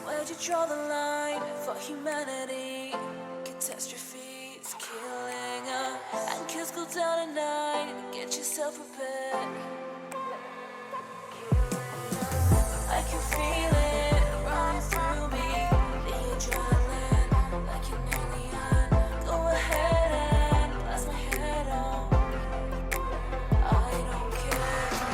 Where'd you draw the line for humanity? Catastrophe is killing us. And kids go down at night. Get yourself prepared. I can feel it running through me. The adrenaline, like an alien. Go ahead and blast my head on. I don't care.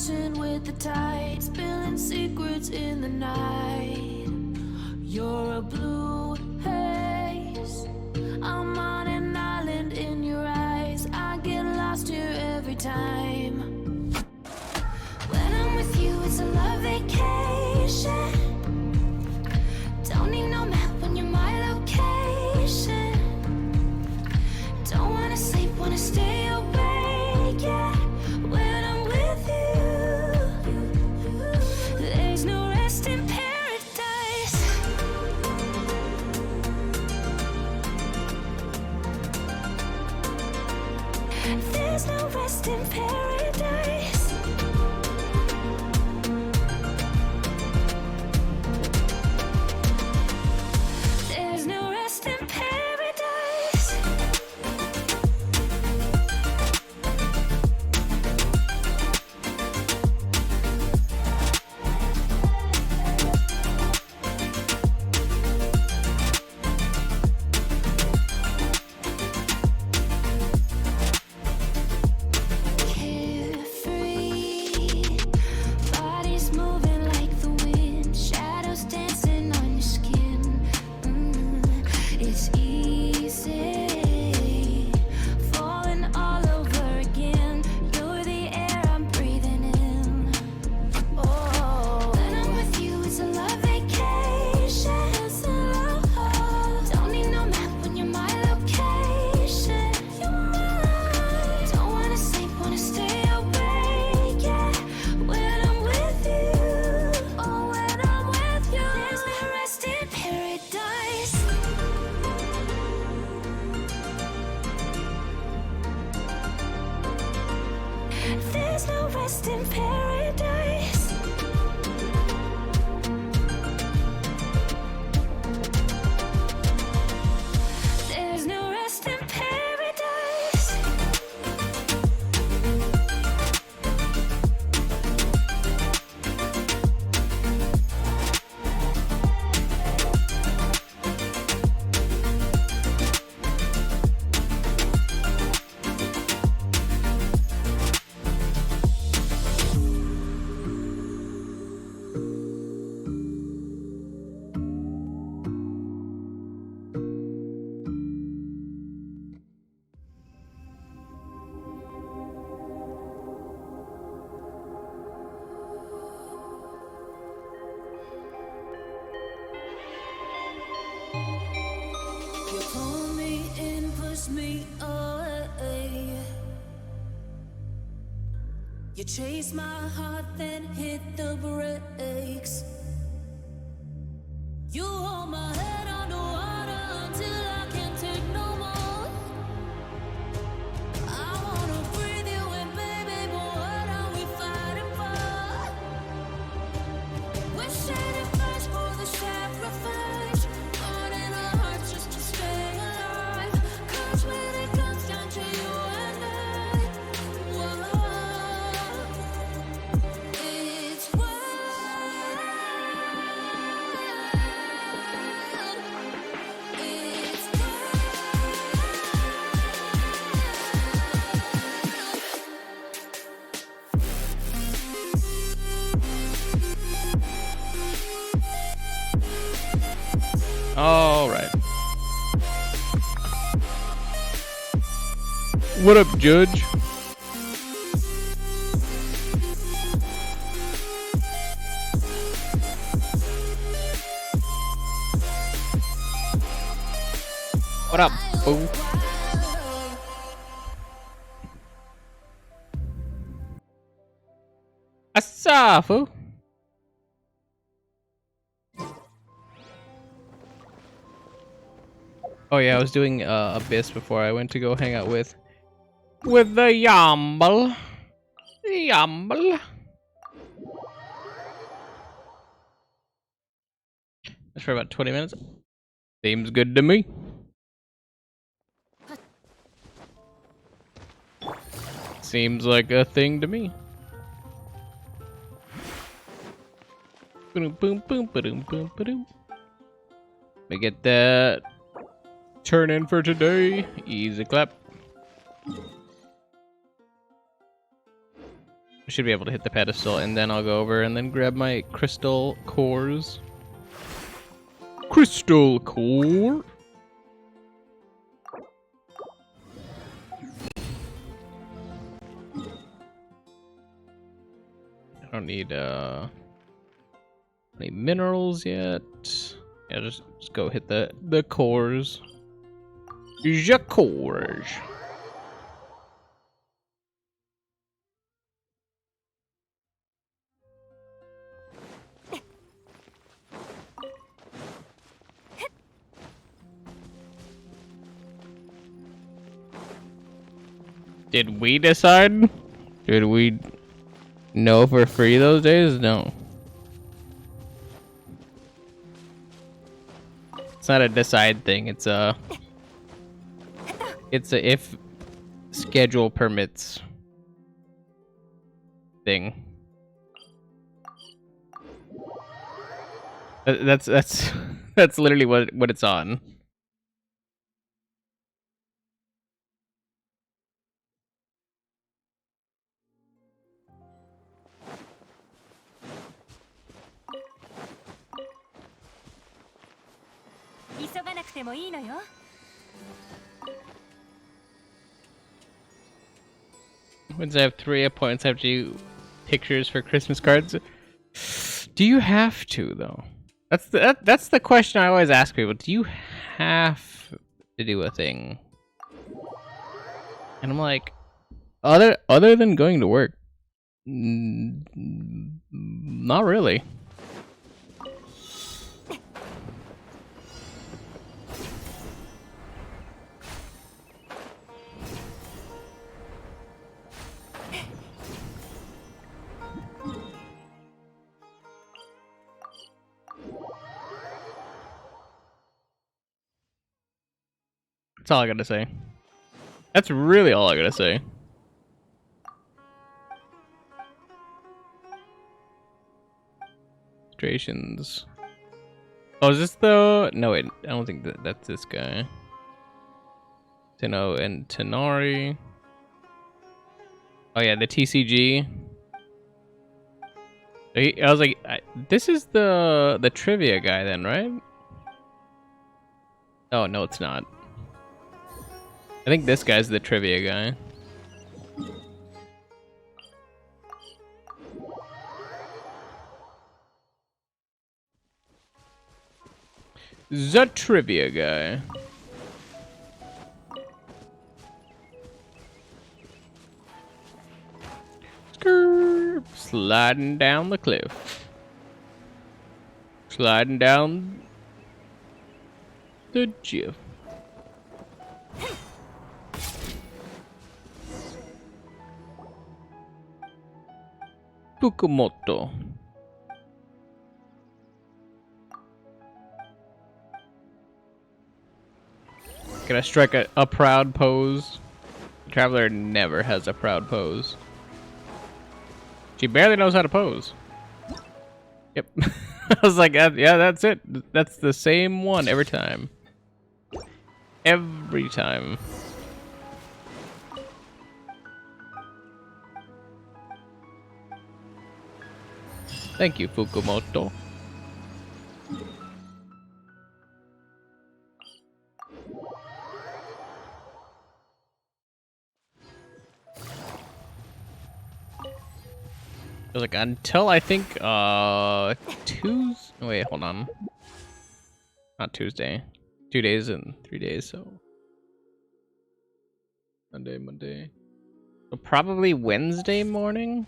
crashing with the tide, spilling secrets in the night. You're a blue haze, I'm on an island in your eyes. I get lost here every time. When I'm with you, it's a love vacation. Don't need no map when you're my location. Don't wanna sleep, wanna stay awake, yeah. When I'm with you, there's no rest in paradise. There's no rest in paradise. There's no rest in paradise. Carefree, bodies moving like the wind, shadows dancing on your skin. It's easy, falling all over again. You're the air I'm breathing in. Oh, when I'm with you, it's a love vacation. It's a love. Don't need no map when you're my location. You're mine. Don't wanna sleep, wanna stay awake, yeah. When I'm with you, oh, when I'm with you, there's no rest in paradise. There's no rest in paradise. There's no rest in paradise. You pull me in, push me away. You chase my heart, then hit the brakes. You hold my head underwater until I can't take no more. I wanna breathe you in, baby, but what are we fighting for? We're shedding flesh for the sacrifice, burning our hearts just to stay alive. 'Cause when it comes down to you and I, whoa, it's wild. It's All right. What up, Judge? What up, boo? Assa, fool. Oh yeah, I was doing Abyss before I went to go hang out with the Yamble. Yamble. That's for about 20 minutes. Seems good to me. Seems like a thing to me. Boom, boom, boom, boom, boom, boom. Let me get that turn in for today. Easy clap. should be able to hit the pedestal, and then I'll go over and then grab my crystal cores. Crystal core. I don't need any minerals yet. Yeah, just go hit the cores. The cores. Did we decide? Did we know for free those days? No. It's not a decide thing. It's a if schedule permits thing. That's that's literally what it's on. Once I have 3 appointments, I have to do pictures for Christmas cards. Do you have to though? That's the question I always ask people. Do you have to do a thing? And I'm like, other than going to work, not really. That's all I gotta say. That's really all I gotta say. Illustrations. Oh, is this the... No, wait. I don't think that's this guy. Tenno and Tenari. Oh, yeah, the TCG. I was like, this is the trivia guy then, right? Oh, no, it's not. I think this guy's the trivia guy. The trivia guy. Skrrr, sliding down the cliff. Sliding down the jiff. Fukumoto. Gonna strike a proud pose. Traveler never has a proud pose. She barely knows how to pose. Yep. I was like, yeah, that's it. That's the same one every time. Every time. Thank you, Fukumoto. I was like, until I think Tuesday. Wait, hold on. Not Tuesday. 2 days and 3 days, so Monday. So probably Wednesday morning.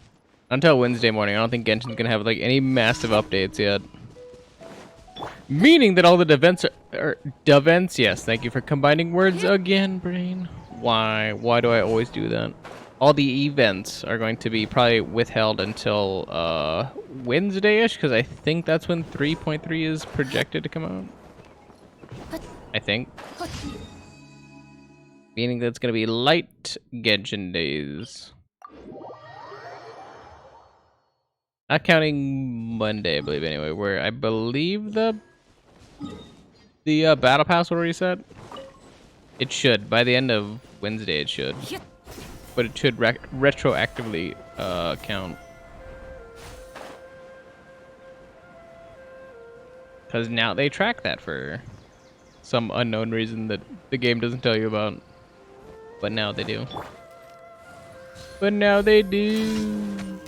Until Wednesday morning, I don't think Genshin's gonna have like any massive updates yet. Meaning that all the events are events. Yes, thank you for combining words again, brain. Why do I always do that? All the events are going to be probably withheld until Wednesday-ish, because I think that's when 3.3 is projected to come out. I think. Meaning that it's gonna be light Genshin days. Not counting Monday, I believe, anyway, where I believe the battle pass will reset. It should. By the end of Wednesday, it should. But it should retroactively account. Because now they track that for some unknown reason that the game doesn't tell you about. But now they do. But now they do.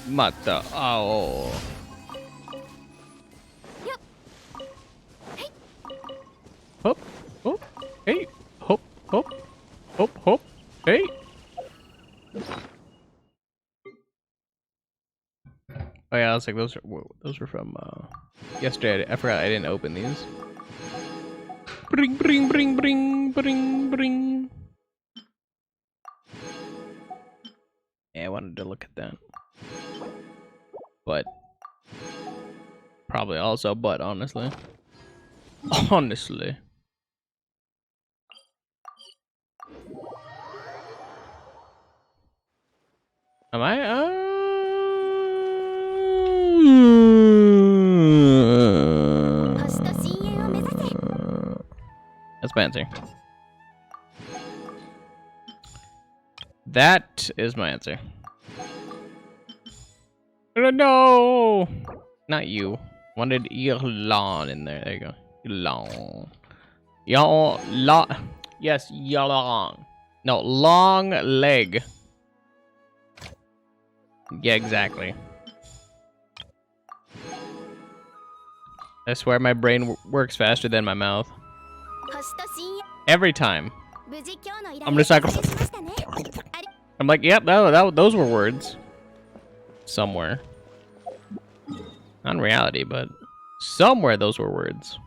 Mata. Oh. Hop, hop, hey, hop, hop, hop, hop, hey. Oh yeah, I was like, those were from yesterday. I forgot I didn't open these. Bring, bring, bring, bring, bring, bring. Yeah, I wanted to look at that, but probably also, but honestly, honestly. Am I? That's my answer. That is my answer. No, not you. Wanted Yalon in there. There you go. Yalon. Yes, Yalon. No, long leg. Yeah, exactly. I swear my brain works faster than my mouth. Every time. I'm just like... I'm like, yep, those were words. Somewhere. Not in reality, but somewhere those were words.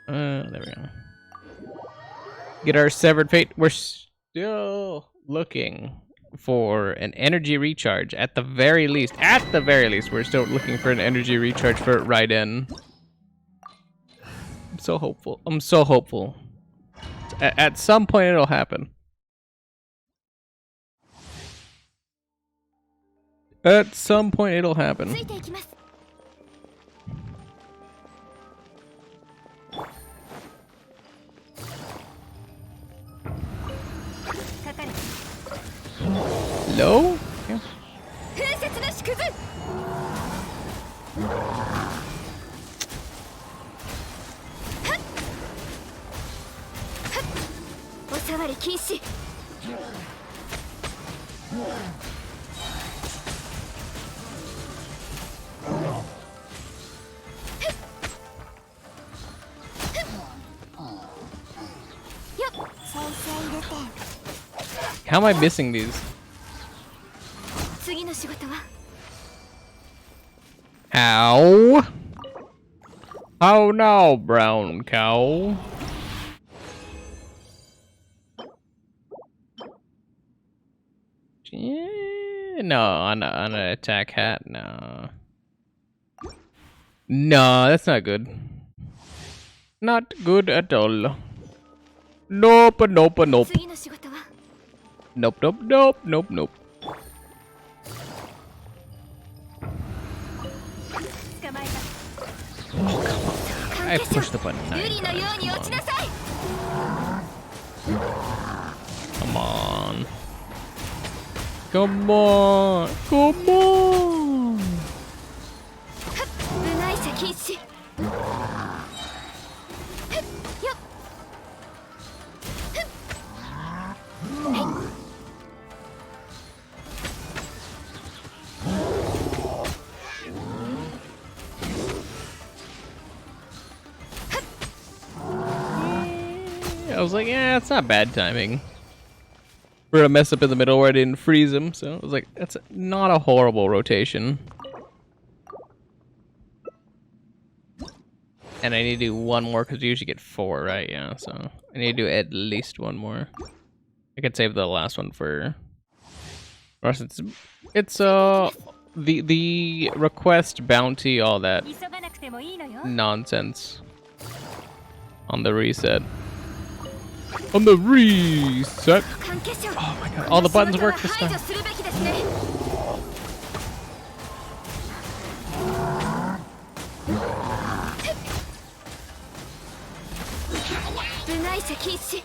There we go. Get our severed fate. We're still looking for an energy recharge at the very least. At the very least, we're still looking for an energy recharge for Raiden. I'm so hopeful. I'm so hopeful. At some point, it'll happen. At some point, it'll happen. Low? Yeah. How am I missing these? How? How now, brown cow? No, on an attack hat, no. No, that's not good. Not good at all. Nope, nope, nope. Nope, nope, nope, nope, nope. Oh, come on. I pushed the button 9 times. Come on. Come on. Come on. I was like, yeah, it's not bad timing for a mess up in the middle where I didn't freeze him. So I was like, that's not a horrible rotation. And I need to do one more because you usually get 4, right? Yeah, so I need to do at least one more. I could save the last one for... It's the request, bounty, all that nonsense on the reset. On the reset. 関係者を Oh my god, all the buttons work this 排 time. 除するべきですね。部外者禁止。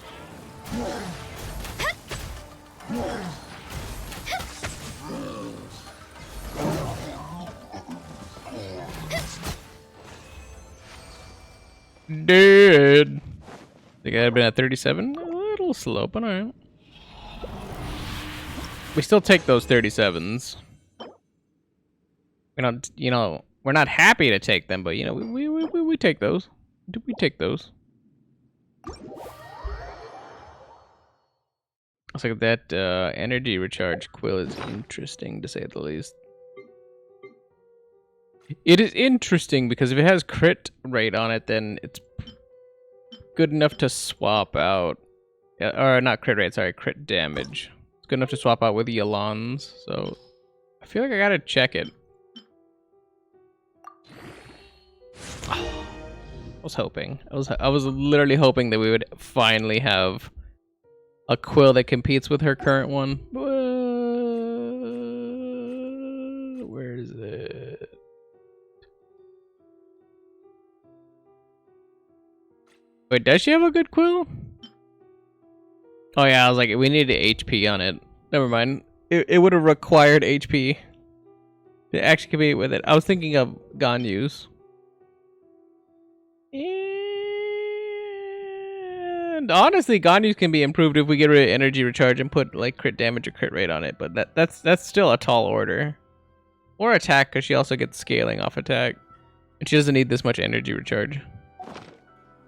Dead. Think I had been at 37. A little slow, but alright. We still take those 37s. We don't, you know, we're not happy to take them, but you know, we take those. Do we take those? Looks like that energy recharge quill is interesting to say the least. It is interesting because if it has crit rate on it, then it's good enough to swap out. Or not crit rate, sorry, crit damage. It's good enough to swap out with Yalans, so I feel like I gotta check it. I was hoping. I was literally hoping that we would finally have a quill that competes with her current one. Where is it? Wait, does she have a good quill? Oh yeah, I was like, we needed HP on it. Never mind. It would have required HP to actually compete with it. I was thinking of Ganyu's. And honestly, Ganyu's can be improved if we get rid of energy recharge and put like crit damage or crit rate on it. But that's still a tall order. Or attack, because she also gets scaling off attack, and she doesn't need this much energy recharge.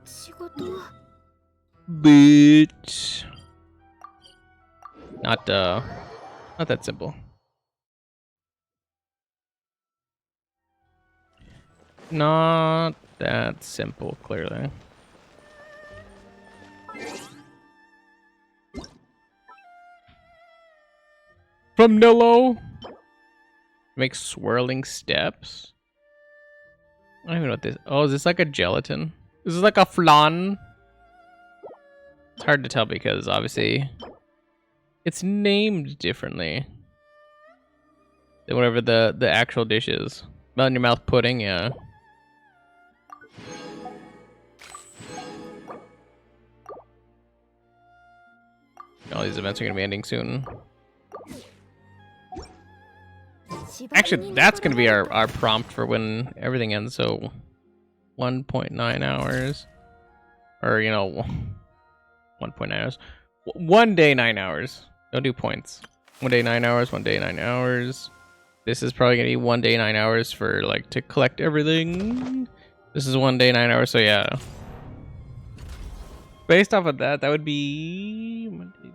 仕事は Bitch. Not that simple. Not that simple, clearly. From Nillo. Make swirling steps. I don't even know what this. Oh, is this like a gelatin? This is like a flan. It's hard to tell because obviously it's named differently than whatever the actual dish is. Melt in your mouth pudding, yeah. All these events are gonna be ending soon. Actually, that's gonna be our prompt for when everything ends. So 1.9 hours, or you know, 1.9 hours. 1 day 9 hours. Don't do points. 1 day 9 hours. 1 day 9 hours. This is probably gonna be 1 day 9 hours for like to collect everything. This is 1 day 9 hours. So yeah. Based off of that, that would be Monday,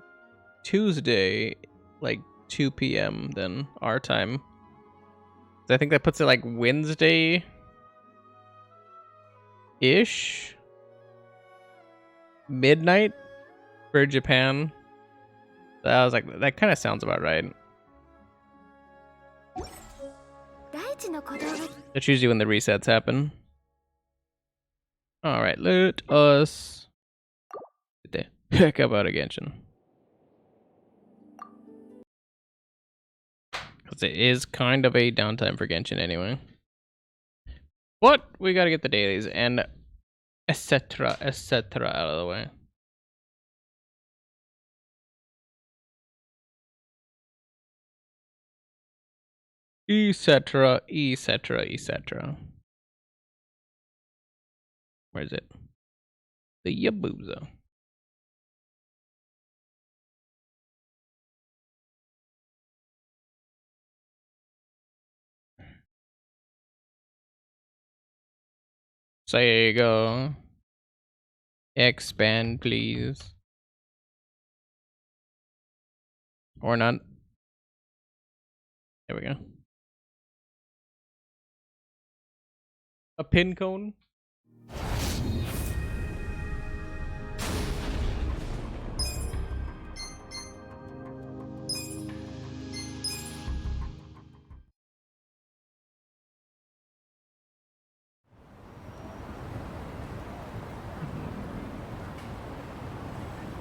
Tuesday, like 2 p.m. then our time. I think that puts it like Wednesday-ish. Midnight for Japan. So I was like, that kind of sounds about right. 大地の鼓動が That's usually when the resets happen. Alright, let us get the heck up out of Genshin. Because it is kind of a downtime for Genshin anyway. But we gotta get the dailies and etc. out of the way. Etc. Where is it? The Yabuza. Sega. Expand, please. Or not. There we go. A pin cone?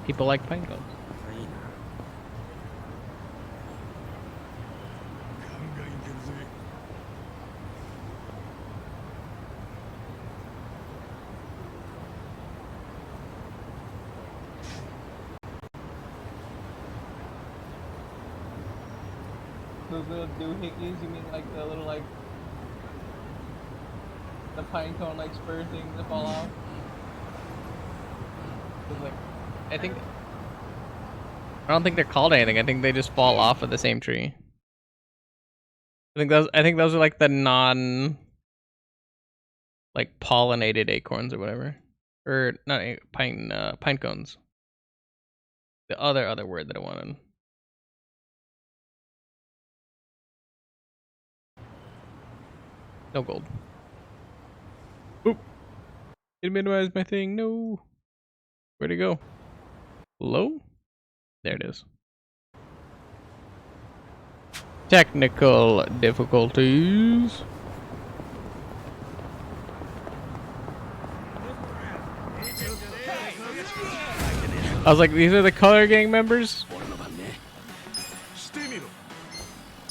people like pine cones. Those little doohickeys, you mean like the little like the pine cone like spur things that fall off? Like, I don't think they're called anything. I think they just fall off of the same tree. I think those are like the non like pollinated acorns or whatever. Or not pine cones. The other word that I wanted. No gold. Oop. It minimized my thing. No. Where'd it go? Hello? There it is. Technical difficulties. I was like, these are the Color Gang members?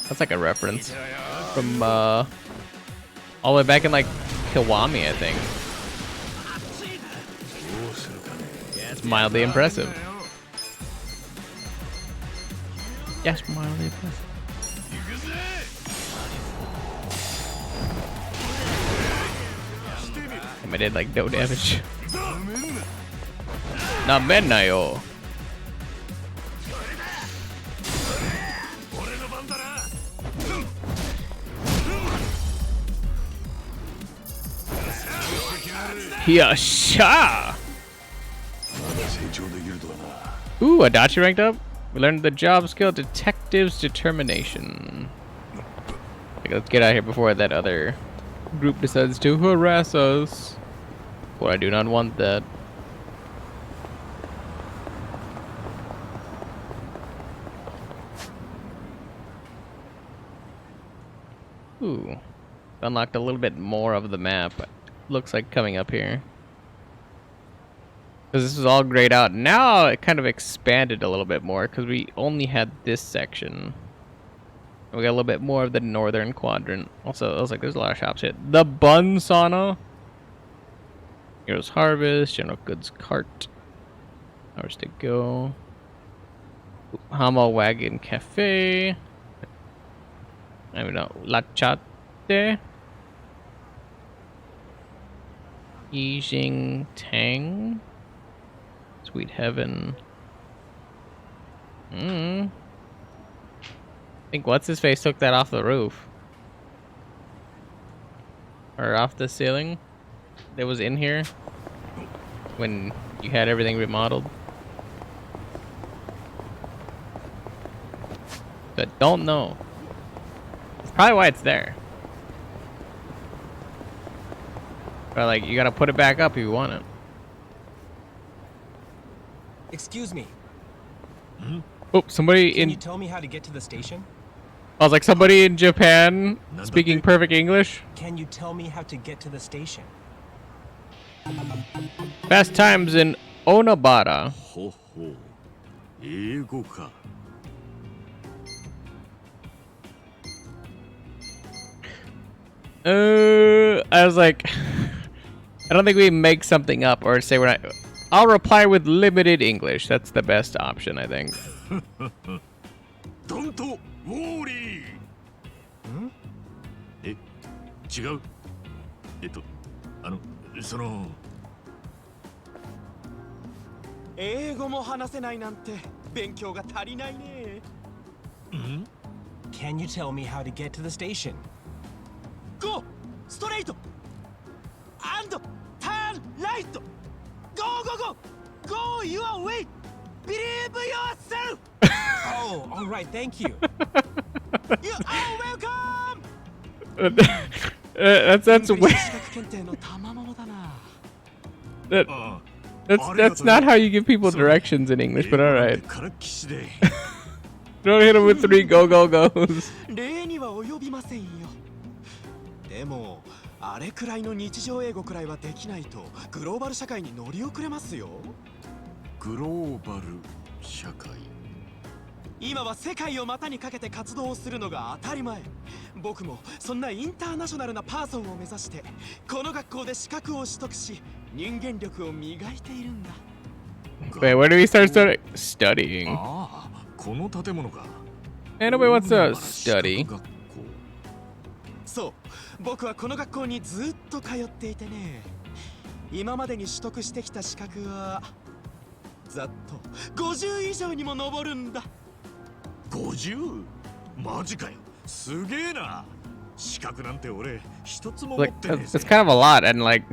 That's like a reference from all the way back in like Kiwami, I think. It's mildly impressive. Yes, mildly impressive. I did like no damage. Namennayo. Yasha! Ooh, Adachi ranked up. We learned the job skill Detective's Determination. Okay, let's get out of here before that other group decides to harass us. Well, I do not want that. Ooh. Unlocked a little bit more of the map. Looks like coming up here. Because this was all grayed out. Now it kind of expanded a little bit more because we only had this section. And we got a little bit more of the northern quadrant. Also, I was like, there's a lot of shops here. The Bun Sauna. Heroes Harvest. General Goods Cart. Hours to go. Hama Wagon Cafe. I don't know. Lachate. Yijing Tang. Sweet Heaven. I think what's his face took that off the roof. Or off the ceiling. That was in here when you had everything remodeled. But don't know. That's probably why it's there. But like, you gotta put it back up if you want it. Excuse me. Oh, somebody Can in... you tell me how to get to the station? I was like, somebody in Japan speaking perfect English. Can you tell me how to get to the station? Fast times in Onabara. Ho ho. 英語か。I was like, I don't think we make something up or say we're not. I'll reply with limited English. That's the best option, I think. Don't worry. え、違う。その。英語も話せないなんて勉強が足りないね。Can you tell me how to get to the station? Go straight and turn right. Go go go. Go your way. Believe yourself. Oh, all right. Thank you. You are welcome. That's way. That's not how you give people directions in English, but all right. Don't hit him with 3 go go goes. 例には及びませんよ。でもあれくらいの日常英語くらいはできないとグローバル社会に乗り遅れますよ。グローバル社会。今は世界を股にかけて活動をするのが当たり前。僕もそんなインターナショナルなパーソンを目指してこの学校で資格を取得し人間力を磨いているんだ。 Wait, where do we start studying? ああ、この建物か。 Anybody wants to 大海原 study? そ資格学校。う、僕はこの学校にずっと通っていてね、今までに取得してきた資格はざっと50以上にも上るんだ。 50？ マジかよ。すげえな。資格なんて俺一つも持っ Like てねえ it's ぜ。 kind of a lot and like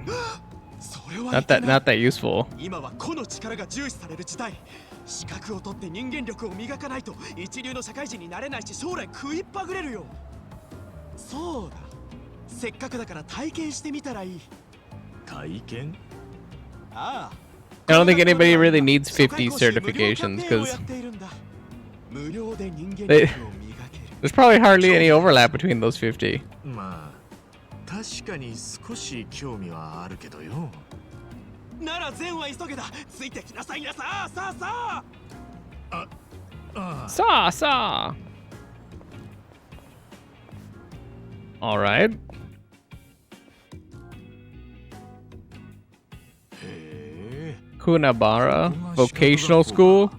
それは not that useful. 今は個の力が重視される時代。資格を取って人間力を磨かないと一流の社会人になれないし、将来食いっぱぐれるよ。そうだ、せっかくだから体験してみたらいい。体験？ああ、 I don't think anybody really needs 50 certifications because 無料で人間 they, 力を磨ける。 there's probably hardly any overlap between those 50. まあ確かに少し興味はあるけどよ。なら善は急げだ。ついてきなさいな。さあさあさあ。ああ。 Saw. All right. へえ。 Kunabara Vocational School.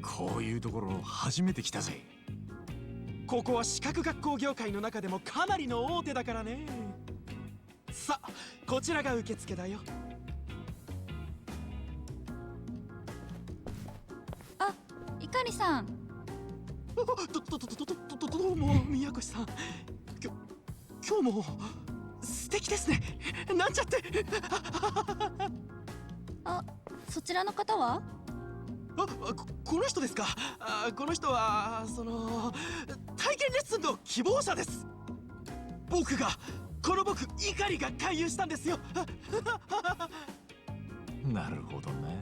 こういうところ初めて来たぜ。ここは資格学校業界の中でもかなりの大手だからね。さあ、こちらが受付だよ。あ、いかりさん。どうも、宮越さん。今日も素敵ですね。なんちゃって。あ、そちらの方は？この人ですか。この人は体験レッスンの希望者です。僕怒りが勧誘したんですよ。なるほどね。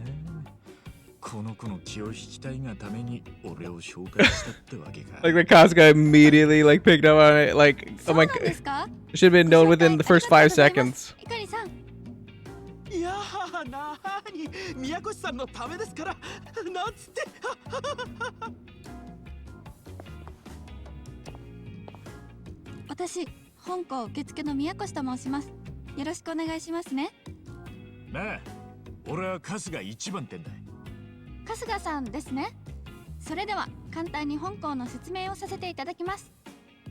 この子の気を引きたいがために俺を紹介したってわけか。Like the Costco immediately like picked up on it. Like, そ oh うな my んで god, すか？ should have been known within the first 5 seconds. いかりさん。いやー、なーに、宮越さんのためですから。なんつって。私、本校受付の宮越と申します。よろしくお願いしますね。なあ、俺は春日一番店だ。春日さんですね。それでは簡単に本校の説明をさせていただきます。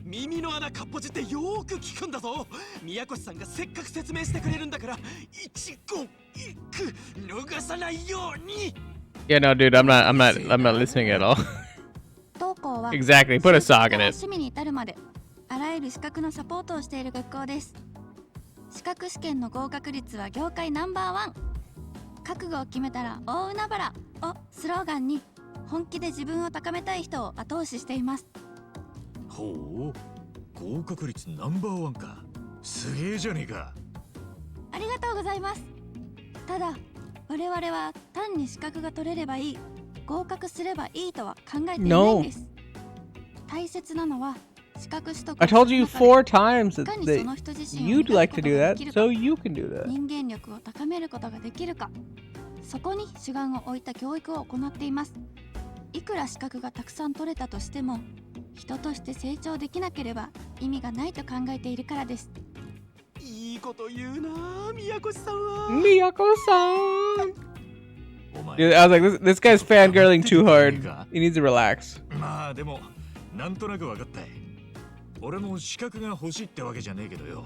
耳の穴かっぽじってよーく聞くんだぞ。宮越さんがせっかく説明してくれるんだから、一言一句逃さないように。 Yeah, no, dude, I'm not listening at all. 当校は Exactly, put a sock in it. 趣味に至るまであらゆる資格のサポートをしている学校です。資格試験の合格率は業界ナンバーワン。覚悟を決めたら大海原をスローガンに本気で自分を高めたい人を後押ししています。ほう、合格率ナンバーワンか。すげえじゃねえか。ありがとうございます。ただ我々は単に資格が取れればいい、合格すればいいとは考えていないんです。大切なのは資格取得 I told you 4 times いか that, にその人自身を you'd 磨 like く to こと do が that, できるか、 so you can do that. 人間力を高めることができるか、そこに主眼を置いた教育を行っています。いくら資格がたくさん取れたとしても、人として成長できなければ意味がないと考えているからです。いいこと言うな、宮越さんは。 Miyako-san! お前 Dude, I was like, this guy's fangirling too hard. He needs to relax. まあでもなんとなく分かった。俺も資格が欲しいってわけじゃねえけどよ、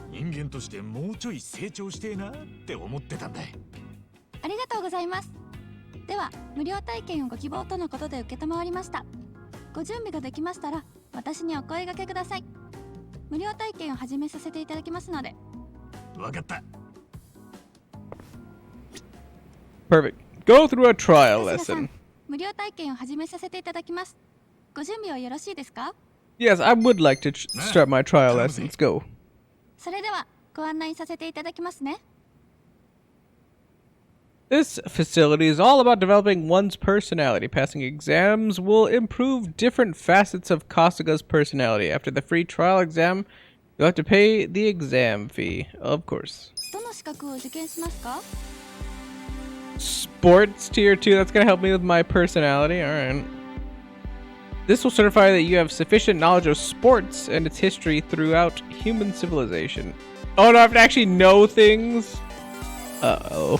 人間としてもうちょい成長してえなって思ってたんだ。ありがとうございます。では無料体験をご希望とのことで受けたまわりました。ご準備ができましたら私にお声掛けください。無料体験を始めさせていただきますので。分かった。 Perfect. Go through a trial 春日さん lesson. 無料体験を始めさせていただきます。ご準備はよろしいですか？ Yes, I would like to start my trial lesson. Let's go. それではご案内させていただきますね。 This facility is all about developing one's personality. Passing exams will improve different facets of Kasuga's personality. After the free trial exam, you'll have to pay the exam fee, of course. どの資格を受験しますか？ Sports tier 2. That's gonna help me with my personality. All right. This will certify that you have sufficient knowledge of sports and its history throughout human civilization. Oh no, I have to actually know things. Uh-oh.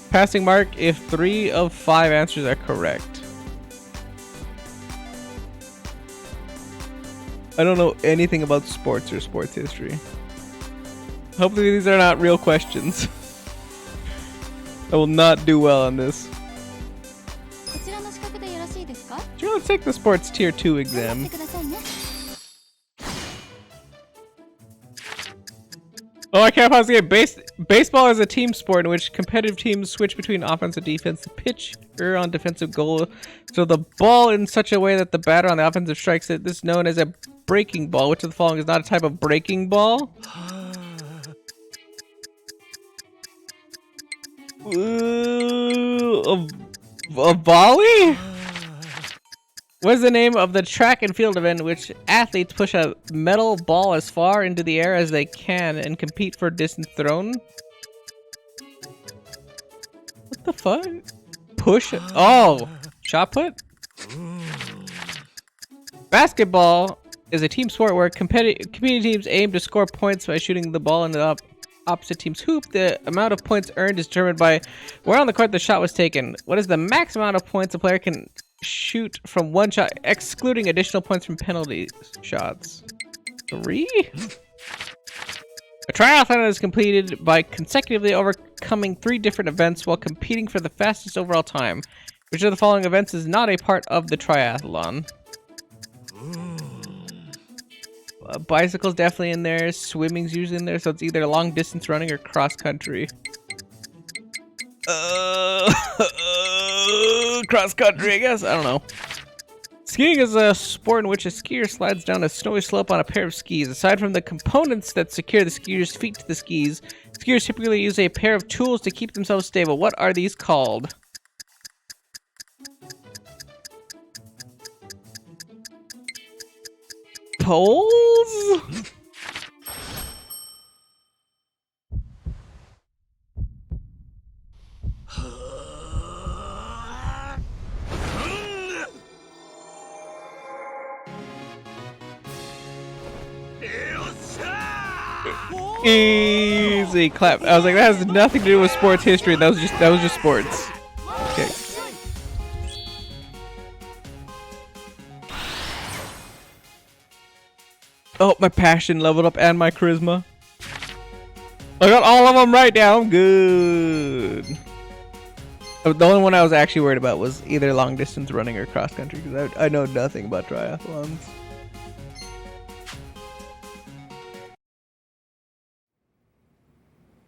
Passing mark if 3 of 5 answers are correct. I don't know anything about sports or sports history. Hopefully these are not real questions. I will not do well on this. こちらの資格でよろしいですか？ Sure, let's take the sports tier 2 頑張 exam. ってくださいね。 Oh, I can't possibly get baseball is a team sport in which competitive teams switch between offense and defense. The pitcher on defensive goal, so the ball in such a way that the batter on the offensive strikes it. This is known as a breaking ball. Which of the following is not a type of breaking ball? A volley? What is the name of the track and field event in which athletes push a metal ball as far into the air as they can and compete for distance thrown? What the fuck? Push? Oh, shot put? Basketball is a team sport where competing teams aim to score points by shooting the ball into the opposite team's hoop. The amount of points earned is determined by where on the court the shot was taken. What is the max amount of points a player can shoot from one shot, excluding additional points from penalty shots? 3? A triathlon is completed by consecutively overcoming 3 different events while competing for the fastest overall time. Which of the following events is not a part of the triathlon? Bicycle's definitely in there. Swimming's usually in there, so it's either long distance running or cross country. Cross country, I guess. I don't know. Skiing is a sport in which a skier slides down a snowy slope on a pair of skis. Aside from the components that secure the skier's feet to the skis, skiers typically use a pair of tools to keep themselves stable. What are these called? Poles? Easy clap. I was like, that has nothing to do with sports history. That was just sports. Okay. Oh, my passion leveled up and my charisma. I got all of them right now. I'm good. The only one I was actually worried about was either long distance running or cross country because I know nothing about triathlons.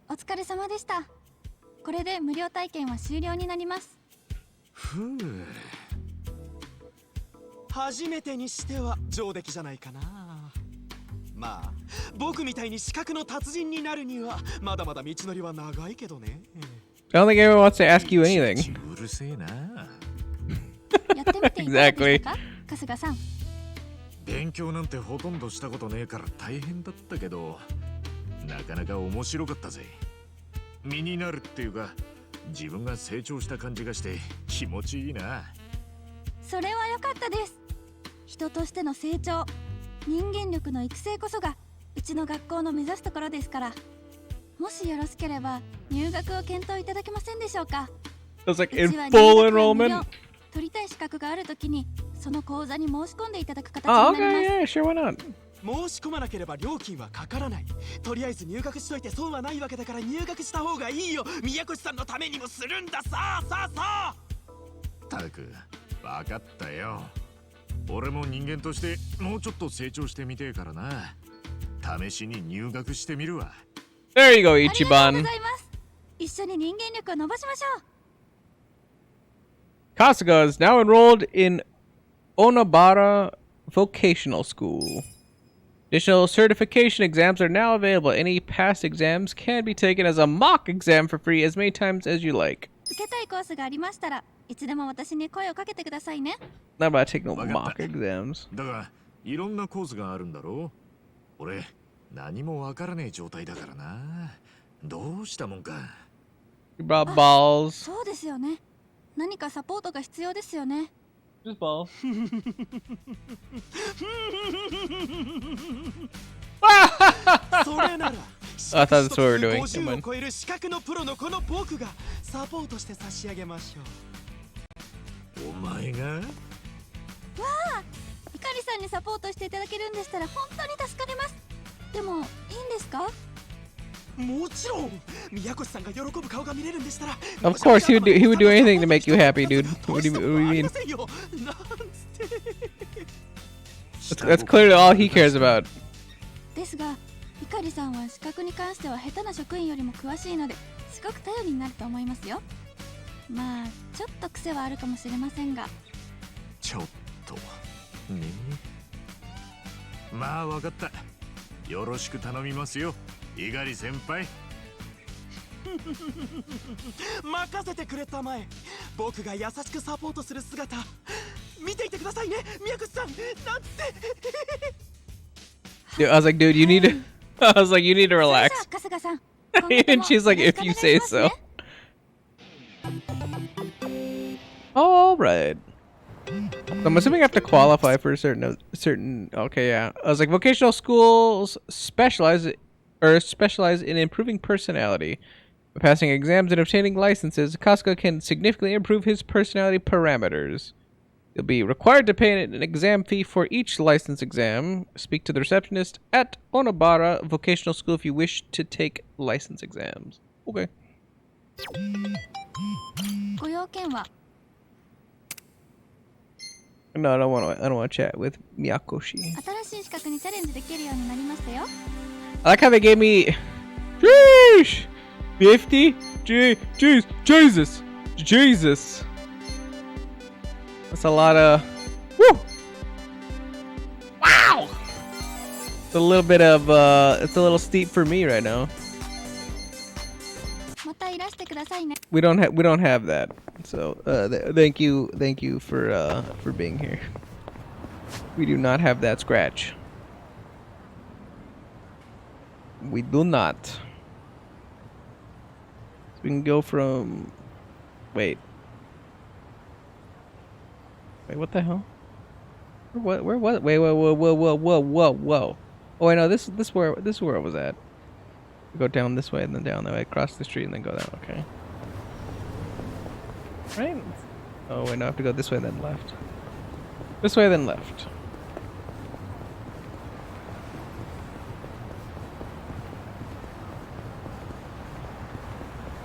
お疲れ様でした。これで無料体験は終了になります。ふう。初めてにしては上出来じゃないかな。まあ、僕みたいに資格の達人になるにはまだまだ道のりは長いけどね。I don't think anyone wants to ask you anything. うるせえな。やってみていかがでしたか、春日さん。勉強なんてほとんどしたことねえから大変だったけど、なかなか面白かったぜ。身になるっていうか、自分が成長した感じがして気持ちいいな。それは良かったです。人としての成長、人間力の育成こそがうちの学校の目指すところですから。もしよろしければ入学を検討いただけませんでしょうか。It was like う in ちは full 入学は無料。 enrollment. 取りたい資格があるときにその講座に申し込んでいただく形 Oh, になり okay, ます。 yeah, sure, why not? 申し込まなければ料金はかからない。とりあえず入学しといて損はないわけだから入学した方がいいよ。宮越さんのためにもするんだ。さあさあさあ。たく、わかったよ。俺も人間としてもうちょっと成長してみてえからな。試しに入学してみるわ。There you go, ありがとうご Ichiban. ざいます。一緒に人間力を伸ばしましょう。 Kasuga is now enrolled in Onabara Vocational School. Additional certification exams are now available. Any past exams can be taken as a mock exam for free as many times as you like. 受けたいコースがありましたらいつでも私に声をかけてくださいね。 Not about taking no わかった mock exams. だが、いろんなコースがあるんだろう。俺、何もわからねえ状態だからな。どうしたもんか。You brought balls. そうですよね。何かサポートが必要ですよね。 Just balls. それなら I thought that's what we were doing. 50を超える資格のプロのこの僕がサポートして差し上げましょう。お前がいかりさんにサポートしていただけるんでしたら本当に助かります。でもいいんですか？もちろん宮越さんが喜ぶ顔が見れるんでしたら Of course, he would do anything to make you happy, dude. What do you mean? なんつって That's clearly all he cares about. ですが、いかりさんは資格に関しては下手な職員よりも詳しいのですごく頼りになると思いますよ。まあちょっと癖はあるかもしれませんが。ちょっとね。まあわかった。よろしく頼みますよ、猪狩先輩。任せてくれたまえ。僕が優しくサポートする姿見ていてくださいね、宮越さん。なんつって Dude, I was like, dude, you need to. I was like, you need to それじゃ relax. あ春日さん。今後とも And she's like, よろし if く you お願い say しますね so. All right. So I'm assuming I have to qualify for a certain. Okay, yeah. I was like, vocational schools specialize in improving personality. By passing exams and obtaining licenses, Kasuga can significantly improve his personality parameters. You'll be required to pay an exam fee for each license exam. Speak to the receptionist at Onabara Vocational School if you wish to take license exams. Okay. ご用件は No, I don't want to chat with Miyakoshi. 新しい資格にチャレンジできるようになりましたよ。 I like how they gave me. Sheesh! 50? Jesus! Jesus! That's a lot of. Woo! Wow! It's a little bit of. It's a little steep for me right now. またいらしてくださいね。 We don't have that. So thank you for being here. We do not have that scratch. We do not. So we can go from. Wait, what the hell? Where was it? Wait, whoa. Oh, I know this is where I was at. Go down this way and then down that way, across the street and then go down. Okay. Right? Oh wait, no, I have to go this way then left. This way then left.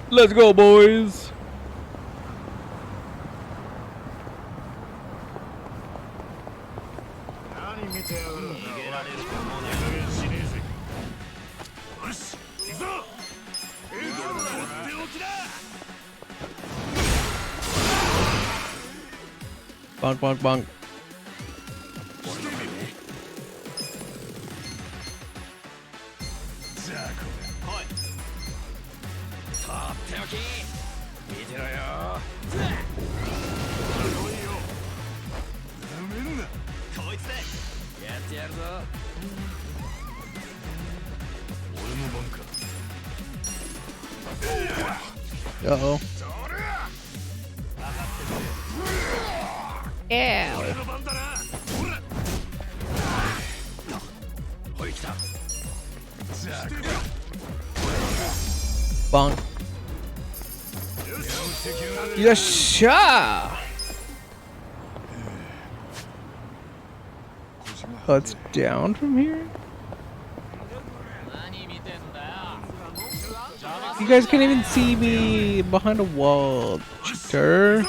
Let's go, boys! Bonk, bonk, bonk. Uh-oh. Ew. Bonk. Yasha! Oh, it's down from here? You guys can't even see me behind a wall, cheater.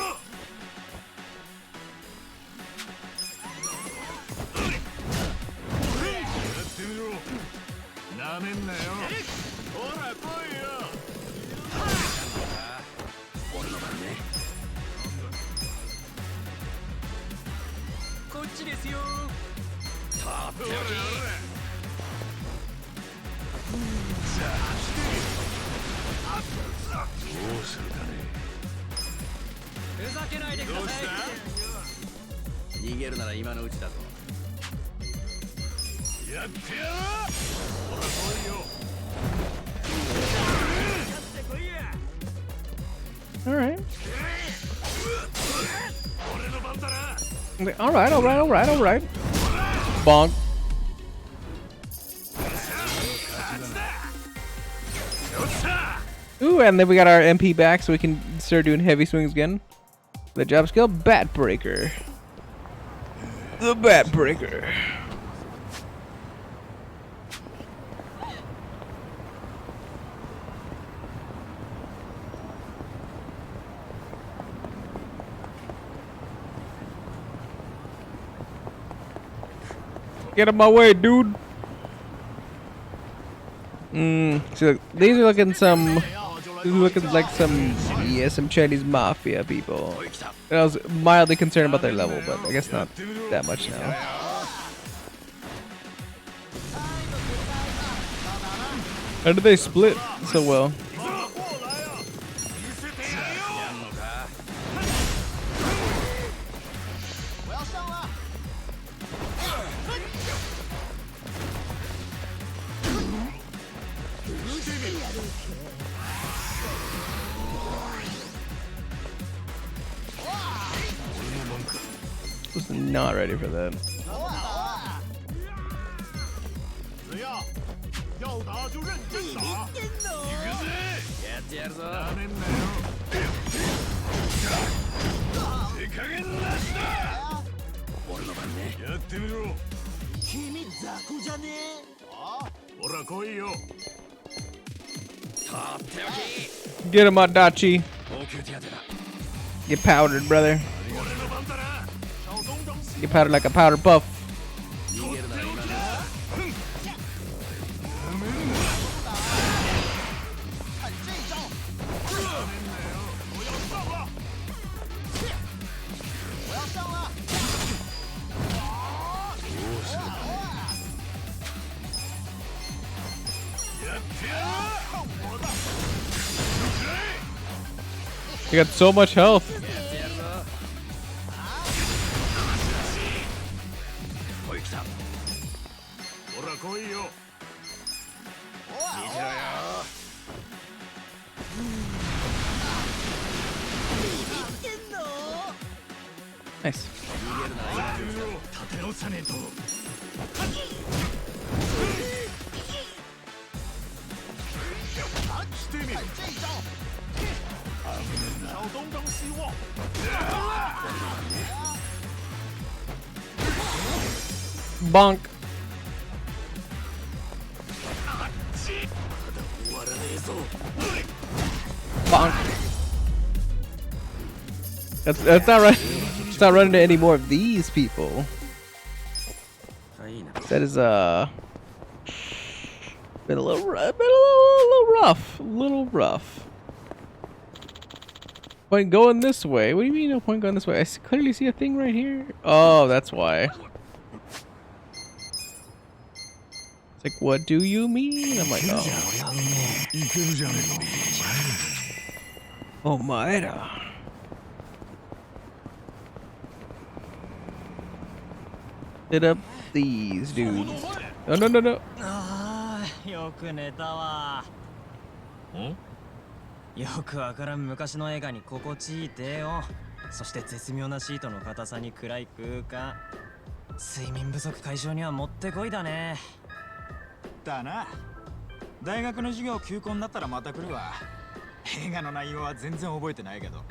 All right. All right, all right, all right, all right. Bonk. Ooh, and then we got our MP back, so we can start doing heavy swings again. The job skill, Bat Breaker. The Bat Breaker. Get out of my way, dude. So these are looking like some Chinese mafia people. And I was mildly concerned about their level, but I guess not that much now. How did they split so well? Was not ready for that. Get him, Adachi. Get powdered, brother. Get powdered like a powder puff. You got so much health. Nice. Bonk. Bonk. That's not right. It's not running into any more of these people. That is been a little rough. A little rough. Point going this way. What do you mean no point going this way? I clearly see a thing right here. Oh, that's why. It's like, what do you mean? I'm like, oh. Oh, Maeda. Hit up these dudes. No, no, no, no. よく寝たわ。よくわからん昔の映画に心地いい低音、そして絶妙なシートの硬さに暗い空間。睡眠不足解消にはもってこいだね。だな。大学の授業休校になったらまた来るわ。映画の内容は全然覚えてないけど。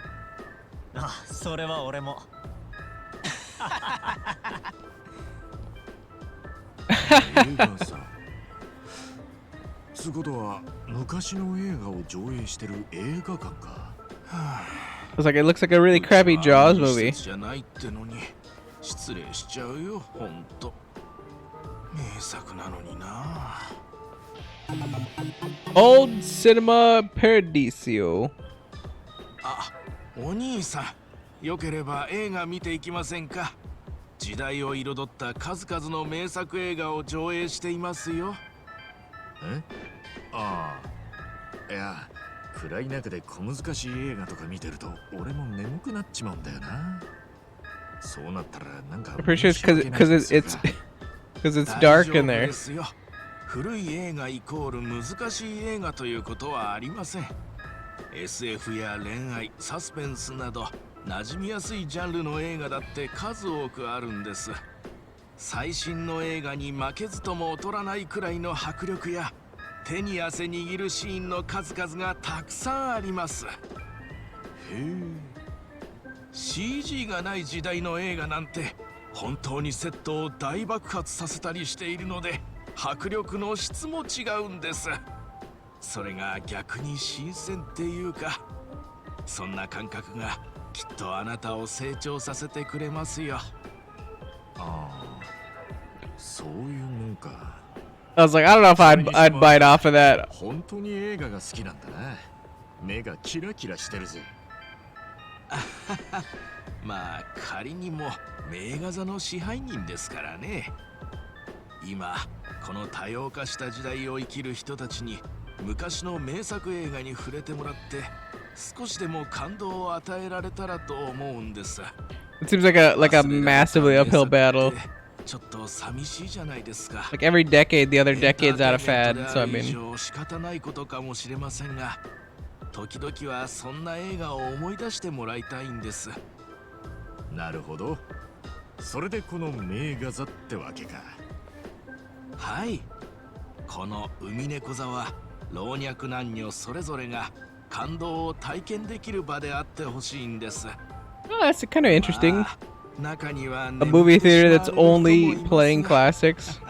あ、それは俺も。映画さ。つことは昔の映画を上映してる映画館か。It looks like a really crappy Jaws movie. じゃないってのに失礼しちゃうよ、ほんと。名作なのにな。Old Cinema Paradiso. あ、お兄さん、よければ映画見ていきませんか。時代を彩った数々の名作映画を上映していますよ。え？ああ。いや、暗い中で小難しい映画とか見てると俺も眠くなっちまうんだよな。そうなったらなんか I'm pretty sure it's because it's dark in there. 古い映画イコール難しい映画ということはありません。SF や恋愛、サスペンスなど馴染みやすいジャンルの映画だって数多くあるんです。最新の映画に負けずとも劣らないくらいの迫力や手に汗握るシーンの数々がたくさんあります。へえ。CG がない時代の映画なんて本当にセットを大爆発させたりしているので迫力の質も違うんです。それが逆に新鮮っていうか、そんな感覚がきっとあなたを成長させてくれますよ。ああ、そういうもんか。I was like, I don't know if I'd bite off of that. 本当に映画が好きなんだな。目がキラキラしてるぜ。まあ仮にも名画座の支配人ですからね。今この多様化した時代を生きる人たちに昔の名作映画に触れてもらって少しでも感動を与えられたらと思うんです。 It seems like a massively uphill battle. ちょっと寂しいじゃないですか。 Like every decade, the other decade's out of fad. So I mean, 仕方ないことかもしれませんが、時々はそんな映画を思い出してもらいたいんです。なるほど。それでこの名画座ってわけか。はい。この海猫座は老若男女それぞれが感動を体験できる場であってほしいんです。 oh, that's kind of interesting. 中には A movie theater that's 眠ってしまう only 人もいますが playing classics.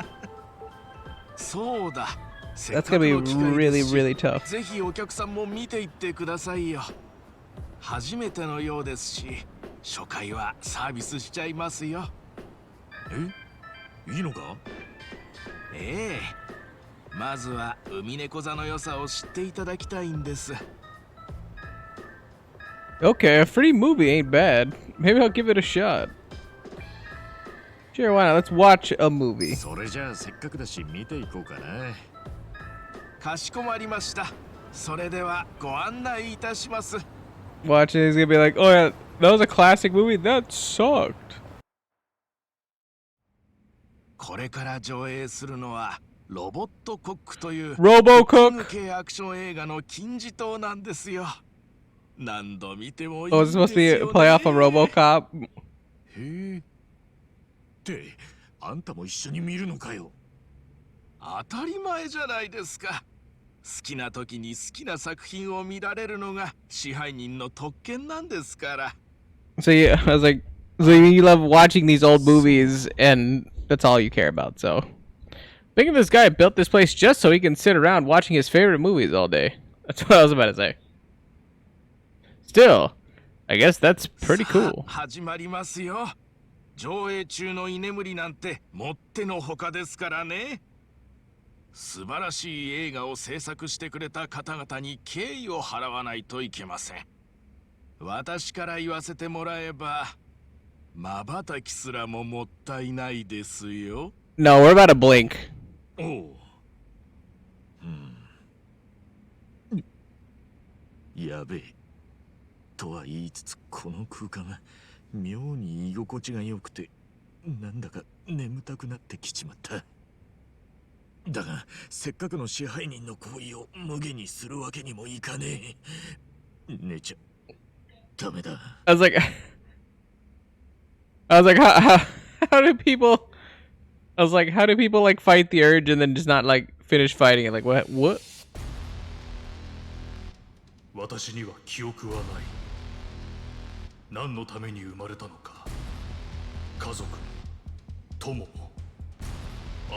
そうだ。 That's gonna be really, really tough. ぜひお客さんも見ていってくださいよ。初めてのようですし、初回はサービスしちゃいますよ。え、いいのか？ええ。まずは海猫座の良さを知っていただきたいんです。 Okay, a free movie ain't bad. Maybe I'll give it a shot. Sure, why not? Let's watch a movie. それじゃあせっかくだし見ていこうかな。かしこまりました。それではご案内いたします。 Watching, he's gonna be like, oh yeah, that was a classic movie? That sucked. これから上映するのはロボットコックという RoboCook? 系アクション映画の金字塔なんですよ。何度見てもいい Oh, ん is です it よ supposed to ね。 be a play off of RoboCop? へえ。ってあんたも一緒に見るのかよ。当たり前じゃないですか。好きな時に好きな作品を見られるのが支配人の特権なんですから。 So yeah, I was like, so you love watching these old movies, and that's all you care about. So, thinking this guy built this place just so he can sit around watching his favorite movies all day. That's what I was about to say. Still, I guess that's pretty さ cool. あ始まりますよ。上映中の居眠りなんてもってのほかですからね。素晴らしい映画を制作してくれた方々に敬意を払わないといけません。私から言わせてもらえば、瞬きすらももったいないですよ。 No, we're about to blink. おう。やべえ。とは言いつつこの空間妙に居心地が良くてなんだか眠たくなってきちまった。だがせっかくの支配人の行為を無下にするわけにもいかねえ。寝ちゃダメだ。I was like, how do people? I was like, how do people like fight the urge and then just not like finish fighting it? Like what? What? 私には記憶はない。何のために生まれたのか。家族も友も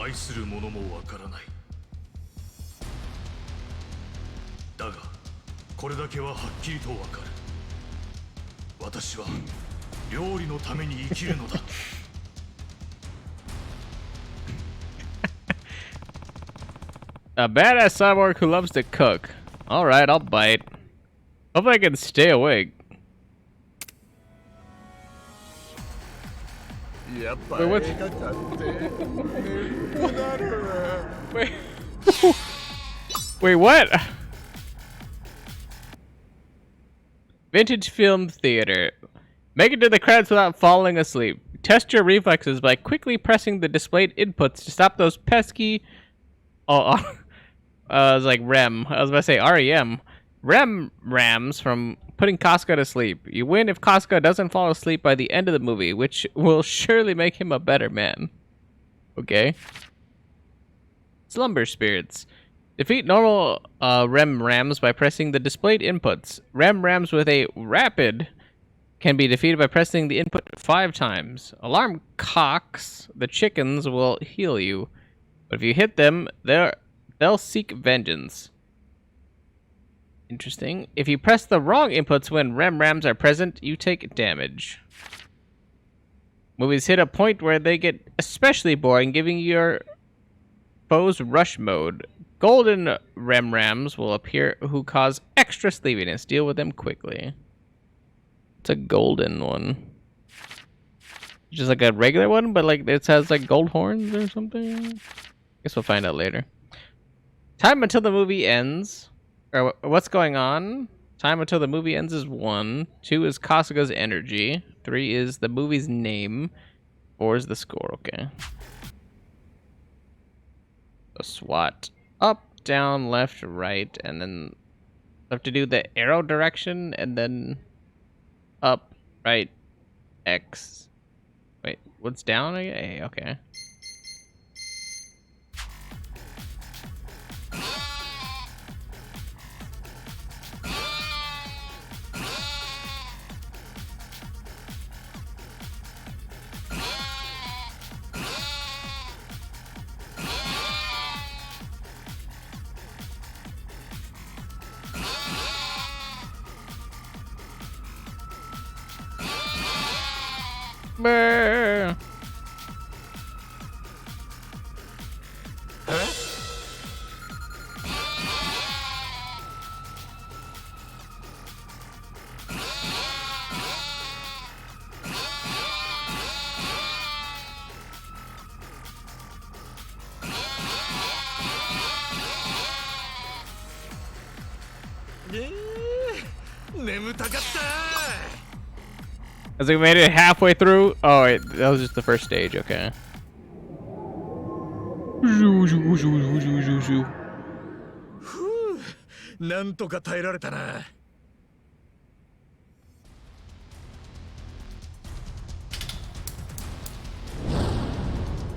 愛する者もわからない。だがこれだけははっきりとわかる。私は料理のために生きるのだ。 A badass cyborg who loves to cook. All right, I'll bite. Hopefully I can stay awake. やっぱ Wait, what? 映画館って眠くなる。 Wait. Wait, what? Vintage film theater. Make it to the credits without falling asleep. Test your reflexes by quickly pressing the displayed inputs to stop those pesky... Oh, I was like REM. I was about to say REM. REM rams from putting Casca to sleep. You win if Casca doesn't fall asleep by the end of the movie, which will surely make him a better man. Okay. Slumber spirits. Defeat normal REM rams by pressing the displayed inputs. REM rams with a rapid can be defeated by pressing the input 5 times. Alarm cocks, the chickens, will heal you. But if you hit them, they'll seek vengeance. Interesting. If you press the wrong inputs when REM rams are present, you take damage. Movies hit a point where they get especially boring, giving your foes rush mode. Golden REM rams will appear who cause extra sleepiness. Deal with them quickly. It's a golden one. Just like a regular one, but like it has like gold horns or something. Guess we'll find out later. Time until the movie ends. Or what's going on? Time until the movie ends is 1. 2 is Kasuga's energy. 3 is the movie's name. 4 is the score. Okay. So SWAT. Up, down, left, right, and then I have to do the arrow direction and then up, right, X. Wait, what's down? A, okay. Brr. As we made it halfway through. Oh wait, that was just the first stage. Okay. Whew. なんとか耐えられたな。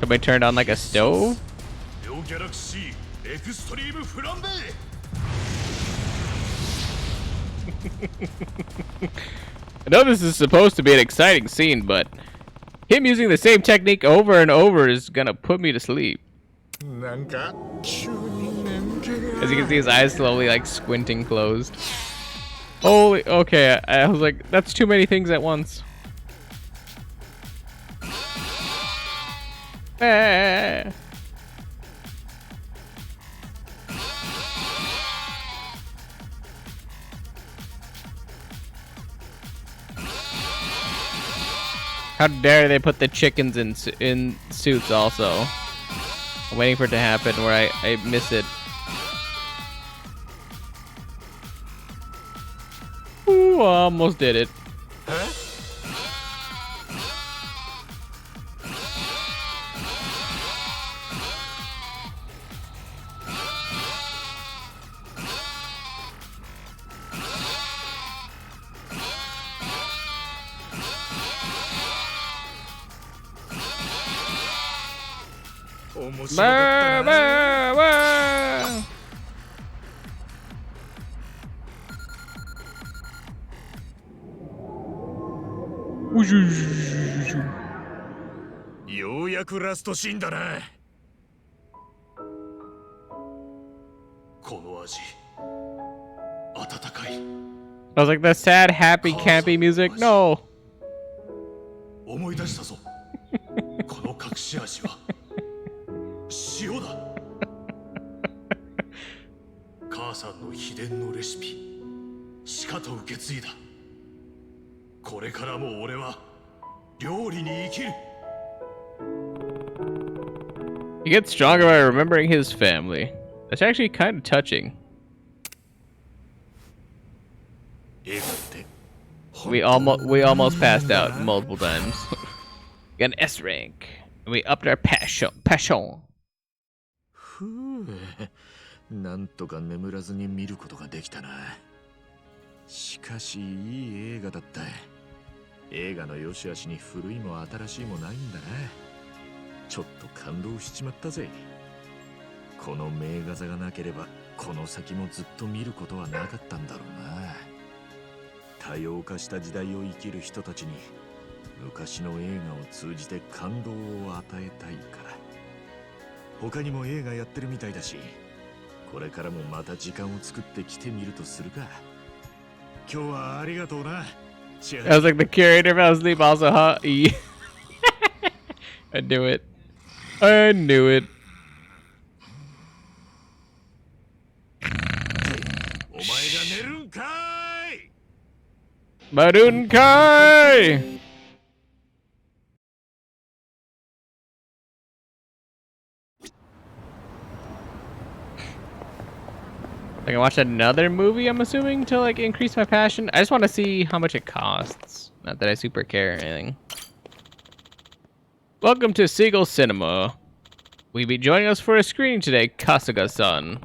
Somebody turned on like a stove. 両ギャラクシーエクストリームフランベ I know this is supposed to be an exciting scene, but him using the same technique over and over is gonna put me to sleep. なんか急に眠気が。 As you can see, his eyes slowly like squinting closed. Holy, okay. I was like, that's too many things at once. Ah. How dare they put the chickens in suits also? I'm waiting for it to happen where I miss it. Ooh, almost did it. Bah, bah, bah. ようやくラストシーンだな。この味温かい I was like, the sad, happy, campy music. No. 思い出したぞこの隠し味は塩だ母さんの秘伝のレシピしかと受け継いだこれからも俺は料理に生きる He gets stronger by remembering his family. That's actually kind of touching. 映画って We almost passed out multiple times. Got an S rank. We upped our passion. ふう、なんとか眠らずに見ることができたな。しかしいい映画だった。映画の良し悪しに古いも新しいもないんだな。ちょっと感動しちまったぜ。この名画座がなければこの先もずっと見ることはなかったんだろうな。多様化した時代を生きる人たちに昔の映画を通じて感動を与えたいから。他にも映画やってるみたいだし、これからもまた時間を作って来てみるとするか。今日はありがとうな。I was like, the curator fell asleep also, huh? I knew it. I knew it. お前が寝るんかい。 Marunkai! I can watch another movie, I'm assuming, to like increase my passion. I just want to see how much it costs. Not that I super care or anything. Welcome to Seagull Cinema. Will you be joining us for a screening today, Kasuga-san?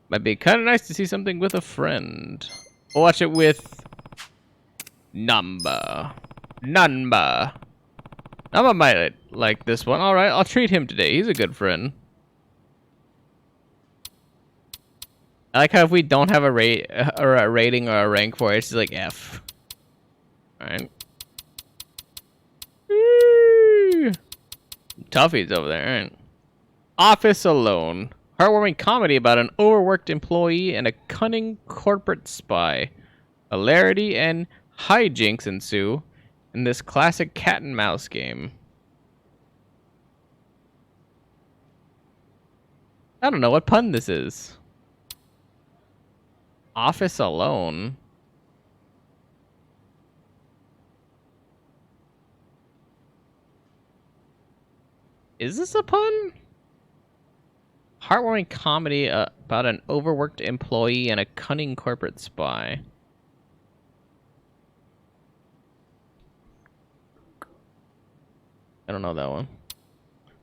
Might be kind of nice to see something with a friend. We'll watch it with Namba. Namba might like this one. Alright, I'll treat him today. He's a good friend. I like how if we don't have a rate or a rating or a rank for it, it's just like F. Alright. Toughies over there, alright. Office Alone. Heartwarming comedy about an overworked employee and a cunning corporate spy. Hilarity and hijinks ensue in this classic cat and mouse game. I don't know what pun this is. Office Alone. Is this a pun? Heartwarming comedy about an overworked employee and a cunning corporate spy. I don't know that one.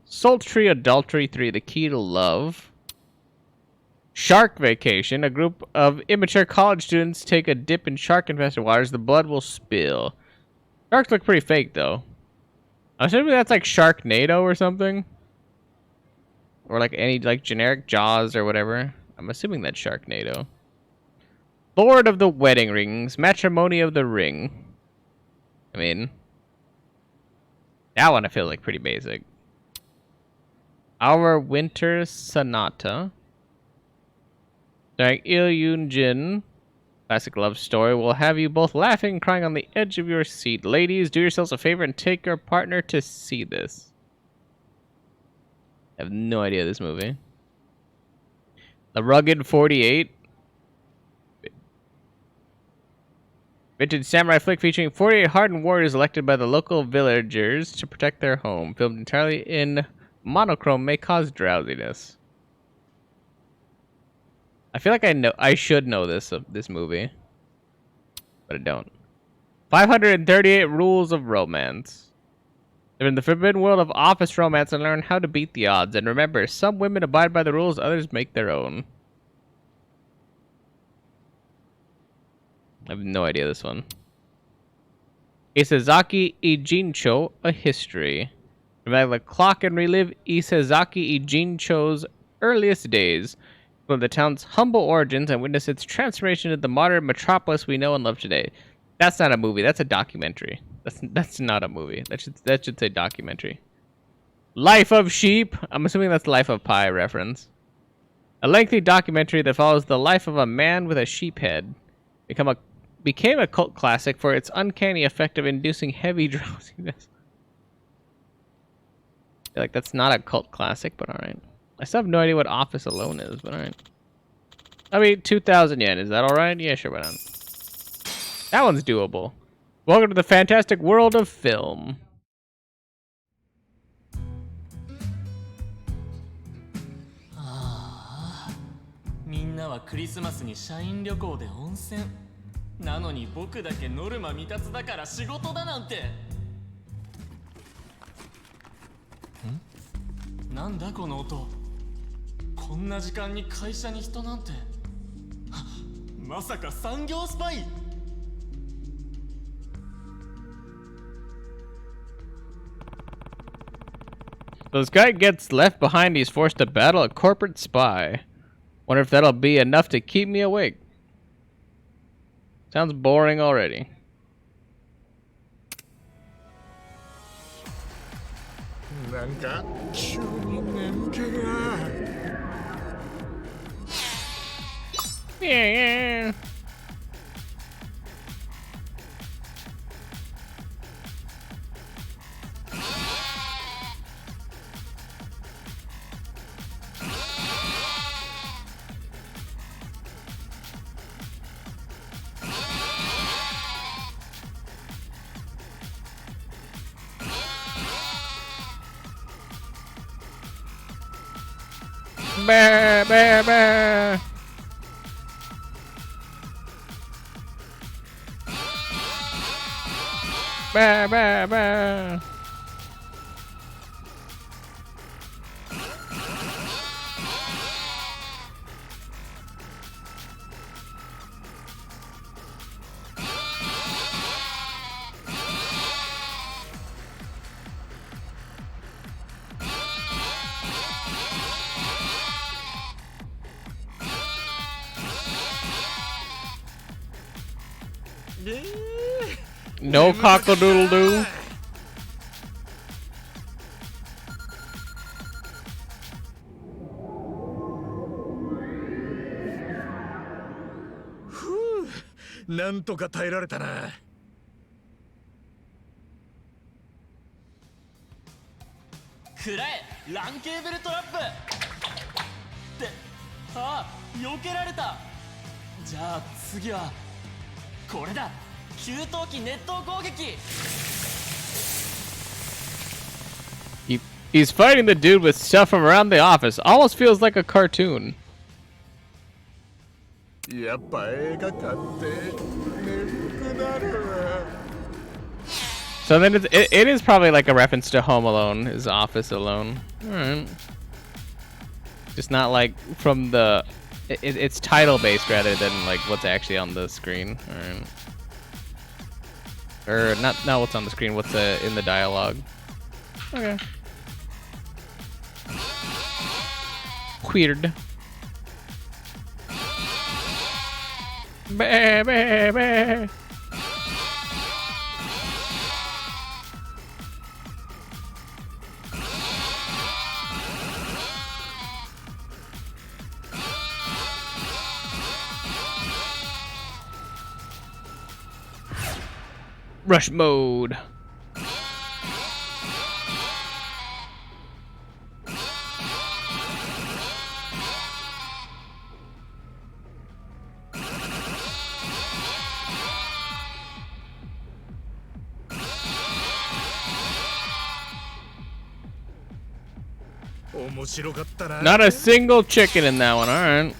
Sultry Adultery 3, The Key to Love. Shark Vacation. A group of immature college students take a dip in shark-infested waters. The blood will spill. Sharks look pretty fake, though. I'm assuming that's like Sharknado or something. Or like any like generic Jaws or whatever. I'm assuming that's Sharknado. Lord of the Wedding Rings. Matrimony of the Ring. I mean, that one I feel like pretty basic. Our Winter Sonata. Starring Il Yoon Jin. Classic love story will have you both laughing and crying on the edge of your seat. Ladies, do yourselves a favor and take your partner to see this. I have no idea this movie. The Rugged 48. Vintage samurai flick featuring 48 hardened warriors elected by the local villagers to protect their home. Filmed entirely in monochrome may cause drowsiness. I feel like I should know this movie, but I don't. 538 Rules of Romance. Live in the forbidden world of office romance and learn how to beat the odds. And remember, some women abide by the rules, others make their own. I have no idea this one. Isezaki Ijincho, A History. Revive the clock and relive Isezaki Ijincho's earliest days. From the town's humble origins and witness its transformation into the modern metropolis we know and love today. That's not a movie. That's a documentary. That's not a movie. That should say documentary. Life of Sheep. I'm assuming that's Life of Pi reference. A lengthy documentary that follows the life of a man with a sheep head. Became a cult classic for its uncanny effect of inducing heavy drowsiness. I feel like that's not a cult classic, but alright. I still have no idea what Office Alone is, but alright. I mean, 2,000 yen. Is that alright? Yeah, sure, why not? That one's doable. Welcome to the fantastic world of film. みんなはクリスマスに社員旅行で温泉なのに僕だけノルマ未達だから仕事だなんてなんだこの音こんな時間に会社に人なんてまさか産業スパイ？ This guy gets left behind. He's forced to battle a corporate spy. Wonder if that'll be enough to keep me awake. Sounds boring already. Yeah. Bah, bah, bah. Bah, bah, bah. No cockle-doodle-doo. Whew. なんとか耐えられたな。くらえランケーブルトラップってああ避けられた。じゃあ次はこれだ。給湯器熱湯攻撃。 He's fighting the dude with stuff from around the office. Almost feels like a cartoon. やっぱ映画館って眠くなる。 So then it is probably like a reference to Home Alone, his office alone. Alright. Just not like from the... It's title based rather than like what's actually on the screen. Alright. Or not what's on the screen, what's in the dialogue. Okay. Weird. Bah, bah, bah. Rush mode. Not a single chicken in that one, alright.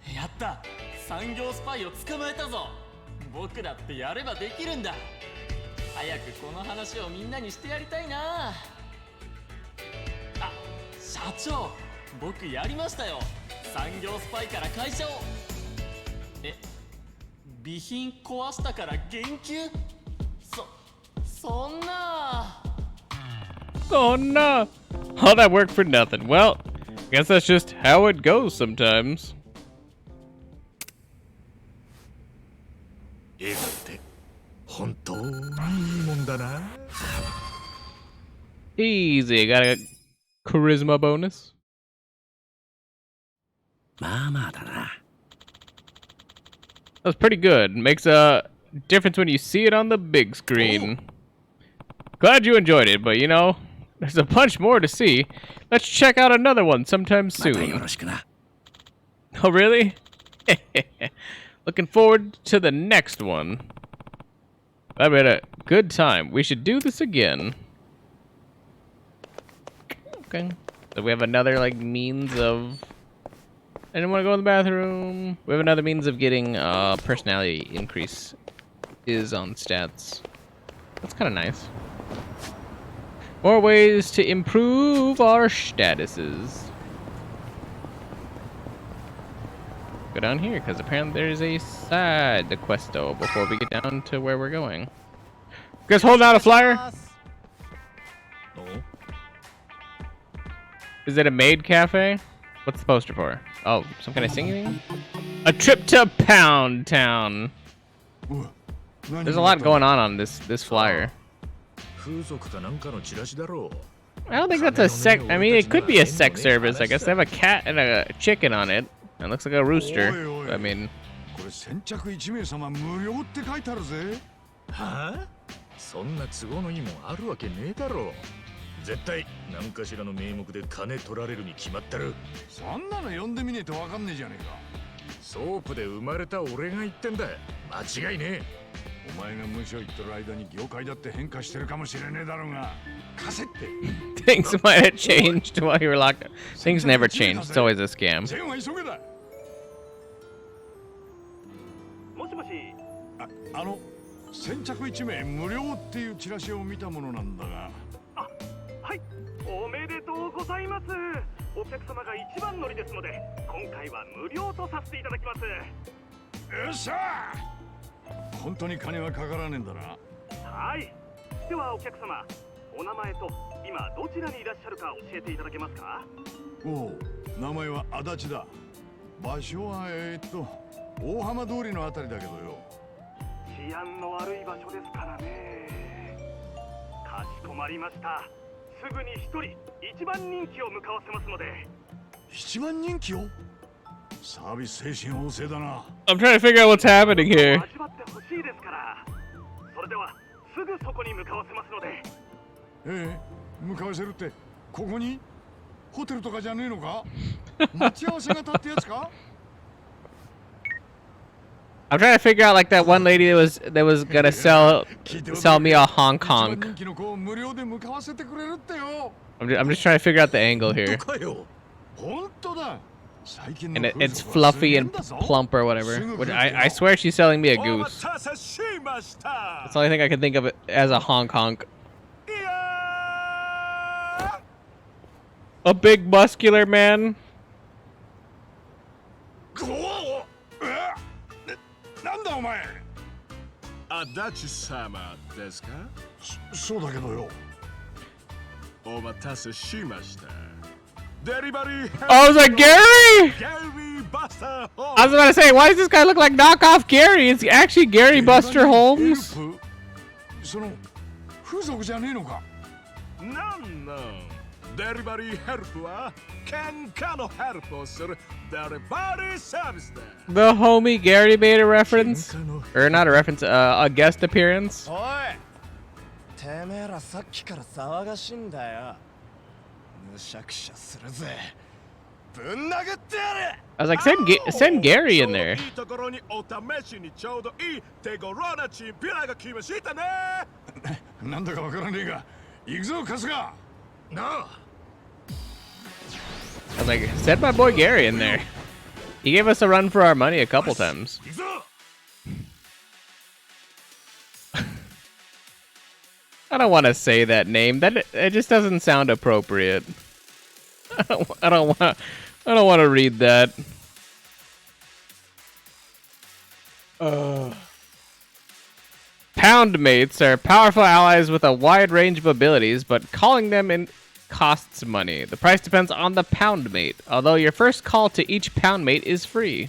Yatta! 産業スパイを捕まえたぞ。僕だってやればできるんだ。早くこの話をみんなにしてやりたいな。あ、社長、僕やりましたよ。産業スパイから会社を。備品壊したから減給？そんな。Oh no! All that work for nothing. Well, guess that's just how it goes sometimes. Easy, got a charisma bonus. That's pretty good. Makes a difference when you see it on the big screen. Glad you enjoyed it, but you know, there's a bunch more to see. Let's check out another one sometime soon. Oh, really? Looking forward to the next one. I've had a good time. We should do this again. Okay. So we have another, like, means of didn't want to go in the bathroom. We have another means of getting personality increase is on stats. That's kind of nice. More ways to improve our statuses. Go down here, because apparently there's a side questo before we get down to where we're going. You guys holding out a flyer? Oh? Is it a maid cafe? What's the poster for? Oh, some kind of singing? A trip to Pound Town. There's a lot going on this flyer. 風俗かなんかのチラシだろう。 I don't think that's a sex. I mean, it could be a sex service. I guess they have a cat and a chicken on it. It looks like a rooster. I mean, これ先着1名様無料って書いてあるぜ。はあ？そんな都合のいいもんあるわけねえだろ。絶対何かしらの名目で金取られるに決まってる。そんなの読んでみねえとわかんねえじゃねえか。ソープで生まれた俺が言ってんだ。間違いねえ。お前が無所言ってる間に業界だって変化してるかもしれねえだろうが。貸せって。 things might have changed while you were locked up. Things never change. It's always a scam. 全は急げだ。もしもし。先着1名無料っていうチラシを見たものなんだが。あ、はい。おめでとうございます。お客様が一番乗りですので、今回は無料とさせていただきます。よっしゃー。本当に金はかからねえんだな。はい。ではお客様、お名前と今どちらにいらっしゃるか教えていただけますか？おう、名前は足立だ。場所は大浜通りのあたりだけどよ。治安の悪い場所ですからね。かしこまりました。すぐに一人一番人気を向かわせますので。一番人気を？サービス精神旺盛だな。I'm trying to figure out what's happening here. 味わってほしいですから。それではすぐそこに向かわせますので。ええ、向かわせるってここに？ホテルとかじゃねえのか？待ち合わせ型ってやつか？ I'm trying to figure out like that one lady that was gonna sell me a Hong Kong. 人気の子を無料で向かわせてくれるってよ。I'm just trying to figure out the angle here. 本当だ。 And it's fluffy and plump or whatever. Which I swear she's selling me a goose. That's the only thing I can think of it as a Hong Kong. A big muscular man. なんだお前。足立様ですか？そうだけどよ。お待たせしました。Delivery. Oh, is that Gary? Gary Buster Holmes. I was about to say, why does this guy look like knockoff Gary? It's actually Gary Buster Holmes. その風俗じゃねえのか？なんなん。デリバリーヘルプは喧嘩のヘルプをするデリバリーサービスだ。The homie Gary made a reference, or not a reference, a guest appearance. おい、てめえらさっきから騒がしいんだよ。むしゃくしゃするぜ。ぶん殴ってやれ。 I was like, send Gary in there. いいところにお試しにちょうどいい手頃なチンピラが来ましたね。なんだかわからねえが、行くぞ春日。なあ。I was like, send my boy Gary in there. He gave us a run for our money a couple times. I don't want to say that name. It just doesn't sound appropriate. I don't want to read that. Pound mates are powerful allies with a wide range of abilities, but calling them in costs money. The price depends on the pound mate, although your first call to each pound mate is free.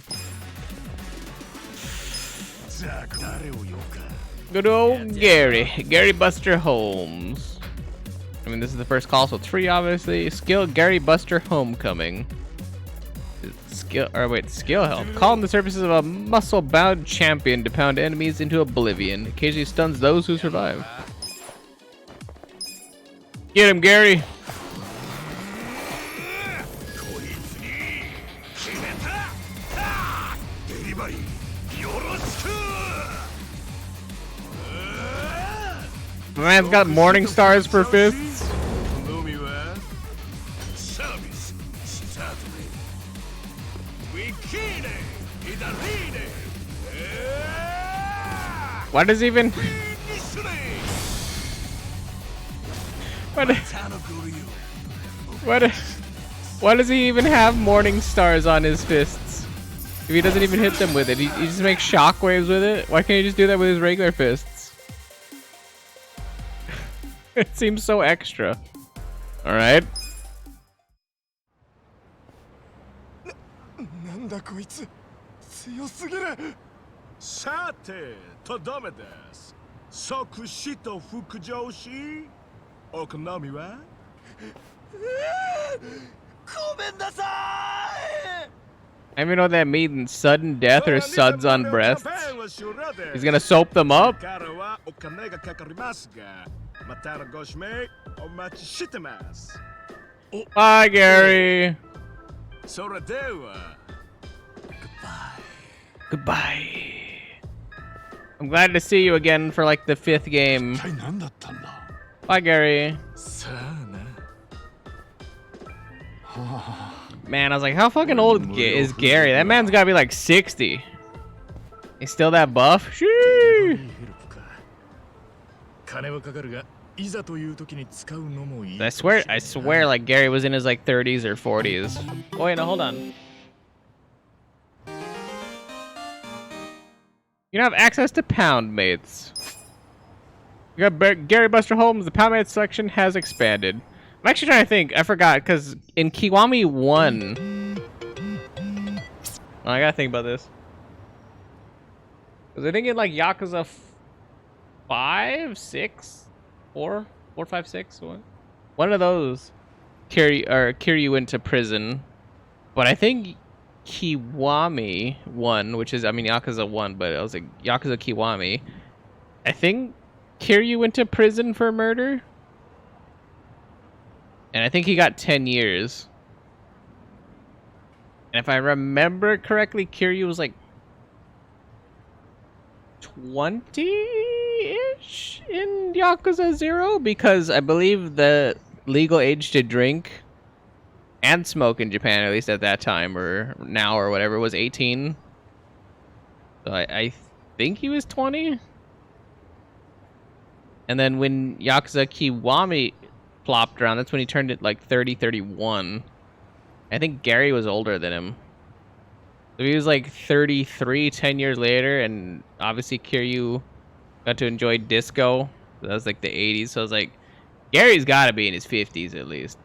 Good old Gary Buster Holmes. I mean, this is the first call, so it's free, obviously. Skill Gary Buster Homecoming. Skill health. Call on the surfaces of a muscle-bound champion to pound enemies into oblivion. Occasionally stuns those who survive. Get him, Gary. The man's got morning stars for fists. Why does he even? Why does he even have morning stars on his fists? If he doesn't even hit them with it, he just makes shockwaves with it. Why can't he just do that with his regular fists? It seems so extra. All right. なんだこいつ強すぎる。さて、とどめです。即死と副上司。お好みは？ごめんなさい。 I don't even know what that means. Sudden death or suds on breasts? He's gonna soap them up? からはお金がかかりますが、またのご指名お待ちしてます。 Bye, Gary. それでは。 Goodbye. I'm glad to see you again for like the 5th game. 一体何だったんだ。 Bye, Gary. さあな。 Man, I was like, how fucking old is Gary? That man's gotta be like 60. He's still that buff? Shee! 金はかかるが、いざという時に使うのもいい。 I swear like Gary was in his like 30s or 40s. Oh, wait, no, hold on. You don't have access to pound mates. You got Gary Buster Holmes. The pound mate selection has expanded. I'm actually trying to think. I forgot because in Kiwami 1. Oh, I gotta think about this. Because I think in like Yakuza 5, 6, 4, 5, 6, one of those, Kiryu went to prison. But I think Kiwami 1, which is, I mean, Yakuza 1, but it was like Yakuza Kiwami. I think Kiryu went to prison for murder. And I think he got 10 years. And if I remember correctly, Kiryu was like 20-ish in Yakuza 0, because I believe the legal age to drink and smoke in Japan, at least at that time or now or whatever, was 18. So I think he was 20. And then when Yakuza Kiwami flopped around, that's when he turned it like 30, 31. I think Gary was older than him. So he was like 33 10 years later, and obviously Kiryu got to enjoy disco. That was like the 80s, so I was like, Gary's gotta be in his 50s at least.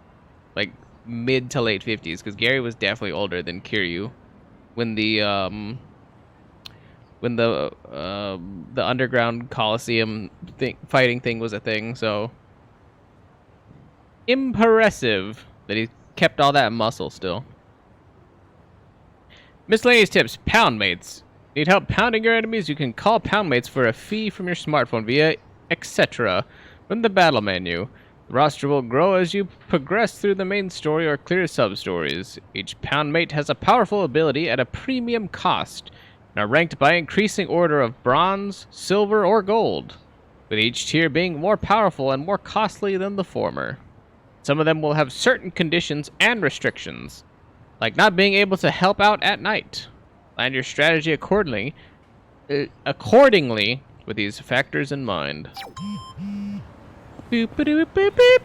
Like mid to late 50s, because Gary was definitely older than Kiryu when the underground Coliseum fighting thing was a thing. So impressive that he kept all that muscle still. Miscellaneous tips. Pound mates. Need help pounding your enemies? You can call pound mates for a fee from your smartphone via etc. from the battle menu. The roster will grow as you progress through the main story or clear sub-stories. Each pound mate has a powerful ability at a premium cost and are ranked by increasing order of bronze, silver, or gold, with each tier being more powerful and more costly than the former. Some of them will have certain conditions and restrictions, like not being able to help out at night. Plan your strategy accordingly with these factors in mind. Boop, boop, boop, boop.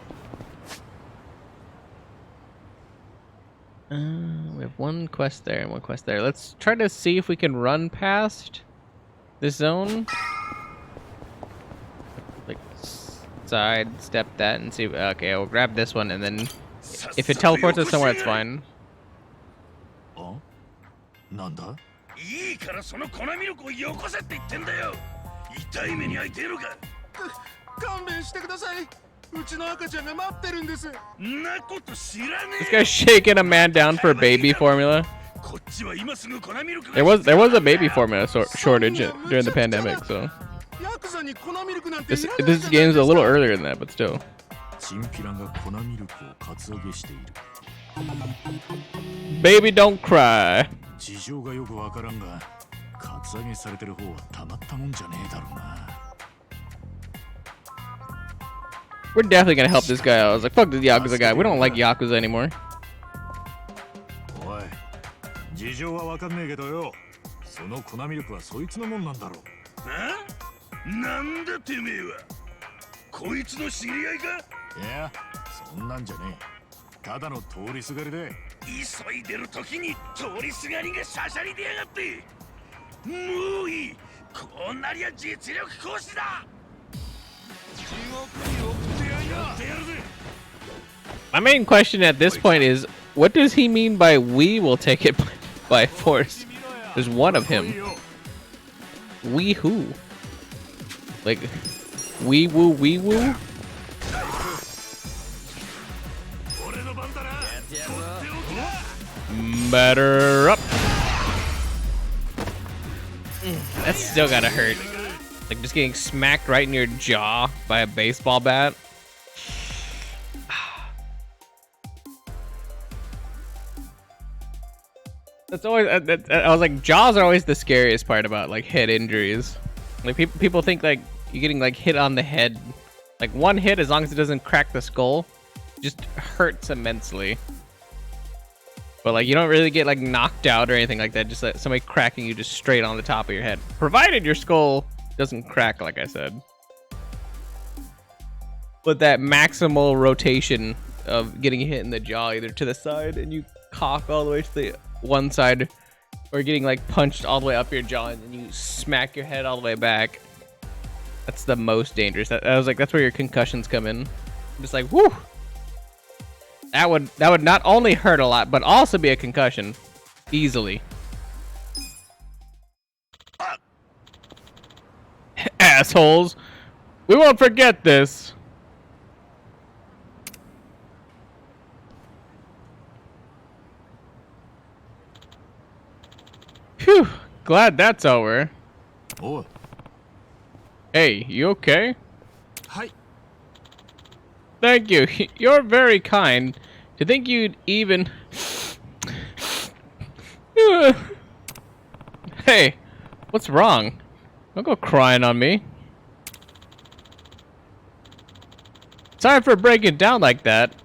We have one quest there and one quest there. Let's try to see if we can run past this zone. Like, sidestep that and see. Okay, we'll grab this one, and then if it teleports us somewhere, it's fine. なんだ？いいからその粉ミルクをよこせって言ってんだよ。痛い目に遭いてえのか。勘弁してください。うちの赤ちゃんが待ってるんです。んなこと知らねえ。 This guy's shaking a man down for baby formula. こっちは今すぐ粉ミルク。 There was a baby formula shortage during the pandemic, so ヤクザに粉ミルクなんてい this らないじゃないですか。 game's a little earlier than that, but still. チンピラが粉ミルクをカツアゲしている。 Baby, don't cry. 事情がよくわからんが、カツアゲされてる方はたまったもんじゃねえだろうな。 We're definitely gonna help this guy out. I was like, fuck this Yakuza guy. We don't like Yakuza anymore. おい、事情はわかんねえけどよ。その粉ミルクはそいつのもんなんだろう。なんだてめえは。こいつの知り合いか。いや、そんなんじゃねえ。ただの通りすがりで。急いでる時に通りすがりがしゃしゃり出やがって。もういい。こうなりゃ実力行使だ。地獄に送ってやんやってやるぜ。 My main question at this point is, what does he mean by we will take it by force? There's one of him. We who? Like, we woo, we woo? Batter up. That's still gotta hurt. Like just getting smacked right in your jaw by a baseball bat. That's always. I was like, jaws are always the scariest part about like head injuries. Like people think like you're getting like hit on the head. Like one hit, as long as it doesn't crack the skull, just hurts immensely. But like you don't really get like knocked out or anything like that. Just like somebody cracking you just straight on the top of your head, provided your skull doesn't crack, like I said. But that maximal rotation of getting hit in the jaw, either to the side and you cock all the way to the one side, or getting like punched all the way up your jaw and then you smack your head all the way back. That's the most dangerous. I was like, that's where your concussions come in. I'm just like, whoo. That would not only hurt a lot, but also be a concussion, easily. Assholes, we won't forget this. Phew, glad that's over. Oh. Hey, you okay? Hi. Thank you. You're very kind. To think you'd even... Hey, what's wrong? Don't go crying on me. Sorry for breaking down like that.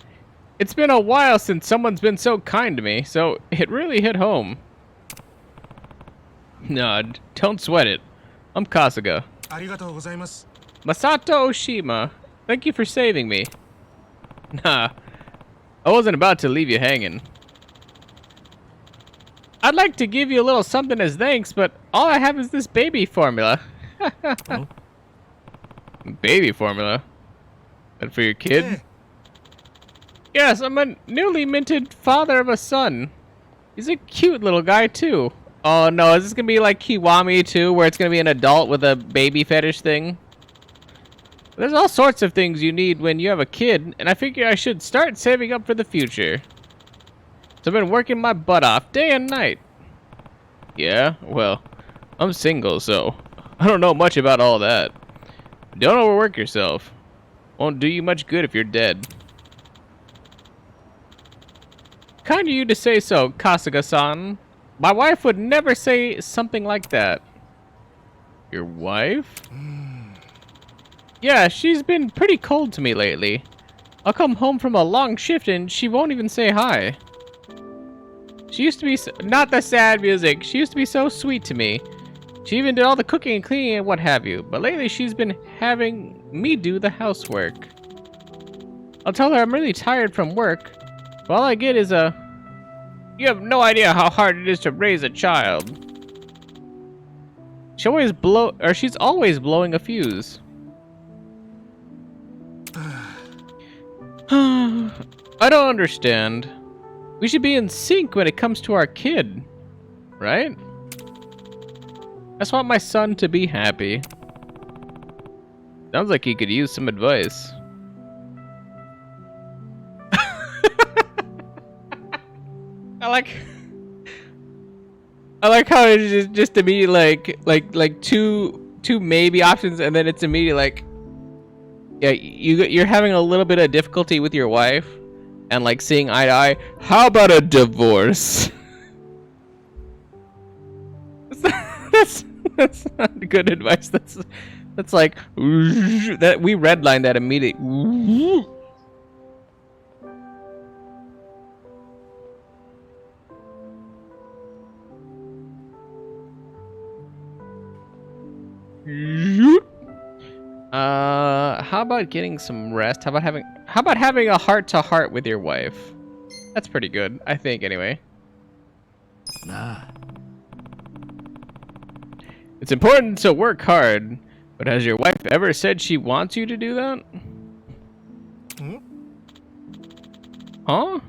It's been a while since someone's been so kind to me, so it really hit home. No, don't sweat it. I'm Kasuga. Arigatou Masato Oshima. Thank you for saving me. Nah, I wasn't about to leave you hanging. I'd like to give you a little something as thanks, but all I have is this baby formula. Oh. Baby formula? And for your kid? Hey. Yes, I'm a newly minted father of a son. He's a cute little guy, too. Oh no, is this gonna be like Kiwami, too, where it's gonna be an adult with a baby fetish thing? There's all sorts of things you need when you have a kid, and I figure I should start saving up for the future. So I've been working my butt off day and night. Yeah, well, I'm single, so I don't know much about all that. Don't overwork yourself. Won't do you much good if you're dead. Kind of you to say so, Kasuga-san. My wife would never say something like that. Your wife? Yeah, she's been pretty cold to me lately. I'll come home from a long shift and she won't even say hi. She used to be not the sad music. She used to be so sweet to me. She even did all the cooking and cleaning and what have you. But lately she's been having me do the housework. I'll tell her I'm really tired from work. But all I get is a... You have no idea how hard it is to raise a child. She's always blowing a fuse. I don't understand. We should be in sync when it comes to our kid, right? I just want my son to be happy. Sounds like he could use some advice. I like how it's just immediately like two maybe options, and then it's immediately like, yeah, you're having a little bit of difficulty with your wife, and like seeing eye to eye. How about a divorce? That's not good advice. That's like that we redlined that immediately. about getting some rest? How about having a heart-to-heart with your wife? That's pretty good, I think, anyway.なあ。 It's important to work hard, but has your wife ever said she wants you to do that? Huh?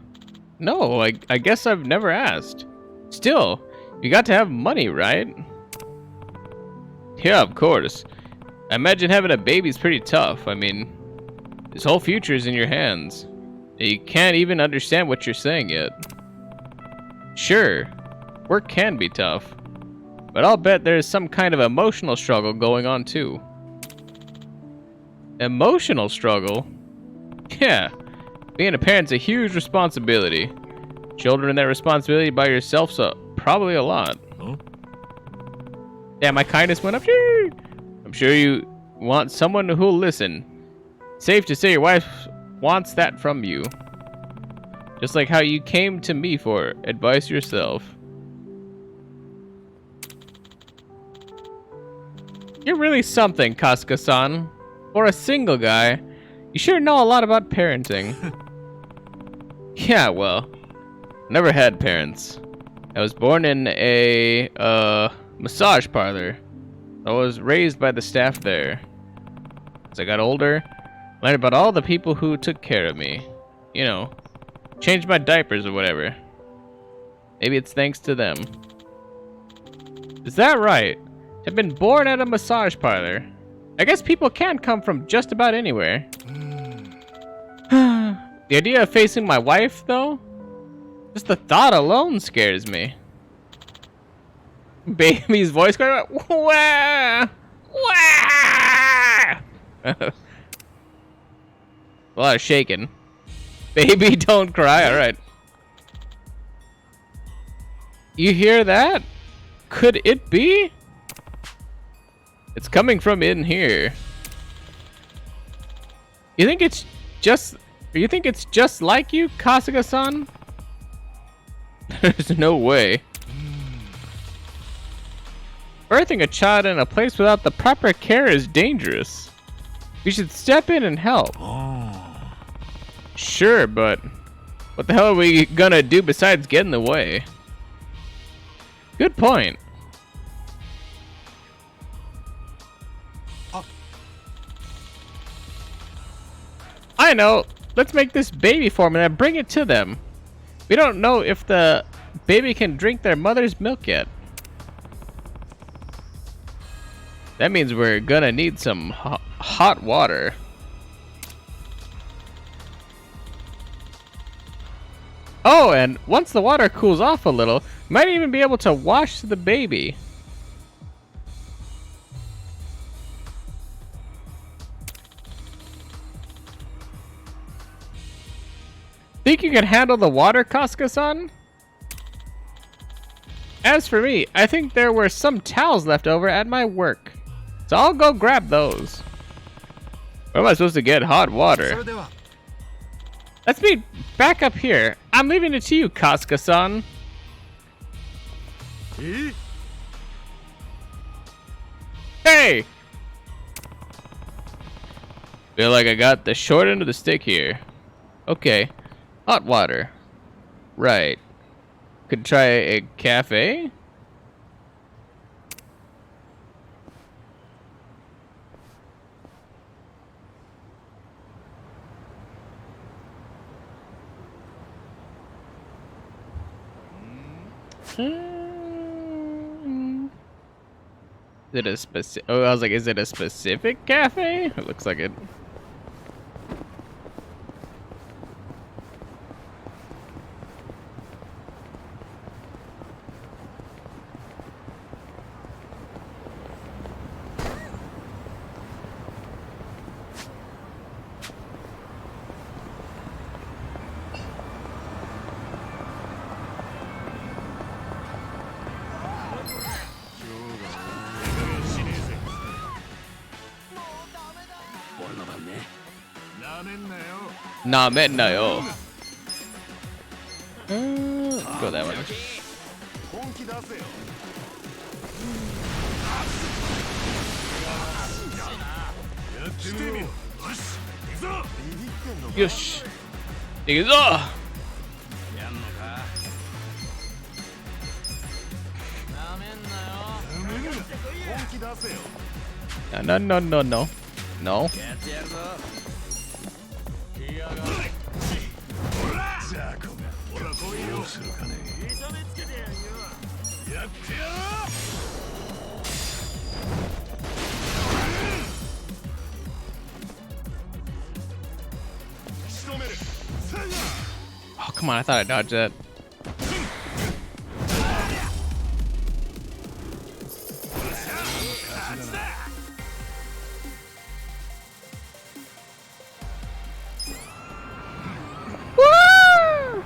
No, I guess I've never asked. Still, you got to have money, right? Yeah, of course. I imagine having a baby's pretty tough. I mean, this whole future is in your hands. You can't even understand what you're saying yet. Sure, work can be tough, but I'll bet there's some kind of emotional struggle going on too. Emotional struggle? Yeah, being a parent's a huge responsibility. Children, that responsibility by yourself, so probably a lot. Huh? Yeah, my kindness went up. Yay! I'm sure you want someone who'll listen. Safe to say your wife wants that from you. Just like how you came to me for advice yourself. You're really something, Kasuga-san. For a single guy, you sure know a lot about parenting. Yeah, well, never had parents. I was born in a massage parlor. I was raised by the staff there. As I got older, I learned about all the people who took care of me. You know, changed my diapers or whatever. Maybe it's thanks to them. Is that right? I've been born at a massage parlor. I guess people can come from just about anywhere. The idea of facing my wife, though? Just the thought alone scares me. Baby's voice going out. Wah! Wah! A lot of shaking. Baby, don't cry. All right. You hear that? Could it be? It's coming from in here. You think it's just like you, Kasuga-san? There's no way. Birthing a child in a place without the proper care is dangerous. We should step in and help. Sure, but what the hell are we gonna do besides get in the way? Good point. I know. Let's make this baby formula and bring it to them. We don't know if the baby can drink their mother's milk yet. That means we're gonna need some hot water. Oh, and once the water cools off a little, we might even be able to wash the baby. Think you can handle the water, Kasuga-san? As for me, I think there were some towels left over at my work. So I'll go grab those. Where am I supposed to get hot water? Let's meet back up here. I'm leaving it to you, Kasuga-san. Hey! Feel like I got the short end of the stick here. Okay. Hot water. Right. Could try a cafe? Is it a specific? Oh, I was like, is it a specific cafe? It looks like it. Nah, man, no. Go that way. よし。行くぞ。やんのか。なめんなよ。本気出せよ。No, no, no, no. No. やってやるぞ。いやが。ザコが。ほら来いよ。どうするかね。痛めつけてやんよ。やってやろう。仕留める。 Oh, come on. I thought I dodged that. Woo!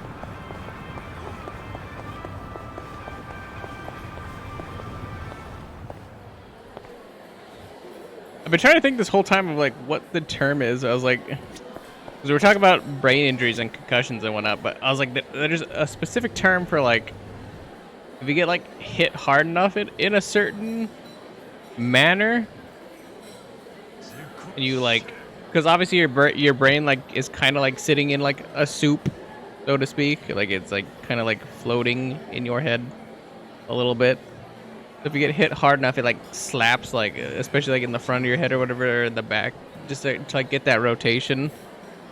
I've been trying to think this whole time of like what the term is. I was like, because we're talking about brain injuries and concussions and whatnot, but I was like, there's a specific term for like if you get like hit hard enough in a certain manner, and you like, because obviously your brain like is kind of like sitting in like a soup, so to speak, like it's like kind of like floating in your head a little bit. So if you get hit hard enough, it like slaps, like especially like in the front of your head or whatever, or in the back, just to like get that rotation.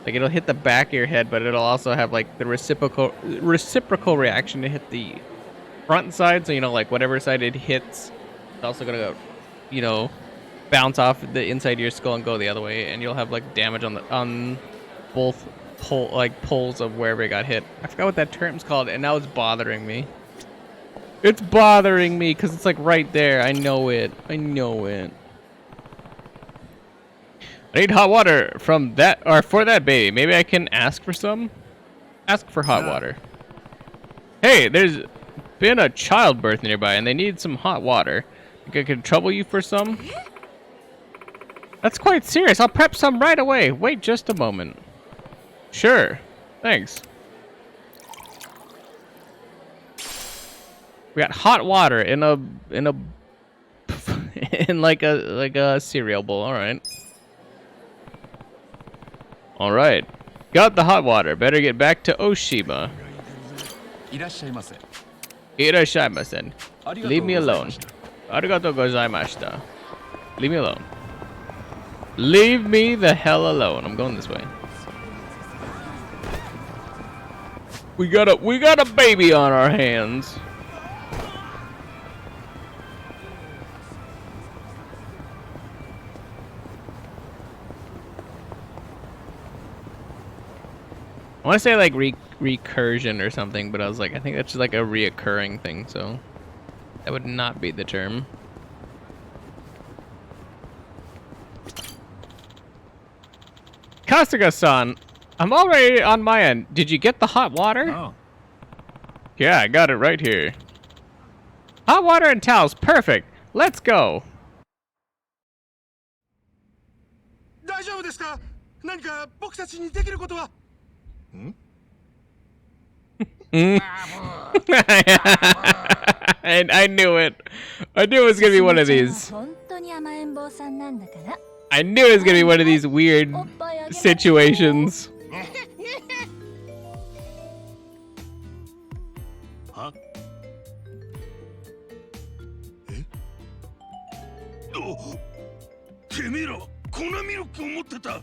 Like it'll hit the back of your head, but it'll also have like the reciprocal reaction to hit the front side. So you know, like whatever side it hits, it's also gonna go, you know, bounce off the inside of your skull and go the other way, and you'll have like damage on both poles of wherever it got hit. I forgot what that term's called, and now it's bothering me. It's bothering me because it's like right there. I know it. I know it. I need hot water from that, or for that baby. Maybe I can ask for some? Ask for hot water. Hey, there's been a childbirth nearby and they need some hot water. Think I could trouble you for some? That's quite serious. I'll prep some right away. Wait just a moment. Sure. Thanks. We got hot water in a in like a cereal bowl. All right. All right. Got the hot water. Better get back to Oshima. Irashaimase. Leave me alone. Arigatou gozaimashita. Leave me alone. Leave me the hell alone. I'm going this way. We got a baby on our hands. I want to say like recursion or something, but I was like, I think that's just like a reoccurring thing, so that would not be the term. Kasuga-san, I'm already on my end. Did you get the hot water? Oh. Yeah, I got it right here. Hot water and towels, perfect. Let's go. 大丈夫ですか？何か僕たちにできることは？ And I knew it. I knew it was gonna be one of these. I knew it was gonna be one of these weird situations. は？え？お、てめえら粉ミルクを持ってた。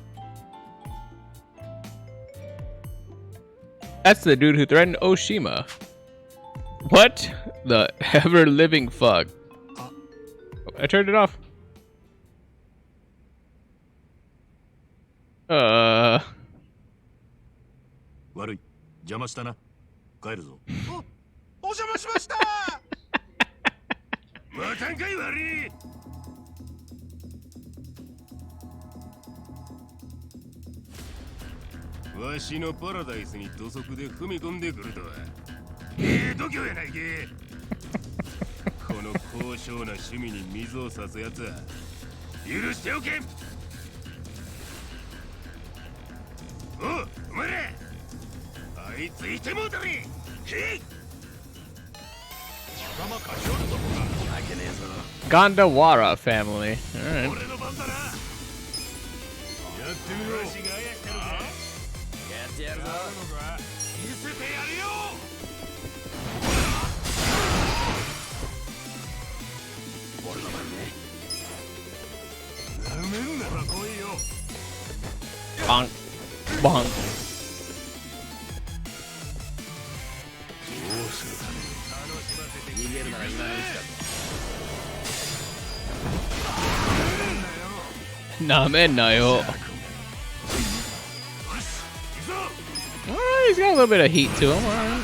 That's the dude who threatened Oshima. What the ever-living fuck? I turned it off. 悪い。邪魔したな。帰るぞ。お邪魔しました。またんかい悪い。わしのパラダイスに土足で踏み込んでくるとは度胸やないけ。この高尚な趣味に水を差すやつは許しておけん。お前らあいついてもうたれ。へい。頭かしおるぞこが。いけねえぞ。 Gondawara family. All right. 俺の番だな。やってみろ。わしがあやしたのか。やってやるぞ。見せてやるよ。俺の番ね。なめんなら来いよ。bonk, bonk. どうするかね。楽しませて逃げるなら今のうちだぞ。なめんなよ. Alright, he's got a little bit of heat to him. Alright.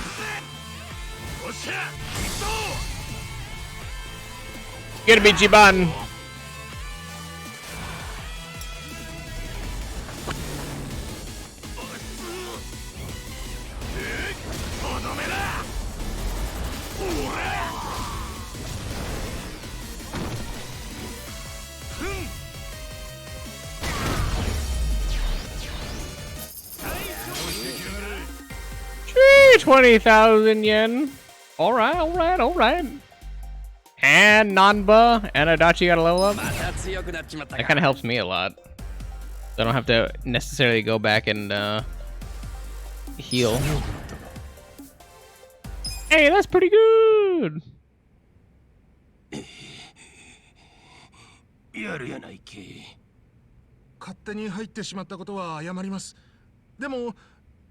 おっしゃ、行くぞ。 Get me, Jiban. とどめだ。おら。Gee, 20,000 yen. Alright, alright, alright. And Nanba and Adachi got a level up. また強くなっちまったか。 That kind of helps me a lot. So I don't have to necessarily go back and heal. Hey, that's pretty good. やるやないけ。勝手に入ってしまったことは謝ります。でも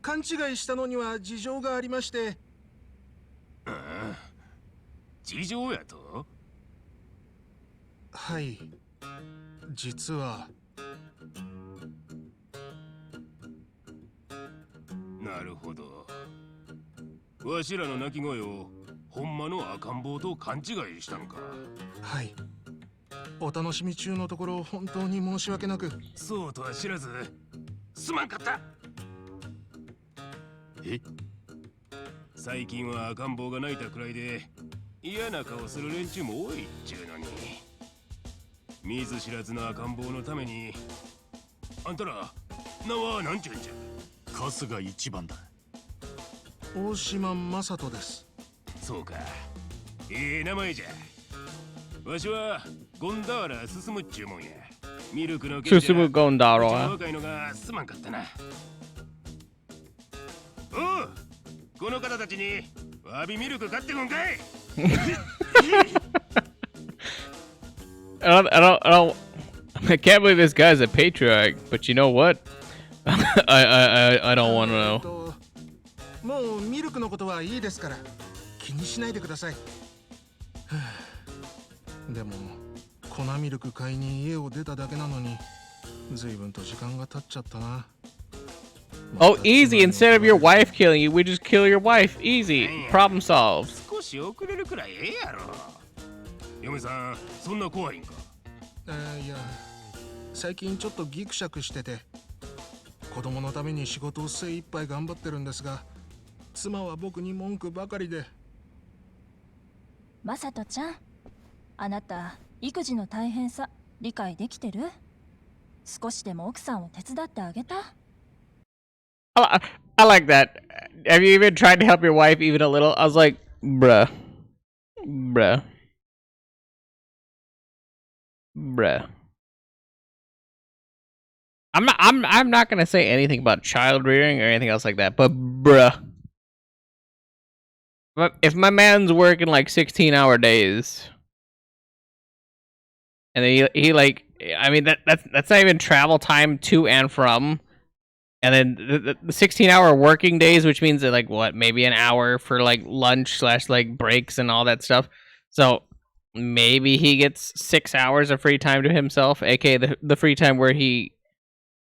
勘違いしたのには事情がありまして。事情やと。はい、実は。なるほど。わしらの鳴き声をほんまの赤ん坊と勘違いしたのか。はい、お楽しみ中のところ本当に申し訳なく。そうとは知らずすまんかった。え、最近は赤ん坊が泣いたくらいで嫌な顔する連中も多いっちゅうのに、見ず知らずの赤ん坊のために。あんたら名は何ちゅうんじゃ。春日一番だ。大島正人です。そうか、ええ名前じゃ。わしはゴンダーラ進むっちゅうもんや。ミルクの件じゃ Susumu Gondaro. 若いのがすまんかったな。おう、この方たちにわびミルク買ってこんかい。I can't believe this guy's a patriarch, but you know what? I don't want to know. もうミルクのことはいいですから気にしないでください。でも粉ミルク買いに家を出ただけなのに随分と時間が経っちゃったな。 Oh, easy. Instead of your wife killing you, we just kill your wife. Easy. Problem solved. 少し遅れるくらいええやろ。嫁さん、そんな怖いんか。いや、最近ちょっとギクシャクしてて子供のために仕事を精一杯頑張ってるんですが、妻は僕に文句ばかりで。マサトちゃん、あなた育児の大変さ理解できてる？少しでも奥さんを手伝ってあげた？ I like that. Have you even tried to help your wife even a little? I was like, bruh. Bruh. Bruh. I'm not gonna say anything about child rearing or anything else like that, but bruh. But if my man's working like 16-hour days, and he like, I mean that's not even travel time to and from, and then the 16-hour working days, which means that like what, maybe an hour for like lunch / like breaks and all that stuff. So maybe he gets 6 hours of free time to himself, aka the free time where he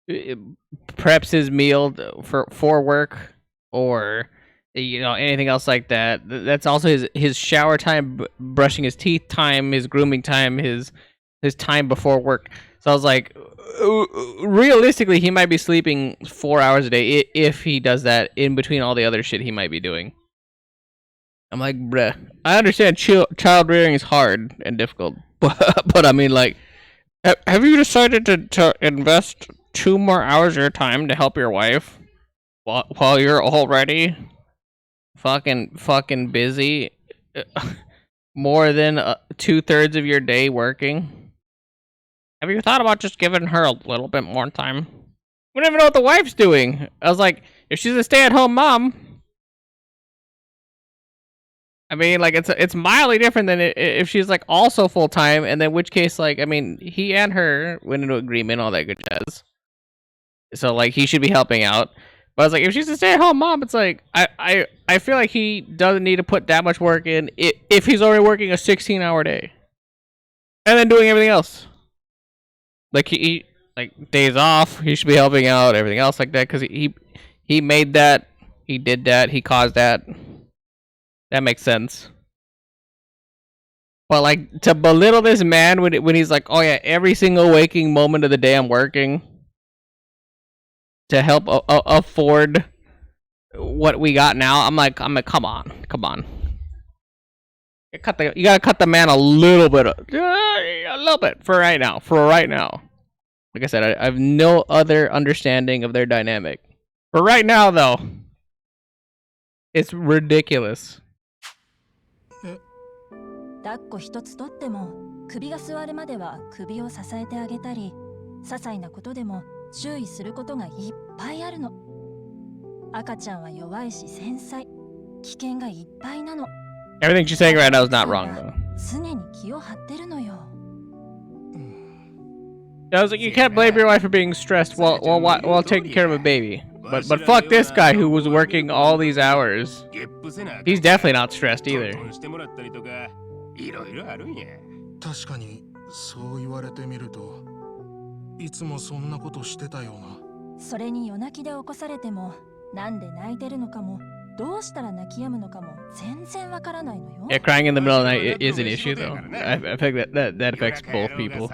preps his meal for work, or anything else like that. That's also his shower time, brushing his teeth time, his grooming time, his time before work. So I was like, realistically, he might be sleeping 4 hours a day if he does that in between all the other shit he might be doing. I'm like, bruh, I understand child rearing is hard and difficult, but I mean, like, have you decided to invest 2 more hours of your time to help your wife while you're already fucking busy, more than 2/3 of your day working? Have you thought about just giving her a little bit more time? We don't even know what the wife's doing. I was like, if she's a stay-at-home mom, I mean, like it's mildly different than if she's like also full time, and then which case, like, I mean, he and her went into agreement, all that good jazz. So like he should be helping out. But I was like, if she's a stay-at-home mom, it's like I feel like he doesn't need to put that much work in if he's already working a 16-hour day, and then doing everything else. Like he like days off, he should be helping out, everything else like that, because he made that, he did that, he caused that. That makes sense. But like to belittle this man when he's like, oh yeah, every single waking moment of the day I'm working to help afford what we got now. I'm like, come on. You gotta cut the man a little bit for right now. Like I said, I have no other understanding of their dynamic. For right now, though, it's ridiculous. 抱っこ一つとっても首が座るまでは首を支えてあげたり、些細なことでも注意することがいっぱいあるの。赤ちゃんは弱いし繊細、危険がいっぱいなの。Everything she's saying right now is not wrong, though. 常に気を張ってるのよ。I was like, you can't blame your wife for being stressed while taking care of a baby. But fuck this guy who was working all these hours. He's definitely not stressed either. 確かにそう言われてみると、いつもそんなことしてたような。それに夜泣きで起こされても、なんで泣いてるのかも、どうしたら泣き止むのかも全然わからないのよ。Yeah, crying in the middle of the night is an issue, though. I think that affects both people.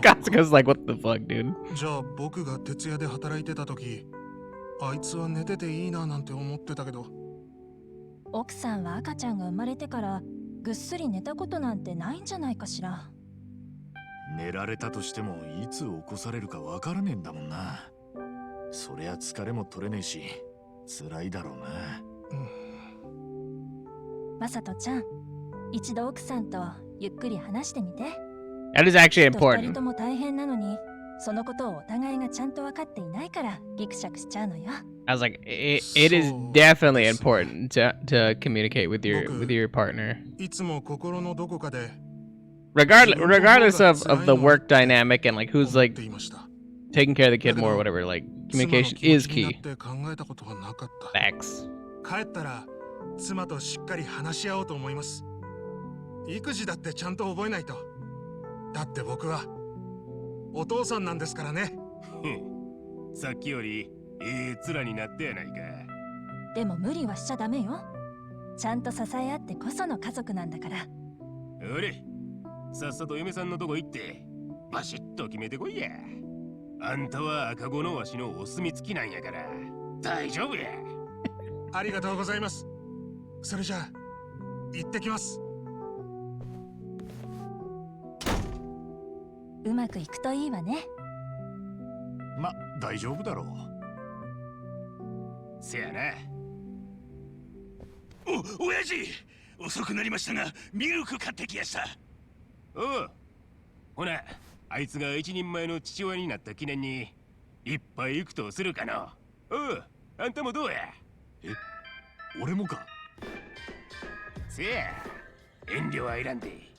Kasuga's like, what the fuck, dude? じゃあ僕が徹夜で働いてた時、あいつは寝てていいななんて思ってたけど。奥さんは赤ちゃんが生まれてからぐっすり寝たことなんてないんじゃないかしら。寝られたとしてもいつ起こされるかわからねえんだもんな。そりゃ疲れも取れねえし辛いだろうな。マサトちゃん、一度奥さんとゆっくり話してみて。That is actually 二 important. 人とも大変なのに、そのことをお互いがちゃんと分かっていないからギクシャクしちゃうのよ。I was like, it is definitely important to communicate with your partner. いつも心のどこかで Regardless of the work dynamic and like who's like taking care of the kid more or whatever, like communication is key. Facts. 帰ったら妻としっかり話し合おうと思います。育児だってちゃんと覚えないと。だって僕はお父さんなんですからね。さっきより面になってやないか。でも無理はしちゃダメよ。ちゃんと支え合ってこその家族なんだから。おれ、さっさと嫁さんのとこ行ってバシッと決めてこいや。あんたは赤子のわしのお墨付きなんやから大丈夫や。ありがとうございます。それじゃあ行ってきます。うまくいくといいわね。ま、大丈夫だろう。せやな。親父、遅くなりましたがミルク買ってきやした。おう、ほな、あいつが一人前の父親になった記念に一杯行くとするかな。おう、あんたもどうや。俺もか。せや、遠慮はいらんで。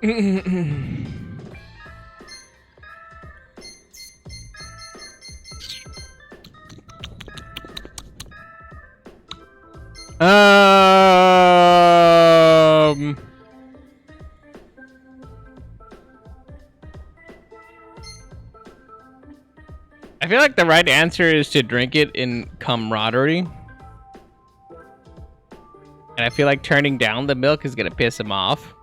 I feel like the right answer is to drink it in camaraderie. And I feel like turning down the milk is gonna piss him off.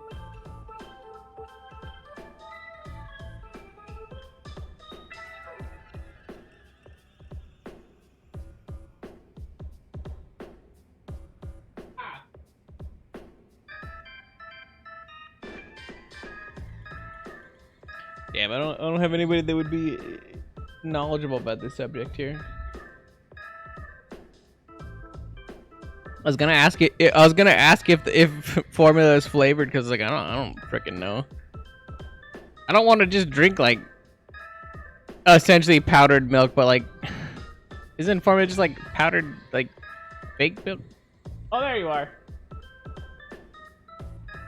Damn, I don't have anybody that would be knowledgeable about this subject here. was gonna ask it. I was gonna ask if formula is flavored because like I don't freaking know. I don't want to just drink like essentially powdered milk, but like isn't formula just like powdered like fake milk? Oh, there you are.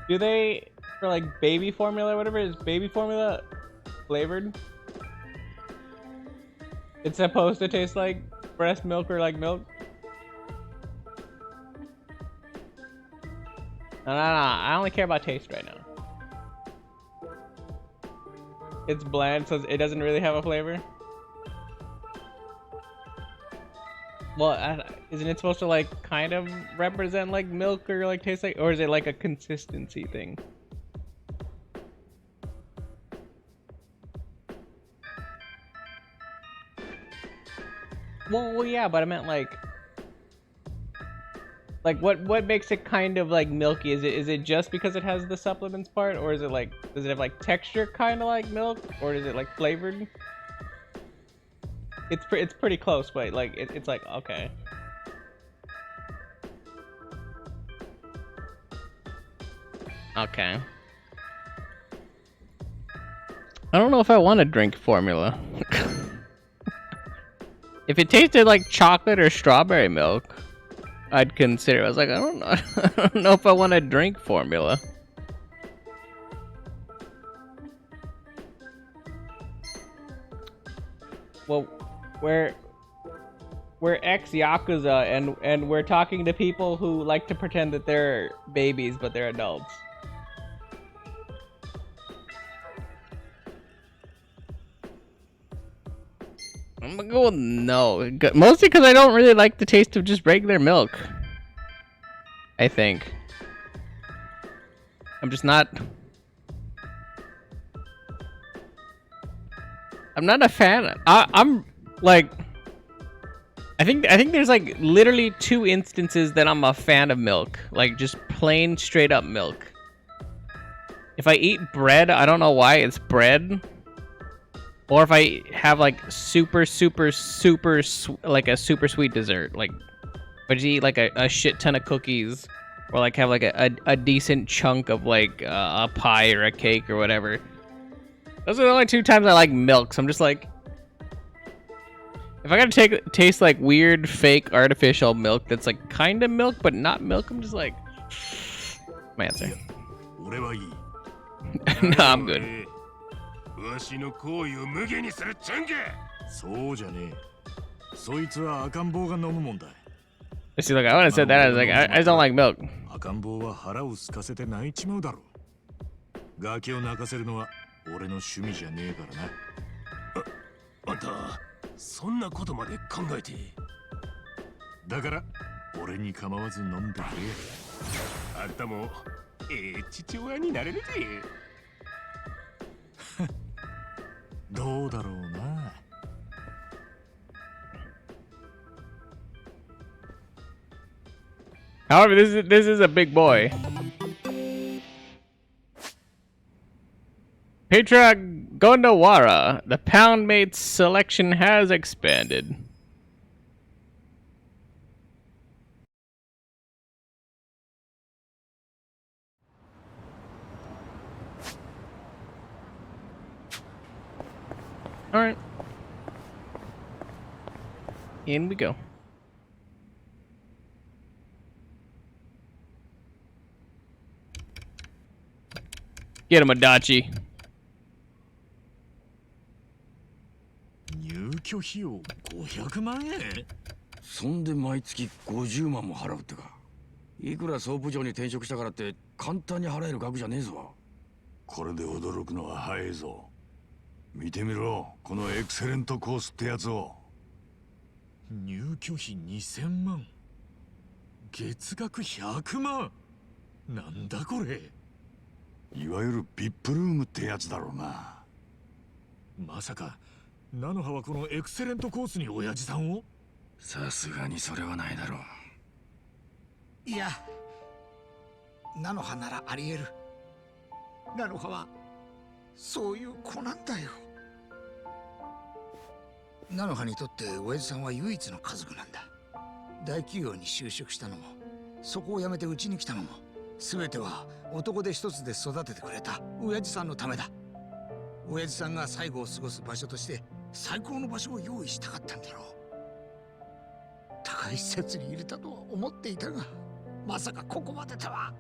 Do they for like baby formula or whatever is baby formula flavored? It's supposed to taste like breast milk or like milk. No, I only care about taste right now. It's bland, so it doesn't really have a flavor. Well, isn't it supposed to like kind of represent like milk or like taste like, or is it like a consistency thing? Well, yeah, but I meant like what makes it kind of like milky? Is it just because it has the supplements part, or is it like does it have like texture kind of like milk, or is it like flavored? It's pretty close, but like it's like okay. Okay. I don't know if I want to drink formula. If it tasted like chocolate or strawberry milk, I'd consider. I was like, I don't know. I don't know if I want to drink formula. Well, we're ex-Yakuza and we're talking to people who like to pretend that they're babies, but they're adults. I'm gonna go with no. Mostly because I don't really like the taste of just regular milk. I think. I'm just not... I'm not a fan. I'm like... I think there's like literally 2 instances that I'm a fan of milk. Like just plain straight up milk. If I eat bread, I don't know why, it's bread. Or if I have like super like a super sweet dessert, like if I just eat like a shit ton of cookies, or like have like a decent chunk of like a pie or a cake or whatever. Those are the only 2 times I like milk. So I'm just like, if I gotta taste like weird fake artificial milk that's like kind of milk but not milk, I'm just like, my answer. No, I'm good. わしの行為を無下にするっちゃんか。そうじゃねえ。そいつは赤ん坊が飲むもんだ。See, look, I would have said that. I was like, I just don't like milk. 赤ん坊は腹を空かせて泣いちまうだろう。ガキを泣かせるのは俺の趣味じゃねえからな。あんた、そんなことまで考えて。だから、俺に構わず飲んでくれ。あんたも、父親になれるぜ。どうだろうな。However, this is a big boy. Petra Gondawara, the Poundmates selection has expanded. All right. In we go. Get him, Adachi. 入居費用500万円？そんで毎月50万も払うってか。いくら総部長に転職したからって簡単に払える額じゃねえぞ。これで驚くのは早いぞ。見てみろ、このエクセレントコースってやつを。入居費2000万。月額100万。なんだこれ。いわゆるビップルームってやつだろうな。まさか菜の葉はこのエクセレントコースに親父さんを？さすがにそれはないだろう。いや、菜の葉ならあり得る。菜の葉はそういう子なんだよ。菜の葉にとって親父さんは唯一の家族なんだ。大企業に就職したのもそこを辞めてうちに来たのも全ては男手一つで育ててくれた親父さんのためだ。親父さんが最後を過ごす場所として最高の場所を用意したかったんだろう。高い施設に入れたとは思っていたが、まさかここまでとは。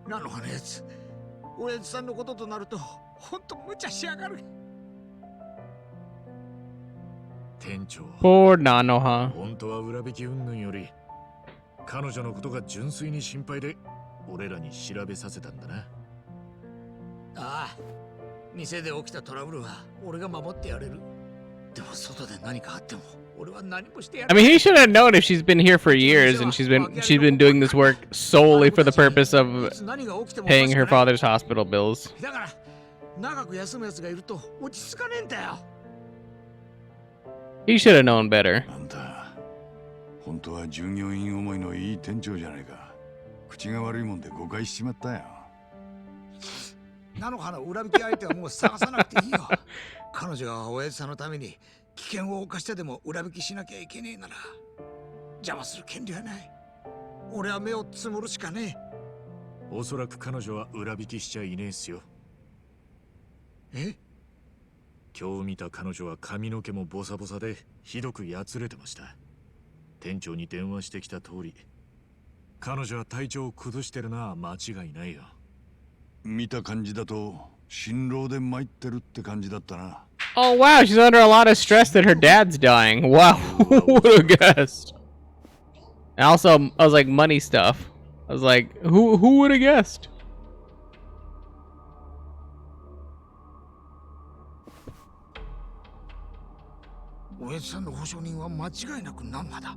菜の葉のやつ、親父さんのこととなるとほんと無茶しやがる。店長、 Poor Nanoha. 本当は裏引き云々より彼女のことが純粋に心配で俺らに調べさせたんだな。ああ、店で起きたトラブルは俺が守ってやれる。でも外で何かあっても俺は何もしてや I れ mean, he should have known if she's been here for years and she's been doing this work solely for the purpose of paying her father's hospital bills. だから長く休むやつがいると落ち着かねえんだよ。 He should have known better. あんた、本当は従業員思いのいい店長じゃないか。口が悪いもんで誤解しちまったよ。菜の葉の裏引き相手はもう探さなくていいよ。彼女が親父さんのために危険を冒してでも裏引きしなきゃいけねえなら邪魔する権利はない。俺は目をつむるしかねえ。おそらく彼女は裏引きしちゃいねえっすよ。え？今日見た彼女は髪の毛もボサボサでひどくやつれてました。店長に電話してきた通り、彼女は体調を崩してるのは間違いないよ。見た感じだと心労で参ってるって感じだったな。 Oh wow, she's under a lot of stress that her dad's dying. Wow, who would have guessed? And also, I was like, money stuff. I was like, who would have guessed? 親父さんの保証人は間違いなくナノハだ。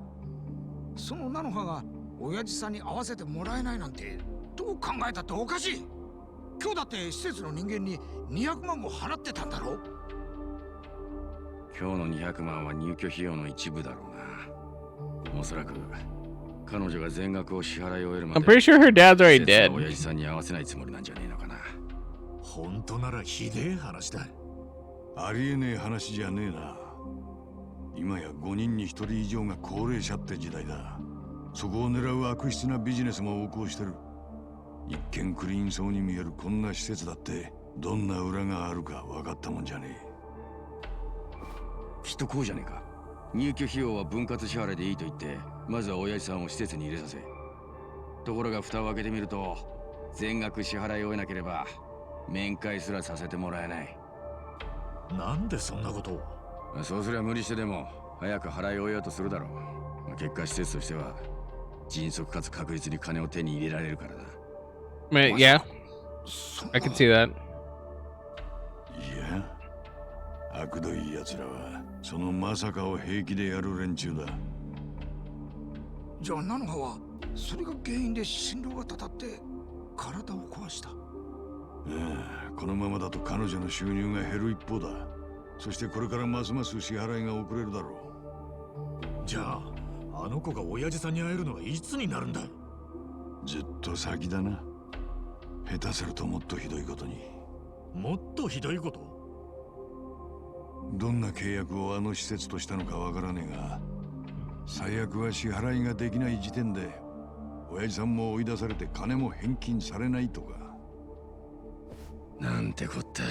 そのナノハが親父さんに会わせてもらえないなんてどう考えたっておかしい。今日だって施設の人間に200万も払ってたんだろう。今日の200万は入居費用の一部だろうな。おそらく彼女が全額を支払い終えるまで I'm pretty sure her dad's already dead. 親父さんに合わせないつもりなんじゃねえのかな。本当ならひでえ話だ。ありえねえ話じゃねえな。今や5人に1人以上が高齢者って時代だ。そこを狙う悪質なビジネスも横行してる。一見クリーンそうに見えるこんな施設だってどんな裏があるか分かったもんじゃねきっとこうじゃねえか。入居費用は分割支払いでいいと言ってまずは親父さんを施設に入れさせ、ところが蓋を開けてみると全額支払い終えなければ面会すらさせてもらえない。なんでそんなことを。そうすりゃ無理してでも早く払い終えようとするだろう。結果施設としては迅速かつ確実に金を手に入れられるからだ。Yeah, I can see that. え。いや、悪どい奴らはそのまさかを平気でやる連中だ。じゃあナノハはそれが原因で心労がたたって体を壊した。このままだと彼女の収入が減る一方だ。そしてこれからますます支払いが遅れるだろう。じゃああの子が親父さんに会えるのはいつになるんだ。ずっと先だな。下手するともっとひどいことに。もっとひどいこと？どんな契約をあの施設としたのかわからねえが、最悪は支払いができない時点で親父さんも追い出されて金も返金されないとか。なんてこった。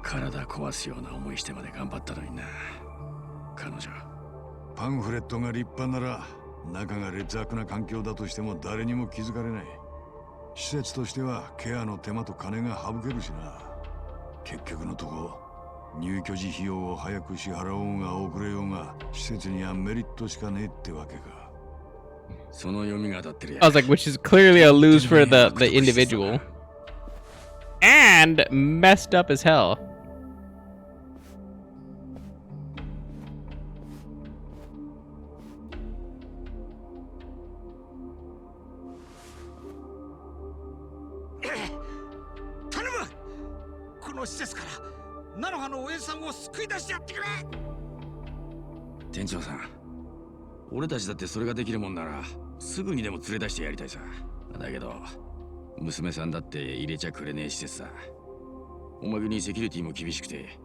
体壊すような思いしてまで頑張ったのにな、彼女。パンフレットが立派なら中が劣悪な環境だとしても誰にも気づかれない。施設としてはケアの手間と金が省けるしな。結局のとこ入居時費用を早く支払おうが遅れようが施設にはメリットしかねえってわけか。その読みが当たってるや。 I was like, which is clearly a lose for the individual. And messed up as hell. この施設から菜の葉の親父さんを救い出してやってくれ。店長さん、俺たちだってそれができるもんならすぐにでも連れ出してやりたいさ。だけど娘さんだって入れちゃくれねえ施設さ。おまけにセキュリティも厳しくて、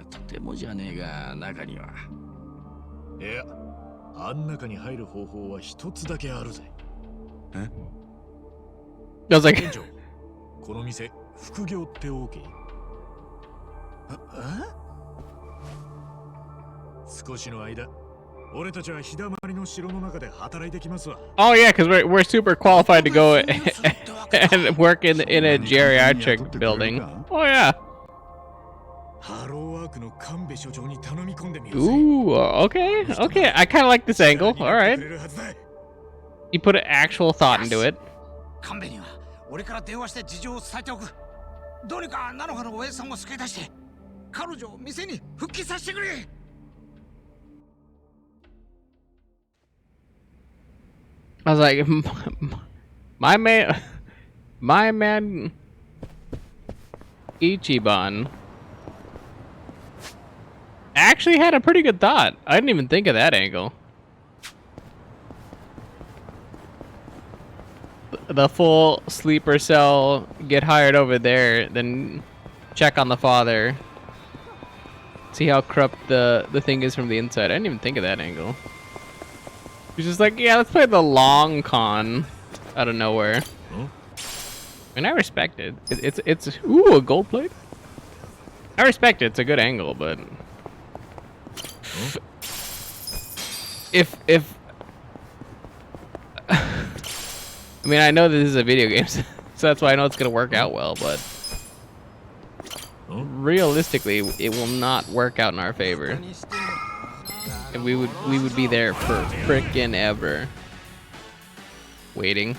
とてもじゃねえが中には。いや、あん中に入る方法は一つだけあるぜ。え？ I was like, 店長、この店副業って OK？ 少しの間、俺たちは日だまりの城の中で働いてきますわ。 oh yeah, because we're super qualified to go and work in a geriatric building. Oh yeah. ハローワークの神戸所長に頼み込んでみようぜ。 Ooh, okay, okay. I kind of like this angle. All right. You put an actual thought into it. 神戸には俺から電話して事情を伝えておく。どうにか菜の花の親父さんを救い出して彼女を店に復帰させてくれ。I was like, my man, Ichiban actually had a pretty good thought. I didn't even think of that angle. The full sleeper cell, get hired over there, then check on the father. See how corrupt the thing is from the inside. I didn't even think of that angle. He's just like, yeah, let's play the long con out of nowhere. And I respect it. It's ooh, a gold plate. I respect it. It's a good angle, but if I mean, I know this is a video game, so that's why I know it's gonna work out well, but realistically, it will not work out in our favor. And we would be there for frickin' ever, waiting.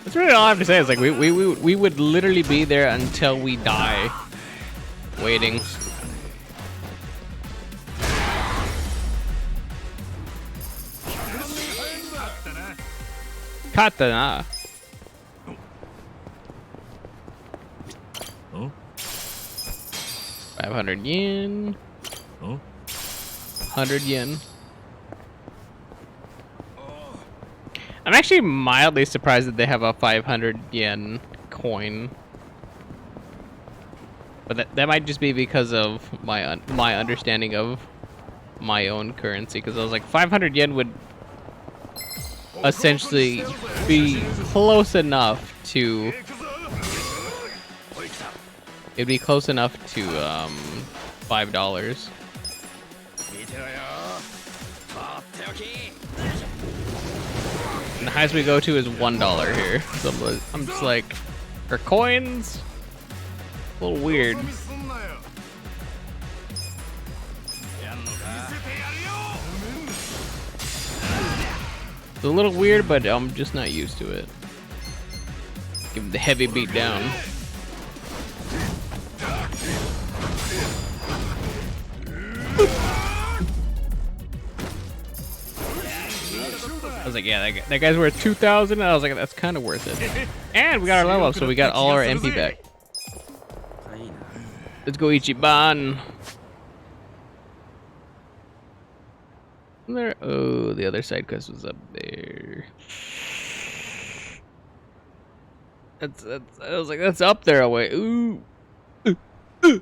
That's really all I have to say. Is like we would literally be there until we die, waiting. Katana. 500 yen. 100 yen. I'm actually mildly surprised that they have a 500 yen coin. But that might just be because of my understanding of my own currency. Because I was like, 500 yen would essentially be close enough to... It'd be close enough to $5. And the highest we go to is $1 here. So I'm just like, for coins, a little weird. It's a little weird, but I'm just not used to it. Give him the heavy beat down. I was like, yeah, that guy's worth 2,000. I was like, that's kind of worth it. And we got our level up, so we got all our MP back. Let's go Ichiban. There. Oh, the other side quest was up there. I was like, that's up there away. Ooh. Ooh.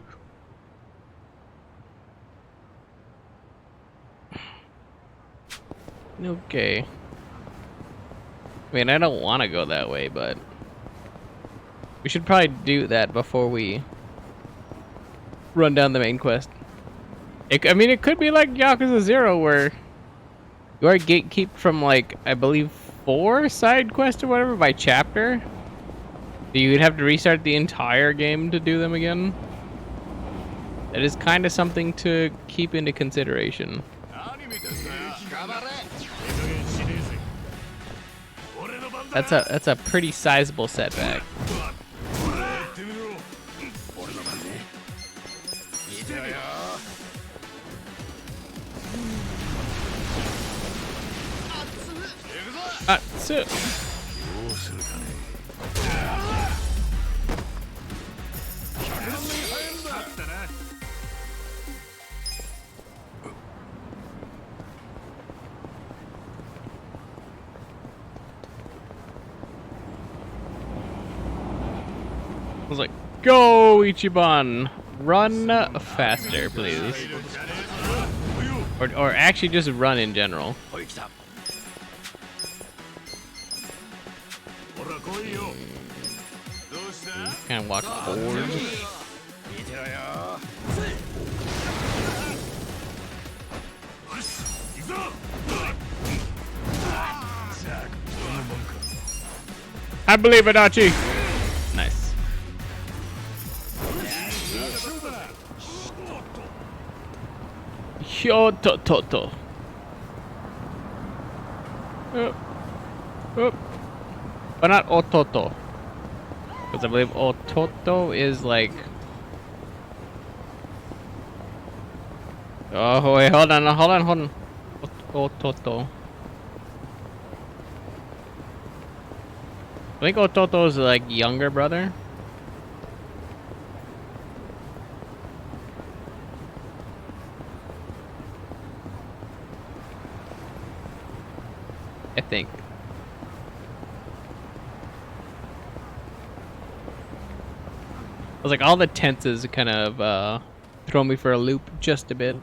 Okay. I mean, I don't want to go that way, but we should probably do that before we run down the main quest. I mean, it could be like Yakuza 0, where you are gatekept from, like, I believe 4 side quests or whatever by chapter. You'd have to restart the entire game to do them again. That is kind of something to keep into consideration. That's a pretty sizable setback. Atsu. Go, Ichiban! Run faster, please. Or actually just run in general. Kind of walk forward. I believe it, Archie. Nice. Hyotototo. But not Ototo. Because I believe Ototo is like... Oh, wait, hold on. Ototo. I think Ototo is like younger brother. I think. I was like, all the tenses kind of throw me for a loop just a bit.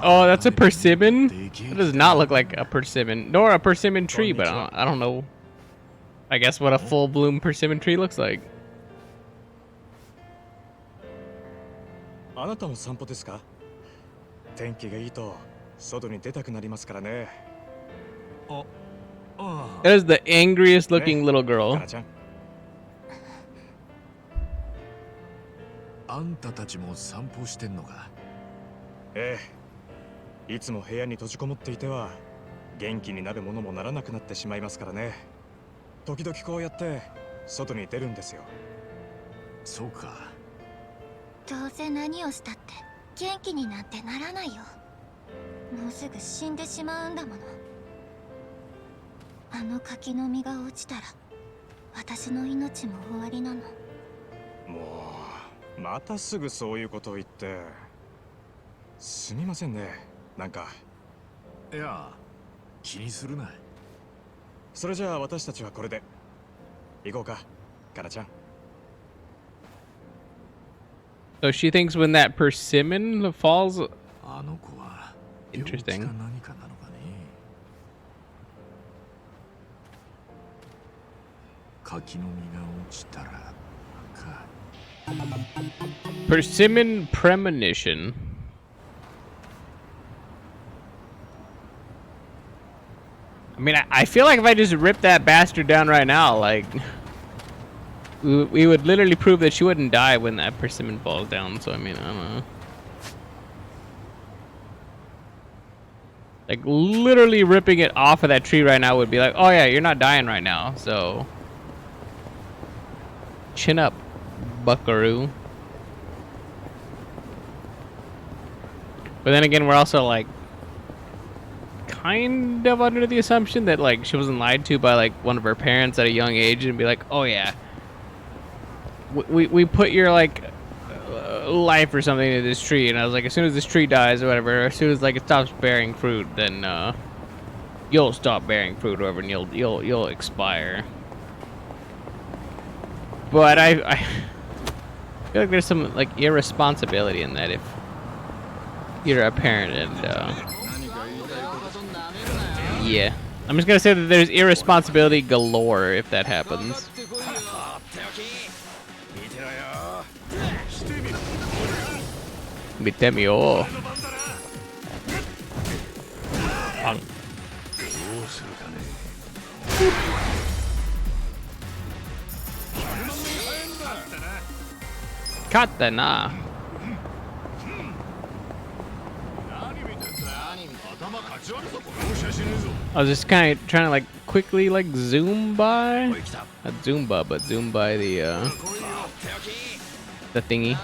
Oh, that's a persimmon? It does not look like a persimmon, nor a persimmon tree, but I don't know. I guess what a full bloom persimmon tree looks like. あなたも散歩ですか？天気がいいと外に出たくなりますからね。That is the angriest looking little girl. あんたたちも散歩してんのか？ええ。いつも部屋に閉じこもっていては元気になるものもならなくなってしまいますからね。時々こうやって外に出るんですよ。そうか。どうせ何をしたって元気になんてならないよ。もうすぐ死んでしまうんだもの。あの柿の実が落ちたら私の命も終わりなの。もうまたすぐそういうことを言って。すみませんね、なんか。いや、気にするな。それじゃあ私たちはこれで行こうか、カナちゃん。So she thinks when that persimmon falls. あの子は Interesting. 何かなのかね。柿の実が落ちたらか。Persimmon premonition. I mean, I feel like if I just rip that bastard down right now, like, we would literally prove that she wouldn't die when that persimmon falls down. So, I mean, I don't know. Like, literally ripping it off of that tree right now would be like, oh yeah, you're not dying right now. So, chin up, buckaroo. But then again, we're also like kind of under the assumption that like she wasn't lied to by like one of her parents at a young age and be like, oh yeah, we put your like life or something into this tree, and I was like, as soon as this tree dies or whatever, as soon as like it stops bearing fruit, then you'll stop bearing fruit or whatever, and you'll expire. But I feel like there's some like irresponsibility in that if you're a parent and yeah. I'm just gonna say that there's irresponsibility galore if that happens. Mitemio. Katana. I was just kind of trying to like quickly like zoom by, not Zumba, but zoom by the thingy.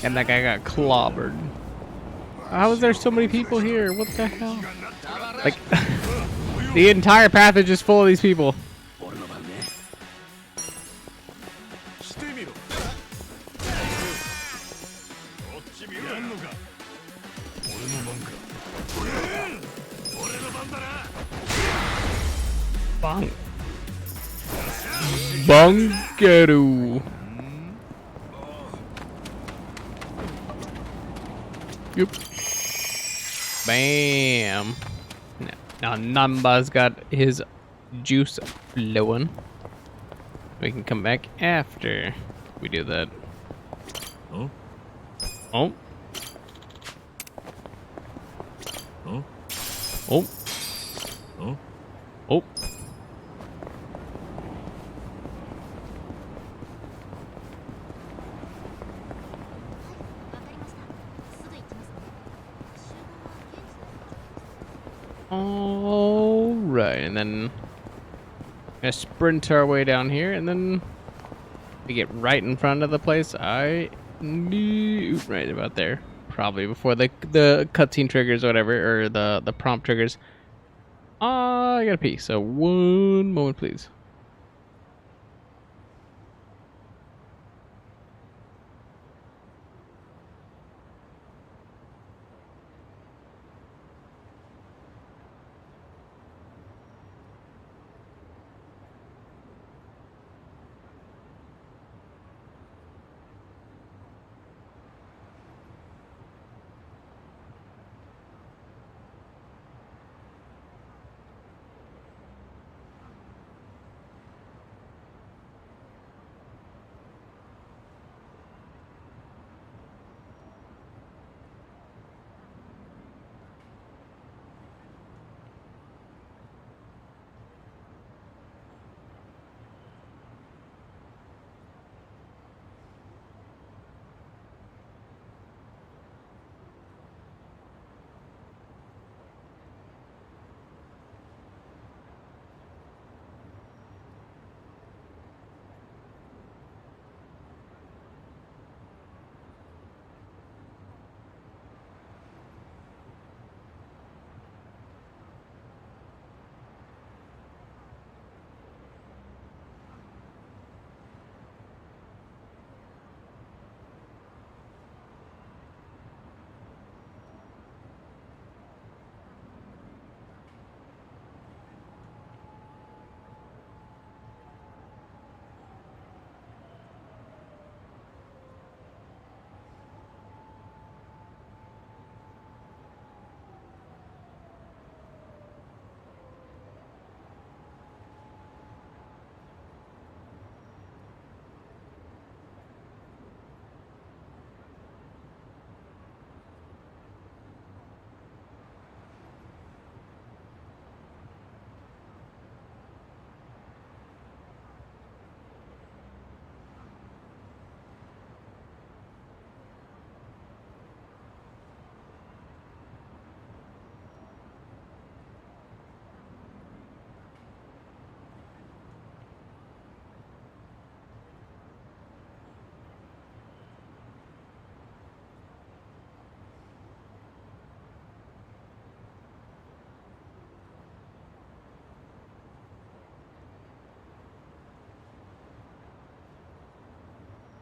And that guy got clobbered. How is there so many people here? What the hell? Like, the entire path is just full of these people. してみろよ。やんのか。俺の番か。俺の番だな。バン。バンケル。Yep. Bam. Now Namba's got his juice flowing. We can come back after we do that. Oh? Oh. Oh? Oh. Oh? Oh. All right, and then gonna sprint our way down here, and then we get right in front of the place I knew right about there, probably before the cutscene triggers or whatever, or the prompt triggers. I gotta pee, so one moment, please.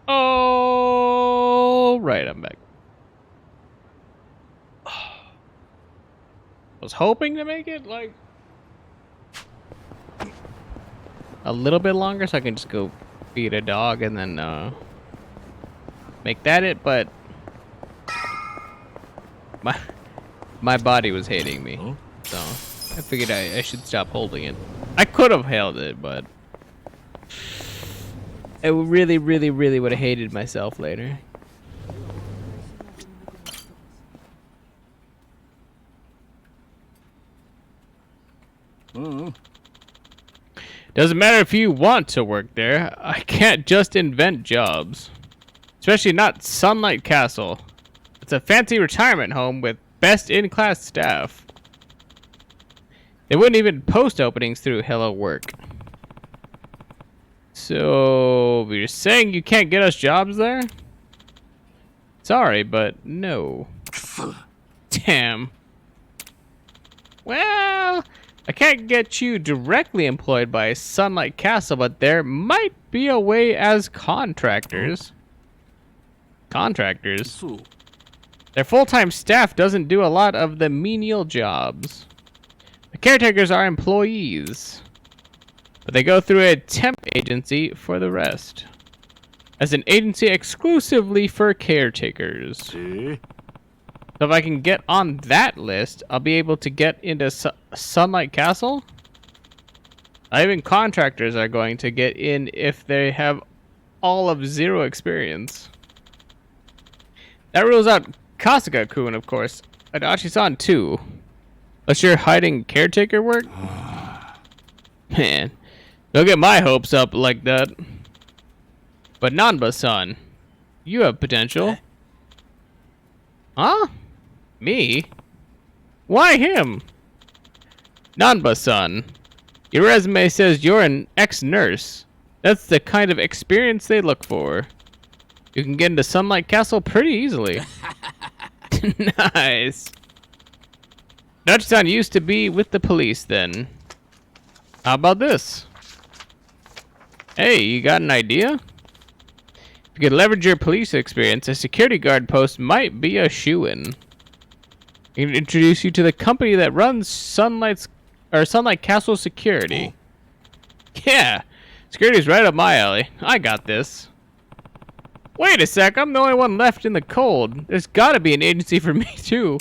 All right, I'm back. Was hoping to make it like a little bit longer so I can just go feed a dog and then make that it, but my body was hating me, so I figured I should stop holding it. I could have held it, but I really would have hated myself later. Doesn't matter if you want to work there. I can't just invent jobs. Especially not Sunlight Castle. It's a fancy retirement home with best-in-class staff. They wouldn't even post openings through Hello Work. So, you're saying you can't get us jobs there? Sorry, but no. Damn. Well, I can't get you directly employed by Sunlight Castle, but there might be a way as contractors. Contractors? Their full-time staff doesn't do a lot of the menial jobs. The caretakers are employees, but they go through a temp agency for the rest. As an agency exclusively for caretakers. So if I can get on that list, I'll be able to get into Sunlight Castle. Even contractors are going to get in if they have all of 0 experience. That rules out Kasuga-kun, of course. Adachi-san, too. Unless you're hiding caretaker work? Man, don't get my hopes up like that. But Nanba-san, you have potential. Huh? Me? Why him? Nanba-san, your resume says you're an ex-nurse. That's the kind of experience they look for. You can get into Sunlight Castle pretty easily. Nice. Adachi-san used to be with the police then. How about this? Hey, you got an idea? If you could leverage your police experience, a security guard post might be a shoo-in. I can introduce you to the company that runs Sunlight Castle Security. Yeah, security's right up my alley. I got this. Wait a sec, I'm the only one left in the cold. There's gotta be an agency for me too.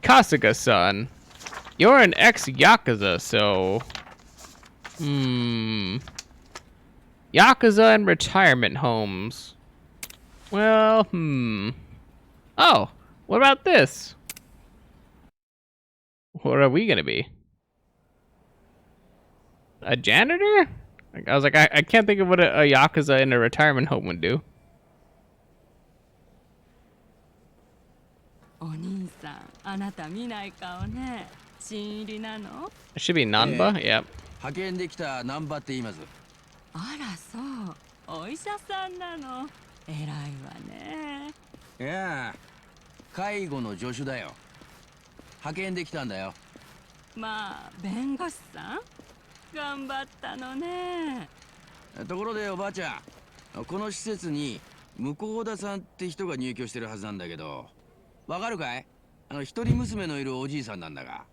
Kasuga-san, you're an ex-Yakuza, so... Yakuza and retirement homes. Well, Oh, what about this? What are we gonna be? A janitor? I was like, I can't think of what a Yakuza in a retirement home would do. It should be Nanba? Yep. 派遣できたナンバって言います。あらそう、お医者さんなの。偉いわね。いや、介護の助手だよ。派遣できたんだよ。まあ、弁護士さん頑張ったのね。ところでおばあちゃん、この施設に向田さんって人が入居してるはずなんだけど、わかるかい？一人娘のいるおじいさんなんだが。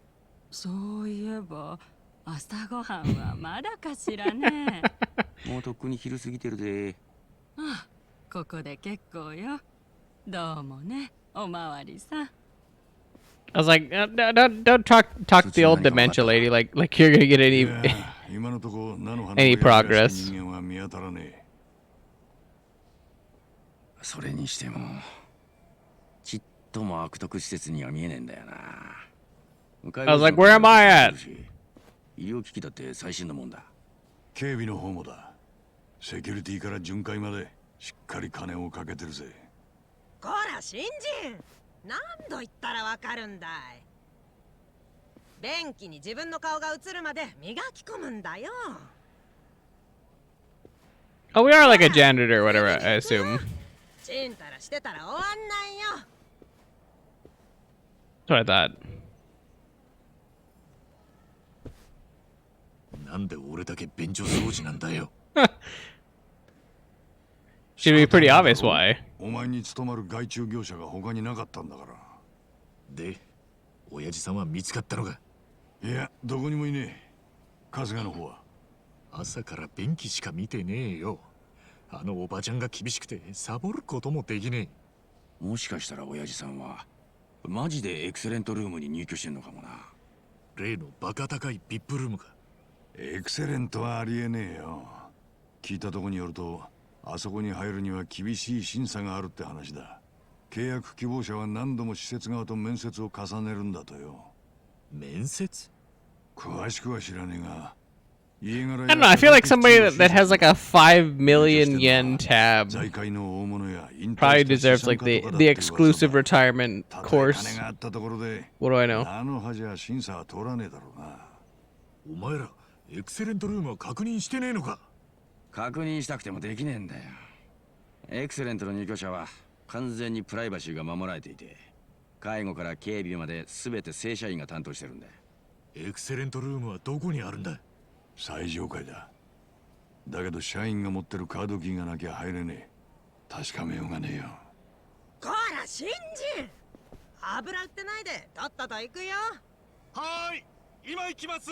そういえば、朝ごはんはまだかしらね。もうとっくに昼過ぎてるで。あ、ここで結構よ。どうもね、おまわりさん。I was like, don't talk to the old dementia lady like you're gonna get any progress. それにしてもちっとも悪徳施設には見えねえんだよな。I was like, where am I at? 医療機器だって最新のもんだ。警備の方もだ。セキュリティから巡回までしっかり金をかけてるぜ。こら新人、何度言ったらわかるんだい。便器に自分の顔が映るまで磨き込むんだよ。Oh, we are like a janitor or whatever, I assume. ちんたらしてたら終わんないよ。That's what I thought. なんで俺だけ便所掃除なんだよ。Should be pretty obvious why. お前に勤まる外注業者が他になかったんだから。で、親父さんは見つかったのか？いや、どこにもいねえ。春日の方は。朝から便器しか見てねえよ。あのおばちゃんが厳しくてサボることもできねえ。もしかしたら親父さんはマジでエクセレントルームに入居してんのかもな。例のバカ高いビップルームか。エクセレントはありえねえよ。聞いたとこによると、あそこに入るには厳しい審査があるって話だ。契約希望者は何度も施設側と面接を重ねるんだとよ。面接？詳しくは知らねえが。I don't know, I feel like somebody that has like a 5 million yen tab probably deserves like the exclusive retirement course. What do I know? お前らエクセレントルームは確認してねえのか？確認したくてもできねえんだよ。エクセレントの入居者は完全にプライバシーが守られていて、介護から警備まで全て正社員が担当してるんだよ。エクセレントルームはどこにあるんだ？最上階だ。だけど社員が持ってるカードキーがなきゃ入れねえ。確かめようがねえよ。こら新人、油売ってないでとっとと行くよ。はーい、今行きます。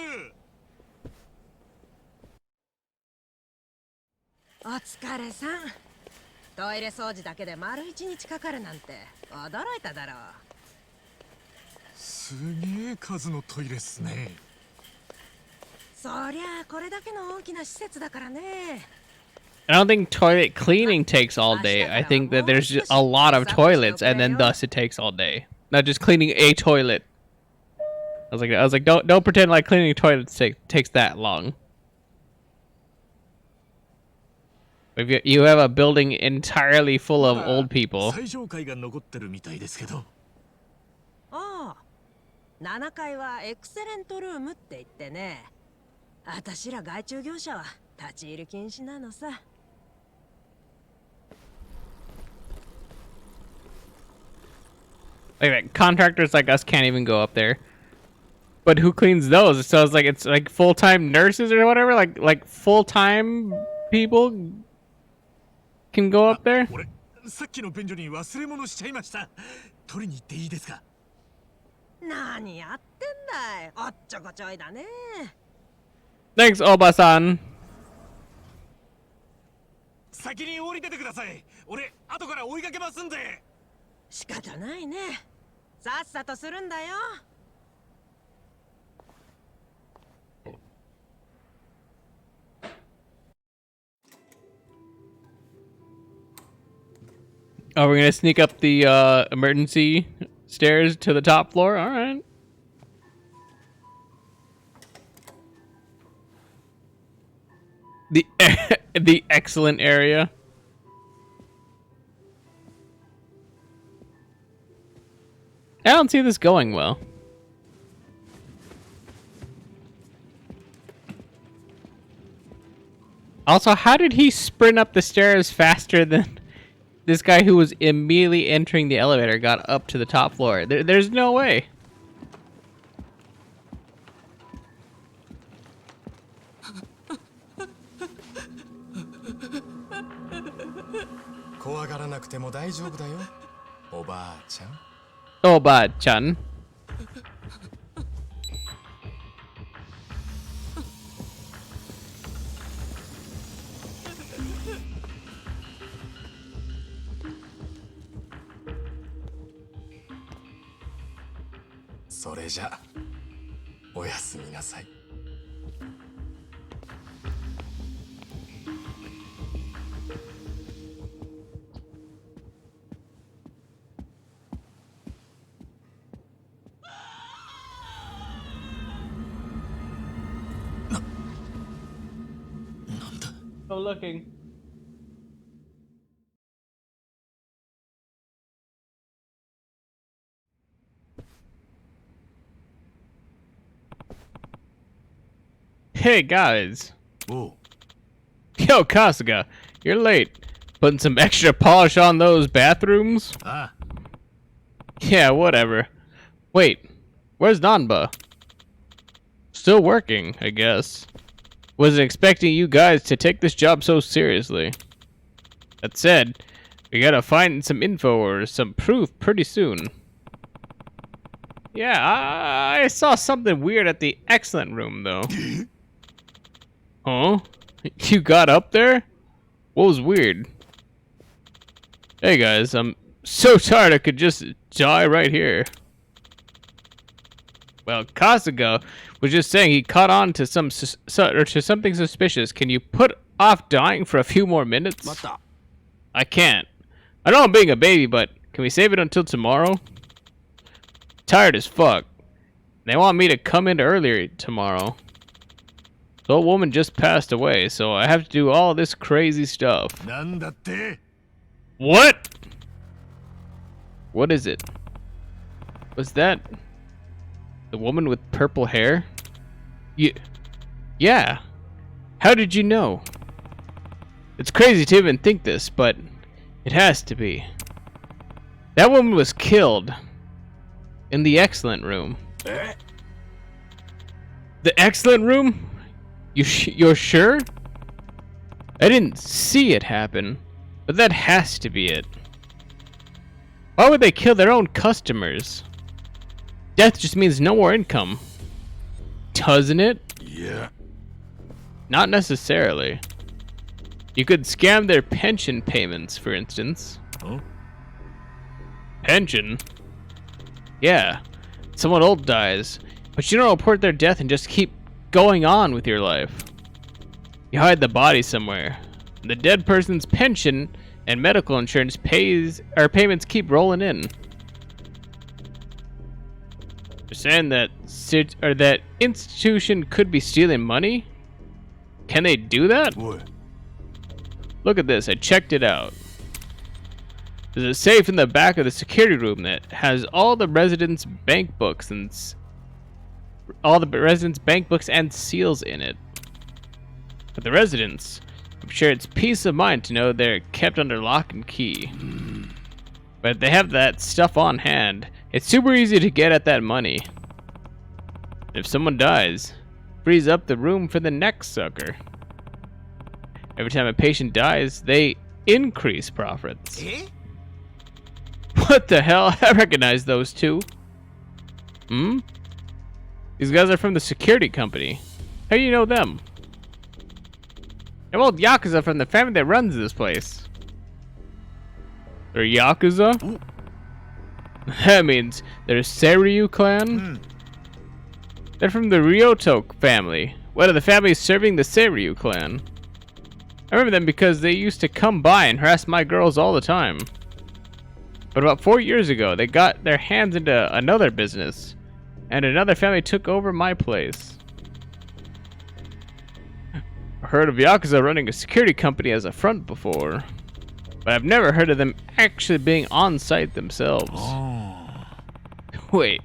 お疲れさん。トイレ掃除だけで丸1日かかるなんて驚いただろう。すげえ数のトイレっすね。そりゃあこれだけの大きな施設だからね。I don't think toilet cleaning takes all day. I think that there's just a lot of toilets, and then thus it takes all day. Not just cleaning a toilet. I was like, don't pretend like cleaning toilets takes that long. If you have a building entirely full of old people. 最上階が残ってるみたいですけど。ああ、7階はエクセレントルームって言ってね。あたしら外注業者は立ち入り禁止なのさ。Wait a minute, contractors like us can't even go up there. But who cleans those? So it's like full-time nurses or whatever, like full-time people can go up there. 俺、さっきの便所に忘れ物しちゃいました。取りに行っていいですか？何やってんだい。おっちょこちょいだね。Thanks, Oba-san. 先に降りててください。俺、後から追いかけますんで。仕方ないね。さっさとするんだよ。Oh, we're gonna sneak up the emergency stairs to the top floor? Alright. The excellent area. I don't see this going well. Also, how did he sprint up the stairs faster than this guy who was immediately entering the elevator got up to the top floor? There's no way. Oba-chan. それじゃおやすみなさい。Go looking. Hey guys. Whoa. Yo, Kasuga, you're late. Putting some extra polish on those bathrooms? Ah. Yeah, whatever. Wait, where's Nanba? Still working, I guess. Wasn't expecting you guys to take this job so seriously. That said, we gotta find some info or some proof pretty soon. Yeah, I saw something weird at the excellent room, though. Huh? You got up there? What was weird? Hey guys, I'm so tired I could just die right here. Well, Kasuga was just saying he caught on to something suspicious. Can you put off dying for a few more minutes? I can't. I know I'm being a baby, but can we save it until tomorrow? Tired as fuck. They want me to come in earlier tomorrow. The old woman just passed away, so I have to do all this crazy stuff. What? What is it? Was that the woman with purple hair? Yeah. How did you know? It's crazy to even think this, but it has to be. That woman was killed in the excellent room. The excellent room? You're sure? I didn't see it happen, but that has to be it. Why would they kill their own customers? Death just means no more income. Doesn't it? Yeah. Not necessarily. You could scam their pension payments, for instance. Huh? Pension? Yeah. Someone old dies, but you don't report their death and just keep going on with your life. You hide the body somewhere. The dead person's pension and medical insurance payments keep rolling in. You're saying that that institution could be stealing money? Can they do that? What? Look at this. I checked it out. There's a safe in the back of the security room that has all the residents' bank books and seals in it. For the residents, I'm sure it's peace of mind to know they're kept under lock and key. But if they have that stuff on hand, it's super easy to get at that money. If someone dies, frees up the room for the next sucker. Every time a patient dies, they increase profits. Eh? What the hell? I recognize those two. Hmm? These guys are from the security company. How do you know them? They're old Yakuza from the family that runs this place. They're Yakuza? That means they're Seiryu clan? They're from the Ryoto family. One of the families serving the Seiryu clan. I remember them because they used to come by and harass my girls all the time. But about 4 years ago, they got their hands into another business, and another family took over my place. I heard of Yakuza running a security company as a front before, but I've never heard of them actually being on site themselves. Wait,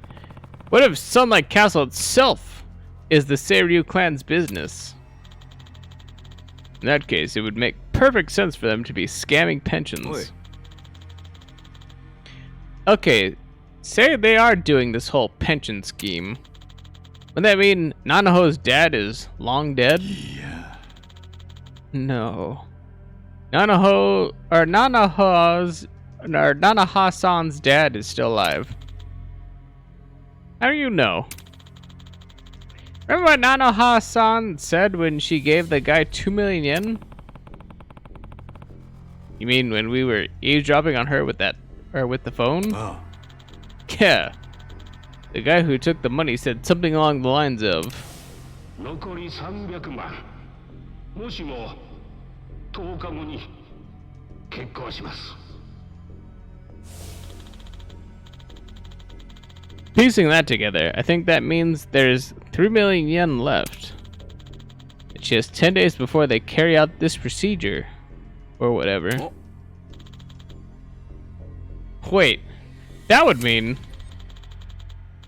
what if Sunlight Castle itself is the Seiryu clan's business? In that case, it would make perfect sense for them to be scamming pensions. Oi. Okay, say they are doing this whole pension scheme. Would that mean Nanaho's dad is long dead? Yeah. No. Nanaha-san's dad is still alive. How do you know? Remember what Nanoha-san said when she gave the guy 2 million yen? You mean when we were eavesdropping on her with that, or with the phone? Oh. Yeah. The guy who took the money said something along the lines of, 残り300万。もしも10日後に結婚します。 Piecing that together, I think that means there's 3 million yen left. And she has 10 days before they carry out this procedure. Or whatever. Oh. Wait, that would mean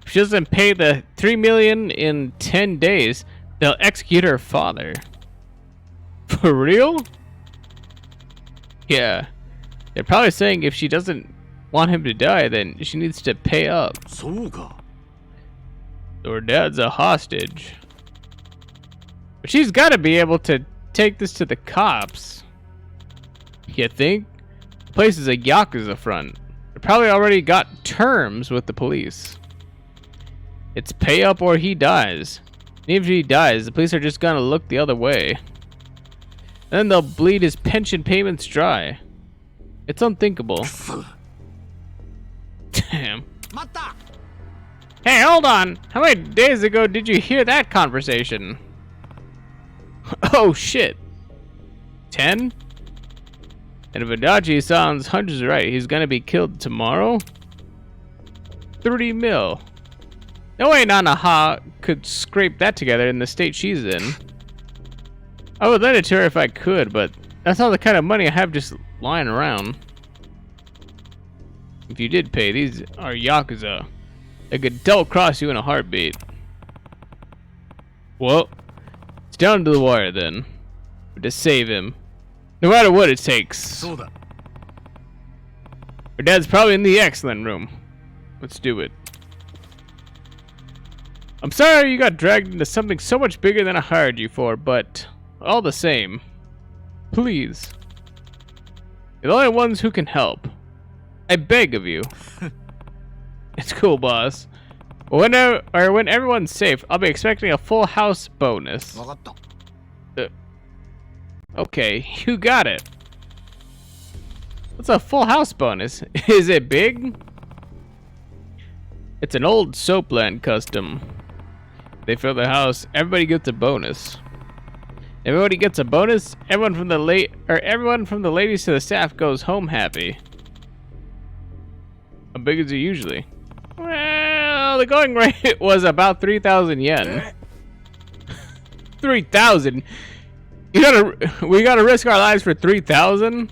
if she doesn't pay the 3 million in 10 days, they'll execute her father. For real? Yeah. They're probably saying if she doesn't want him to die, then she needs to pay up. So her dad's a hostage. But she's got to be able to take this to the cops. You think? The place is a Yakuza front. They probably already got terms with the police. It's pay up or he dies. And even if he dies, the police are just gonna look the other way. And then they'll bleed his pension payments dry. It's unthinkable. Damn. Hey, hold on! How many days ago did you hear that conversation? Oh shit. 10? And if Adachi-san's hunch is right, he's gonna be killed tomorrow? 30 mil. No way Nanaha could scrape that together in the state she's in. I would lend it to her if I could, but that's not the kind of money I have just lying around. If you did pay, these are Yakuza. They could double-cross you in a heartbeat. Well, it's down to the wire then. To save him. No matter what it takes. Her dad's probably in the excellent room. Let's do it. I'm sorry you got dragged into something so much bigger than I hired you for, but all the same, please. You're the only ones who can help. I beg of you. It's cool, boss. When everyone's safe, I'll be expecting a full house bonus. Okay, you got it. What's a full house bonus? Is it big? It's an old soapland custom. They fill the house, everybody gets a bonus. Everybody gets a bonus. Everyone from the ladies to the staff goes home happy. How big is it usually? Well, the going rate was about 3,000 yen. 3,000? We gotta risk our lives for 3,000?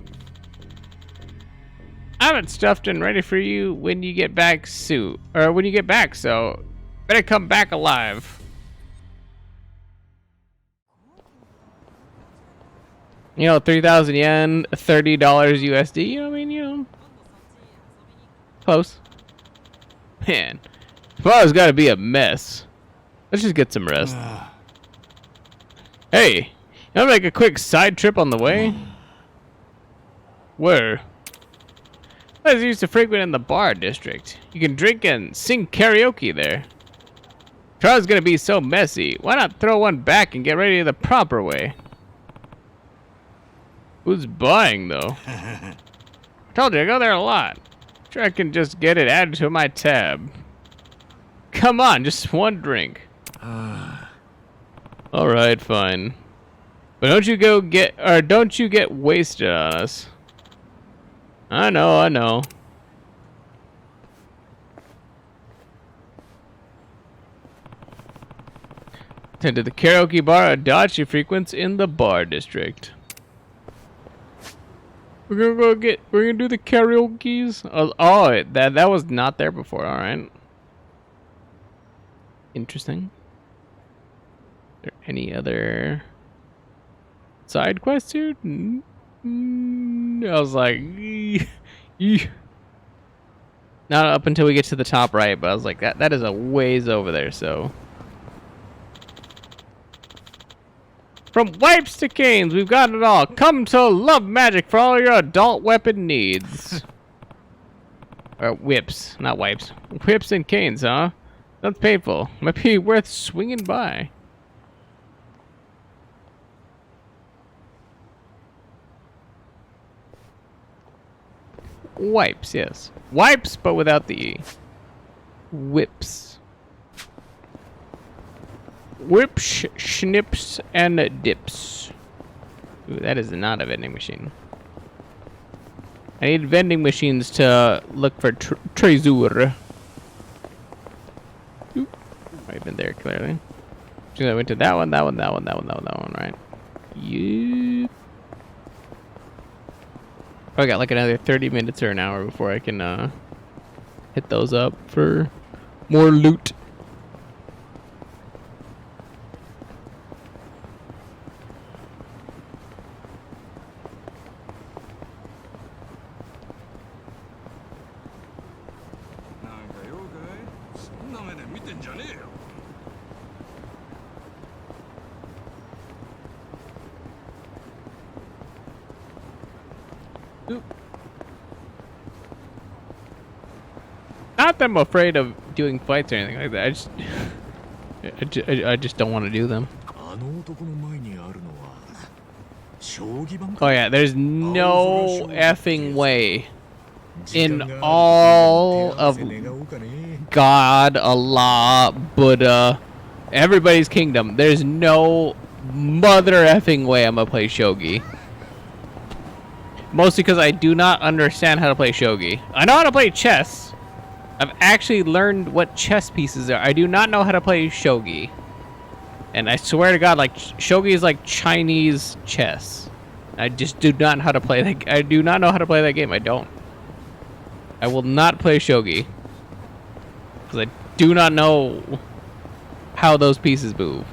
I have it stuffed and ready for you when you get back so better come back alive. You know, 3,000 yen, $30 USD, you know what I mean, you know. Close. Man, tomorrow's gotta be a mess. Let's just get some rest. Hey, you wanna make a quick side trip on the way? Where? I was used to frequent in the bar district. You can drink and sing karaoke there. Trial's gonna be so messy. Why not throw one back and get ready the proper way? Who's buying though? I told you I go there a lot. Sure, I can just get it added to my tab. Come on, just one drink. All right, fine. But don't you get wasted on us. I know. Tend to the karaoke bar at Dachi frequents in the bar district. We're gonna do the karaoke's. Oh, that was not there before. All right. Interesting. Are there any other side quests here? I was like, not up until we get to the top right, but I was like, that is a ways over there. So. From wipes to canes, we've got it all. Come to Love Magic for all your adult weapon needs. Whips, not wipes. Whips and canes, huh? That's painful. Might be worth swinging by. Wipes, yes. Wipes, but without the E. Whips. Whips, schnips, and dips. Ooh, that is not a vending machine. I need vending machines to look for treasure. I've been there clearly. So I went to that one, right? Yep. I got like another 30 minutes or an hour before I can hit those up for more loot. Not that I'm afraid of doing fights or anything like that. I just don't want to do them. Oh yeah, there's no effing way in all of God, Allah, Buddha, everybody's kingdom. There's no mother effing way I'm gonna play shogi. Mostly because I do not understand how to play shogi. I know how to play chess. I've actually learned what chess pieces are. I do not know how to play shogi. And I swear to God, like, shogi is like Chinese chess. I just do not know how to play that. I do not know how to play that game. I don't. I will not play shogi. Because I do not know how those pieces move.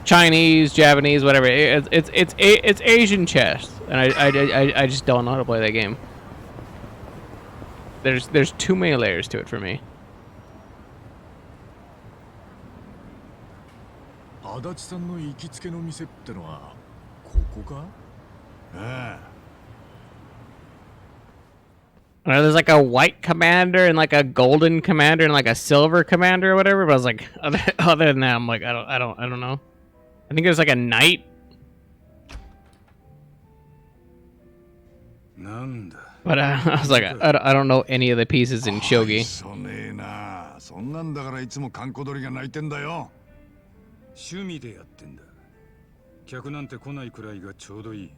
Chinese, Japanese, whatever. It's Asian chess. And I just don't know how to play that game. There's too many layers to it for me. There's like a white commander and like a golden commander and like a silver commander or whatever. But I was like, other than that, I'm like, I don't know. I think there's like a knight. But I was like, I don't know any of the pieces in shogi. そねえな。そんなんだからいつも閑古鳥が鳴いてんだよ。趣味でやってんだ。客なんて来ないくらいがちょうどいい。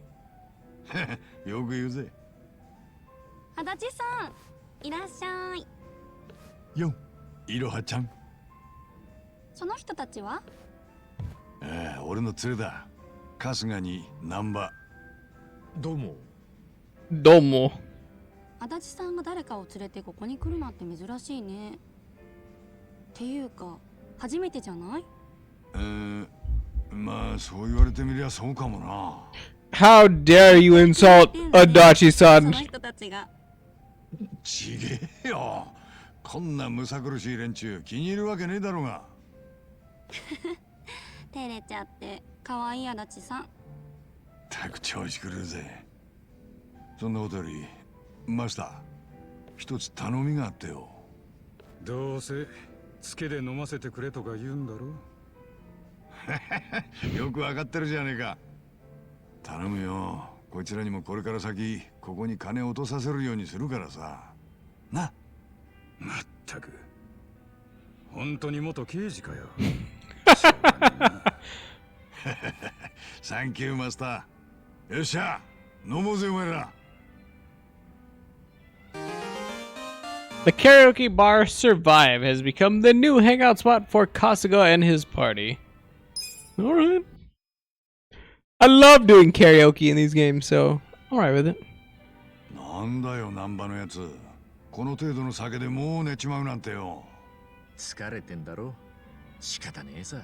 よく言うぜ。足立さん、いらっしゃい。よ、いろはちゃん。その人たちは？俺の連れだ。春日に難波。どうも。どうも。足立さんが誰かを連れてここに来るなんて珍しいね。っていうか、初めてじゃない？まあそう言われてみりゃそうかもな。How dare you insult Adachi-san? その人たちが。ちげえよ。こんなむさ苦しい連中気に入るわけねえだろうが。照れちゃって可愛い足立さん。たく調子狂うぜ。そんなことよりマスター、一つ頼みがあってよ。どうせつけで飲ませてくれとか言うんだろ。よくわかってるじゃねえか。頼むよ。こいつらにもこれから先ここに金を落とさせるようにするからさ。な。まったく。本当に元刑事かよ。サンキューマスター。よっしゃ、飲もうぜお前ら。The karaoke bar Survive has become the new hangout spot for Kasuga and his party. Alright. I love doing karaoke in these games, so I'm alright with it. なんだよ、難波のやつ。この程度の酒でもう寝ちまうなんてよ。疲れてんだろ。仕方ねえさ。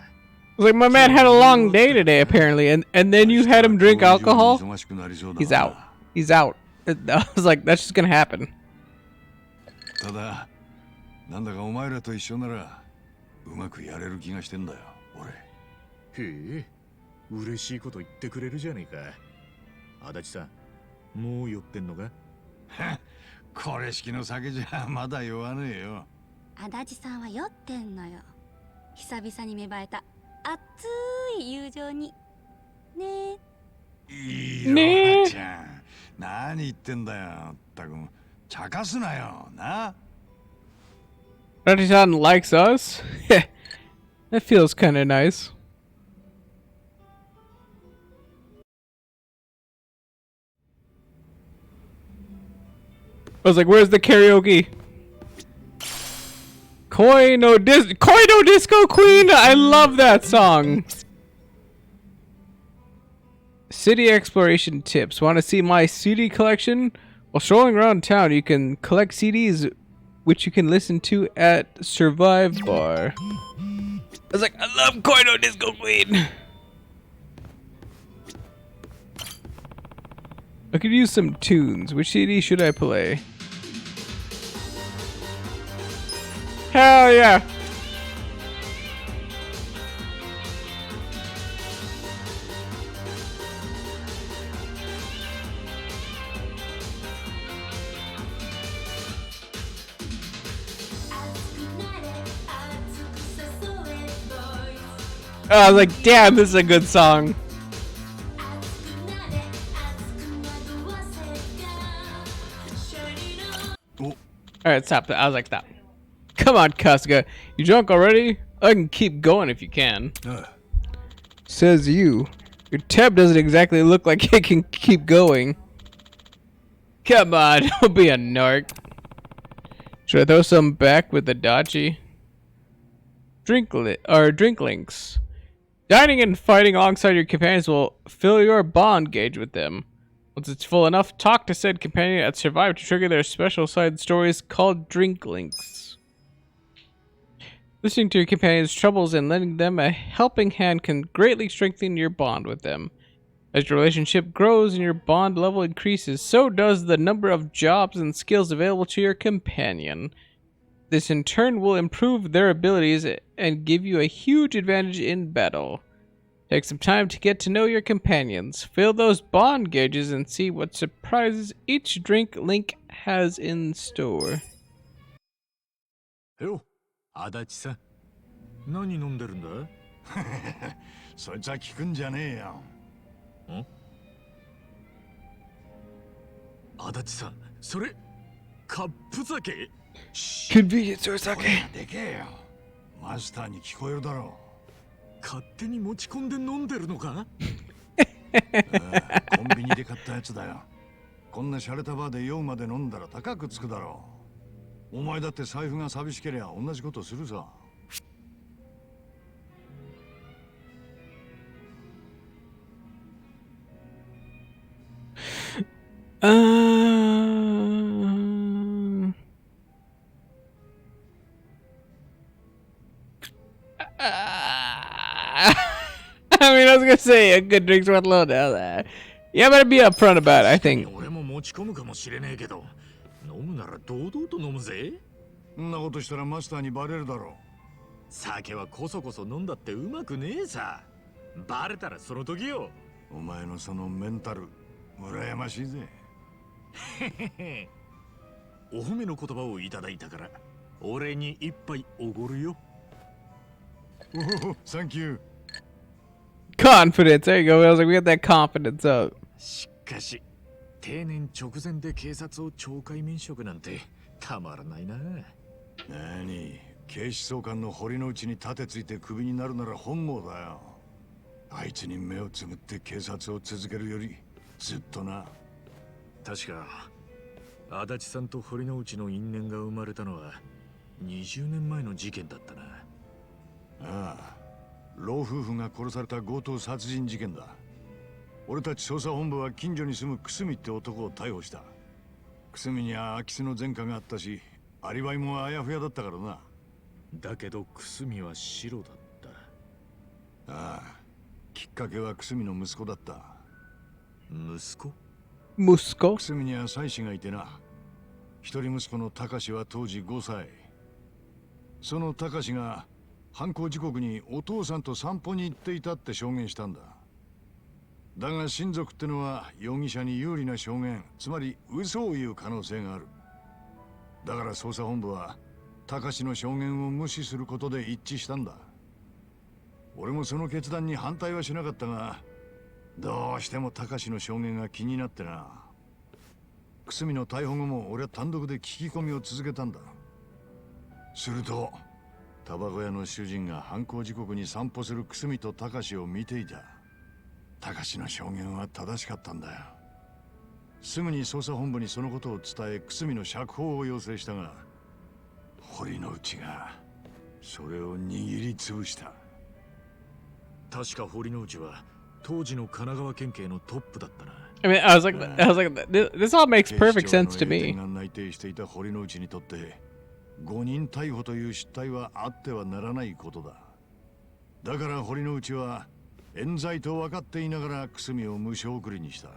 Like, my man had a long day today, apparently, and then you had him drink alcohol? He's out. He's out. I was like, that's just gonna happen. ただ、なんだかお前らと一緒ならうまくやれる気がしてんだよ、俺。へえ、嬉しいこと言ってくれるじゃねえか。足立さん、もう酔ってんのか？これ式の酒じゃまだ酔わねえよ。足立さんは酔ってんのよ。久々に芽生えた熱い友情に。ねえ。いいよ、ちゃん。何言ってんだよ、ったく。茶化すなよ、な。Adachi-san likes us? That feels kind of nice. I was like, where's the karaoke? Koi no Disco Queen! I love that song! City exploration tips. Want to see my CD collection? While strolling around town, you can collect CDs which you can listen to at Survive Bar. I was like, I love Koi no Disco Queen! I could use some tunes. Which CD should I play? Hell yeah! I was like, damn, this is a good song. Alright, stop. I was like, stop. Come on, Kasuga. You drunk already? I can keep going if you can. Says you. Your tab doesn't exactly look like it can keep going. Come on, don't be a narc. Should I throw some back with the Dachi? Drink links. Dining and fighting alongside your companions will fill your bond gauge with them. Once it's full enough, talk to said companion at Survive to trigger their special side stories called drink links. Listening to your companion's troubles and lending them a helping hand can greatly strengthen your bond with them. As your relationship grows and your bond level increases, so does the number of jobs and skills available to your companion. This in turn will improve their abilities and give you a huge advantage in battle. Take some time to get to know your companions. Fill those bond gauges and see what surprises each drink Link has in store. よ、足立さん。何飲んでるんだ？そいつは聞くんじゃねえよ。ん？足立さん、それカップ酒？Convenience or sake? でけえよ。マスターに聞こえるだろう。勝手に持ち込んで飲んでるのか？コンビニで買ったやつだよ。こんな洒落たバーで酔うまで飲んだら高くつくだろう。お前だって財布が寂しけりゃ同じことするさ。I mean, I was gonna say a good drink's worth low now. That, yeah, but be upfront about it. I think. 俺も持ち込むかもしれねえけど、飲むなら堂々と飲むぜ。そんなことしたらマスターにバレるだろう。酒はこそこそ飲んだってうまくねえさ。バレたらその時よ。お前のそのメンタル、羨ましいぜ。お褒めの言葉をいただいたから、俺に一杯おごるよ。おお、サンキュー。Confidence. There you go. I was like, we got that confidence up. しかし、定年直前で警察を懲戒免職なんてたまらないな。何？警視総監の堀の内に盾ついてクビになるなら本望だよ。あいつに目をつむって警察を続けるよりずっとな。確か足立さんと堀之内の因縁が生まれたのは20年前の事件だったな。ああ、老夫婦が殺された強盗殺人事件だ。俺たち捜査本部は近所に住む久住って男を逮捕した。久住には空き巣の前科があったし、アリバイもあやふやだったからな。だけど久住は白だった。ああ、きっかけは久住の息子だった。息子？久住には妻子がいてな。一人息子の隆は当時5歳。その隆が犯行時刻にお父さんと散歩に行っていたって証言したんだ。だが親族ってのは容疑者に有利な証言、つまり嘘を言う可能性がある。だから捜査本部は隆の証言を無視することで一致したんだ。俺もその決断に反対はしなかったが、どうしても隆の証言が気になってな。久住の逮捕後も俺は単独で聞き込みを続けたんだ。するとタバコ屋の主人が犯行時刻に散歩する久住と隆を見ていた。隆の証言は正しかったんだよ。すぐに捜査本部にそのことを伝え、久住の釈放を要請したが、堀之内がそれを握りつぶした。確か堀之内は当時の神奈川県警のトップだったな。I mean, I was like, this all makes perfect sense to me. が内定していた堀之内にとって誤認逮捕という失態はあってはならないことだ。だから堀之内は冤罪と分かっていながら久住を無償送りにした。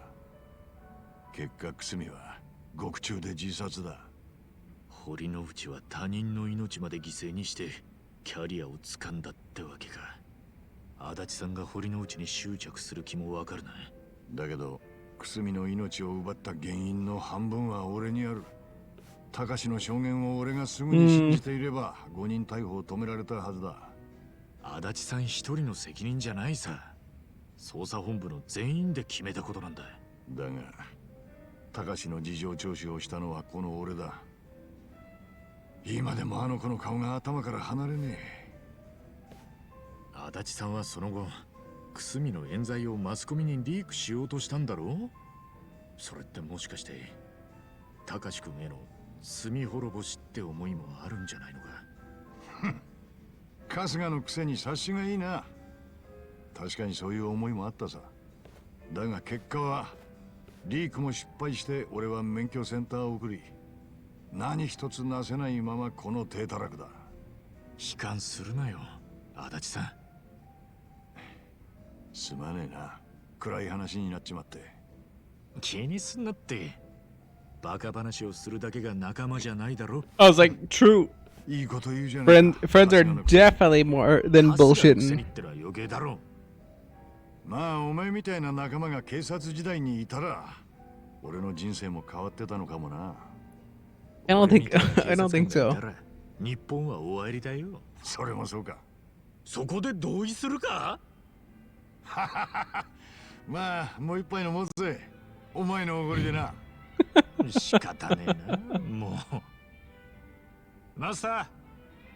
結果久住は獄中で自殺だ。堀之内は他人の命まで犠牲にしてキャリアを掴んだってわけか。足立さんが堀之内に執着する気もわかるな。だけど久住の命を奪った原因の半分は俺にある。隆の証言を俺がすぐに信じていれば誤認逮捕を止められたはずだ。足立さん一人の責任じゃないさ。捜査本部の全員で決めたことなんだ。だが隆の事情聴取をしたのはこの俺だ。今でもあの子の顔が頭から離れねえ。足立さんはその後久住の冤罪をマスコミにリークしようとしたんだろう。それってもしかして隆君への罪滅ぼしって思いもあるんじゃないのか。春日のくせに察しがいいな。確かにそういう思いもあったさ。だが結果はリークも失敗して俺は免許センターを送り、何一つなせないままこの低たらくだ。悲観するなよ足立さん。すまねえな、暗い話になっちまって。気にすんなって。バカ話をするだけが仲間じゃないだろ。 I was like, true. いいこと言うじゃないか。 Friends are definitely more than bullshitting. ってのは余計だろ。まあお前みたいな仲間が警察時代にいたら俺の人生も変わってたのかもな。 I don't think I don't think so. 日本は終わりだよ。それもそうか。そこで同意するか？まあもう一杯飲もうぜ。お前のおごりでな。仕方ねえな。もう。マスター、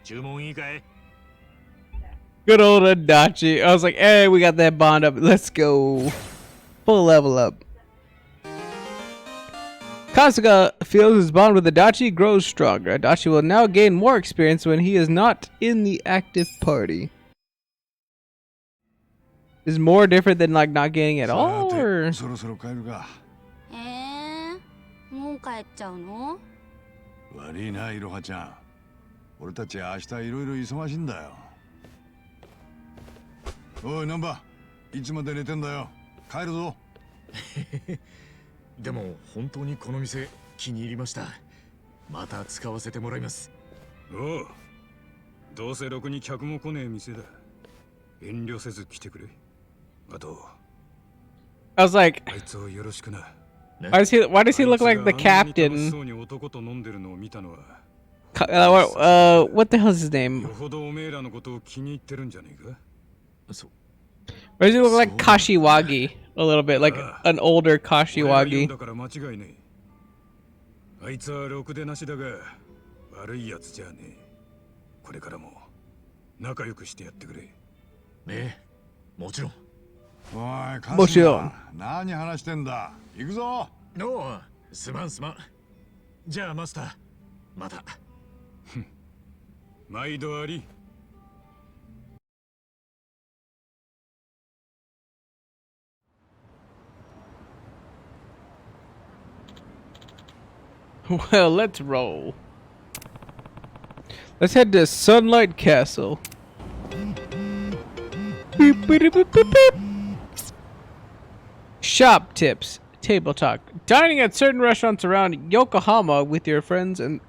注文いいかい？ Good old Adachi. I was like, hey, we got that bond up. Let's go. Full level up. Kasuga feels his bond with Adachi grows stronger. Adachi will now gain more experience when he is not in the active party. Is more different than like not getting at all, or? そろそろ帰るか。もう帰っちゃうの？悪いな、いろはちゃん。俺たち明日いろいろ忙しいんだよ。おい、ナンバー、いつまで寝てんだよ。帰るぞ。でも本当にこの店気に入りました。また使わせてもらいます。おう、どうせろくに客も来ねえ店だ。遠慮せず来てくれ。あと I was like, あいつをよろしくな。why does he look like the captain? そうに男と飲んでるのを見たのは。What the hell is his name? よほどおめえらのことを気に入ってるんじゃねえか。そう。Why does he look like Kashiwagi? A little bit like an older Kashiwagi. だから間違いねえ。あいつはろくでなしだが悪いやつじゃねえ。これからも仲良くしてやってくれ。ねえ、もちろん。おい、カズマ、もちろん。何話してんだ。行くぞ。おう、すまんすまん。じゃあマスター、また。毎度あり。Well, let's roll. Let's head to Sunlight Castle. Beep, beep, beep, beep, beep. Shop tips. Table talk. Dining at certain restaurants around Yokohama with your friends and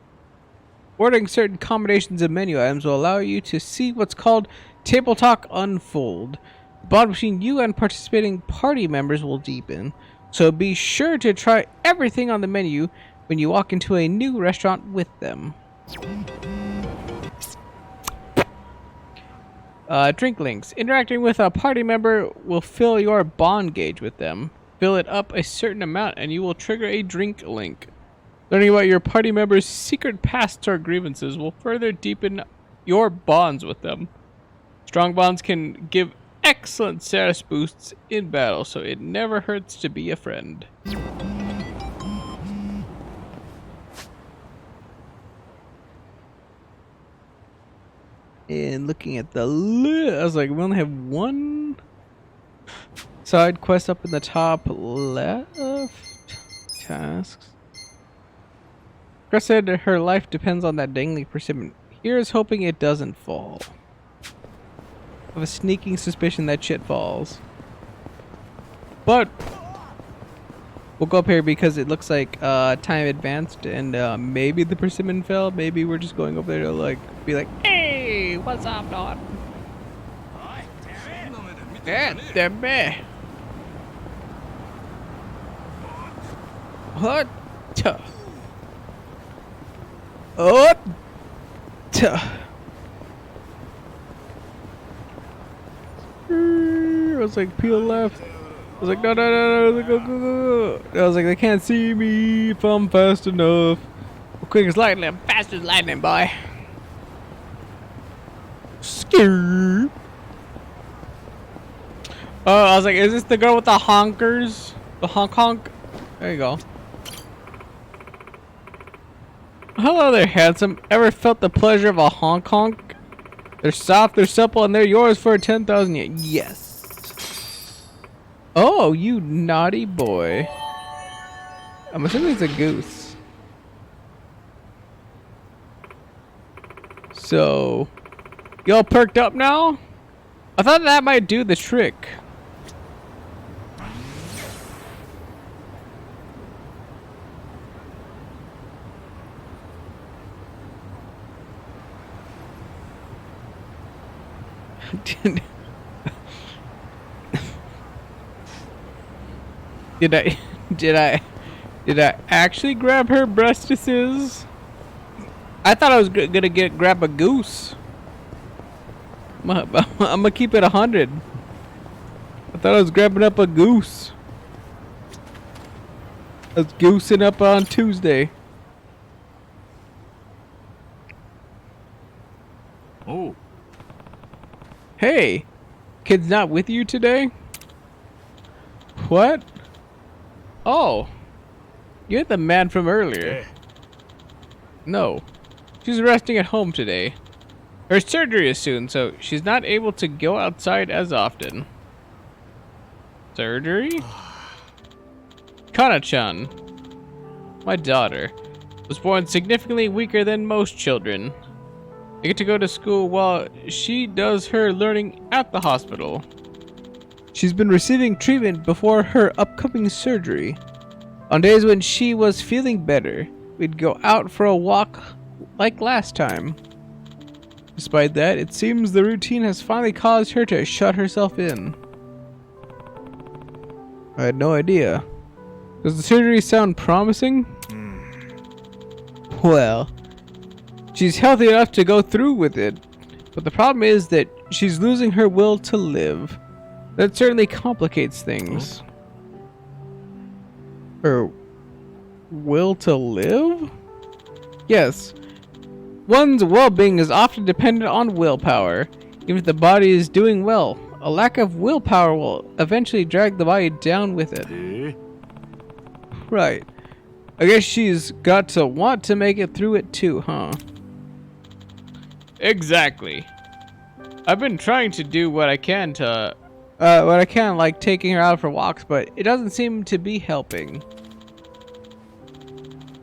ordering certain combinations of menu items will allow you to see what's called table talk unfold. The bond between you and participating party members will deepen. So be sure to try everything on the menu when you walk into a new restaurant with them. Drink links. Interacting with a party member will fill your bond gauge with them. Fill it up a certain amount and you will trigger a drink link. Learning about your party members' secret pasts or grievances will further deepen your bonds with them. Strong bonds can give excellent status boosts in battle, so it never hurts to be a friend. And looking at the list, I was like, we only have one side quest up in the top left. Tasks. Chris said that her life depends on that dangling persimmon. Here's hoping it doesn't fall. I have a sneaking suspicion that shit falls. But we'll go up here because it looks like time advanced and maybe the persimmon fell. Maybe we're just going over there to like be like, hey, what's up, dog? Yeah, damn me. What? Oh. I was like, peel left. I was like, no, no, no, no. I was like, go, go, go. I was like, they can't see me if I'm fast enough. I'm quick as lightning. I'm fast as lightning, boy. Screw. Oh, I was like, is this the girl with the honkers? The honk honk? There you go. Hello there, handsome. Ever felt the pleasure of a honk honk? They're soft, they're supple, and they're yours for 10,000 yen. Yes. Oh, you naughty boy. I'm assuming it's a goose. So, y'all perked up now? I thought that might do the trick. Did I actually grab her breastises? I thought I was gonna grab a goose. I'm gonna keep it 100. I thought I was grabbing up a goose. I was goosing up on Tuesday. Oh. Hey, kid's not with you today? What? Oh, you're the man from earlier. No, she's resting at home today. Her surgery is soon, so she's not able to go outside as often. Surgery? Kana-chan, my daughter, was born significantly weaker than most children. I get to go to school while she does her learning at the hospital. She's been receiving treatment before her upcoming surgery. On days when she was feeling better, we'd go out for a walk like last time. Despite that, it seems the routine has finally caused her to shut herself in. I had no idea. Does the surgery sound promising? Well, she's healthy enough to go through with it, but the problem is that she's losing her will to live. That certainly complicates things. Her will to live? Yes. One's well-being is often dependent on willpower. Even if the body is doing well, a lack of willpower will eventually drag the body down with it. Right. I guess she's got to want to make it through it too, huh? Exactly. I've been trying to do what I can to... like taking her out for walks, but it doesn't seem to be helping.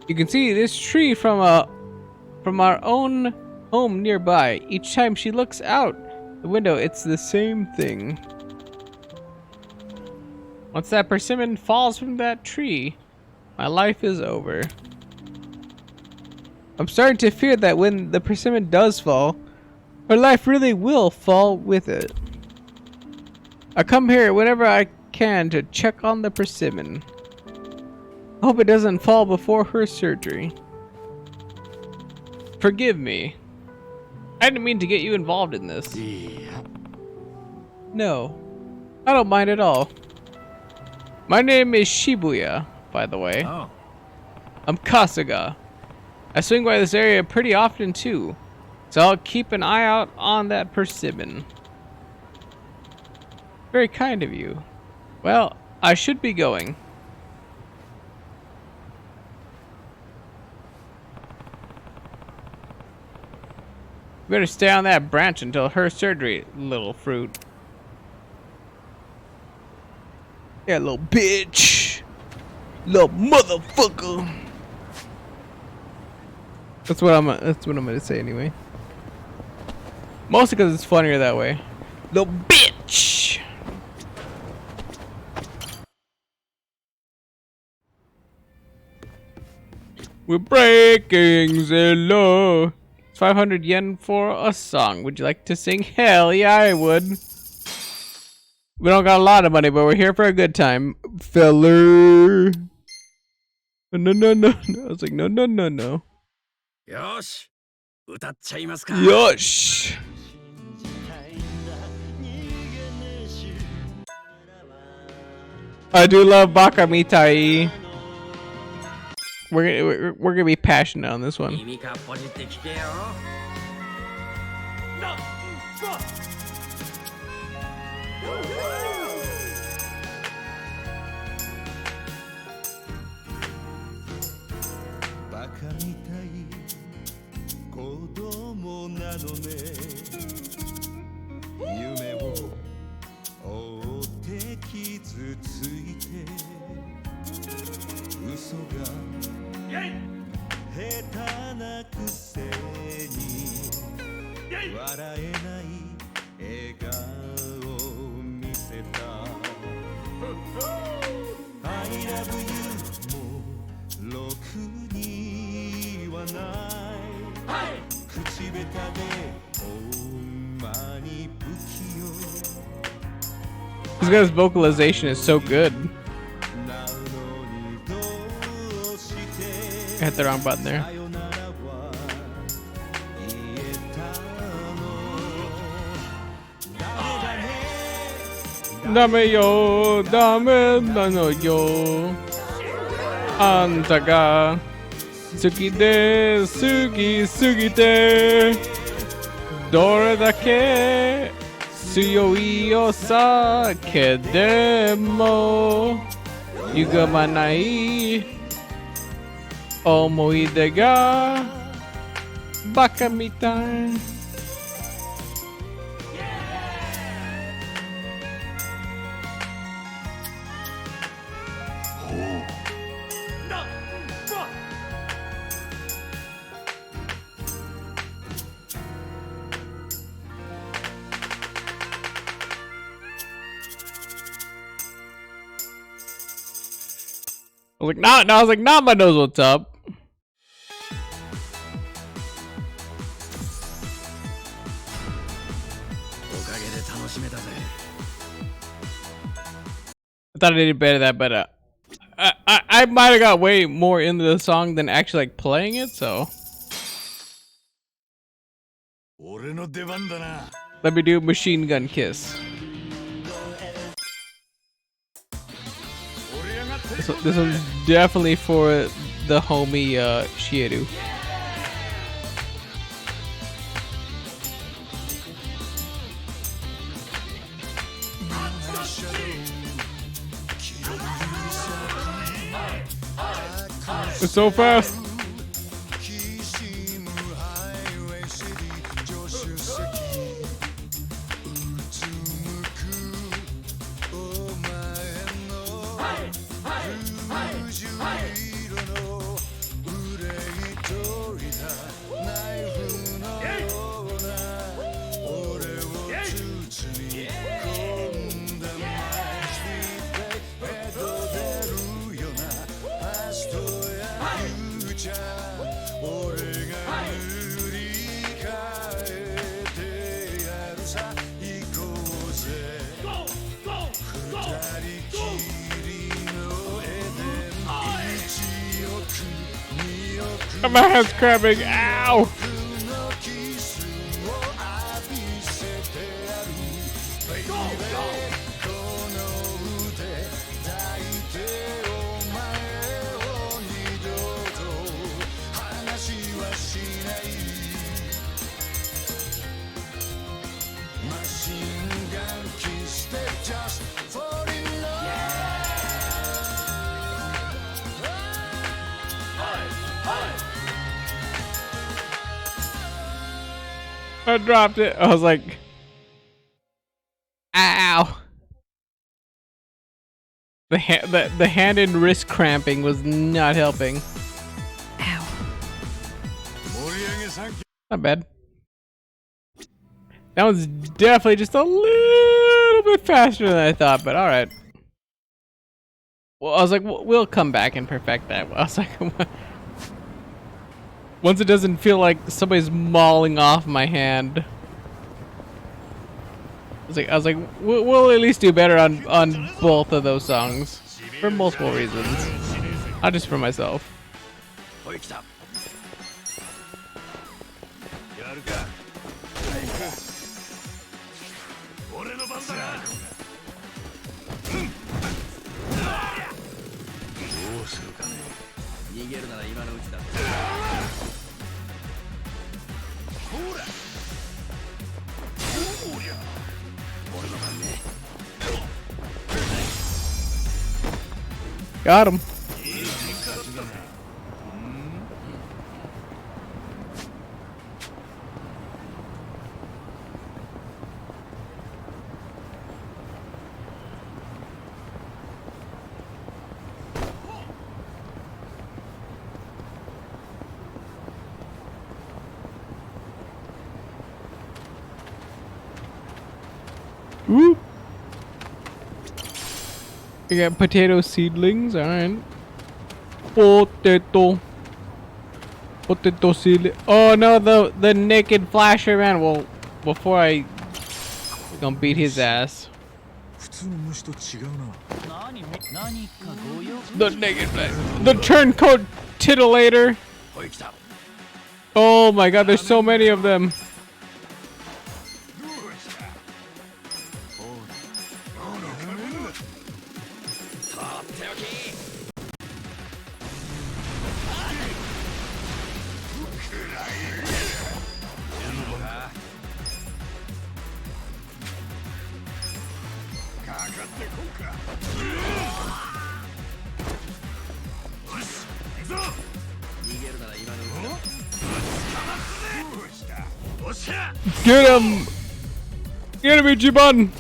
You can see this tree from our own home nearby. Each time she looks out the window, it's the same thing. Once that persimmon falls from that tree, my life is over. I'm starting to fear that when the persimmon does fall, her life really will fall with it. I come here whenever I can to check on the persimmon. I hope it doesn't fall before her surgery. Forgive me. I didn't mean to get you involved in this. No, I don't mind at all. My name is Shibuya, by the way. Oh. I'm Kasuga. I swing by this area pretty often too, so I'll keep an eye out on that persimmon. Very kind of you. Well, I should be going. You better stay on that branch until her surgery, little fruit. Yeah, little bitch. Little motherfucker. That's what I'm gonna say anyway. Mostly because it's funnier that way. Little bitch. We're breaking the law. It's 500 yen for a song. Would you like to sing? Hell yeah, I would. We don't got a lot of money, but we're here for a good time, feller. No. I was like, no. よし、歌っちゃいますか。よし。I do love Baka Mitai. We're gonna be passionate on this one. 耳かっぽじって聞けよ。バカみたい子供なのね。夢を追って傷ついて嘘が下手なくせに笑えない笑顔を見せた I love you もろくにはない口下手でほんまに不器用 This guy's vocalization is so good. hit the wrong button there. Dame yo, dame no yo. Anta ga suki de sugi sugite. Dore dake tsuyoi yo sa ke demo yugamanai omoide ga baka mitai. I was like, no, I was like, Nama knows what's up. I thought I did better than that, but I might have got way more into the song than actually like playing it, so. Let me do Machine Gun Kiss. This one's definitely for the homie Shieru. It's so fast. My hand's cramping. Ow! I dropped it. I was like, ow. The hand and wrist cramping was not helping. Ow. Not bad. That one's definitely just a little bit faster than I thought, but all right. Well, I was like, we'll come back and perfect that. I was like, once it doesn't feel like somebody's mauling off my hand. I was like, we'll at least do better on both of those songs for multiple reasons, not just for myself. Got him. Woo. You got potato seedlings, alright. Potato seedling. Oh no, the naked flasher man. Well, before I'm gonna beat his ass. The naked flash. The turncoat Titillator. Oh my god, there's so many of them. Get him! Get him, Ichiban!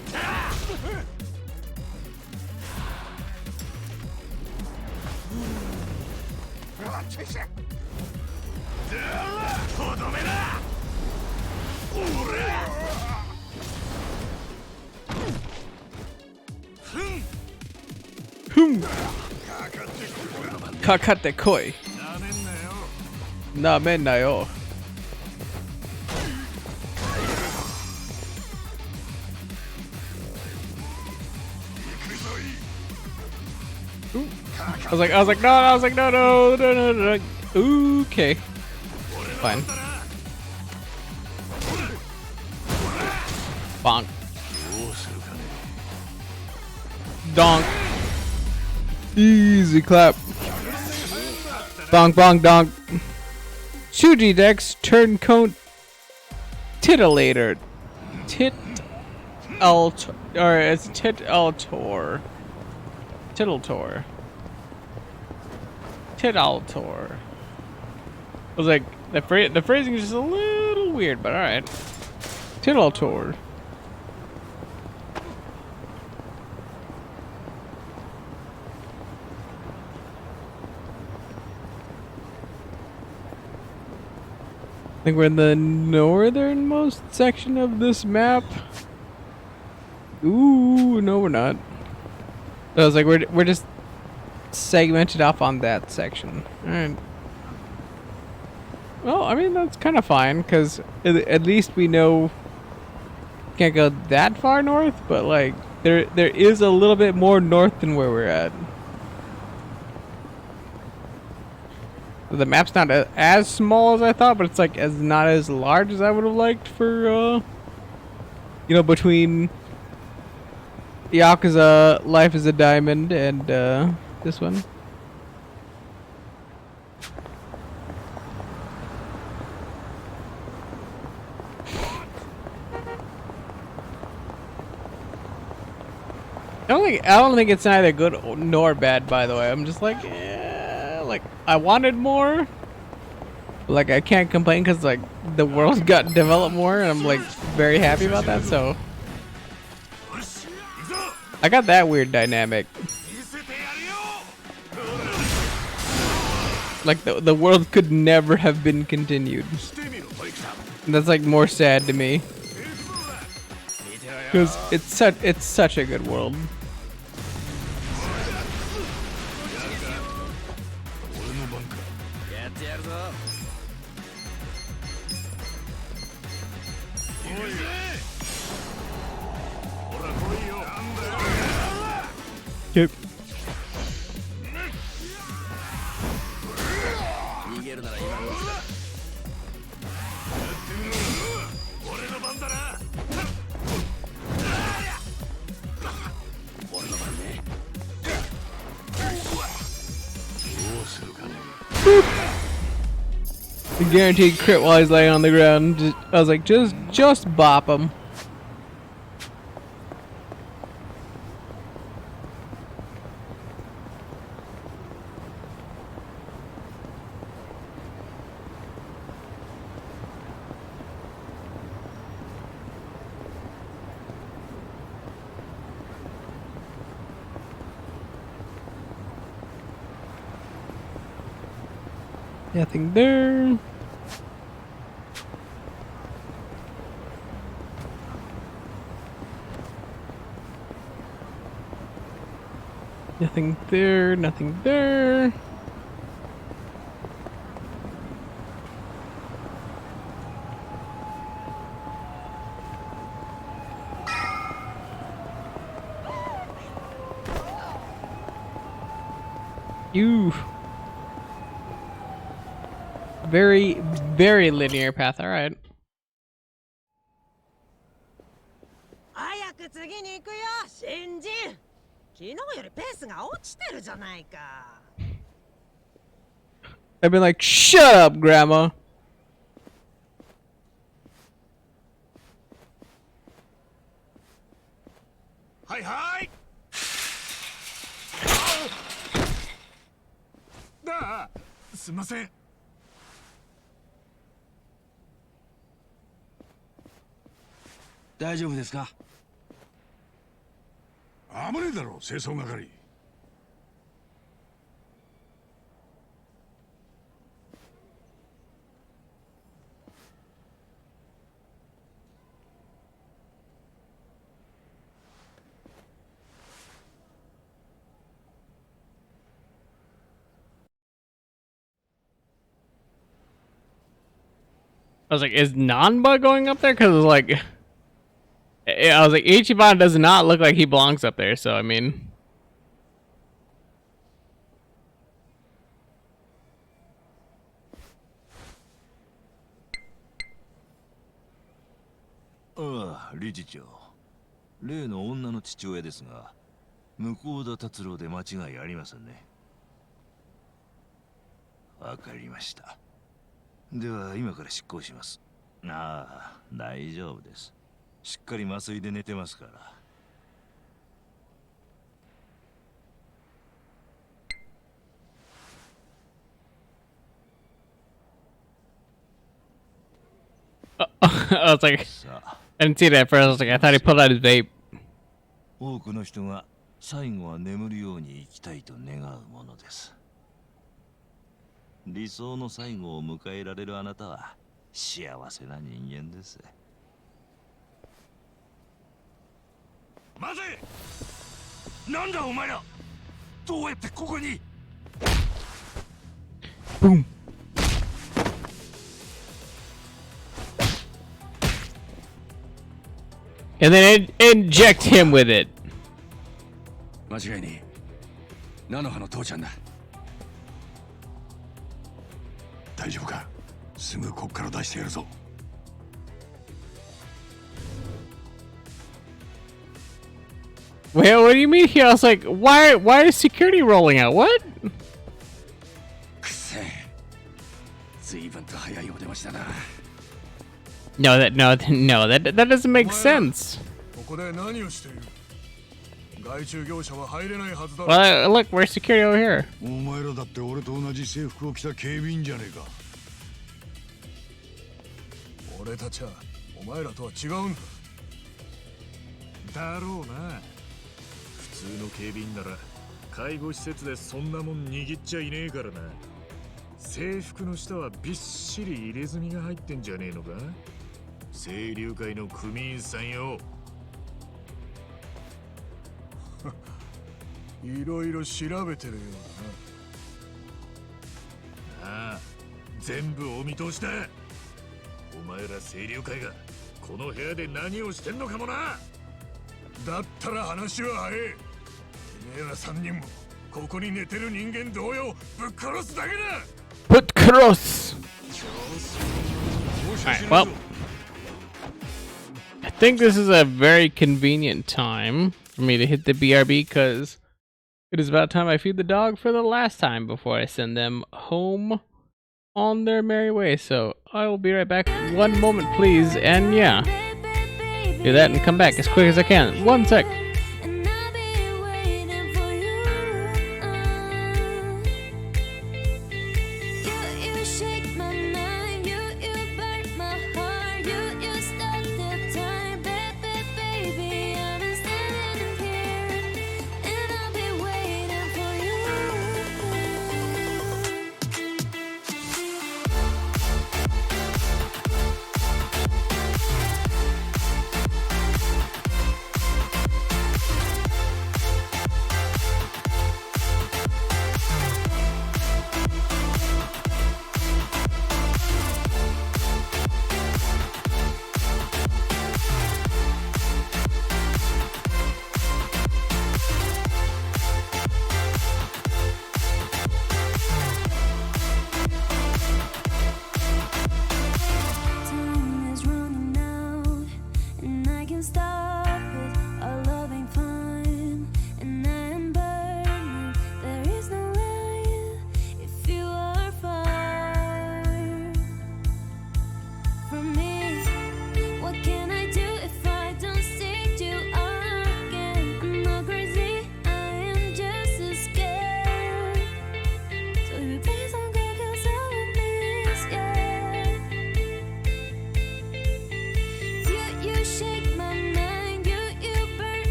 Kakate koi. Na men na yo. I was like, no. Okay. Fine. Bonk. Donk. Easy clap. Bonk, bonk, donk. Shuji Dex turncoat Titillator. Or it's Titalator. Tittletor. Titalator. I was like, the phrasing is just a little weird, but alright. Titalator. I think we're in the northernmost section of this map. Ooh, no we're not. I was like, we're just segmented off on that section. Alright. Well, I mean, that's kind of fine, because at least we know can't go that far north, but like, there is a little bit more north than where we're at. The map's not as small as I thought, but it's like not as large as I would have liked for, you know, between Yakuza Life is a Diamond and this one. I don't think it's neither good nor bad, by the way. I'm just like, yeah, like I wanted more. Like I can't complain because like the world got developed more, and I'm like very happy about that. So I got that weird dynamic. Like the world could never have been continued. And that's like more sad to me. Because it's such a good world. Yep. Guaranteed crit while he's laying on the ground. I was like, just bop him. Nothing there. Nothing there, nothing there. You. Very, very linear path. All right. 早く次に行くよ新人。昨日よりペースが落ちてるじゃないか。 I've been like, shut up, Grandma. はいはい。ああ、すみません。大丈夫ですか？危ねえだろ清掃係。I was like, is Nanba going up there? Because like, I was like, Ichiban does not look like he belongs up there. So I mean,ああ、理事長。例の女の父親ですが、向田達郎で間違いありませんね。わかりました。では今から執行します。ああ、大丈夫です。しっかり麻酔で寝てますから。I was like, I didn't see that at first. I was like, I thought he pulled out his vape. 多くの人が最後は眠るように生きたいと願うものです。理想の最後を迎えられるあなたは幸せな人間です。待て！なんだお前ら！どうやってここに？ Boom. And then inject him with it. 間違いねえ。菜の葉の父ちゃんだ。大丈夫か？すぐこっから出してやるぞ。Wait, what do you mean here? I was like, why is security rolling out? What? くせえ。随分と早いお出ましだな。No, that doesn't make sense. ここで何をしている？外注業者は入れないはずだ。Well, look, where's security over here? お前らだって俺と同じ制服を着た警備員じゃねえか。俺たちはお前らとは違うんだ。だろうな。普通の警備員なら介護施設でそんなもん握っちゃいねえからな。制服の下はびっしり入れ墨が入ってんじゃねえのか？清流会の組員さんよ。いろいろ調べてるようだな。ああ、全部お見通しだ。お前ら清流会がこの部屋で何をしてんのかもな。だったら話は早い。てめえら3人もここに寝てる人間同様ぶっ殺すだけだ。Put cross. Alright, well, I think this is a very convenient time for me to hit the BRB because it is about time I feed the dog for the last time before I send them home on their merry way. So I will be right back. One moment, please. And yeah, do that and come back as quick as I can. 1 sec.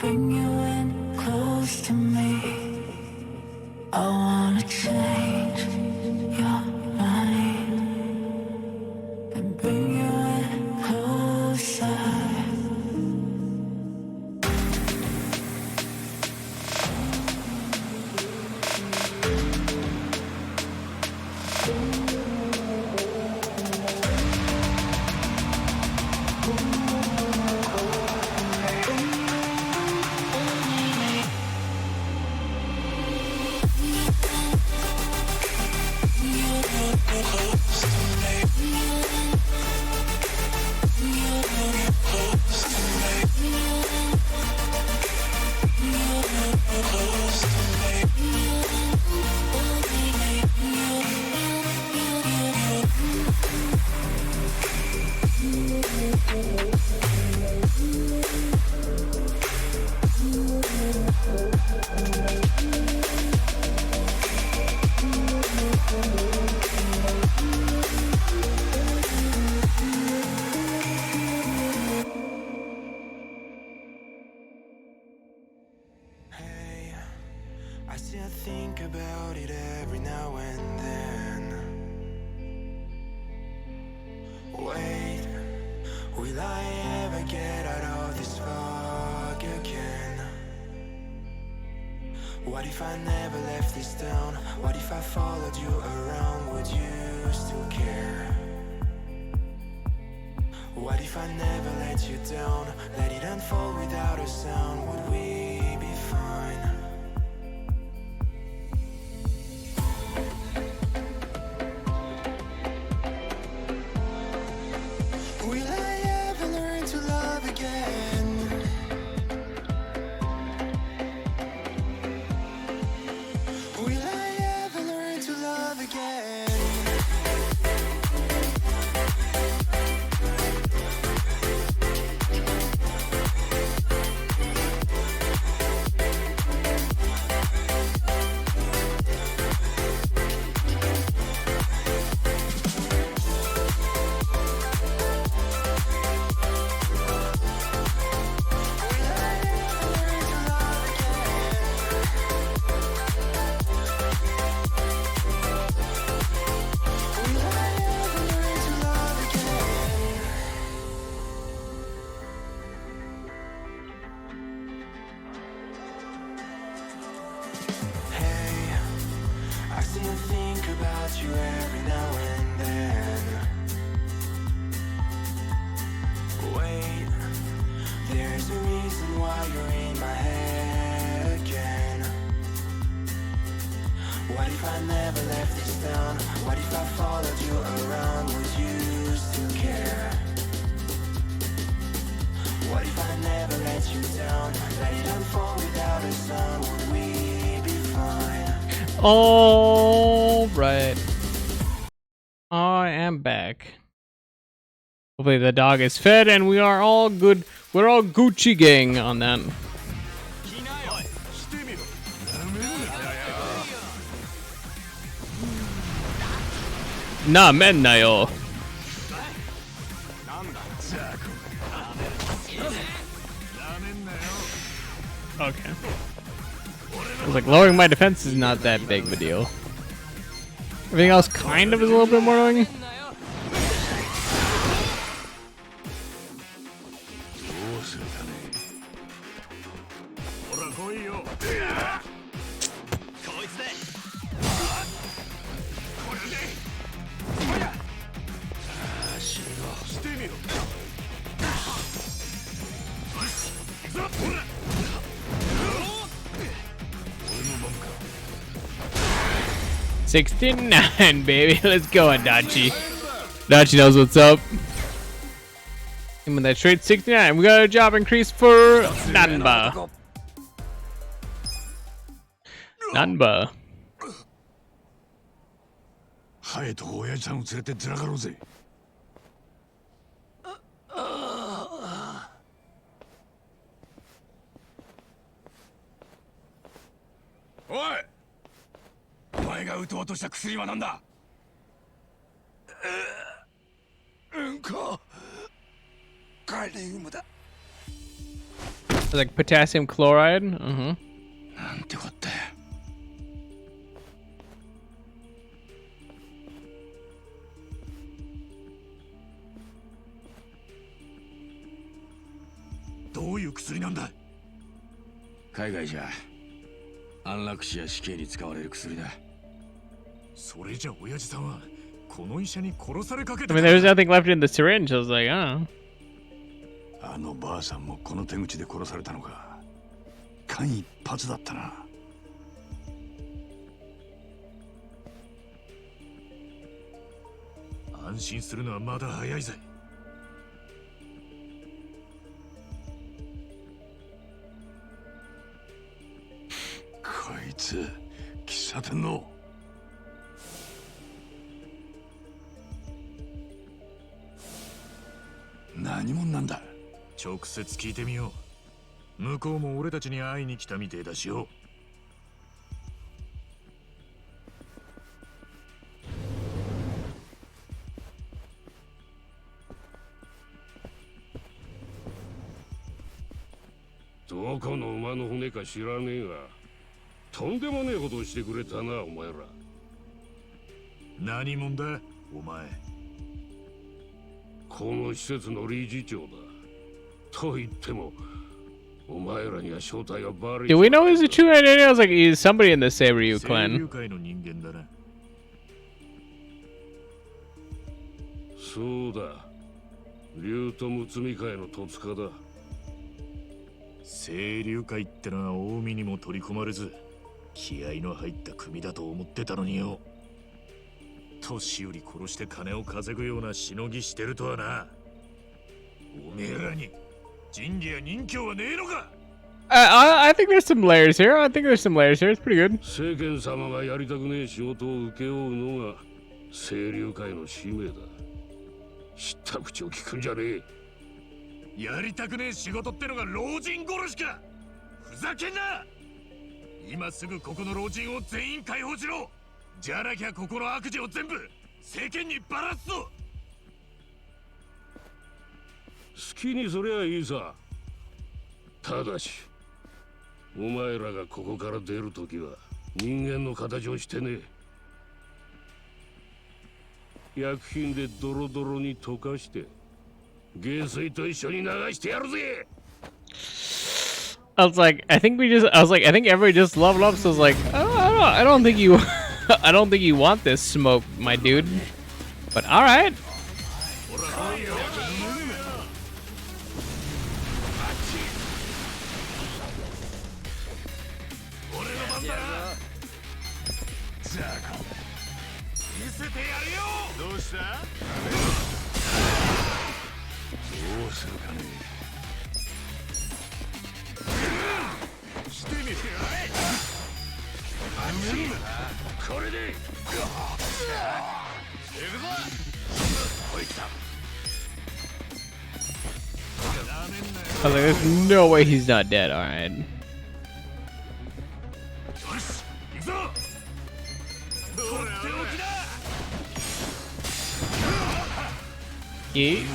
bring you in close to me. I wanna change your mind and bring you in closer. I still think about it every now and then. Wait, will I ever get out of this fog again? What if I never left this town? What if I followed you around? Would you still care? What if I never let you down? Let it unfold without a sound? Would we be fine? Will I ever learn to love again? Will I ever learn to love again? I still think about you every now and then. Wait, there's a reason why you're in my head again. What if I never left this town? What if I followed you around? Would you still care? What if I never let you down? Let it unfold without a sound? Would we be fine? All right. I am back. Hopefully the dog is fed and we are all good. We're all Gucci gang on that. Na men na yo. Okay. I was like, lowering my defense is not that big of a deal. Everything else kind of is a little bit more annoying. $69, baby. Let's go, Adachi. Adachi knows what's up. And with that straight 69, we got a job increase for Nanba. Nanba. ハエと親父さんを連れてずらがろうぜ。おい！お前が撃とうとした薬は何だ？カリウムだ。Like potassium chloride? Uh-huh. なんてこったよ。どういう薬なんだ？海外じゃ安楽死や死刑に使われる薬だ。それじゃ親父さんはこの医者に殺されかけて I mean, there's nothing left in the syringe. I was like, oh. あのばあさんもこの手口で殺されたのか。間一髪だったな。安心するのはまだ早いぜ。こいつ喫茶店の何者なんだ？直接聞いてみよう。向こうも俺たちに会いに来たみてえだしよ。どこの馬の骨か知らねえが、とんでもねえことをしてくれたな、お前ら。何者だ、お前。この施設の理事長だ。と言っても、お前らには正体がバレ。 Do we know he's a true identity? I was like, he's somebody in the Seiryu 清 clan. 流会の人間だな。そうだ。竜とむつみ会の戸塚だ。清流会ってのは近江にも取り込まれず、気合の入った組だと思ってたのによ。年寄り殺して金を稼ぐようなしのぎしてるとはな。おめえらに仁義や任侠はねえのか。I think there's some layers here. I think there's some layers here. It's pretty good. 世間様がやりたくねえ仕事を請け負うのが清流会の使命だ。知った口を聞くんじゃねえ。やりたくねえ仕事ってのが老人殺しか。ふざけんな。今すぐここの老人を全員解放しろ。じゃなきゃここの悪事を全部世間にばらすぞ。好きにすりゃいいさ。ただしお前らがここから出るときは人間の形をしてねえ。薬品でドロドロに溶かして下水と一緒に流してやるぜ。 I was like, I think everybody just leveled up. So I was like, oh, I don't think you, I don't think you want this smoke, my dude. But all right. I was like, there's no way he's not dead. All right. Yeet.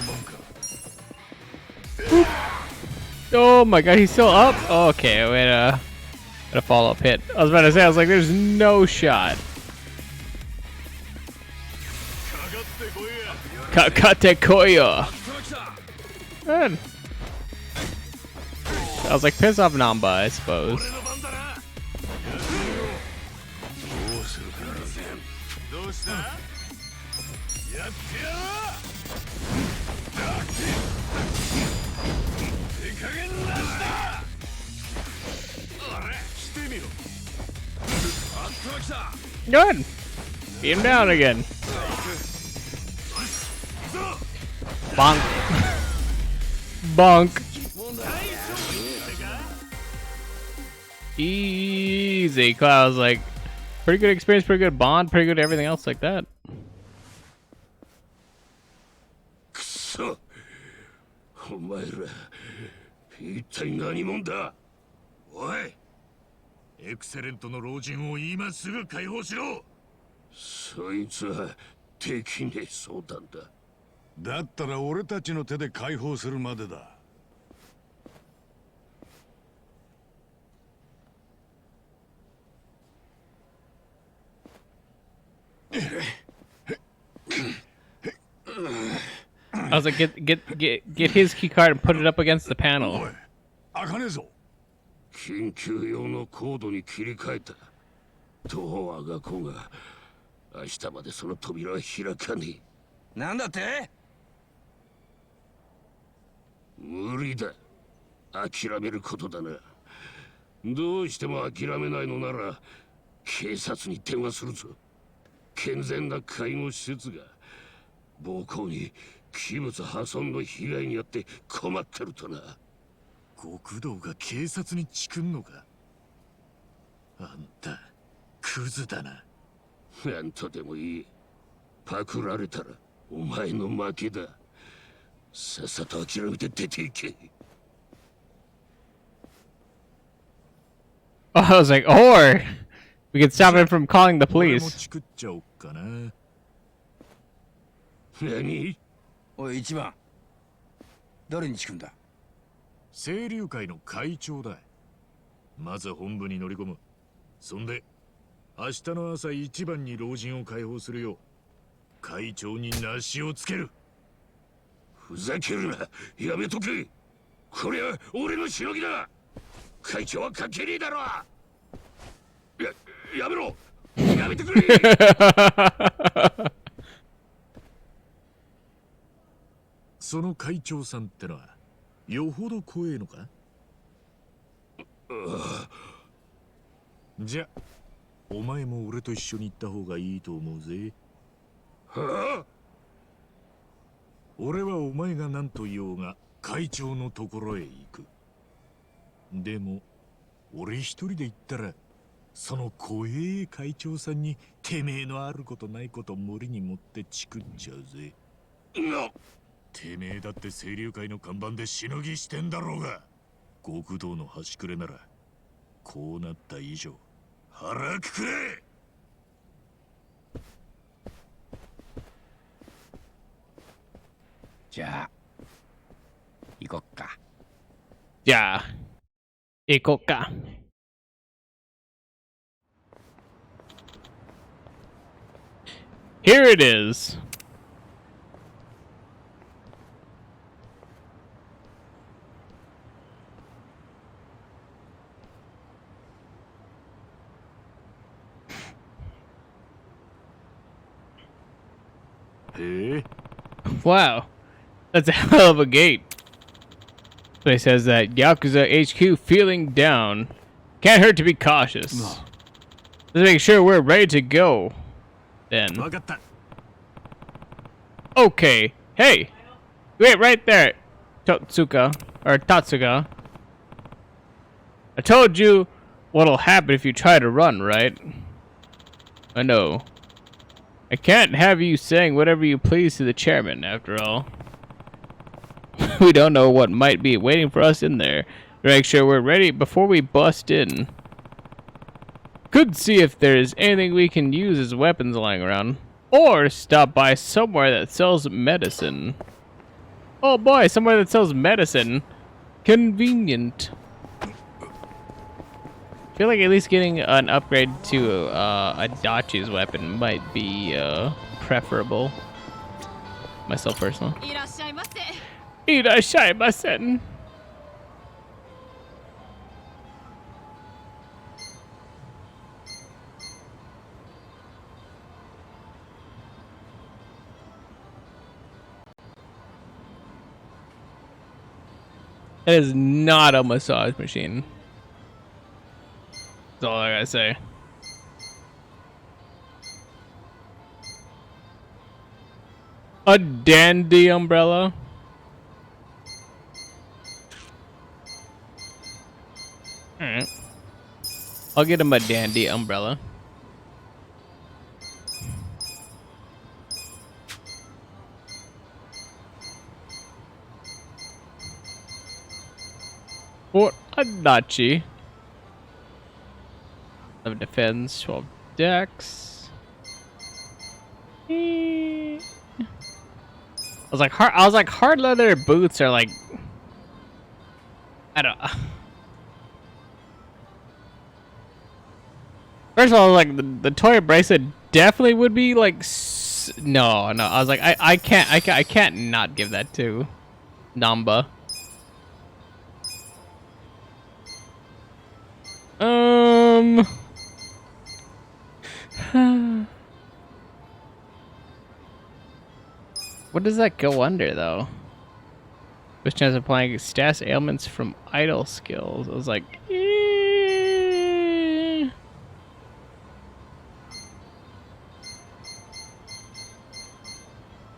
Oh my god, he's still up? Okay, wait, a follow-up hit. I was about to say, I was like, there's no shot. Kakate koyo. Good. I was like, piss off Namba, I suppose. Good. Beat him down again. Bonk. Bonk. Easy. I was like, pretty good experience, pretty good bond, pretty good everything else like that. くそ、お前ら一体何者だ。おい、エクセレントの老人を今すぐ解放しろ。そいつはできねえ相談だ。だったら俺たちの手で解放するまでだ。I was like, get his key card and put it up against the panel. 開かねえぞ。緊急用のコードに切り替えた。どうあがこうが、明日までその扉は開かねえ。なんだって？無理だ。諦めることだな。どうしても諦めないのなら、警察に電話するぞ。健全な介護施設が暴行に器物破損の被害に遭って困ってるとな。極道が警察にチクんのか。あんたクズだな。なんとでもいい。パクられたらお前の負けだ。さっさと諦めて出ていけ。I was like, or we could stop him from calling the 俺も police. チクっちゃおっかな。何？おい一番、誰にチクんだ？清流会の会長だ。まず本部に乗り込む。そんで明日の朝一番に老人を解放するよう会長に梨をつける。ふざけるな。やめとけ。これは俺のしのぎだ。会長は関係ねえだろ。やめろ。やめてくれ。その会長さんってのはよほど怖えのか？じゃお前も俺と一緒に行った方がいいと思うぜ。はあ？俺はお前が何と言おうが会長のところへ行く。でも俺一人で行ったらその怖え会長さんにてめえのあることないこと無理に持ってチクっちゃうぜ。てめえだって清流会の看板でしのぎしてんだろうが。極道の端くれならこうなった以上腹くくれ。じゃあ行こっか。じゃあ行こうか。Here it is. Wow, that's a hell of a gate. So he says that Yakuza HQ feeling down. Can't hurt to be cautious. Let's make sure we're ready to go. Then. Okay. Hey, wait right there, Tatsuka or Tatsuga. I told you what'll happen if you try to run, right? I know. I can't have you saying whatever you please to the chairman, after all. We don't know what might be waiting for us in there. Make sure we're ready before we bust in. Could see if there's anything we can use as weapons lying around. Or stop by somewhere that sells medicine. Oh boy, somewhere that sells medicine. Convenient. I feel like at least getting an upgrade to Adachi's weapon might be preferable. Myself personally. Irashaimase. It is not a massage machine. That's all I gotta say. A dandy umbrella. Alright. I'll get him a dandy umbrella. For Adachi. 11 defense, 12 dex. I was like hard leather boots are like, I don't. First of all, like the toy bracelet definitely would be like No. I was like, I can't not give that to Namba. What does that go under though? Which chance of applying status ailments from idle skills? I was like,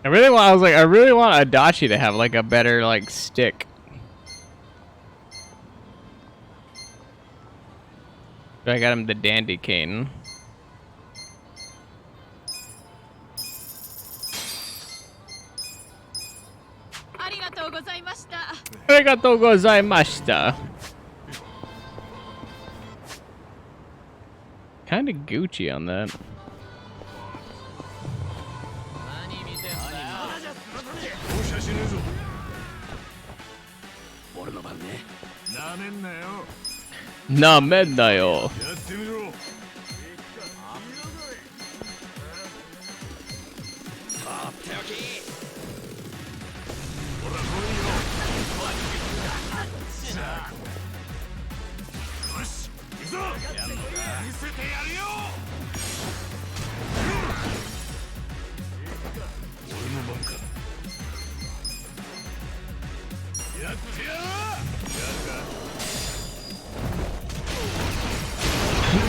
I really want Adachi to have like a better like stick. But I got him the dandy cane. Arigatou gozaimashita. Kind of Gucci on that. Na menna yo.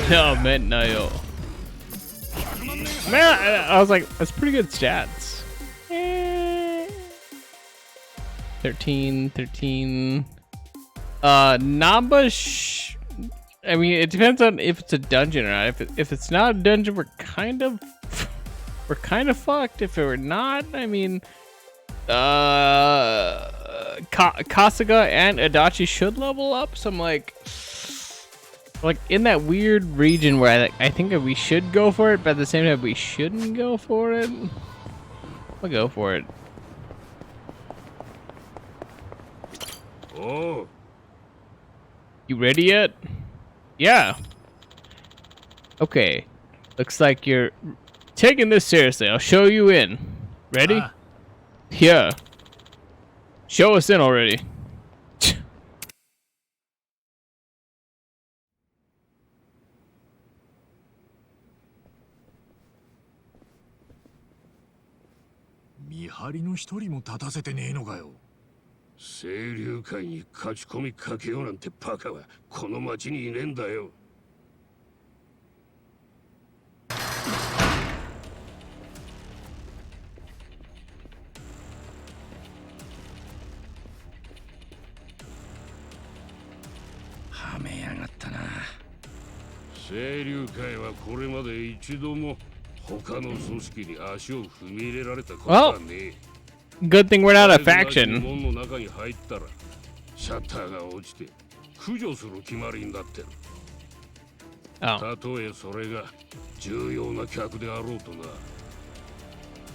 No, meant no. Yo. Man, I was like, that's pretty good stats. 13. Namba. I mean, it depends on if it's a dungeon or not. If it's not a dungeon, we're kind of fucked. If it were not, I mean, Kasuga and Adachi should level up. So I'm like in that weird region where I think that we should go for it, but at the same time we shouldn't go for it. I'll go for it. Oh. You ready yet? Yeah. Okay. Looks like you're taking this seriously. I'll show you in. Ready? Yeah. Show us in already.清流会に勝ち込みかけようなんてバカはこの町にいねえんだよ。はめやがったな。清流会はこれまで一度も他の組織に足を踏み入れられたことはねえ。Good thing we're not a faction. 門の中に入ったらシャッターが落ちて駆除する決まりになってる。たとえそれが重要な客であろうとな。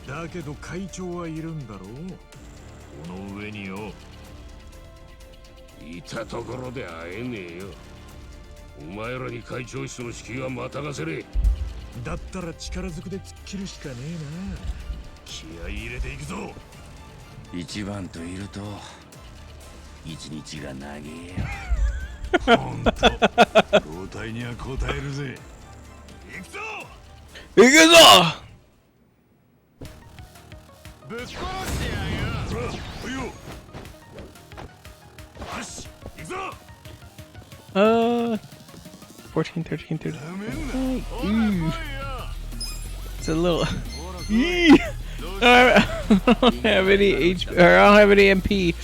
だけど会長はいるんだろう。この上によ。いたところで会えねえよ。お前らに会長室の敷居はまたがせれ。だったら力ずくで突っ切るしかねえな。気合い入れていくぞ。一番といると一日が長えよ。ほんと交代には応えるぜ。行くぞ。行くぞ。ぶっ殺してやるよ。おいよ。よし、行くぞ。14, 13, 13. It's a little. I don't have any HP, or I don't have any MP.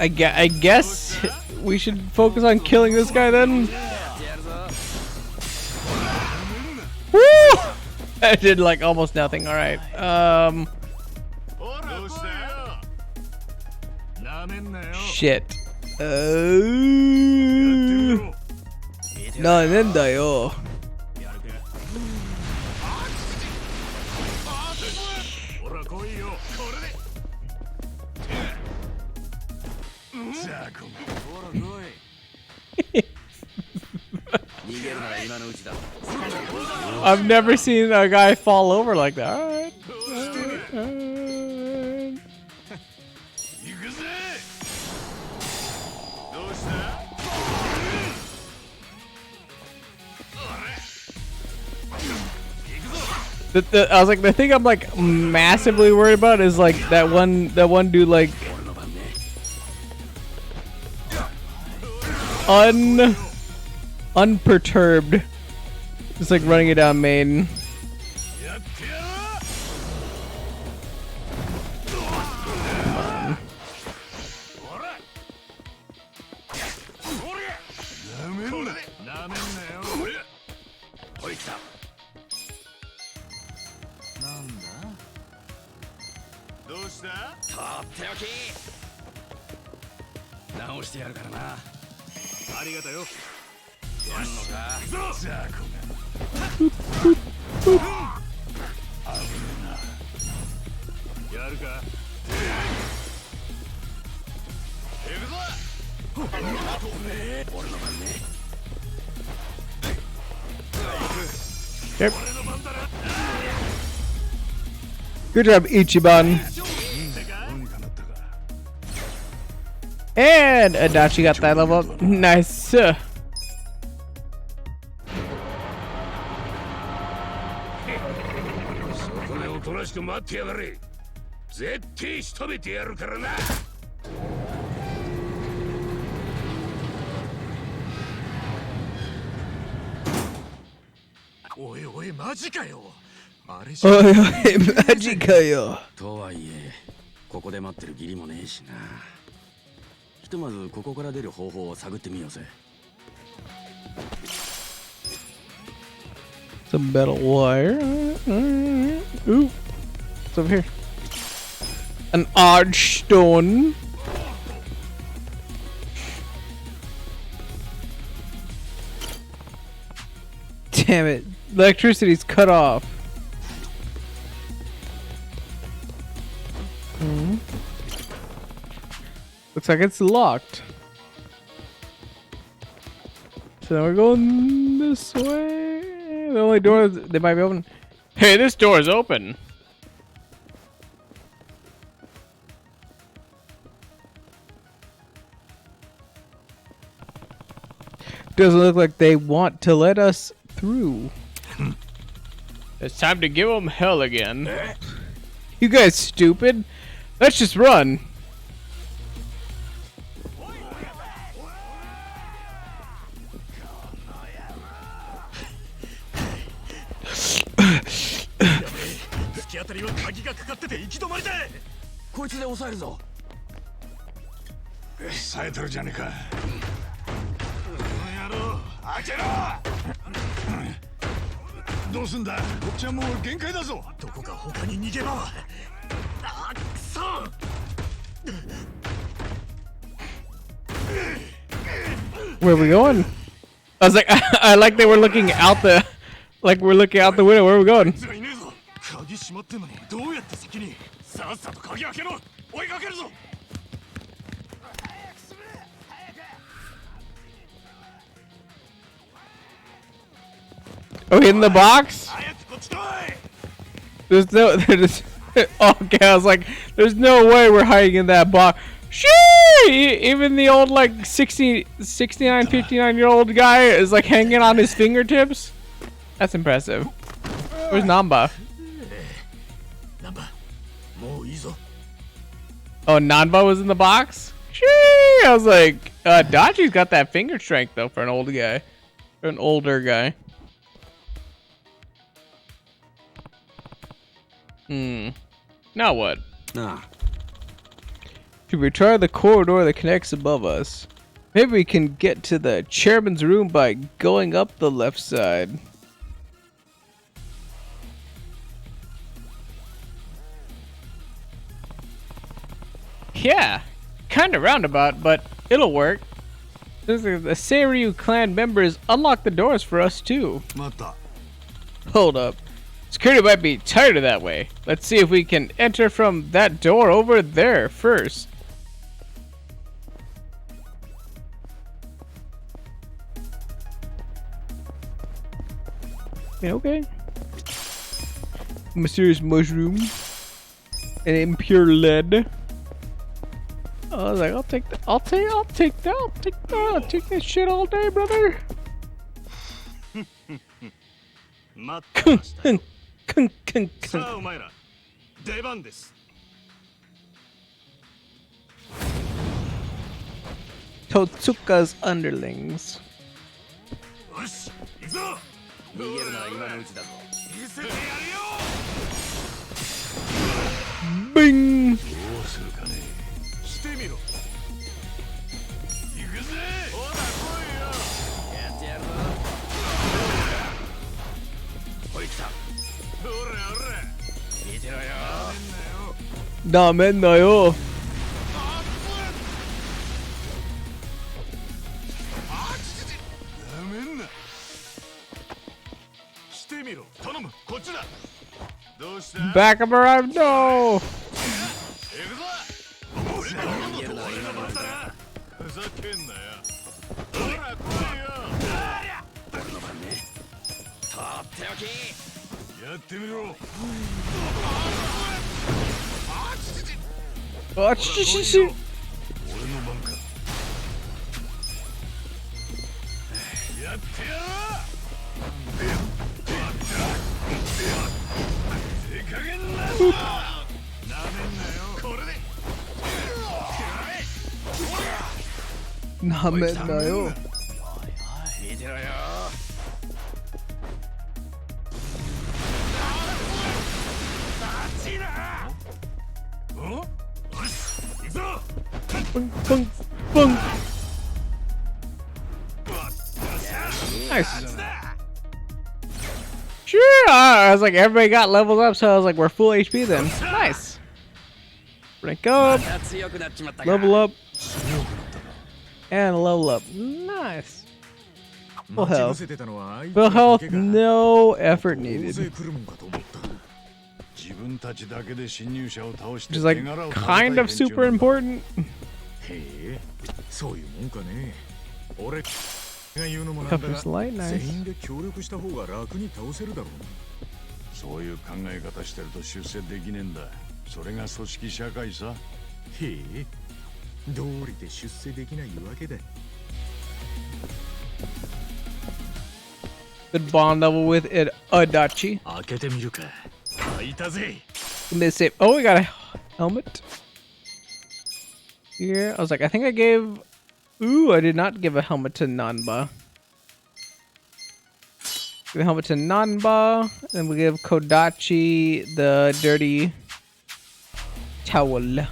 I guess we should focus on killing this guy then. Woo! I did like almost nothing. All right. Shit. なめんだよ。逃げるなら今のうちだ。I've never seen a guy fall over like that. All right. I was like, the thing I'm like massively worried about is like that one dude like unperturbed, just like running it down main. Yep. Good job, Ichiban. And Adachi got that level up. Nice. そこでおとなしく待ってやがれ。絶対仕留めてやるからな。おいおいマジかよ。あれおいおいマジかよ。とはいえここで待ってる義理もねえしな。ひとまずここから出る方法を探ってみようぜ。Some metal wire. Ooh, what's over here? An archstone. Damn it! Electricity's cut off. Looks like it's locked. So we're going this way. The only door they might be open. Hey, this door is open. Doesn't look like they want to let us through. It's time to give them hell again. You guys stupid? Let's just run. Where are we going? I was like, I like they were looking out the, like we're looking out the window. Where are we going? Oh, in the box? There's no, there's, okay, I was like, there's no way we're hiding in that box. Shee! Even the old like 69, 59-year-old guy is like hanging on his fingertips. That's impressive. Where's Namba? Oh, Nanba was in the box? Shee! I was like, Dachi's got that finger strength though for an old guy. For an older guy. Now what? Should we try the corridor that connects above us? Maybe we can get to the chairman's room by going up the left side. Yeah, kinda roundabout, but it'll work. The Seiryu clan members unlock the doors for us too. Hold up. Security might be tired of that way. Let's see if we can enter from that door over there first. Okay. Mysterious mushroom. And impure lead. I was like, I'll take that. I'll take that shit all day, brother. 待ってましたよ。さあお前ら、出番です。Totsuka's underlings. よし、行くぞ。逃げるなら今のうちだぞ。見せてやるよ。Bing. どうするかね。してみろ。行くぜ。ほら来いよ。やってやるぞ。おい来た。ほらほら。見てろよ。ダメんなよ。Back up arrived, no! Oh, shit. 나맨나요. 뻥. Nice. Sure. I was like, everybody got leveled up, so I was like, we're full HP then. Nice. Rank up. Level up. And level up. Nice. Full health. Full health, no effort needed. Which is like kind of super important. そういうもんかね。俺が言うのもなんだが、 Light, nice. 全員で協力した方が楽に倒せるだろう。そういう考え方してると出世できねえんだ。それが組織社会さ。へえ。道理で出世できないわけだ。Good bond level with it, Adachi. 開けてみるか。開いたぜ。Miss it. Oh, we got a helmet. Here, I was like, I think I gave. Ooh, I did not give a helmet to Nanba. Give a helmet to Nanba, and we give Kodachi the dirty towel.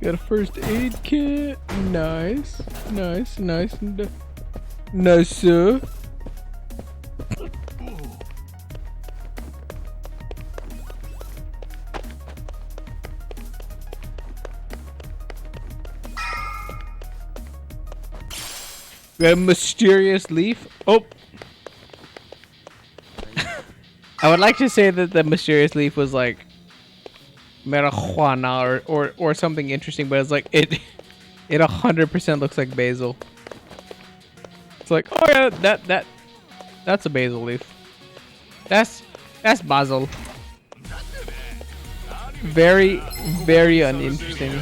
Got a first aid kit. Nice. Nice. Nice, sir. We got a mysterious leaf. Oh. I would like to say that the mysterious leaf was like marijuana or something interesting, but it's like it 100% looks like basil. It's like, oh yeah, that's a basil leaf. That's basil. Very uninteresting.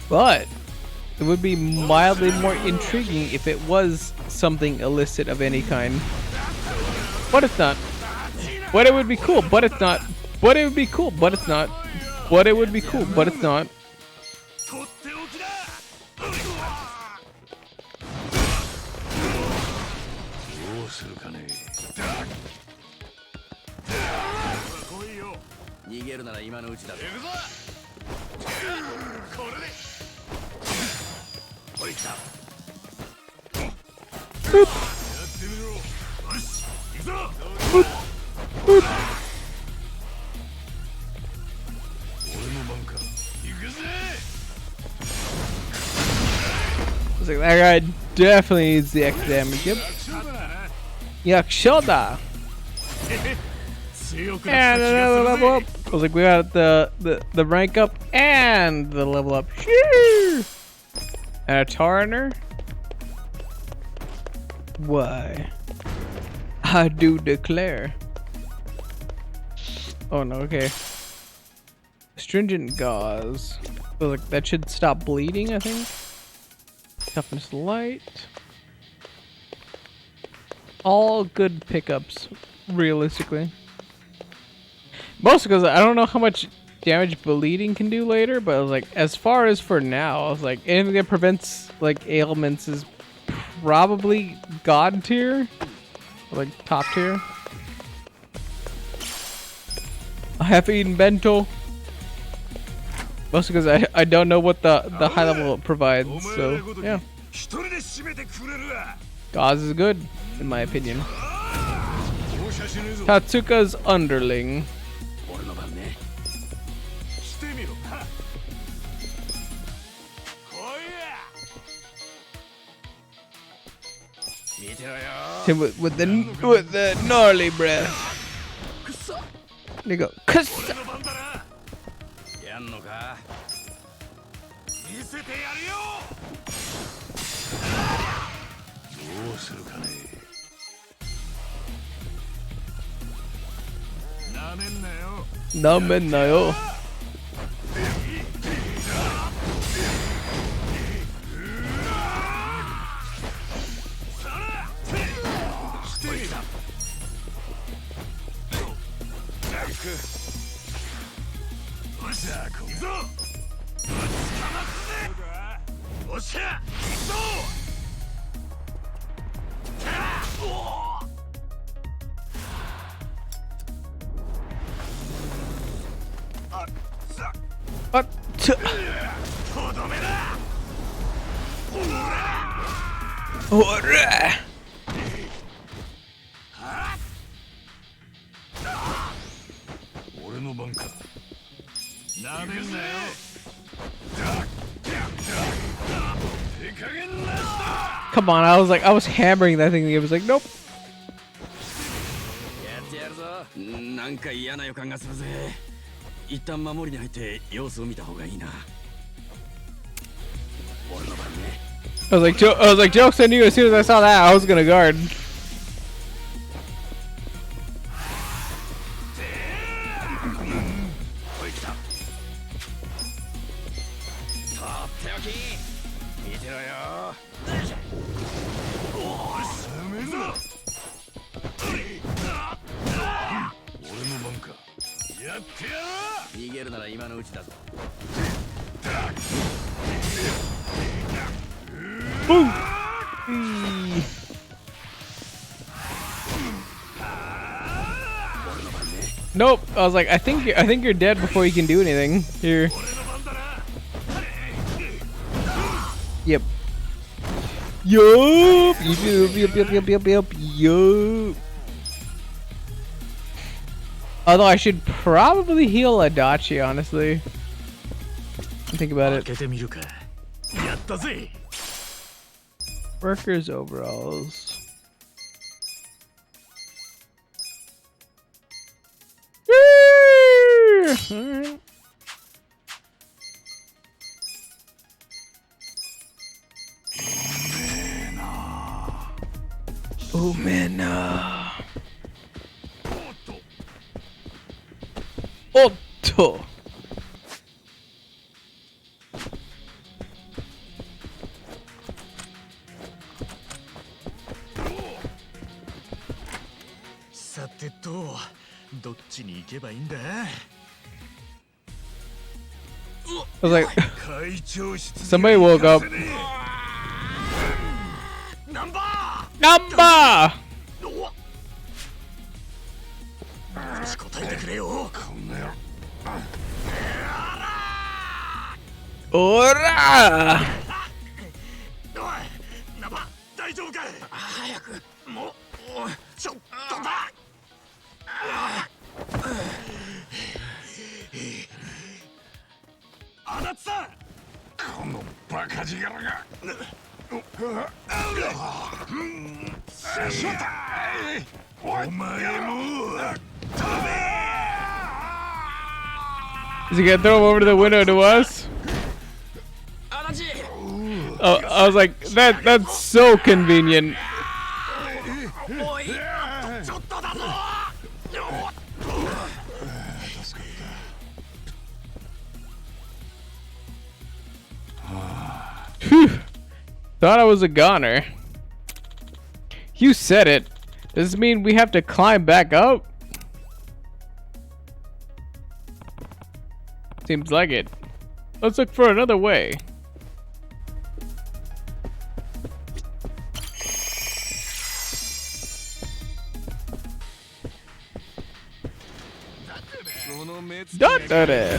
But it would be mildly more intriguing if it was something illicit of any kind. But it's not. But it would be cool, but it's not. But it would be cool, but it's not. But it would be cool, but it's not. Boop. Boop. Boop. guy definitely needs the extra damage. Yep. Yakshoda. And another level up. I was like, we got the rank up and the level up. Shoo! And a Tarner. Why? I do declare. Oh no, okay. Stringent gauze. So like that should stop bleeding, I think. Toughness light. All good pickups, realistically. Mostly because I don't know how much damage bleeding can do later, but I was like, as far as for now, I was like, anything that prevents like ailments is probably god tier, or, like top tier. A half-eaten bento. Mostly because I don't know what the high level provides, so yeah. Gauze is good, in my opinion. Tatsuka's underling. Him with the gnarly breath. There you go. Kuss. 나맨나요. 오라. Come on, I was hammering that thing. It was like, nope. なんか嫌な予感がするぜ。一旦守りに入って様子を見た方がいいな。俺の番ね。I was like, jokes on you. As soon as I saw that, I was gonna guard. Boom. Nope. I was like, I think you're dead before you can do anything. Here. Yep. Yup. Yup. Although I should probably heal Adachi, honestly. Think about it. Workers overalls. Alright. Umena. Otto. I was like, somebody woke up. Number! Ora! 大丈夫か。早くもうちょっとだ。足立さん、このバカ力が Is he gonna throw him over the window to us? Oh, I was like, that's so convenient. Phew. Thought I was a goner. You said it. Does this mean we have to climb back up? Seems like it. Let's look for another way.だれ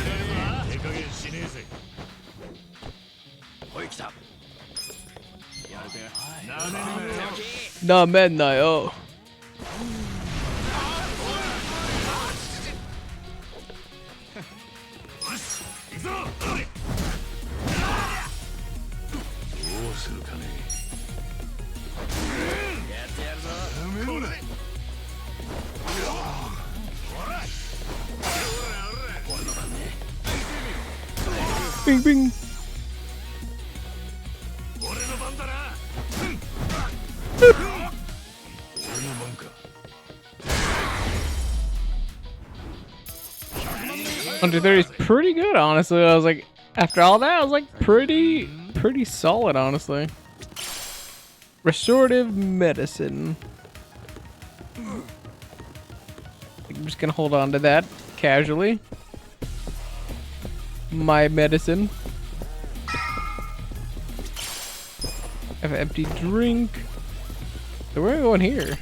なめんなよ。どうするかね。やってやるぞ。俺の番ね。ビンビン。俺の番だな。俺の番か。130 is pretty good, honestly. I was like, after all that, I was like, pretty solid, honestly. Restorative medicine. I'm just gonna hold on to that casually. My medicine. Have an empty drink. So where are we going here? I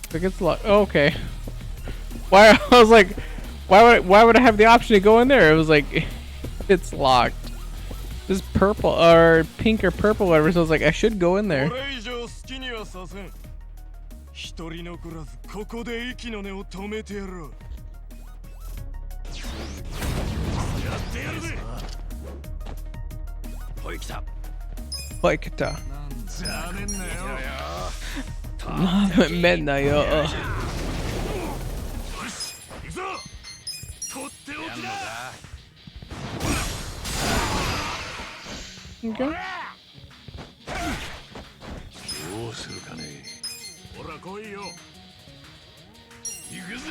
think it's locked. Oh, okay. Why? I was like, why would I have the option to go in there? It was like, it's locked. This is purple or pink or purple, whatever. So I was like, I should go in there. 一人残らずここで息の根を止めてやろう。やってやるぜ。ほい来た。ほい来た。なめんなよ。なめんなよ。よし、行くぞ。とっておきだ。Okay. どうするかね。ほら来いよ。行くぜ。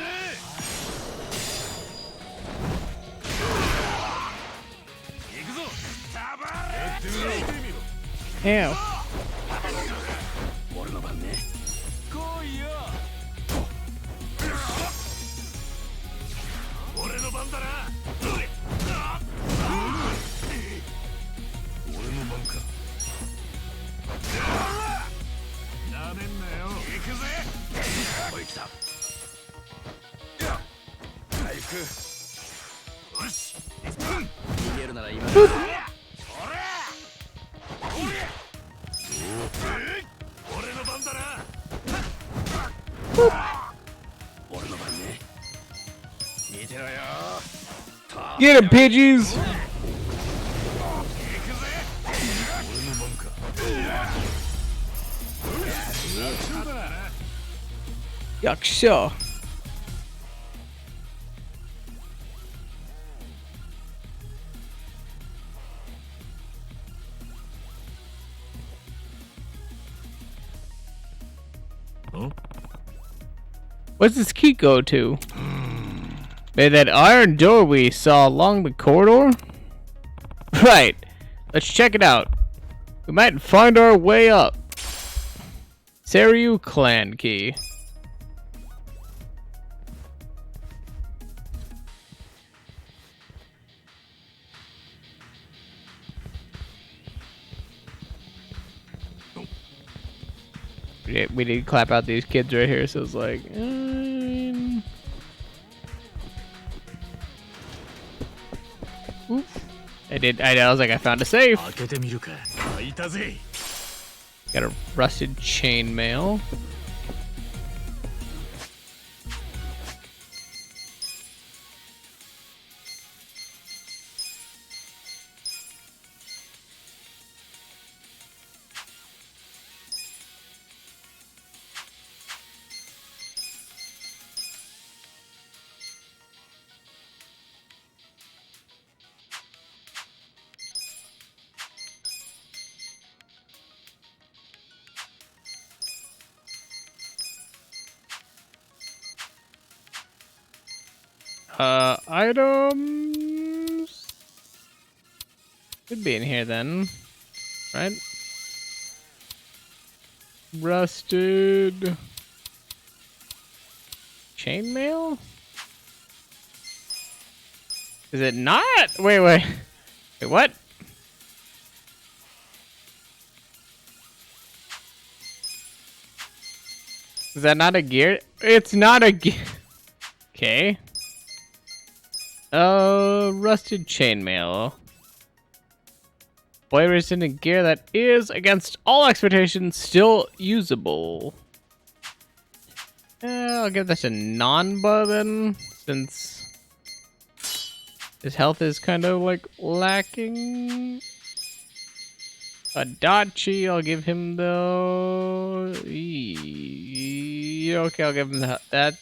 行くぞ。たばれ。やってみろ。Ew. 俺の番ね。来いよ。俺の番だな。俺の番か。なめんなよ。行くぜ。おい来た。回復。よし。逃げるなら今だ。俺の番だな。俺の番ね。見てろよ。Get him, Pidgeys! 俺の番か。Yaksha. Huh? What's this key go to? Maybe that iron door we saw along the corridor? Right. Let's check it out. We might find our way up. Seryu clan key. Yeah, we need to clap out these kids right here, so it's like... Oof. I was like, I found a safe. Got a rusted chainmail. Items should be in here then, right? Rusted chainmail? Is it not? Wait, what? Is that not a gear? It's not a gear. Okay. Rusted chainmail. Blade resistant gear that is, against all expectations, still usable. I'll give that a non-ba then, since his health is kind of like lacking. Adachi, I'll give him the... Okay, I'll give him that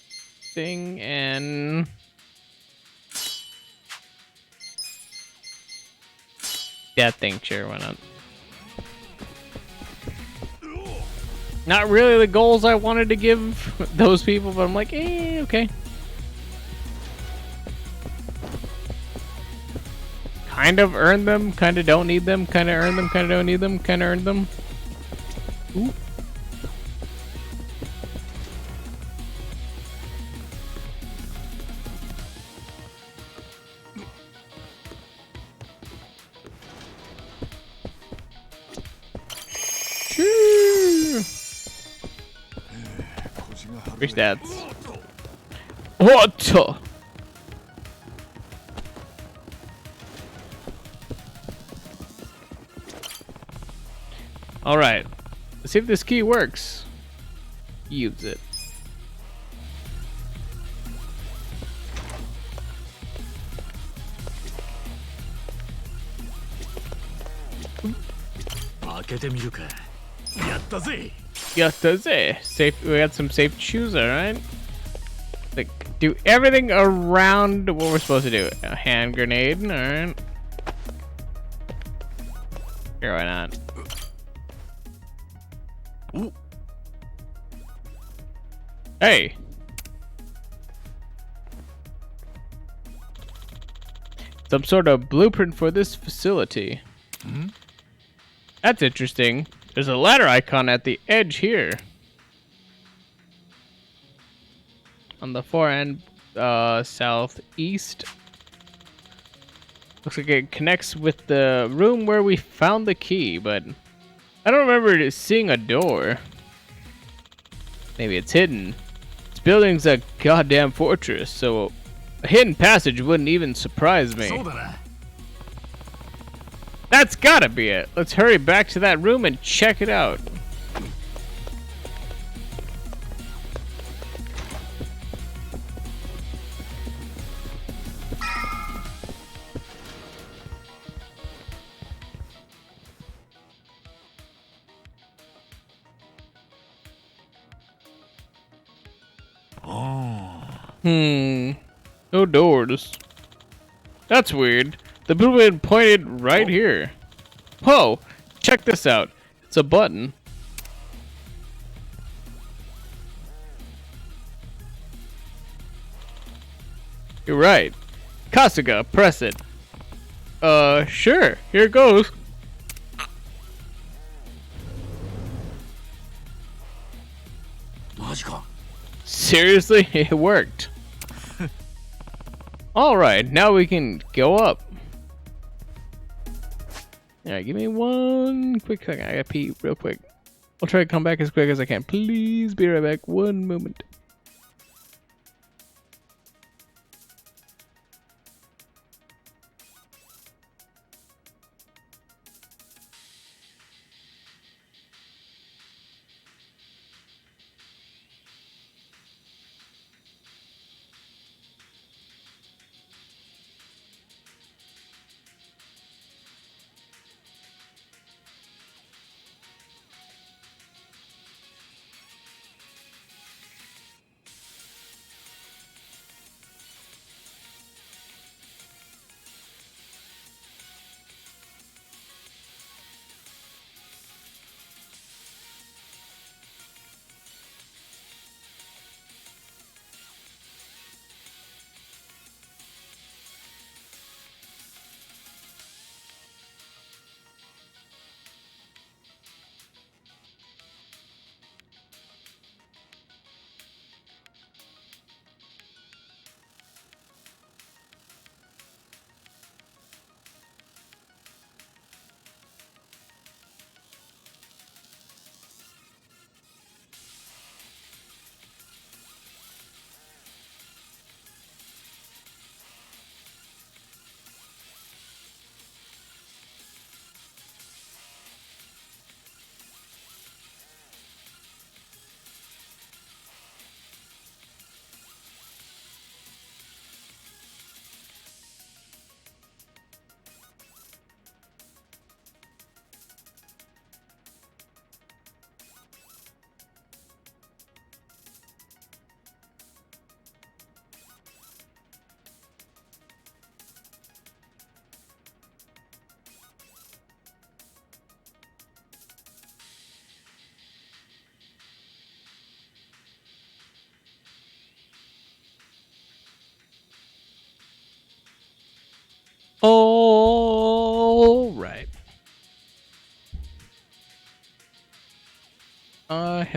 thing, and... that thing, sure, why not? Not really the goals I wanted to give those people, but I'm like, okay. Kind of earned them, kind of don't need them, kind of earned them, kind of don't need them, kind of earned them. Ooh. Three stats. What? All right. Let's see if this key works. Use it. Safe. We got some safe shoes, all right. Like, do everything around what we're supposed to do. A hand grenade, all right. Here, why not? Ooh. Hey. Some sort of blueprint for this facility. That's interesting. There's a ladder icon at the edge here. On the far end, southeast. Looks like it connects with the room where we found the key, but I don't remember seeing a door. Maybe it's hidden. This building's a goddamn fortress, so a hidden passage wouldn't even surprise me. That's gotta be it. Let's hurry back to that room and check it out. No doors. That's weird. The blueprint pointed right here. Whoa! Check this out. It's a button. You're right. Kasuga, press it. Sure. Here it goes. Seriously? It worked. Alright, now we can go up. Alright, give me one quick second. I gotta pee real quick. I'll try to come back as quick as I can. Please be right back. One moment.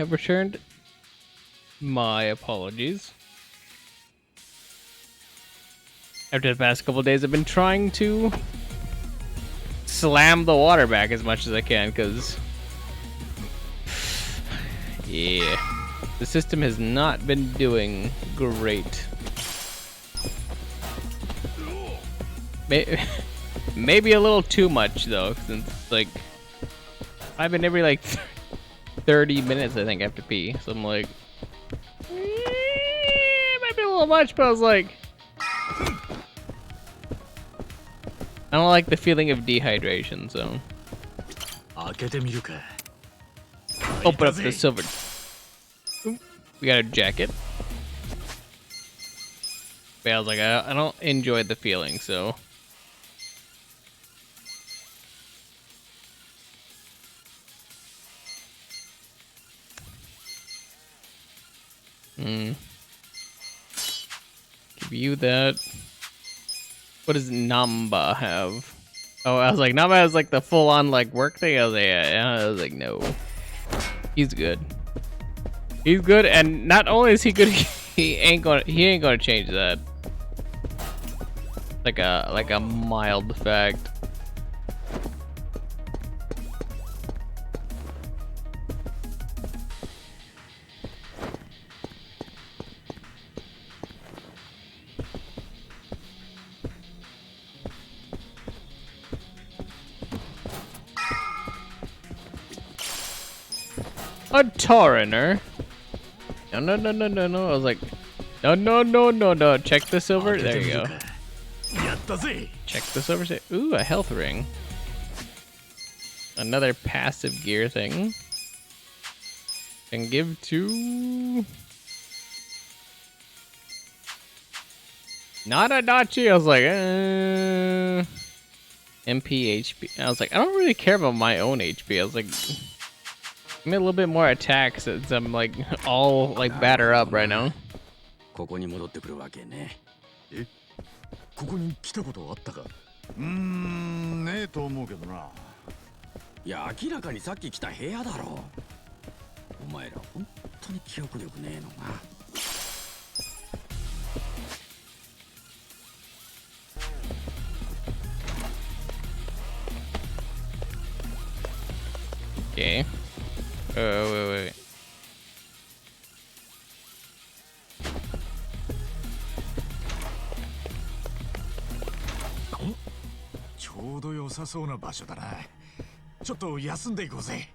have returned. My apologies. After the past couple days, I've been trying to slam the water back as much as I can, because yeah, the system has not been doing great. Maybe a little too much though, since like I've been every like 30 minutes I think I have to pee, so I'm like, it might be a little much, but I was like, I don't like the feeling of dehydration, so. Open up the silver. Ooh, we got a jacket. But I was like, I don't enjoy the feeling, so. Give you that. What does Namba have? Oh, I was like, Namba has like the full-on like work thing. I was like, yeah. I was like, no. He's good. He's good, and not only is he good, he ain't gonna change that. Like a mild fact. A Torrenter. No. I was like, no. Check the silver. There you go. Check the silver. Ooh, a health ring. Another passive gear thing. Can give to. Not a Dachi. I was like, MP HP. I was like, I don't really care about my own HP. I was like, give me a little bit more attack since I'm like all like batter up right now. ここに戻ってくるわけね。え、ここに来たことあったか？ねえと思うけどな。いや、明らかにさっき来た部屋だろう。お前ら本当に記憶力ねえのな。Okay. Wait. ちょうど良さそうな場所だな。ちょっと休んでいこうぜ。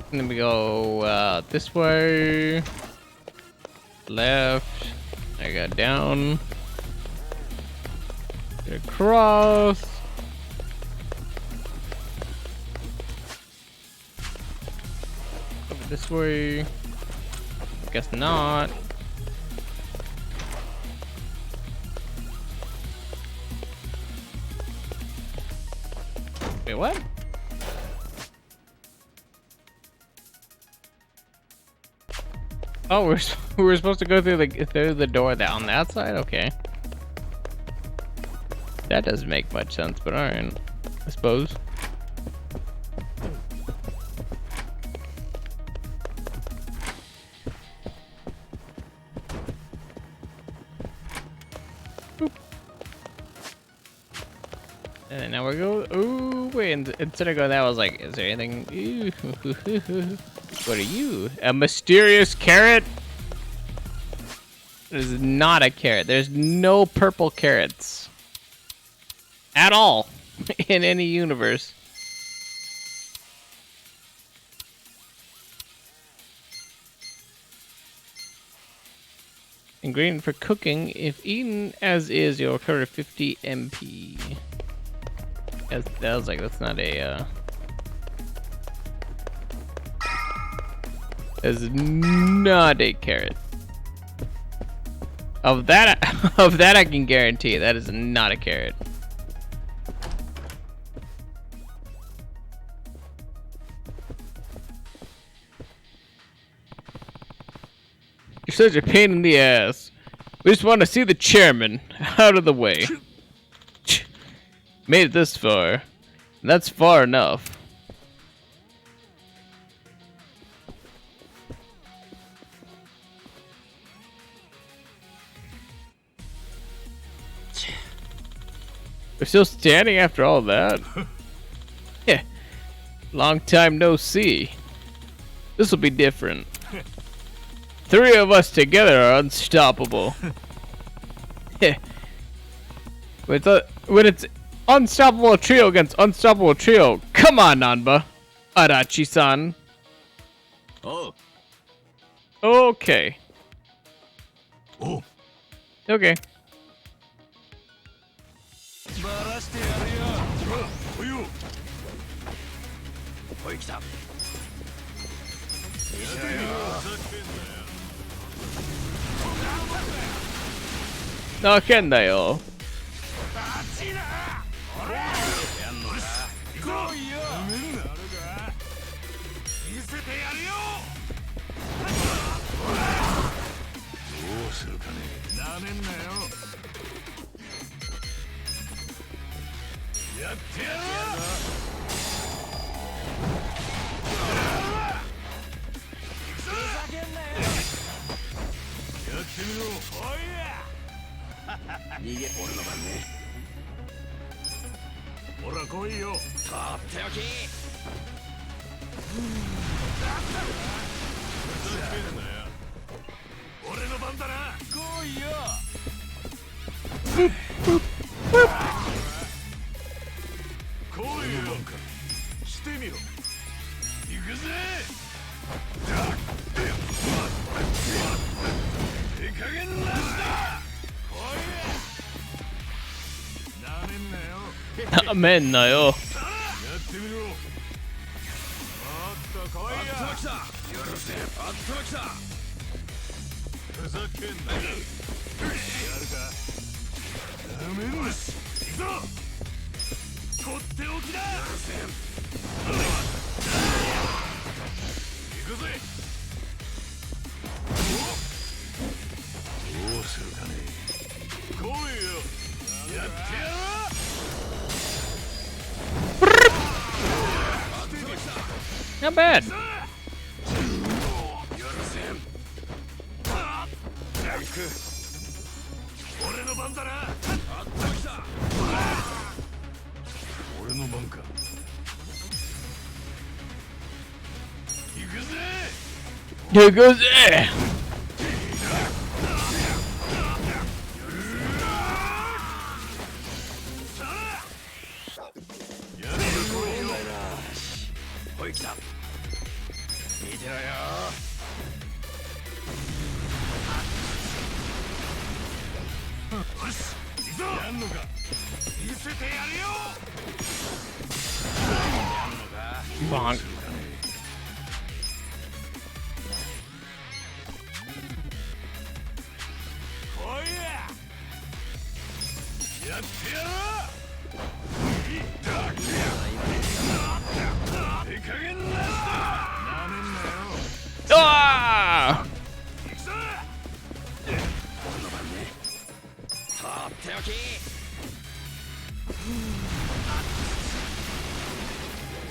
And then we go this way, left. I got down, get across. Over this way. Guess not. Wait, what? Oh, we were supposed to go through the door on that side. Okay, that doesn't make much sense, but alright, I suppose. Boop. And now we go. Ooh, wait! Instead of going that, I was like, is there anything? Ooh. What are you? A mysterious carrot? It is not a carrot. There's no purple carrots at all in any universe. Ingredient for cooking. If eaten as is, you'll recover 50 MP. That was like, that's not a... Is not a carrot. Of that I can guarantee. That is not a carrot. You're such a pain in the ass. We just want to see the chairman out of the way. Made it this far. And that's far enough. We're still standing after all that? Yeah. Long time no see. This will be different. 3 of us together are unstoppable. Yeah. When it's unstoppable trio against unstoppable trio, come on, Nanba. Arachi-san. Oh. Okay. Oh. Okay. バラしてやるよ。おいよ。おい来た。見せろよ。なけんだよ。やんのか。来いよ。見せてやるよ。どうするかね。なめんなよ。やってやるぞ。ふざけんなよ。やってみろ。おいや。逃げ俺の番ね。ほら来いよ。とっておき。ふざけんなよ。俺の番だな。来いよ。来いよ。してみろ。行くぜ。手加減なしだ。来いや。なめんなよ。なめんなよ。やってみろ。おっと来いよ。あったまきた。許せ。あったまきた。ふざけんなよ。やるか。なめんな。行くぞ。とっておきだ。許せん。行くぜ。どうするかね。来いよ。やってやろう。Not bad. 許せん。行く。俺の番だな。あったきた。俺の番か。行くぜ。行くぜ。おい来た。見てろよ。よし行くぞ。やんのか。見せてやるよ。やんのか。Bonk. 来いや。やってやろう。手加減なしだ。なめんなよ。ああ。行くぞ。俺の番ね。とっておき。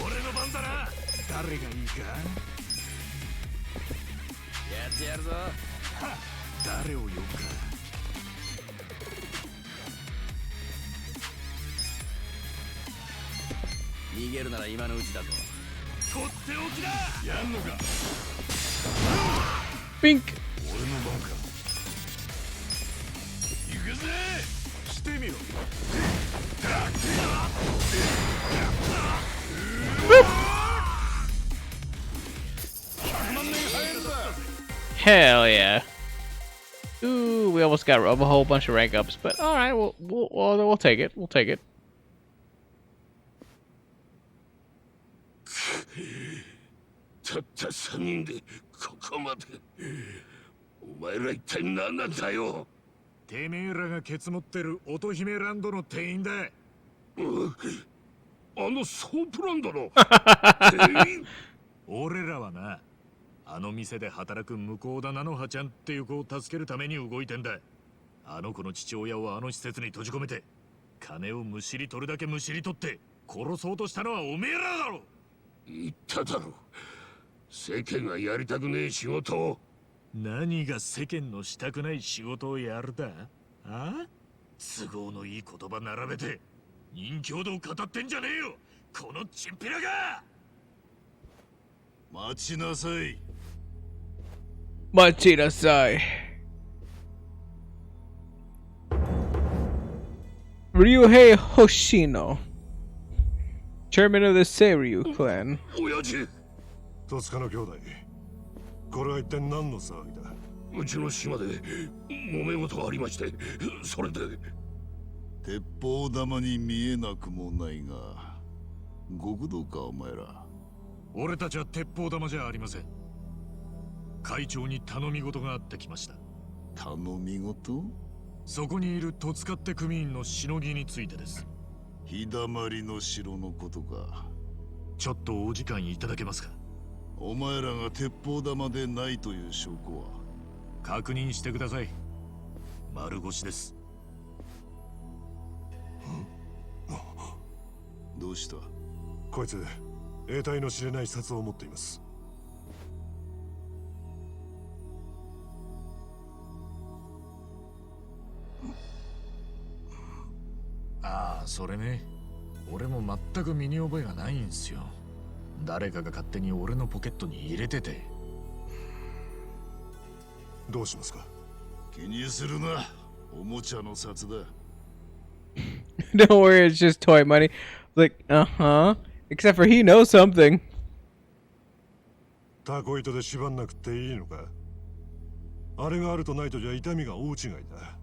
俺の番だな。誰がいいか。やってやるぞ。誰を呼ぶか。逃げるなら今のうちだぞ。とっておきだ。やんのか。ピンク。俺の番か。行くぜ。してみろ。100万年入るぞ。 Hell yeah. Ooh, we almost got a whole bunch of rank ups, but all right, we'll take it. We'll take it. たった3人でここまで。お前ら一体何なんだよ。てめえらがケツ持ってる乙姫ランドの店員だ。あのソープランドの俺らはな、あの店で働く向田菜の葉ちゃんっていう子を助けるために動いてんだ。あの子の父親をあの施設に閉じ込めて、金をむしり取るだけむしり取って殺そうとしたのはおめえらだろ。言っただろ。世間がやりたくねえ仕事を。何が世間のしたくない仕事をやるだ？あ？都合のいい言葉並べて人形道語ってんじゃねえよ、このチンピラが！待ちなさい。待ちなさい。Ryuhei Hoshino, chairman of the Seiryu clan. 親父、戸塚の兄弟、これは一体何の騒ぎだ？うちの島で揉め事がありまして、それで。鉄砲玉に見えなくもないが、極道かお前ら。俺たちは鉄砲玉じゃありません。会長に頼み事があってきました。頼み事？そこにいる戸塚って組員のしのぎについてです。日だまりの城のことか。ちょっとお時間いただけますか？お前らが鉄砲玉でないという証拠は？確認してください。丸腰です。どうした？こいつ得体の知れない札を持っています。ああ、それね。俺も全く身に覚えがないんすよ。誰かが勝手に俺のポケットに入れてて。どうしますか？気にするな。おもちゃの札だ。Don't worry, it's just toy money. Like, except for he knows something. タコ糸で縛んなくていいのか？あれがあるとないとじゃ痛みが大違いだ。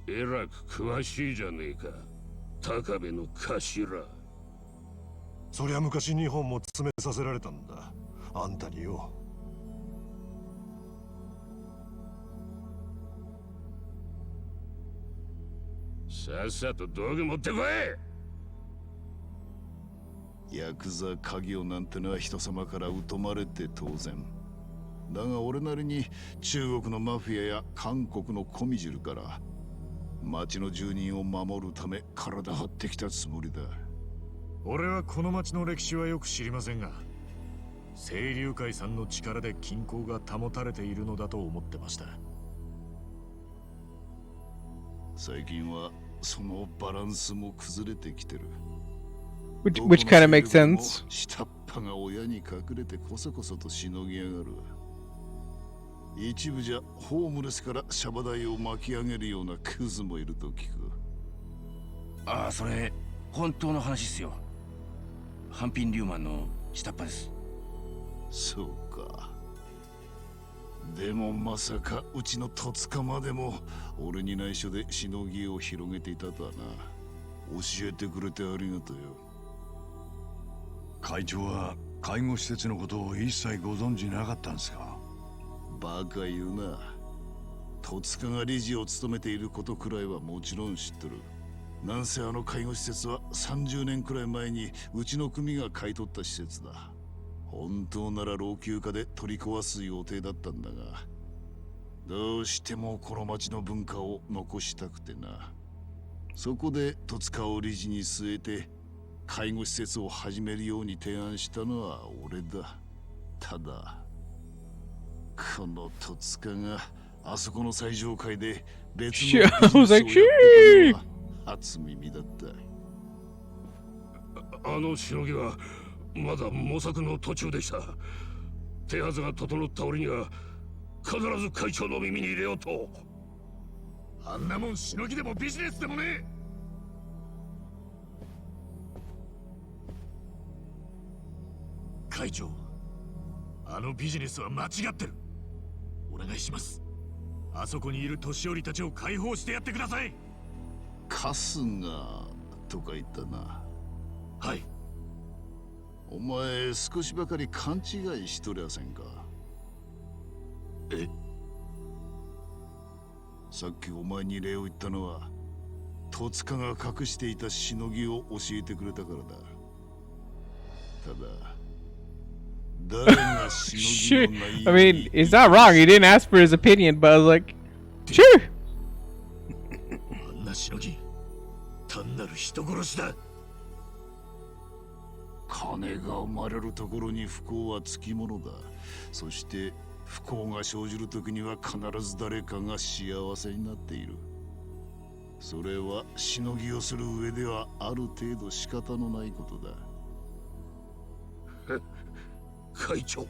えらく詳しいじゃねえか、高部の頭。そりゃ昔日本も詰めさせられたんだ、あんたによ。さっさと道具持ってこい。ヤクザ家業なんてのは人様から疎まれて当然。だが俺なりに中国のマフィアや韓国のコミジルから町の住人を守るため体張ってきたつもりだ。俺はこの町の歴史はよく知りませんが、清流会さんの力で均衡が保たれているのだと思ってました。最近はそのバランスも崩れてきてる。Which kind of makes sense. 下っ端が親に隠れてこそこそとしのぎやがる。一部じゃホームレスからシャバ代を巻き上げるようなクズもいると聞く。ああ、それ本当の話っすよ。ハンピン・リューマンの下っ端です。そうか。でもまさかうちの戸塚までも俺に内緒でしのぎを広げていたとはな。教えてくれてありがとうよ。会長は介護施設のことを一切ご存知なかったんですか？バカ言うな。戸塚が理事を務めていることくらいはもちろん知ってる。なんせあの介護施設は30年くらい前にうちの組が買い取った施設だ。本当なら老朽化で取り壊す予定だったんだが、どうしてもこの町の文化を残したくてな。そこで戸塚を理事に据えて介護施設を始めるように提案したのは俺だ。ただこの戸塚があそこの最上階で別のビジネスをやってたのは初耳だった。あのしのぎはまだ模索の途中でした。手はずが整った折には必ず会長の耳に入れようと。あんなもんしのぎでもビジネスでもねえ。会長、あのビジネスは間違ってる。お願いします。あそこにいる年寄りたちを解放してやってください。春日とか言ったな。はい。お前少しばかり勘違いしとりゃせんか？え？さっきお前に礼を言ったのは戸塚が隠していたしのぎを教えてくれたからだ。ただ Sure. I mean, it's not wrong. He didn't ask for his opinion, but I was like, sure. あんなしのぎ、単なる人殺しだ。金が生まれるところに不幸はつきものだ。そして不幸が生じるときには必ず誰かが幸せになっている。それはしのぎをする上ではある程度仕方のないことだ。会長、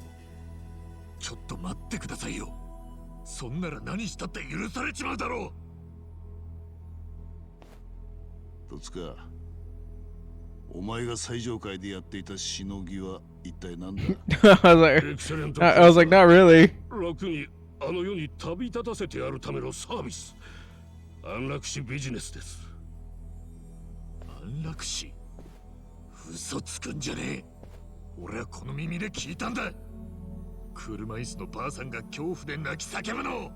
ちょっと待ってくださいよ。そんなら何したって許されちまうだろう。戸塚、お前が最上階でやっていたしのぎは一体何だ？ I was like, not really. 楽にあの世に旅立たせてやるためのサービス。安楽死ビジネスです。安楽死？嘘つくんじゃねえ。俺はこの耳で聞いたんだ。車椅子のばあさんが恐怖で泣き叫ぶの。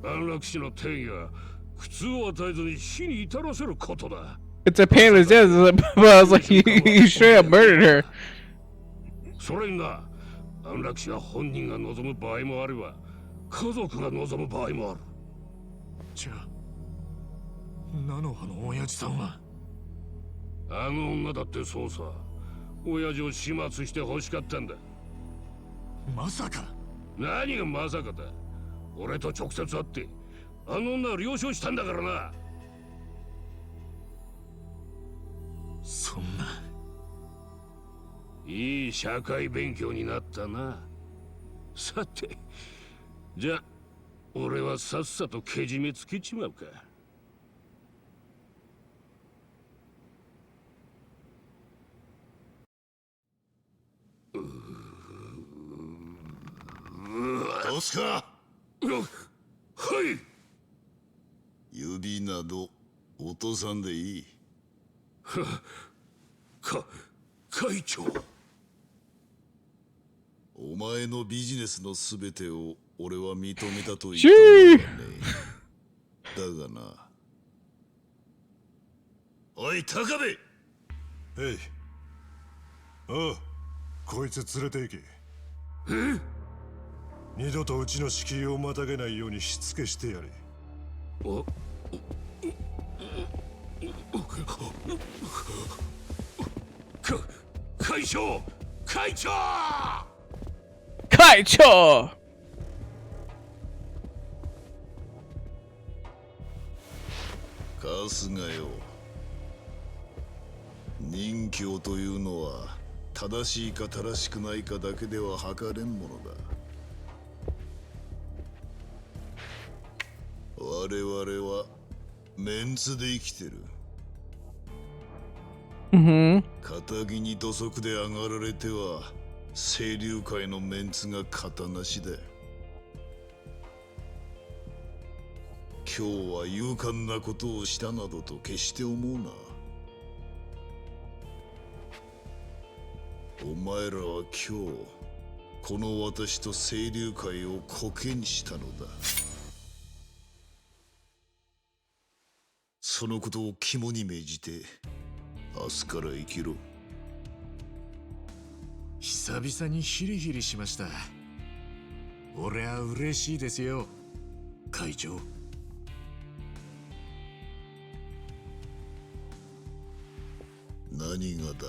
安楽死の定義は苦痛を与えずに死に至らせることだ。It's a painless death, but I was like, you straight up murdered her. それにな、安楽死は本人が望む場合もあれば、家族が望む場合もある。じゃあ、菜の葉の親父さんは？あの女だってそうさ。親父を始末して欲しかったんだ。まさか。何がまさかだ。俺と直接会ってあの女を了承したんだからな。そんな。いい社会勉強になったな。さて、じゃあ俺はさっさとけじめつけちまうか。どうすか？はい。指など落とさんでいい。会長。お前のビジネスのすべてを俺は認めたと言ったんだね。だがな。おい、高部！えい。ああ、こいつ連れて行け。え？二度とうちの敷居をまたげないようにしつけしてやれ。会長！会長！会長！春日よ。任侠というのは正しいか正しくないかだけでは測れんものだ。我々はメンツで生きてる。堅気に土足で上がられては清流会のメンツが型なしだ。今日は勇敢なことをしたなどと決して思うな。お前らは今日この私と清流会をコケにしたのだ。そのことを肝に銘じて明日から生きろ。久々にヒリヒリしました。俺は嬉しいですよ、会長。何がだ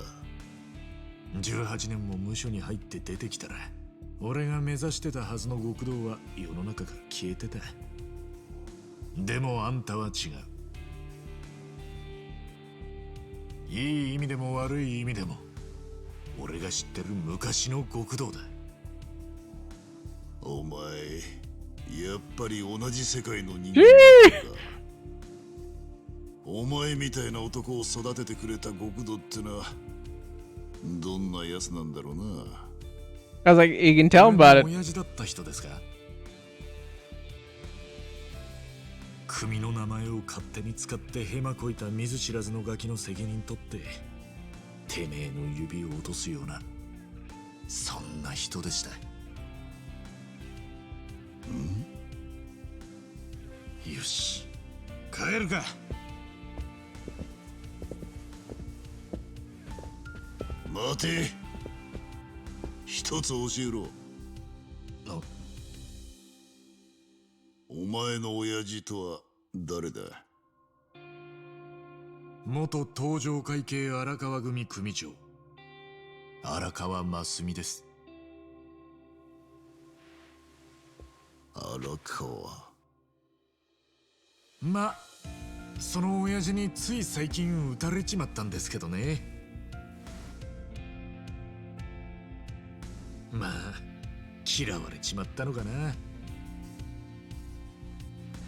？18年も無所に入って出てきたら、俺が目指してたはずの極道は世の中から消えてた。でもあんたは違う。いい意味でも悪い意味でも俺が知ってる昔の極道だ。お前やっぱり同じ世界の人間だ。お前みたいな男を育ててくれた極道ってのはどんなやつなんだろうな。I was like, you can tell him about it. 親父だった人ですか？組の名前を勝手に使ってヘマこいた見ず知らずのガキの責任取っててめえの指を落とすような、そんな人でした。よし、帰るか。待て。一一つ教えろ。お前の親父とは誰だ？元東上会系荒川組組長荒川真澄です。荒川。ま、その親父につい最近撃たれちまったんですけどね。まあ嫌われちまったのかな。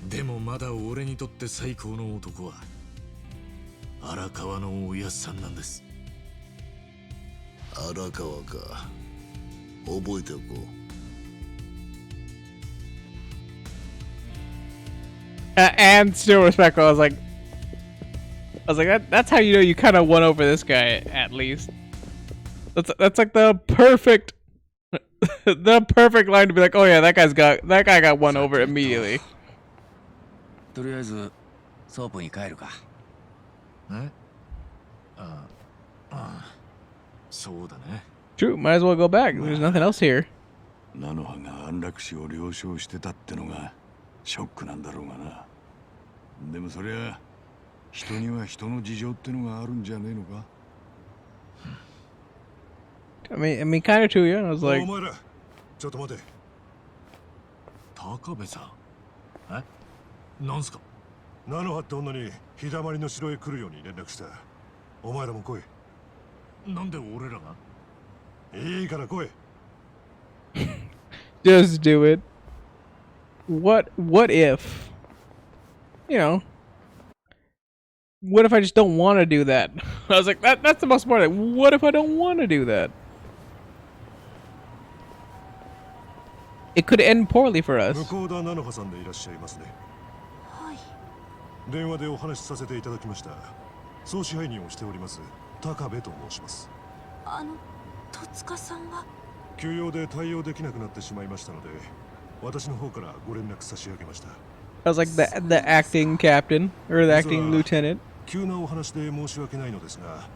でもまだ俺にとって最高の男は荒川のおやっさんなんです。荒川か。覚えておこう。And still respectful. I was like, that's how you know you kind of won over this guy at least. That's like the perfect line to be like, oh yeah, that guy got won over immediately. とりあえずソープに帰るか。そうだね。 True, might as well go back. There's nothing else here. 菜の葉が安楽死を了承してたってのがショックなんだろうがな。でもそりゃ人には人の事情ってのがあるんじゃねえのか。I mean, kind of true. Yeah, I was like, お前らちょっと待て。高部さん。なんすか？菜の葉って女に日だまりの城へ来るように連絡した。お前らも来い。なんで俺らが？いいから来い。just do it. What if? You know, what if I just don't want to do that? I was like, that's the most important. What if I don't want to do that? It could end poorly for us. 向田菜の葉さんでいらっしゃいますね。はい。電話でお話しさせていただきました。総支配人をしております高部と申します。戸塚さんは休養で対応できなくなってしまいましたので、私の方からご連絡差し上げました。I was like the acting captain or the acting lieutenant. 急なお話で申し訳ないのですが、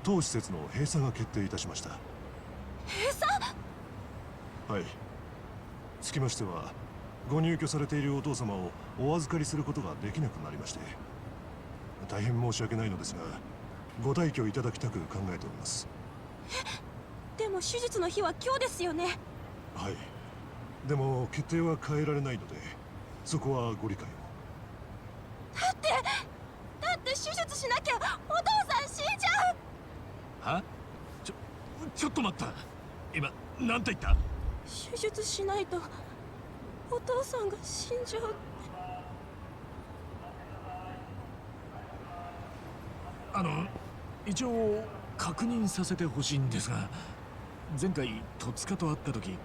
当施設の閉鎖が決定いたしました。閉鎖？はい。つきましては、ご入居されているお父様をお預かりすることができなくなりまして、大変申し訳ないのですが、ご退去いただきたく考えております。でも手術の日は今日ですよね。はい。でも決定は変えられないので、そこはご理解を。だって手術しなきゃお父さん死んじゃう。は？ちょっと待った。今なんて言った？手術しないとお父さんが死んじゃう。一応確認させてほしいんですが、前回戸塚と会った時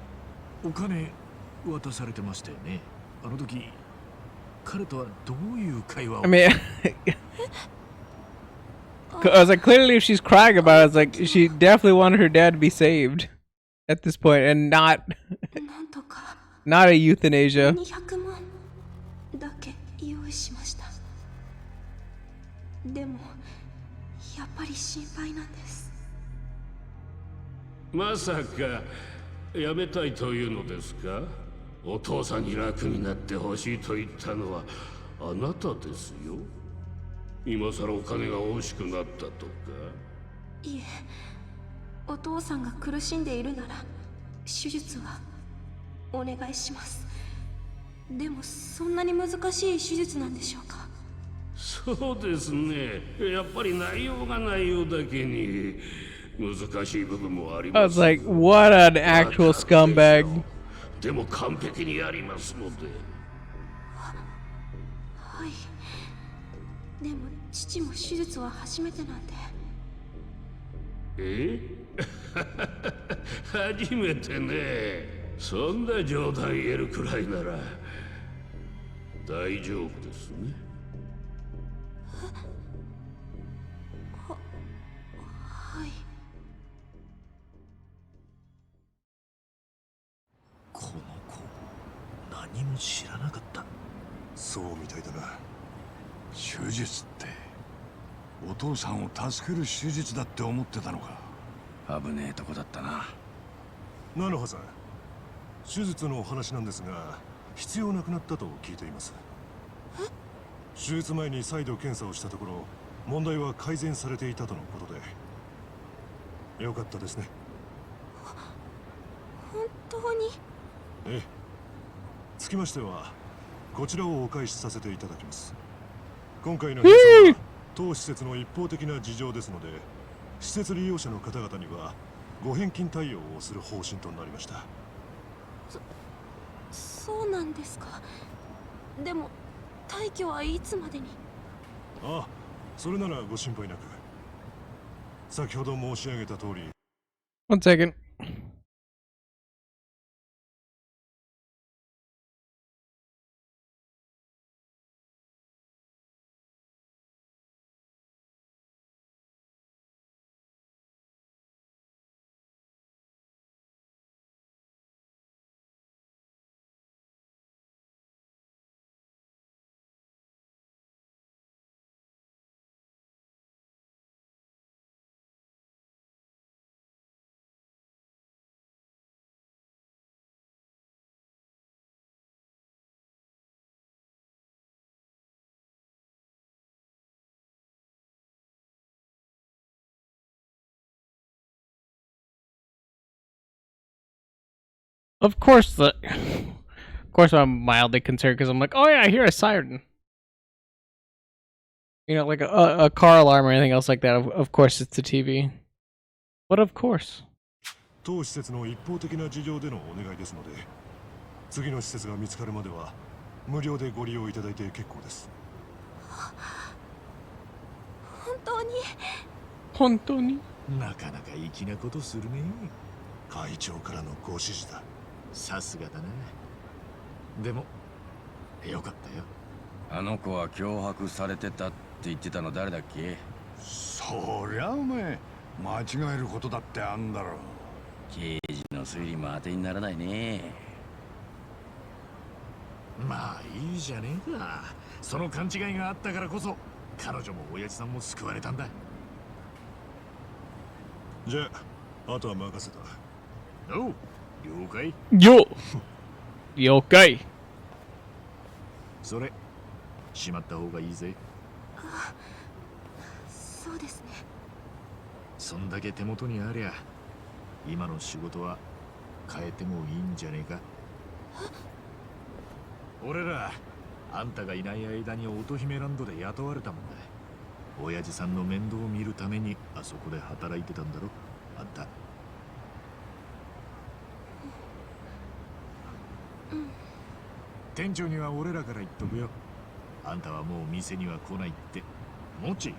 お金渡されてましたよね。あの時彼とはどういう会話を？ I mean, I was like, clearly if she's crying about it, it's like she definitely wanted her dad to be saved at this point and not a euthanasia. 200万だけ用意しました。でもやっぱり心配なんです。まさかやめたいというのですか？お父さんに楽になってほしいと言ったのはあなたですよ。今さらお金が欲しくなったとか？いえ、お父さんが苦しんでいるなら手術はお願いします。でもそんなに難しい手術なんでしょうか？そうですね。やっぱり内容が内容だけに難しい部分もあります。 I was like, what an actual scumbag. でも完璧にやりますので。はい。でも父も手術は初めてなんで。え？初めてね。そんな冗談言えるくらいなら大丈夫ですね。はい。この子何も知らなかった。そうみたいだな。手術ってお父さんを助ける手術だって思ってたのか。危ねえとこだったな。菜の葉さん、手術のお話なんですが、必要なくなったと聞いています。手術前に再度検査をしたところ、問題は改善されていたとのことで、よかったですね。本当に？ええ。つきましては、こちらをお返しさせていただきます。今回の返済は当施設の一方的な事情ですので、施設利用者の方々にはご返金対応をする方針となりました。そうなんですか。でも退去はいつまでに？ああ、それならご心配なく。先ほど申し上げた通り。 One second. Of course I'm mildly concerned because I'm like, oh yeah, I hear a siren. You know, like a car alarm or anything else like that. Of course it's the TV. But of course. 当施設の一方的な事情でのお願いですので、次の施設が見つかるまでは無料でご利用いただいて結構です。本当に？本当に？なかなか粋なことするね。会長からのご指示だ。さすがだな。でもよかったよ。あの子は脅迫されてたって言ってたの誰だっけ？そりゃお前間違えることだってあんだろう。刑事の推理も当てにならないね。まあいいじゃねえか。その勘違いがあったからこそ彼女も親父さんも救われたんだ。じゃあ、あとは任せた。おう、了解。了解。それしまった方がいいぜ。あ、そうですね。そんだけ手元にありゃ今の仕事は変えてもいいんじゃねえか。俺らあんたがいない間に乙姫ランドで雇われたもんだ。親父さんの面倒を見るためにあそこで働いてたんだろあんた。店長には俺らから言っとくよ。あんたはもう店には来ないって。もち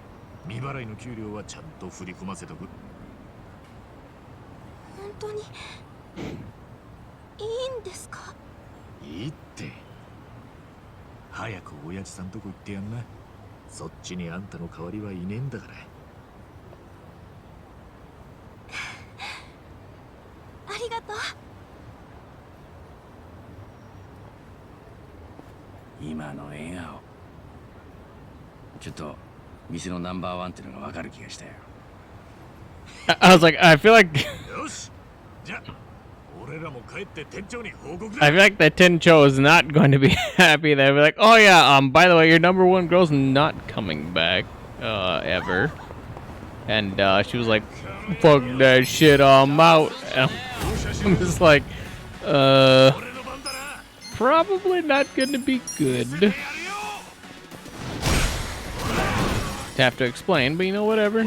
未払いの給料はちゃんと振り込ませとく。本当にいいんですか？いいって。早く親父さんとこ行ってやんな。そっちにあんたの代わりはいねえんだから。ありがとう。今の笑顔、ちょっと店のナンバーワンってのが分かる気がしたよ。I was like, I feel like よし、じゃあ俺らも帰って店長に報告だ。 I feel like that Tencho is not going to be happy. They'll be like, oh yeah, by the way, your number one girl's not coming back, ever. And she was like, fuck that shit, I'm out. And I'm just like, probably not gonna be good. To have to explain, but you know, whatever.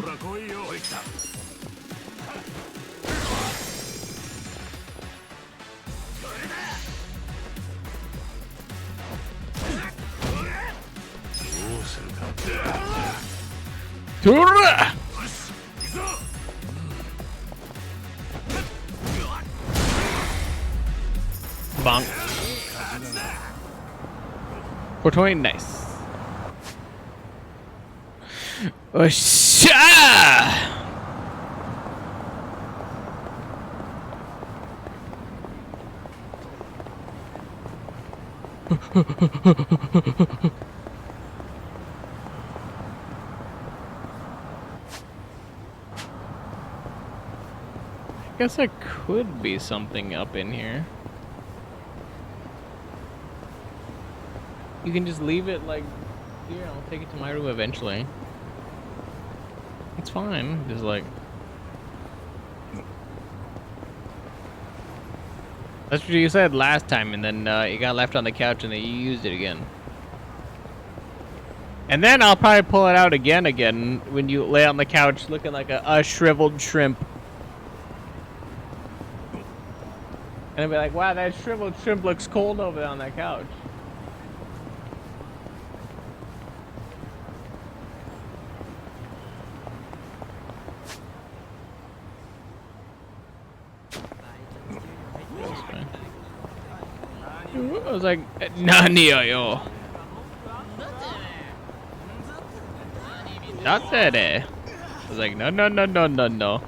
Bonk. 420, nice. Oh, guess there could be something up in here. You can just leave it like here. I'll take it to my room eventually. It's fine. Just like. That's what you said last time, and then it got left on the couch, and then you used it again. And then I'll probably pull it out again when you lay on the couch looking like a shriveled shrimp. And I'll be like, wow, that shriveled shrimp looks cold over there on that couch. I was like, Nani yo? That's it. I was like, no. No. No, no, no.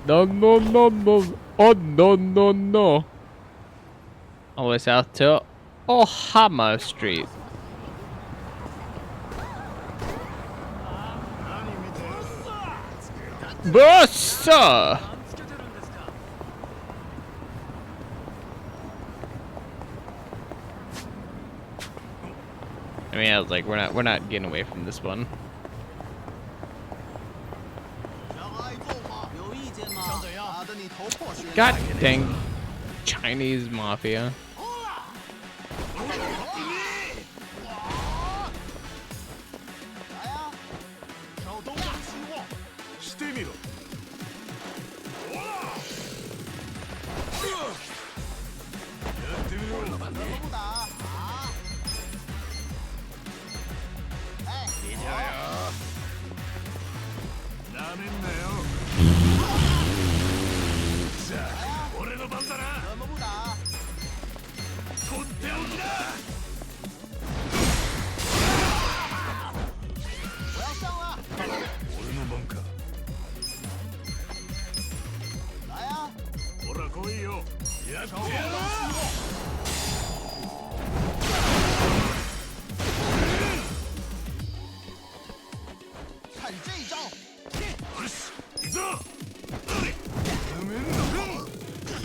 Oh, no. All the way south to Ohama Street. Bossa! I mean, I was like, we're not getting away from this one. God dang Chinese mafia.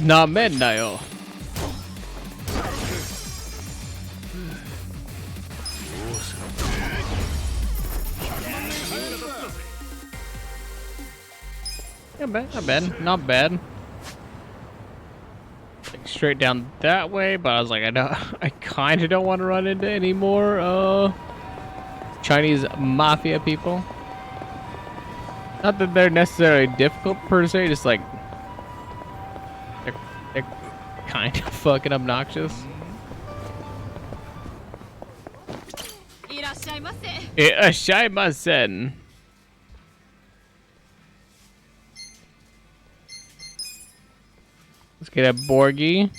Na men da yo. Not bad. Like straight down that way, but I was like, I kind of don't want to run into any more Chinese mafia people. Not that they're necessarily difficult per se, just like they're kind of fucking obnoxious. Irashimasen. Let's get a Borgie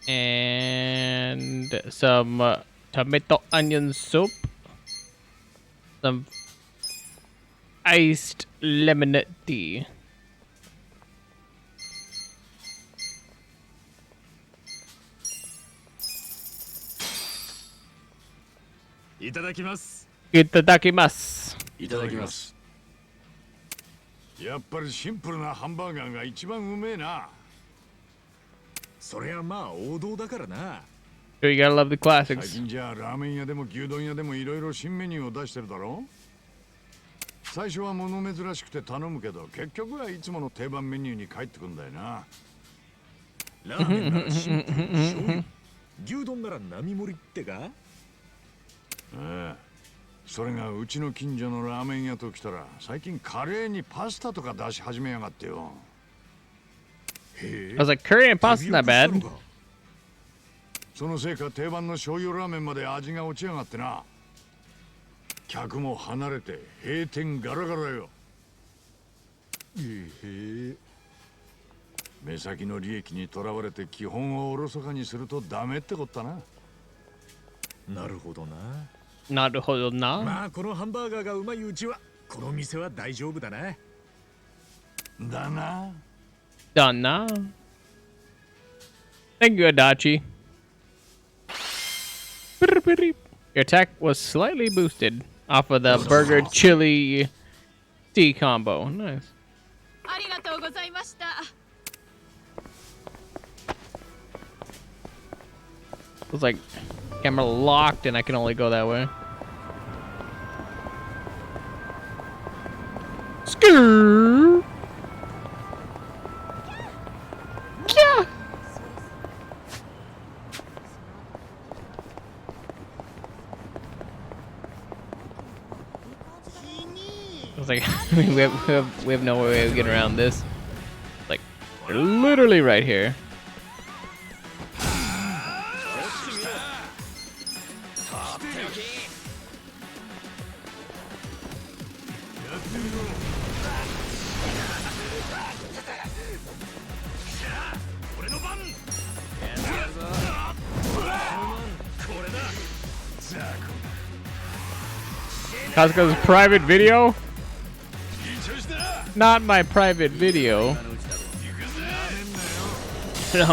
and some tomato onion soup, some iced lemon tea. Itadakimasu. いただきます。やっぱりシンプルなハンバーガーが一番うめえな。そりゃまあ王道だからな。You gotta love the classics. 最近じゃラーメン屋でも牛丼屋でもいろいろ新メニューを出してるだろ。最初は物珍しくて頼むけど、結局はいつもの定番メニューに帰ってくんだよな。ラーメンならシンプル醤油、牛丼なら並盛りってか。ああ、それがうちの近所のラーメン屋と来たら最近カレーにパスタとか出し始めやがってよ。I was like, curry and pasta not bad. そのせいか定番の醤油ラーメンまで味が落ちやがってな。客も離れて閉店ガラガラよ。目先の利益にとらわれて基本をおろそかにするとダメってこったな。なるほどな。なるほどな。まあこのハンバーガーがうまいうちはこの店は大丈夫だな。だな。だな。Thank you, Adachi. Your attack was slightly boosted off of the burger chili tea combo. Nice. ありがとうございました。 It was like camera locked and I can only go that way. Skrrr. Yeah. I was like, we have no way of getting around this. Like, they're literally right here. Costco's private video? Not my private video. Can't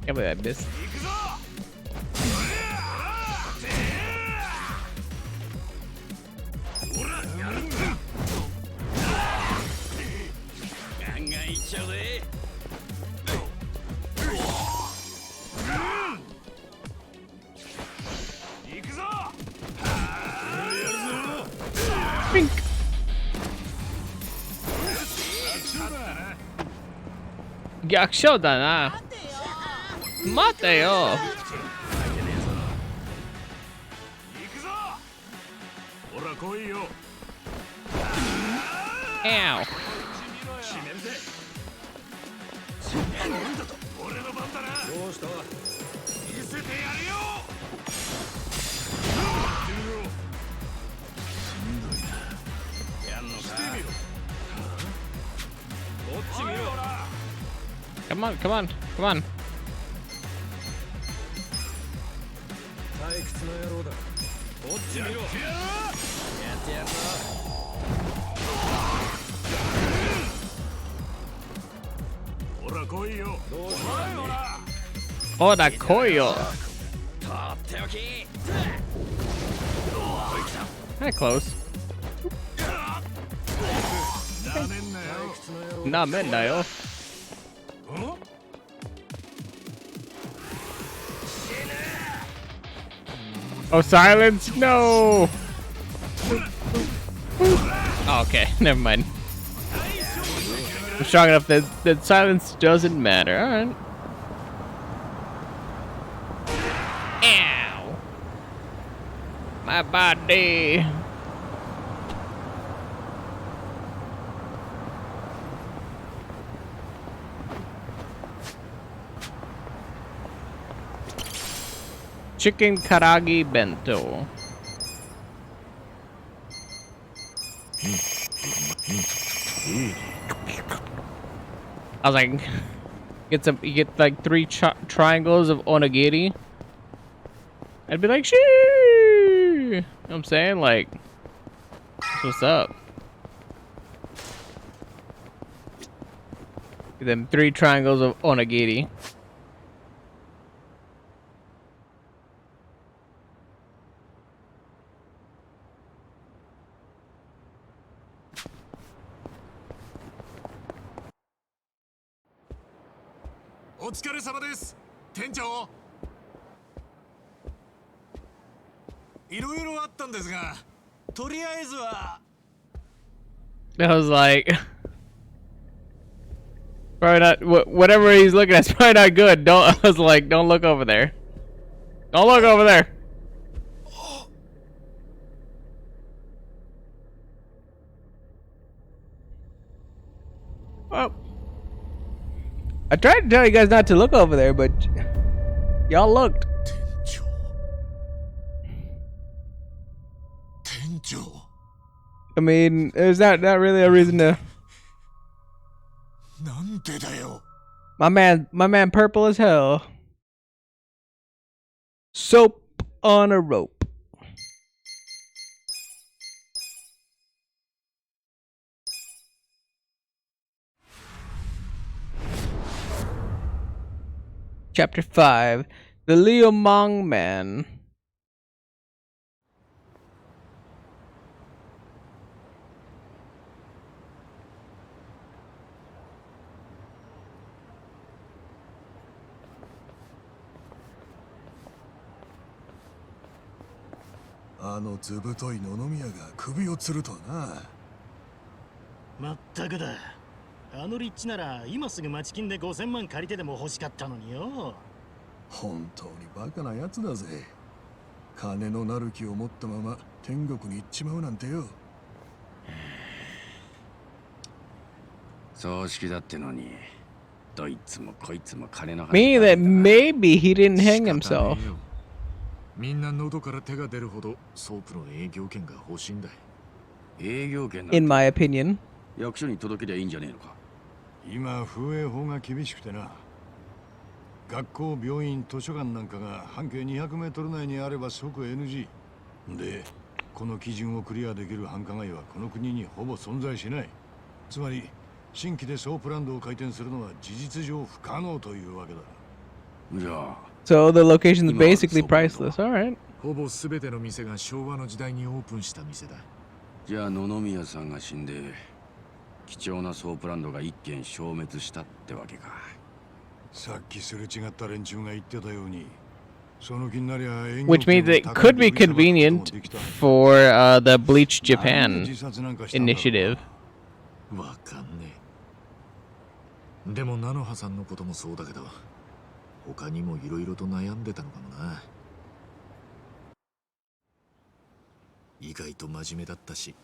believe I missed. Bink. 逆勝だな。待てよ。ほら来いよ。Ow. 俺の番だな。どうした？見せてやるよ。Come on, come on, come on. 退屈な野郎だ。こっち見ろ。やってやるぞ。ほら来いよ。どうした？ほら来いよ。とっておき。 Kinda close. なめんなよ。Oh, silence? No! Oh, okay, never mind. I'm strong enough that silence doesn't matter. Alright. Ow! My body! Chicken karagi bento. I was like, you get like 3 triangles of onigiri. I'd be like, shee! You know what I'm saying? Like, what's up? Get them 3 triangles of onigiri. O 疲れ様です。店長。いろいろあったんですが、とりあえずは。I was like, probably not. Whatever he's looking at is probably not good. I was like, don't look over there. Don't look over there. Well, I tried to tell you guys not to look over there, but y'all looked. I mean, there's not really a reason to. My man, purple as hell. Soap on a rope. Chapter 5, The Liumang Man. あの図太い野々宮が首を吊るとはな。まったくだ。あの立地なら今すぐ町金で5000万借りてでも欲しかったのによ。本当にバカなやつだぜ。金のなる気を持ったまま天国に行っちまうなんてよ。葬式だってのに、どいつもこいつも金の話。 Meaning that maybe he didn't hang himself. みんな喉から手が出るほどソープの営業権が欲しいんだ。営業権なんて In my opinion. 役所に届けりゃいいんじゃねえのか。今風営法が厳しくてな。学校、病院、図書館なんかが半径200メートル内にあれば即 NG で、この基準をクリアできる繁華街はこの国にほぼ存在しない。つまり新規でソープランドを開店するのは事実上不可能というわけだ。じゃあ So the location is basically priceless. All right. ほぼ全ての店が昭和の時代にオープンした店だ。じゃあ野々宮さんが死んで貴重なソープランドが一軒消滅したってわけか。さっきすれ違った連中が言ってたように、その気になりゃ営業 Which 権 means を it 高 could く be 売りさばくことも convenient できた。 for the Bleach Japan initiative. わかんねえ。でも菜の葉さんのこともそうだけど、他にもいろいろと悩んでたのかもな。意外と真面目だったし、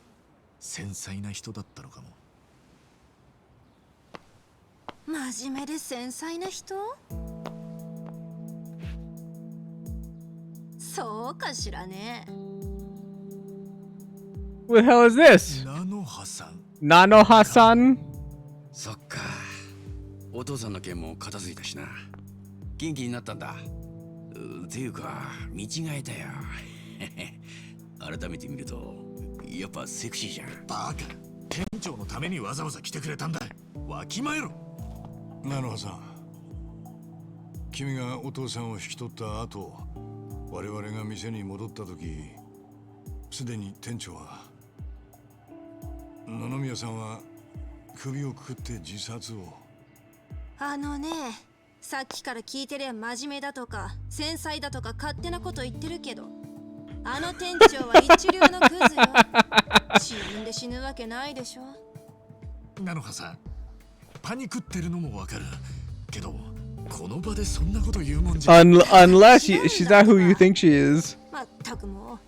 繊細な人だったのかも。真面目で繊細な人？そうかしらね。 What the hell is this? 菜の葉さん。Nanoha-san? そっか。お父さんの件も片付いたしな。元気になったんだ。ていうか見違えたよ。改めて見るとやっぱセクシーじゃん。バカ。店長のためにわざわざ来てくれたんだ。わきまえろ。菜の葉さん、君がお父さんを引き取った後、我々が店に戻った時、すでに店長は、野々宮さんは首をくくって自殺を。あのね、さっきから聞いてりゃ真面目だとか繊細だとか勝手なこと言ってるけど、あの店長は一流のクズよ。自分で死ぬわけないでしょ。菜の葉さん、パニクってるのもわかるけど、この場でそんなこと言うもんじゃ。Unless she's not who you think she is. まったくもう。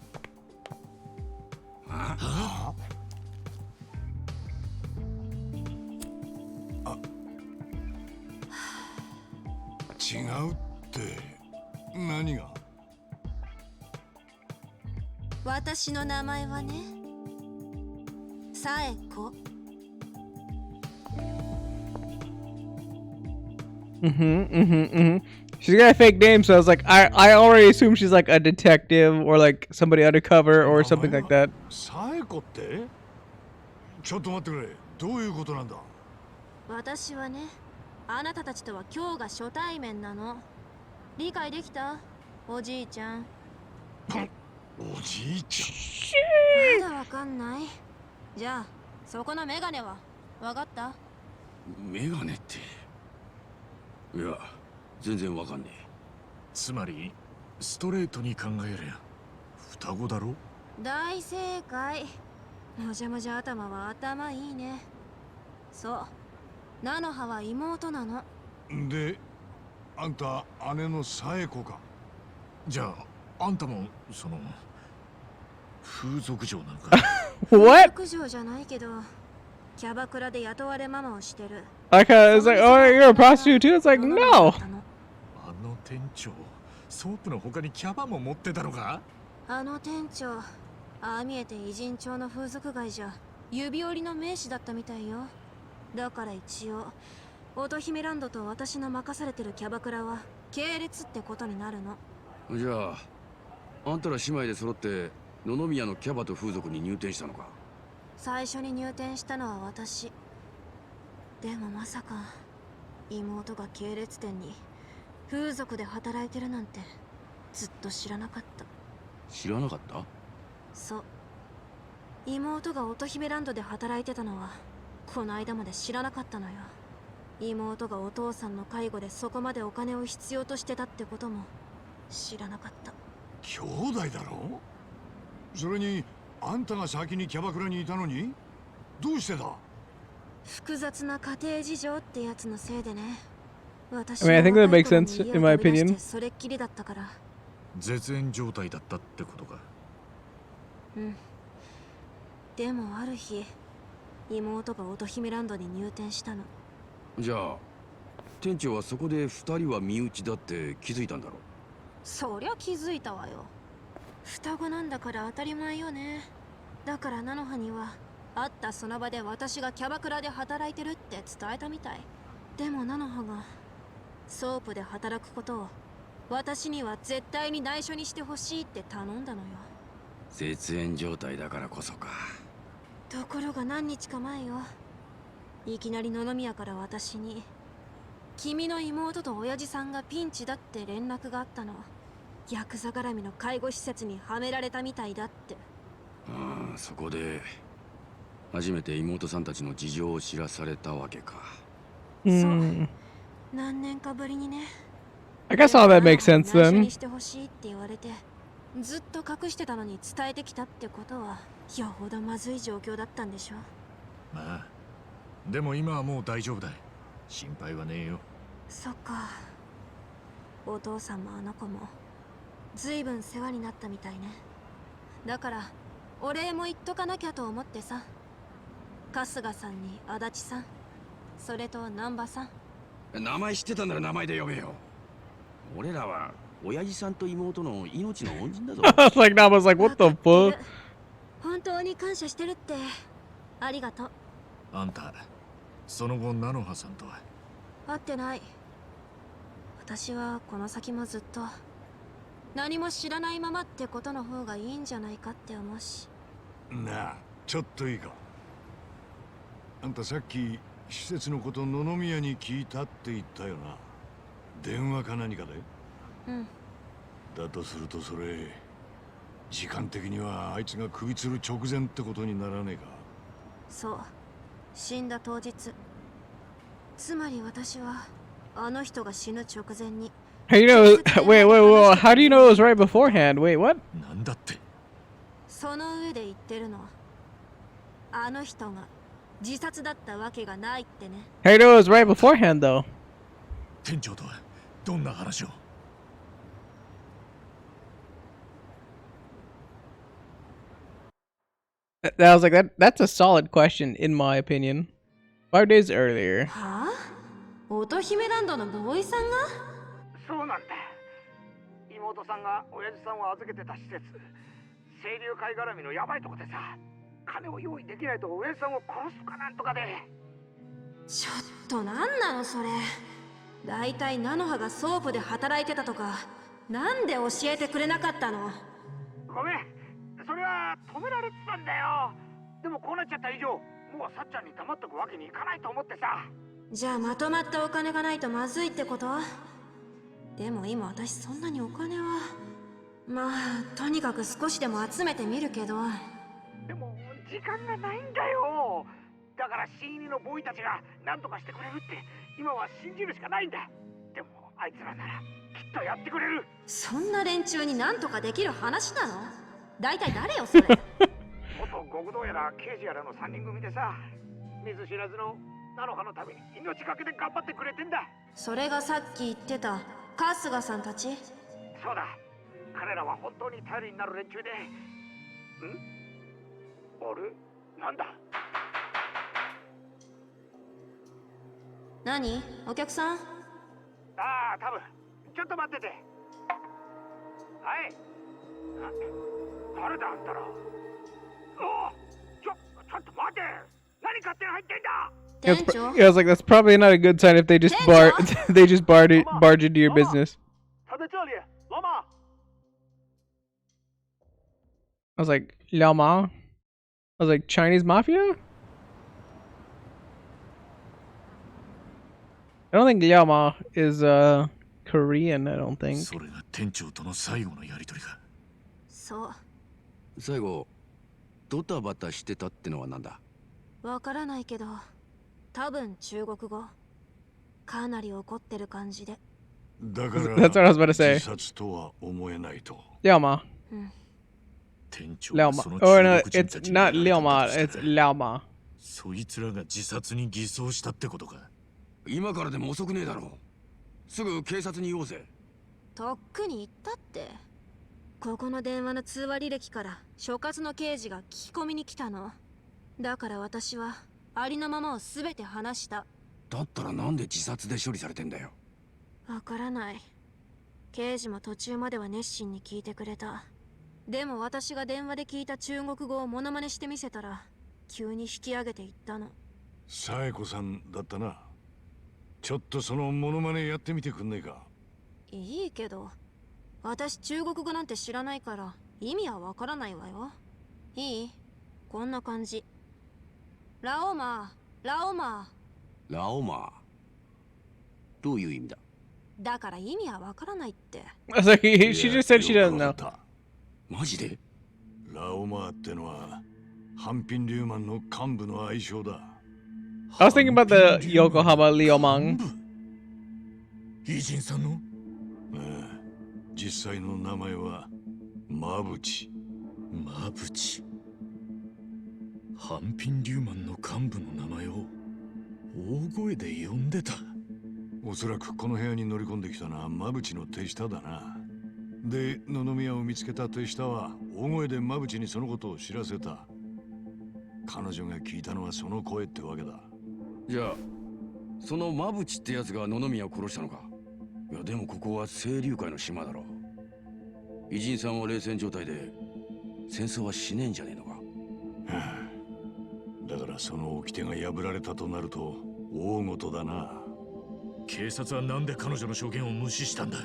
違うって何が？私の名前はね、サエコ。She's got a fake name, so I was like, I already assume she's like a detective or like somebody undercover or something like that. サエコって？ちょっと待ってくれ。どういうことなんだ？私はね、あなたたちとは今日が初対面なの。理解できた？おじいちゃん。おじいちゃん。まだわかんない。じゃあ、そこのメガネはわかった？メガネって。いや、全然わかんねえ。つまりストレートに考えりゃ双子だろ。大正解。もじゃもじゃ頭は頭いいね。そう、菜の葉は妹なの。で、あんた姉のサエコか。じゃああんたもその風俗嬢なのか。風俗嬢じゃないけど、キャバクラで雇われママをしてる。Okay, it's like, oh, you're a prostitute too? It's like, no! あの店長、ソープの他にキャバも持ってたのか？あの店長、ああ見えて偉人町の風俗街じゃ指折りの名士だったみたいよ。だから一応、乙姫ランドと私の任されてるキャバクラは系列ってことになるの。じゃあ、あんたら姉妹で揃って野々宮のキャバと風俗に入店したのか？最初に入店したのは私。でもまさか妹が系列店に風俗で働いてるなんてずっと知らなかった。知らなかった？そう、妹が乙姫ランドで働いてたのはこの間まで知らなかったのよ。妹がお父さんの介護でそこまでお金を必要としてたってことも知らなかった。兄弟だろ？それにあんたが先にキャバクラにいたのにどうしてだ？複雑な家庭事情ってやつのせいでね。私 I mean, I think that は若い makes 頃に sense 家 in を my 飛び出し opinion. てそれっきりだったから。絶縁状態だったってことか。うん。でもある日、妹が乙姫ランドに入店したの。じゃあ店長はそこで2人は身内だって気づいたんだろう。そりゃ気づいたわよ。双子なんだから当たり前よね。だから菜の葉には会ったその場で私がキャバクラで働いてるって伝えたみたい。でも菜の葉がソープで働くことを私には絶対に内緒にしてほしいって頼んだのよ。絶縁状態だからこそか。ところが何日か前よ、いきなり野々宮から私に君の妹と親父さんがピンチだって連絡があったの。ヤクザ絡みの介護施設にはめられたみたいだって。ああ、そこで初めて妹さんたちの事情を知らされたわけか。Hmm. 何年かぶりにね。 I guess all that makes sense 内緒 then. にしてほしいって言われて、ずっと隠してたのに伝えてきたってことはよほどまずい状況だったんでしょ。まあでも今はもう大丈夫だ。心配はねえよ。そっか。お父さんもあの子もずいぶん世話になったみたいね。だからお礼も言っとかなきゃと思ってさ。春日さんに足立さん、それと南波さん。名前知ってたなら名前で呼べよ。俺らは親父さんと妹の命の恩人だぞ。I was like, I was like, what the fuck? 本当に感謝してるって。ありがとう。あんたその後菜の葉さんとは？会ってない。私はこの先もずっと何も知らないままってことの方がいいんじゃないかって思うし。なあ、ちょっといいか。あんたさっき施設のこと野々宮に聞いたって言ったよな。電話か何かで？うん。だとするとそれ時間的にはあいつが首吊る直前ってことにならねえか？そう、死んだ当日。つまり私はあの人が死ぬ直前に。 How you know? Wait. How do you know it was right beforehand? Wait, what? なんだって？その上で言ってるの。あの人が自殺だったわけがないってね。 How you know it was right beforehand though? 店長とはどんな話を？That was like that's a solid question in my opinion. 5 days earlier. はあ？乙姫ランドのボーイさんが？そうなんだ。妹さんが親父さんを預けてた施設、清流会絡みのヤバいとこでさ、金を用意できないと親父さんを殺すかなんとかで。ちょっとなんなのそれ。だいたい菜の葉がソープで働いてたとか、なんで教えてくれなかったの？ごめん、それは止められてたんだよ。でもこうなっちゃった以上、もうさっちゃんに黙っとくわけにいかないと思ってさ。じゃあまとまったお金がないとまずいってこと？でも今私そんなにお金は。まあとにかく少しでも集めてみるけど。でも時間がないんだよ。だから新入りのボーイたちが何とかしてくれるって今は信じるしかないんだ。でもあいつらならきっとやってくれる。そんな連中に何とかできる話なの？大体誰よそれ？元極道やら刑事やらの3人組でさ、見ず知らずの菜の葉のために命がけで頑張ってくれてんだ。それがさっき言ってた春日さんたち？そうだ、彼らは本当に頼りになる連中で。あれ、なんだ？何？お客さん？ああ、多分。ちょっと待ってて。はい。誰だあんたら。ちょっと待て。何勝手に入ってんだ。Yeah, I was like, that's probably not a good sign if they just barge into your business. I was like, Lama? I was like, Chinese mafia? I don't think Lama is Korean, I don't think. それが店長との最後のやりとりか。そう。最後ドタバタしてたってのはなんだ？わからないけど、多分中国語。かなり怒ってる感じで。だから That's what I was about to say. 自殺とは思えないと。Lama. うん。店長 Liao が Ma. その Oh no, 中国人 it's たちに not やられ Liao たんだ Ma, としたら it's Liao Ma. そいつらが自殺に偽装したってことか。今からでも遅くねえだろう。すぐ警察に言おうぜ。とっくに言ったって。ここの電話の通話履歴から所轄の刑事が聞き込みに来たの。だから私はありのままを全て話した。だったらなんで自殺で処理されてんだよ。わからない。刑事も途中までは熱心に聞いてくれた。でも私が電話で聞いた中国語をモノマネしてみせたら急に引き上げていったの。紗恵子さんだったな。ちょっとそのモノマネやってみてくんねえか。いいけど、私中国語なんて知らないから意味はわからないわよ。いい？こんな感じ。ラオマー、ラオマー。ラオマー。どういう意味だ？だから意味はわからないって。I was like, she just said she doesn't know. マジで？ラオマーってのはハンピン・リューマンの幹部の愛称だ。I was thinking about the Yokohama Liao Mang. 偉人さんの？実際の名前はマブチ。マブチ。ハンピン・リューマンの幹部の名前を大声で呼んでた。おそらくこの部屋に乗り込んできたのはマブチの手下だな。で、野々宮を見つけた手下は大声でマブチにそのことを知らせた。彼女が聞いたのはその声ってわけだ。じゃあそのマブチってやつが野々宮を殺したのか？いやでもここは清流会の島だろ。偉人さんは冷戦状態で戦争はしねえんじゃねえのか？だからその掟が破られたとなると大事だな。警察はなんで彼女の証言を無視したんだ？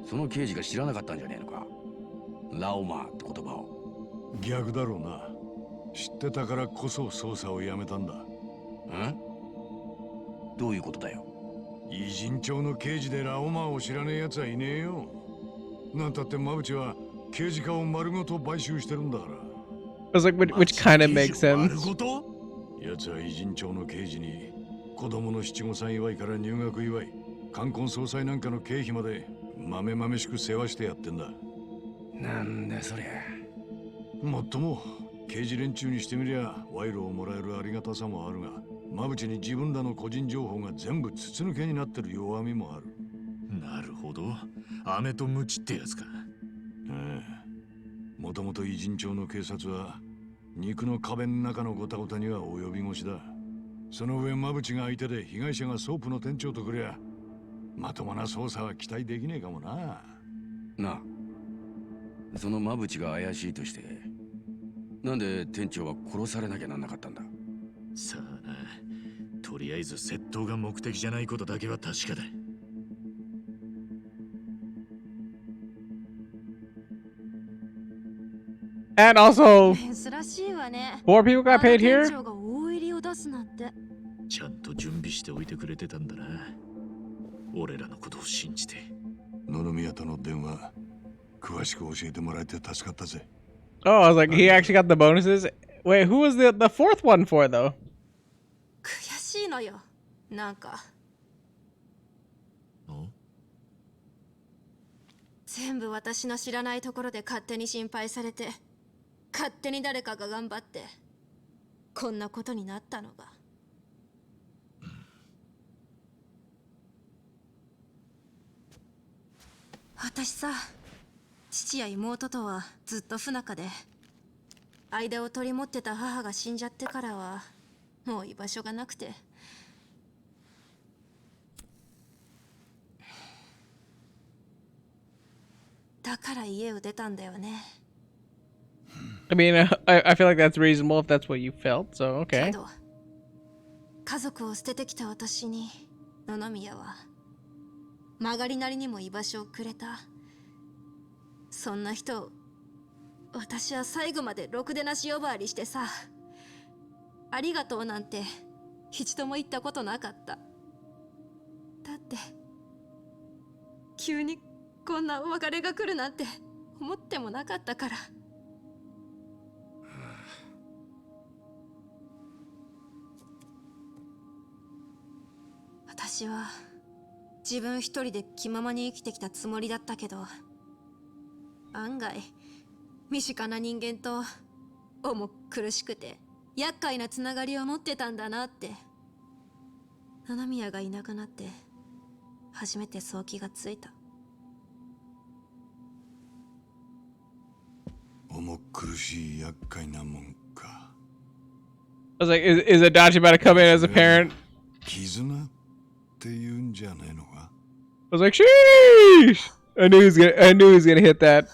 その刑事が知らなかったんじゃねえのか？ラオマーって言葉を。逆だろうな。知ってたからこそ捜査をやめたんだ。どういうことだよ？偉人町の刑事でラオマーを知らねえ奴はいねえよ。なんたってマブチは刑事課を丸ごと買収してるんだから。I was like, which kind of makes sense. 奴は偉人町の刑事に子供の七五三祝いから入学祝い、冠婚葬祭なんかの経費まで豆々しく世話してやってんだ。なんだそりゃ。もっとも刑事連中にしてみりゃ賄賂をもらえるありがたさもあるが、マブチに自分らの個人情報が全部筒抜けになってる弱みもある。なるほど。飴とムチってやつか。もともと偉人町の警察は肉の壁の中のゴタゴタには及び腰だ。その上マブチが相手で被害者がソープの店長とくりゃまともな捜査は期待できねえかもな。なあ、そのマブチが怪しいとしてなんで店長は殺されなきゃなんなかったんだ？さあな、とりあえず窃盗が目的じゃないことだけは確かだ。And also, 珍しいわね。 4 people got paid 店 here? 長が大入りを出すなんて。ちゃんと準備しておいてくれてたんだな。俺らのことを信じて。野々宮との電話詳しく教えてもらえて助かったぜ。Oh, I was like, he actually got the bonuses? Wait, who was the fourth one for, though? 悔しいのよ。なんか。全部私の知らないところで勝手に心配されて、勝手に誰かが頑張って、こんなことになったのが。私さ、父や妹とはずっと不仲で、間を取り持ってた母が死んじゃってからはもう居場所がなくて。だから家を出たんだよね。I mean, I feel like that's reasonable if that's what you felt, so け okay. ど家族を捨ててきた私に野々宮は曲がりなりにも居場所をくれた。そんな人を私は最後までろくでなし呼ばわりしてさ、ありがとうなんて一度も言ったことなかった。だって急にこんなお別れが来るなんて思ってもなかったから。私は自分一人で気ままに生きてきたつもりだったけど、案外身近な人間と重苦しくて厄介なつながりを持ってたんだなって。七宮がいなくなって初めてそう気がついた。重苦しい厄介なもんか。I was like, is Adachi about to come in as a parent? 絆って言うんじゃねえのか。 I was like, sheesh! I knew he was gonna hit that.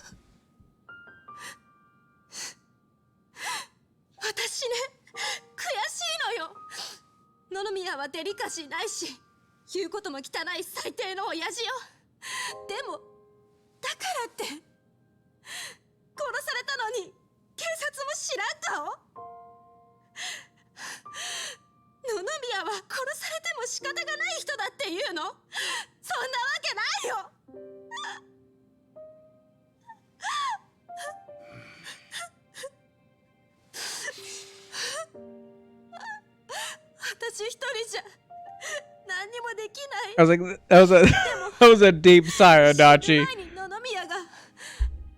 私ね、悔しいのよ。野々宮はデリカシーないし、言うことも汚い最低の親父よ。でもだからって殺されたのに警察も知らん顔。野々宮は殺されても仕方がない人だっていうの？そんなわけないよ。私一人じゃ何にもできない。 I was like, that was a deep sigh, Adachi. 前に野々宮が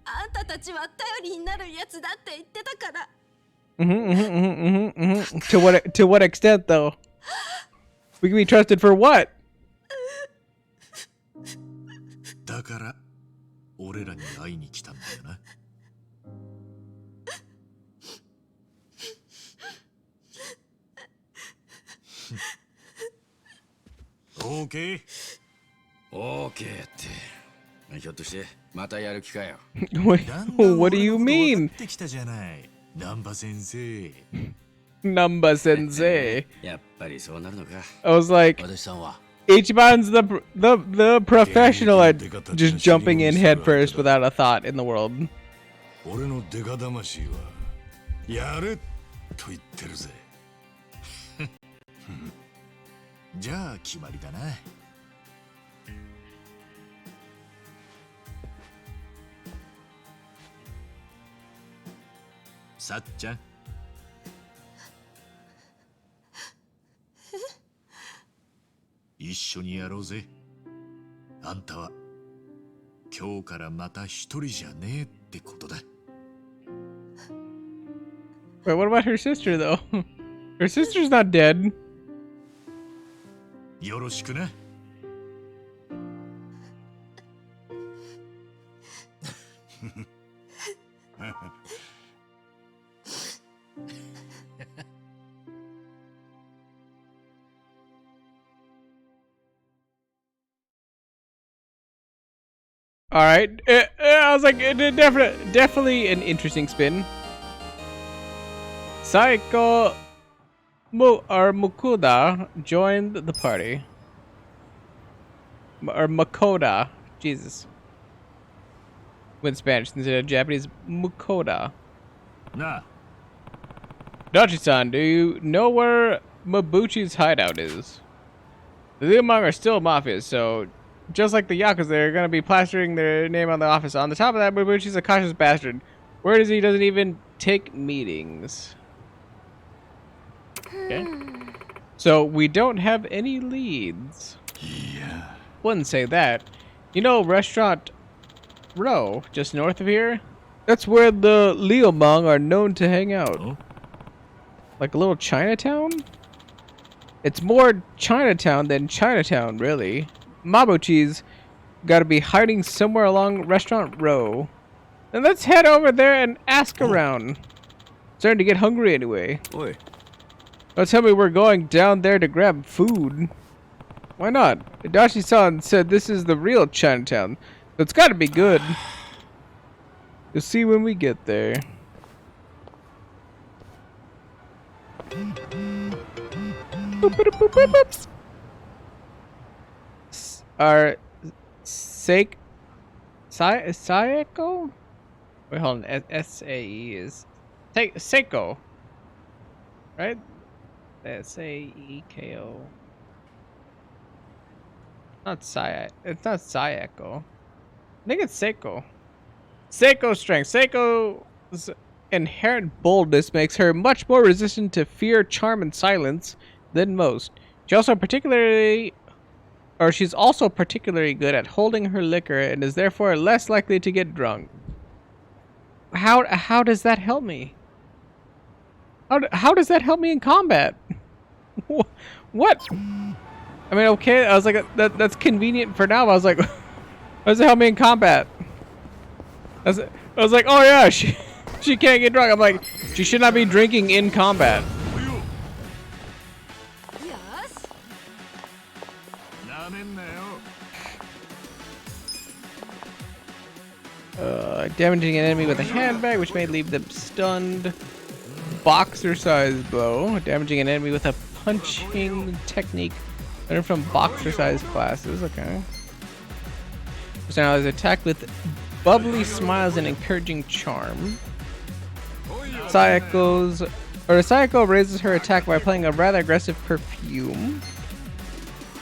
あんたたちは頼りになるやつだって言ってたから。To what extent, though? We can be trusted for what? だから俺らに会いに来たんだよな。オーケー。オーケーって。ひょっとしてまたやる気かよ。What do you mean? 分かってきたじゃない、南波先生。Number sensei. やっぱりそうなるのか。 I was like, 私さんは Ichiban's the professional at just jumping in headfirst without a thought in the world. 俺のデカ魂はやれと言ってるぜ。じゃあ決まりだな。さっちゃん。一緒にやろうぜ。あんたは今日からまた一人じゃねえってことだ。Wait, what about her sister though? Her sister's not dead. よろしくな。All right, I was like, definitely an interesting spin. Saiko Mukuda joined the party. Or Makoda, Jesus. With Spanish instead of Japanese, Mukoda. Nah. Dachi-san, do you know where Mabuchi's hideout is? The Liumang are still mafias, so just like the Yakuza, they're gonna be plastering their name on the office. On the top of that, Mabuchi's a cautious bastard. Word is he doesn't even take meetings. Okay. So we don't have any leads. Yeah. Wouldn't say that. You know Restaurant Row, just north of here? That's where the Liumang are known to hang out. Oh? Like a little Chinatown? It's more Chinatown than Chinatown, really. Mabuchi's gotta be hiding somewhere along Restaurant Row. And let's head over there and ask around. Starting to get hungry anyway. Oi. Don't tell me we're going down there to grab food. Why not? Adachi-san said this is the real Chinatown, so it's gotta be good. You'll see when we get there. Our Saeko? Wait, hold on. S-A-E is Seiko, right? S-A-E-K-O. Not Saya. It's not Sayako. I think it's Seiko. Seiko's strength. Seiko's inherent boldness makes her much more resistant to fear, charm, and silence than most. She's also particularly good at holding her liquor and is therefore less likely to get drunk. How does that help me? How does that help me in combat? What? I mean, okay, I was like, that's convenient for now. But I was like, how does it help me in combat? I was like, oh yeah, she can't get drunk. I'm like, she should not be drinking in combat. Damaging an enemy with a handbag, which may leave them stunned. Boxer-size blow, damaging an enemy with a punching technique learned from boxer-size classes. Okay. Personalities attack with bubbly smiles and encouraging charm. Sayako raises her attack by playing a rather aggressive perfume.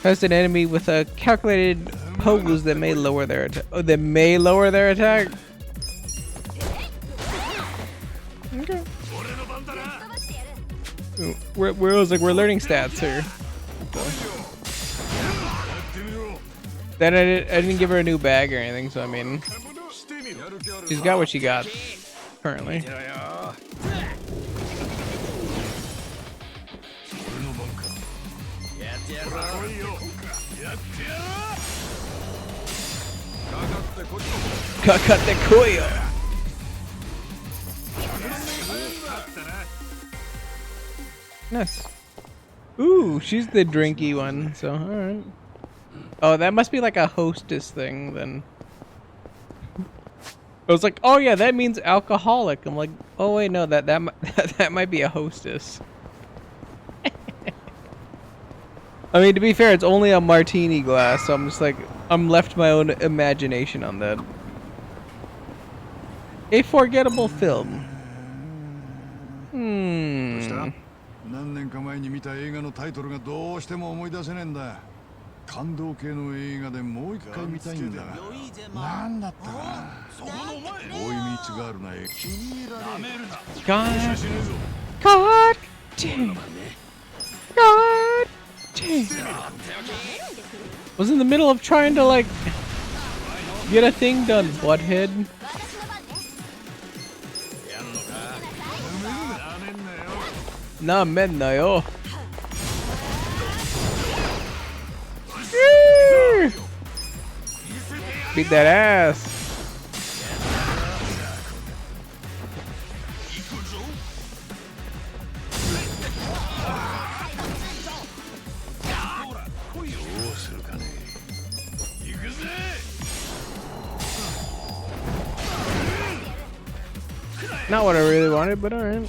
Has an enemy with a calculated pose that may lower their attack. Oh, that may lower their attack. Okay. We're learning stats here. Then I didn't give her a new bag or anything, so I mean, she's got what she got currently. Kakate koyo. Nice. Ooh, she's the drinky one, so alright. Oh, that must be like a hostess thing then. I was like, oh yeah, that means alcoholic. I'm like, oh wait, no, that might be a hostess. I mean, to be fair, it's only a martini glass, so I'm just like, I'm left to my own imagination on that. A forgettable film. 何年か前に見た映画のタイトルがどうしても思い出せねえんだ。感動系の映画でもう一回見たいんだが、なんだったかな。ボーイミーツガールな映画。気に入らねえ。God damn. Was in the middle of trying to like get a thing done, butthead. Na men na yo. Beat that ass. Not what I really wanted, but alright.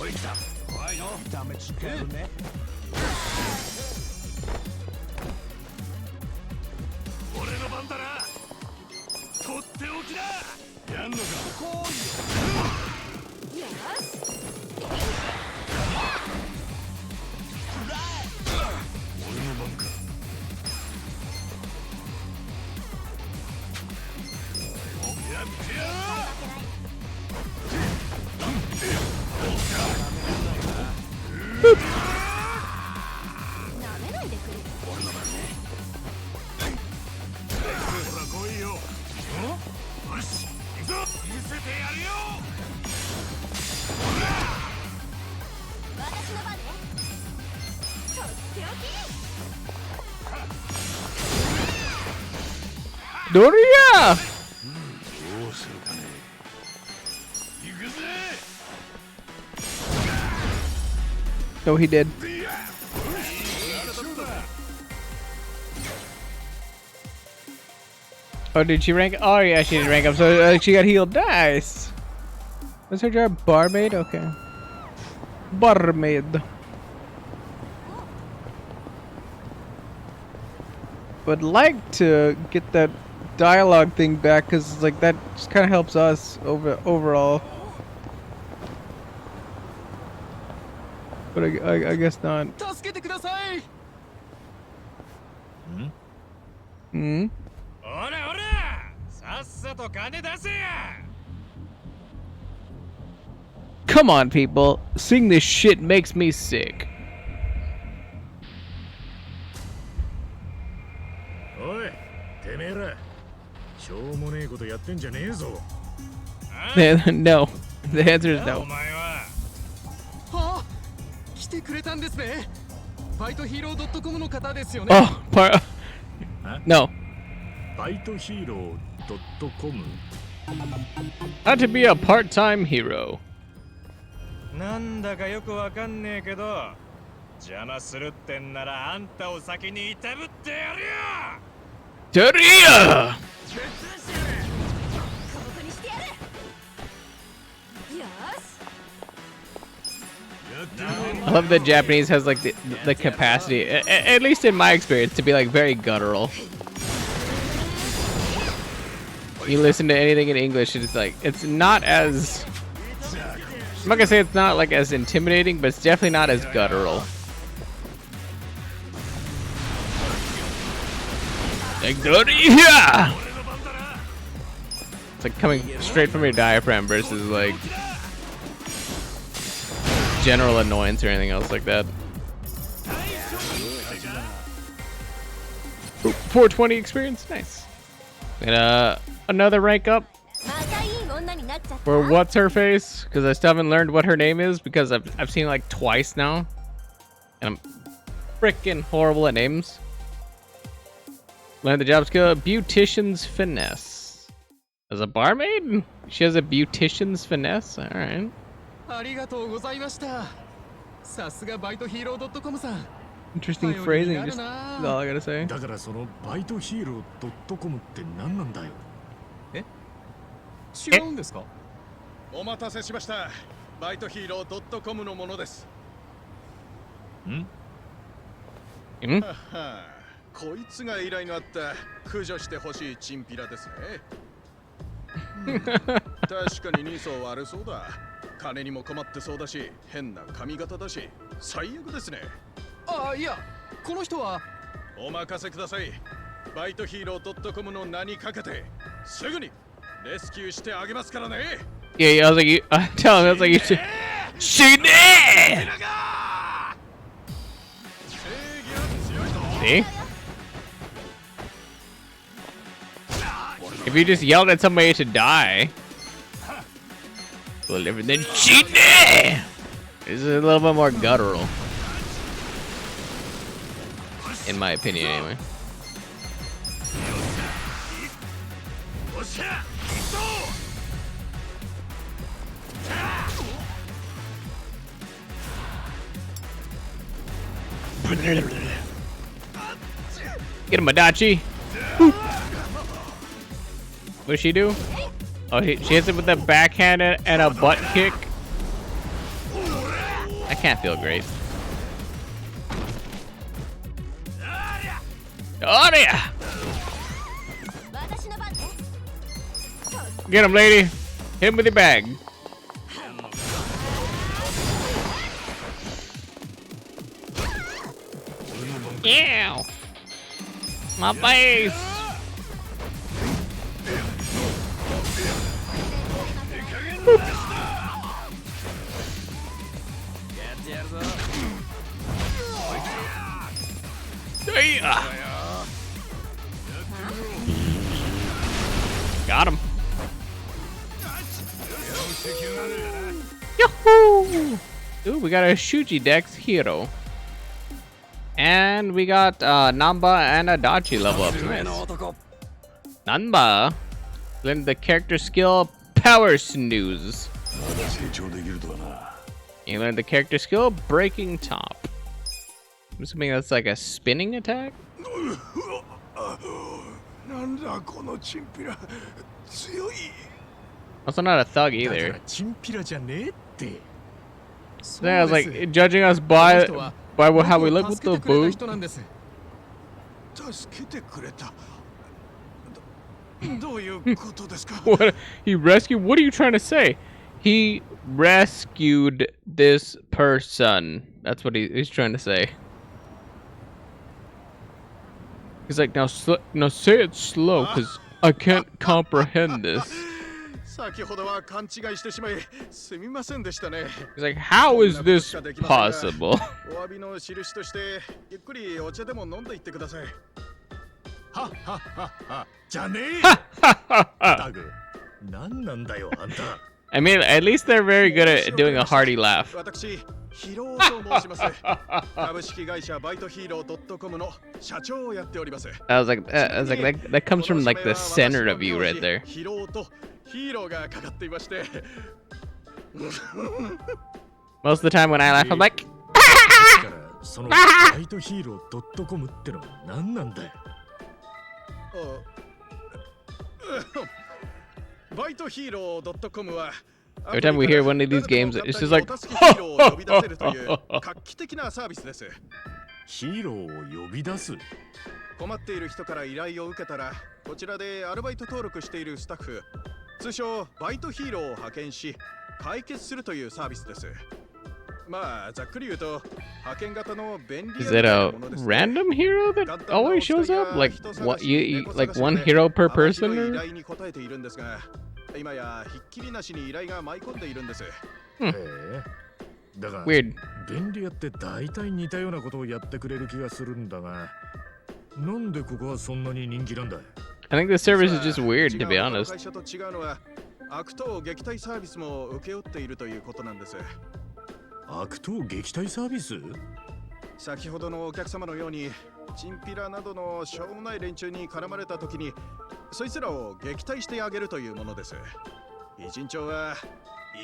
Doria! Oh, he did. Oh, did she rank? Oh, yeah, she did rank up. So she got healed. Nice. What's her job? Barmaid? Okay. Barmaid. Would like to get that dialogue thing back because like that just kind of helps us overall. But I guess not. Hmm? Come on, people. Seeing this shit makes me sick. No, The answer is no. はあ、来てくれたんですね。バイトヒーロー .com の方ですよね。 Oh, no. バイトヒーロー .com How to be a part-time hero. なんだかよくわかんねえけど、邪魔するってんならあんたを先にいたぶってやるよ。Teria! I love that Japanese has like the capacity, at least in my experience, to be like very guttural. You listen to anything in English, it's like it's not as. I'm not gonna say it's not like as intimidating, but it's definitely not as guttural. Like Teria! It's like coming straight from your diaphragm versus like general annoyance or anything else like that. 420 experience, nice. And another rank up for what's her face, because I still haven't learned what her name is because I've seen it like twice now, and I'm freaking horrible at names. Learn the job skill, beautician's finesse. As a barmaid, she has a beautician's finesse. All right. ありがとうございました。さすがバイトヒーロー .com さん。 Interesting phrasing. Just all I gotta say. だからそのバイトヒーロー .com って何なんだよ。違うんですか？お待たせしました。バイトヒーロー .com のものです。ん？こいつが依頼のあった駆除してほしいチンピラですね。確かに人相悪そうだ。金にも困ってそうだし、変な髪型だし、最悪ですね。ああ、いや、この人はお任せください。バイトヒーロー .com の名にかけてすぐにレスキューしてあげますからね。Yeah, I was like, tell him, I was like, you should. Shoot it! See? If you just yelled at somebody to die, well, different than shoot it! This is a little bit more guttural, in my opinion, anyway. Get him, Adachi. What does she do? Oh, she hits it with a backhand and a butt kick. I can't feel great. Oh yeah! Get him, lady. Hit him with your bag. Ew! My face! Got him. Yahoo! Ooh, we got a Shuji Dex hero. And we got Namba and Adachi level up. Nice. Namba. Learn the character skill Power Snooze. You learn the character skill Breaking Top. I'm assuming that's like a spinning attack? Also not a thug either. Yeah, I was like judging us by how we look with the boot. What? He rescued? What are you trying to say? He rescued this person. That's what he's trying to say. He's like, now say it slow, because I can't comprehend this. He's like, how is this possible? I mean, at least they're very good at doing a hearty laugh. 私ヒローと申します。株式会社バイトヒーロー .com の社長をやっております。I was like, that comes from like the center of you right there. ヒローとヒーローがかかっていまして。Most of the time when I laugh, I'm like. そのバイトヒーロー .com ってのは何なんだよ。バイトヒーロー .com は Every time we hear one of these games, it's just like. 画期的なサービスです。ヒーローを呼び出す。困っている人から依頼を受けたら、こちらでアルバイト登録しているスタッフ、通称バイトヒーローを派遣し、解決するというサービスです。まあ、ざっくり言うと、派遣型の便利 Is it a random hero that always shows up? Like what like one hero per person? 依頼に答えているんですが、今やひっきりなしに依頼が舞い込んでいるんです。だが、Weird. 便利屋って大体似たようなことをやってくれる気がするんだが、なんでここはそんなに人気なんだ？ I think the service is just weird, to be honest. 会社と違うのは、悪党撃退サービスも請け負っているということなんです。悪党撃退サービス？先ほどのお客様のようにチンピラなどのしょうもない連中に絡まれた時にそいつらを撃退してあげるというものです。偉人町は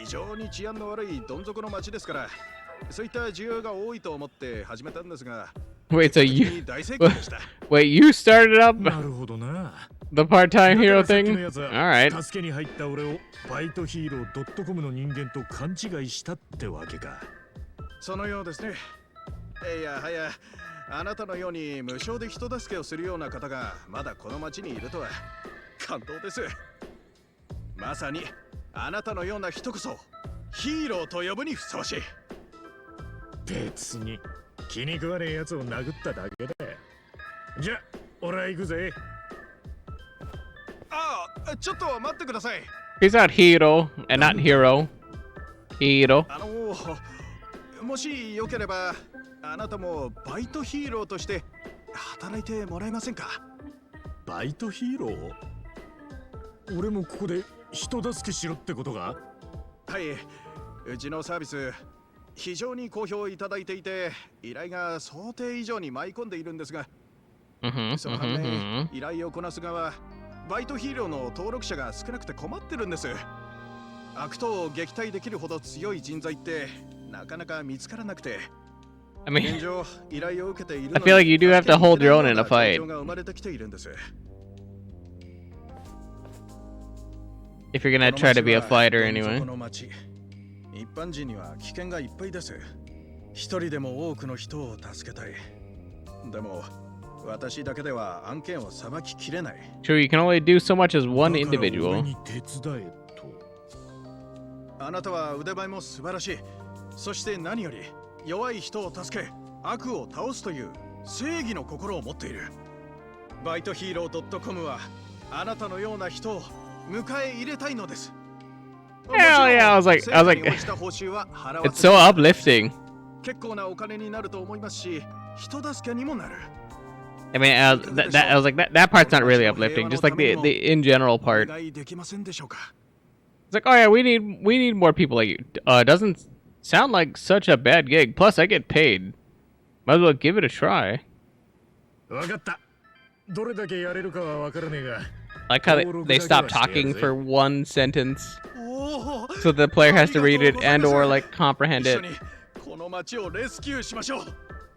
異常に治安の悪いどん底の町ですから、そういった需要が多いと思って始めたんですが、 Wait, so you wait, you started up なるほどな。 the part-time hero thing? Alright. 助けに入った俺をバイトヒーロー .com の人間と勘違いしたってわけか。そのようですね。いやはや、あなたのように無償で人助けをするような方がまだこの町にいるとは感動です。まさにあなたのような人こそヒーローと呼ぶにふさわしい。別に気に食わねえやつを殴っただけだ。じゃ、俺は行くぜ。ちょっと待ってください。 He's not hero and not hero. Hero. もしよければあなたもバイトヒーローとして働いてもらえませんか？バイトヒーロー？俺もここで人助けしろってことが？はい、うちのサービス非常に好評いただいていて、依頼が想定以上に舞い込んでいるんですが、その反面、依頼をこなす側、バイトヒーローの登録者が少なくて困ってるんです。悪党を撃退できるほど強い人材ってなかなか見つからなくて、 I mean, 現状依頼を受けている I feel like you do have to hold your own in a fight. が生まれてきているんです。 If you're gonna try to be a fighter anyway. この町、一般人には危険がいっぱいです。一人でも多くの人を助けたい。でも私だけでは案件をさばききれない。 True, you can only do so much as one individual. あなたは腕前も素晴らしい。そして何より弱い人を助け、悪を倒すという正義の心を持っている。バイトヒーロー .com はあなたのような人を迎え入れたいのです。 Hell yeah, I was like, it's so uplifting. 結構なお金になると思いますし、人助けにもなる。 I mean, I was like, that part's not really uplifting. Just like the in general part. It's like, oh yeah, we need more people like you. Doesn't sound like such a bad gig. Plus, I get paid. Might as well give it a try. Like how they stop talking for one sentence, so the player has to read it and or like comprehend it.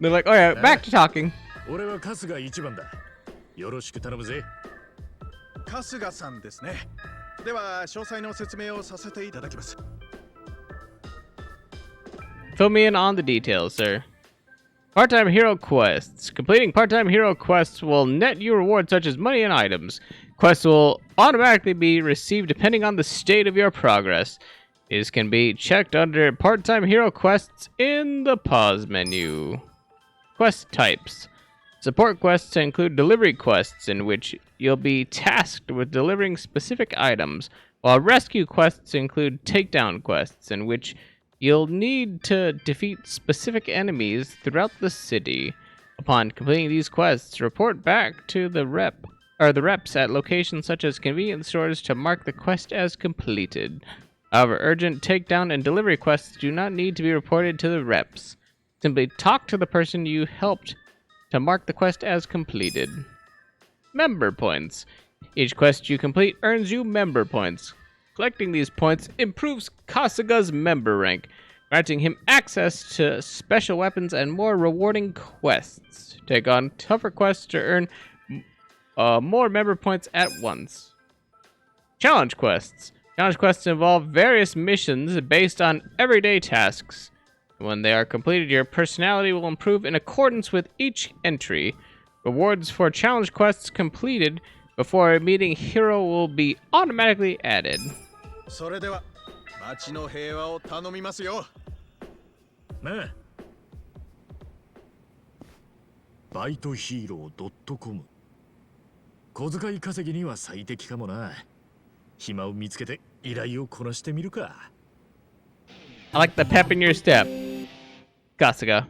They're like, oh yeah, back to talking. 俺は春日一番だ。よろしく頼むぜ。春日さんですね。では詳細の説明をさせていただきます。 Fill me in on the details, sir. Part-time hero quests. Completing part-time hero quests will net you rewards such as money and items. Quests will automatically be received depending on the state of your progress. These can be checked under part-time hero quests in the pause menu. Quest types. Support quests include delivery quests in which you'll be tasked with delivering specific items, while rescue quests include takedown quests in which you'll need to defeat specific enemies throughout the city. Upon completing these quests, report back to the reps at locations such as convenience stores to mark the quest as completed. However, urgent takedown and delivery quests do not need to be reported to the reps. Simply talk to the person you helped to mark the quest as completed. Member points. Each quest you complete earns you member points. Collecting these points improves Kasuga's member rank, granting him access to special weapons and more rewarding quests. Take on tougher quests to earn more member points at once. Challenge quests. Challenge quests involve various missions based on everyday tasks. When they are completed, your personality will improve in accordance with each entry. Rewards for challenge quests completed before a meeting hero will be automatically added. それでは町の平和を頼みますよ。なあ。バイトヒーロー .com 小遣い稼ぎには最適かもな。暇を見つけて依頼をこなしてみるか。I like the pep in your step. Kasuga.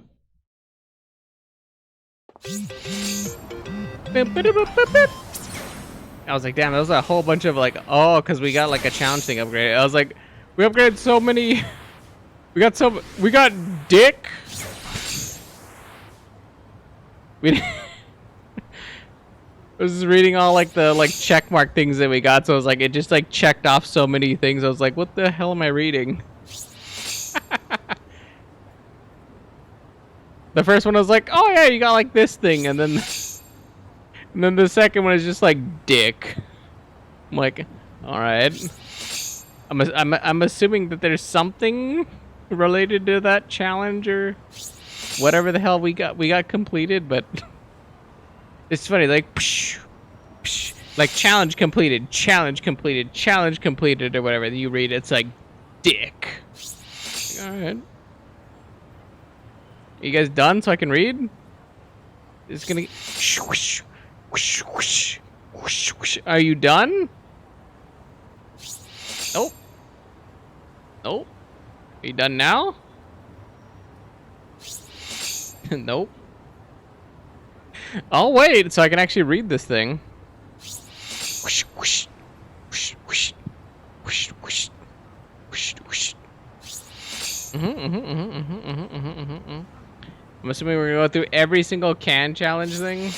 I was like, damn, that was a whole bunch of like, oh, because we got like a challenge thing upgraded. I was like, we upgraded so many. We got dick. I was just reading all like the check mark things that we got, so I was like, it just like checked off so many things. I was like, what the hell am I reading? The first one was like, oh yeah, you got like this thing, and then the second one is just like dick. I'm like, all right. I'm assuming that there's something related to that challenge or whatever the hell we got completed, but it's funny, like psh, psh, like challenge completed, challenge completed, challenge completed, or whatever you read. It's like dick. All right. Are you guys done so I can read? It's gonna. Whoosh, whoosh, whoosh, whoosh, whoosh. Are you done? Nope. Nope. Are you done now? Nope. I'll wait so I can actually read this thing. Whoosh, whoosh, whoosh, whoosh, whoosh, whoosh, whoosh, whoosh. I'm assuming we're gonna go through every single can challenge thing.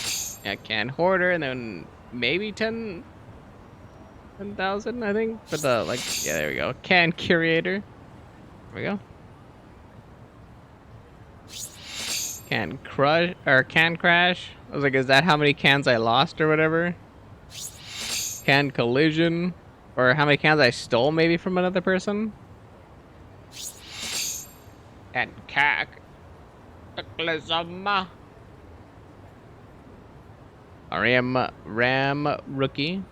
Yeah, can hoarder, and then maybe 10,000, I think. For the yeah, there we go. Can curator. There we go. Can crush or can crash. I was like, is that how many cans I lost or whatever? Can collision, or how many cans I stole maybe from another person? Can cack. Ram rookie.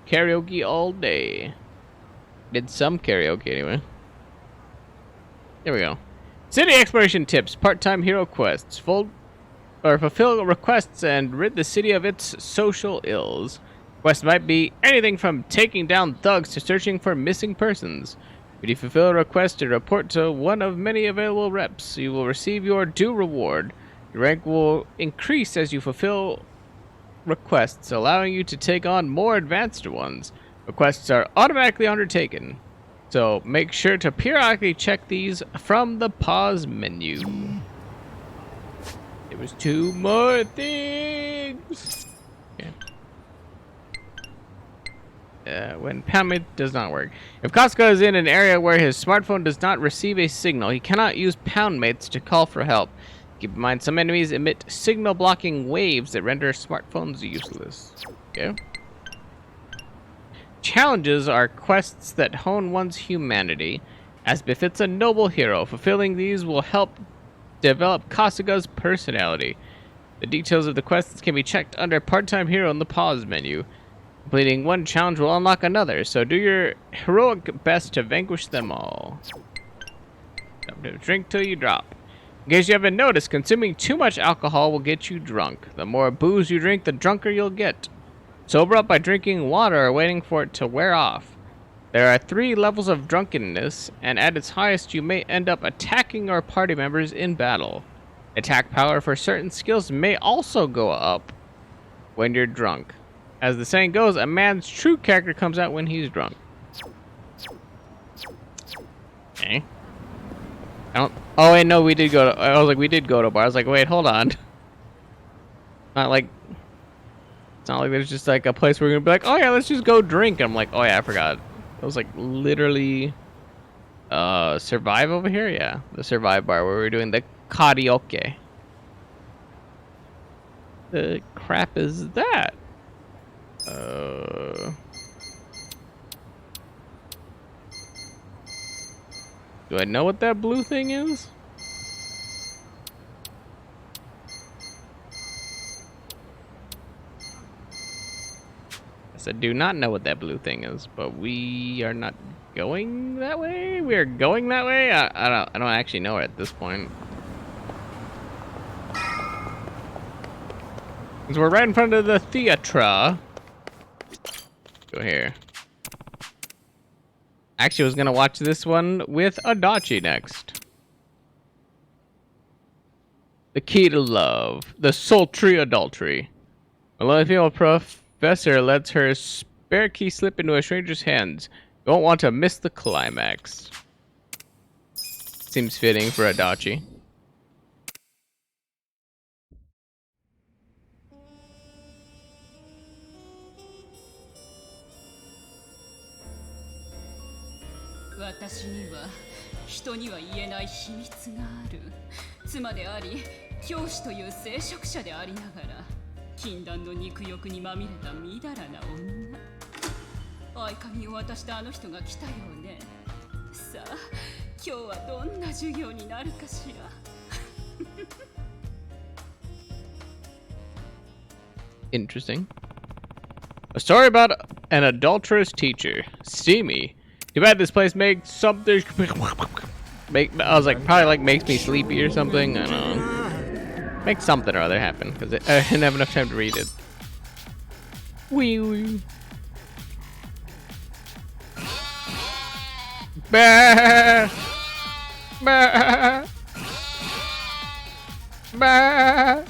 Karaoke all day. Did some karaoke anyway. There we go. City exploration tips. Part-time hero quests. Fulfill requests and rid the city of its social ills. Quests might be anything from taking down thugs to searching for missing persons. When you fulfill a request and report to one of many available reps, you will receive your due reward. Your rank will increase as you fulfill requests, allowing you to take on more advanced ones. Requests are automatically undertaken, so make sure to periodically check these from the pause menu. There was 2 more things. Okay. When poundmate does not work. If Kasuga is in an area where his smartphone does not receive a signal, he cannot use poundmates to call for help. Keep in mind, some enemies emit signal-blocking waves that render smartphones useless. Okay. Challenges are quests that hone one's humanity, as befits a noble hero. Fulfilling these will help develop Kasuga's personality. The details of the quests can be checked under Part-Time Hero in the pause menu. Completing one challenge will unlock another, so do your heroic best to vanquish them all. Drink till you drop. In case you haven't noticed, consuming too much alcohol will get you drunk. The more booze you drink, the drunker you'll get. Sober up by drinking water or waiting for it to wear off. There are 3 levels of drunkenness, and at its highest you may end up attacking your party members in battle. Attack power for certain skills may also go up when you're drunk. As the saying goes, a man's true character comes out when he's drunk. Okay. I don't. Oh wait, no, we did go to. I was like, we did go to a bar. I was like, wait, hold on. Not like. It's not like there's just like a place where we're gonna be like, oh yeah, let's just go drink. I'm like, oh yeah, I forgot. It was like literally. Survive over here, yeah, the Survive bar where we were doing the karaoke. The crap is that? Do I know what that blue thing is? I said do not know what that blue thing is, but we are not going that way. We are going that way. I don't actually know it at this point. Because we're right in front of the theatre. Go here. Actually, I was gonna watch this one with Adachi next. The Key to Love. The Sultry Adultery. A lonely female professor lets her spare key slip into a stranger's hands. You won't want to miss the climax. Seems fitting for Adachi. Interesting. A story about an adulterous teacher. Steamy. Too bad this place makes something. I was like, probably like makes me sleepy or something. I don't know. Make something or other happen because I didn't have enough time to read it. Wee wee. Bah! Bah! Bah!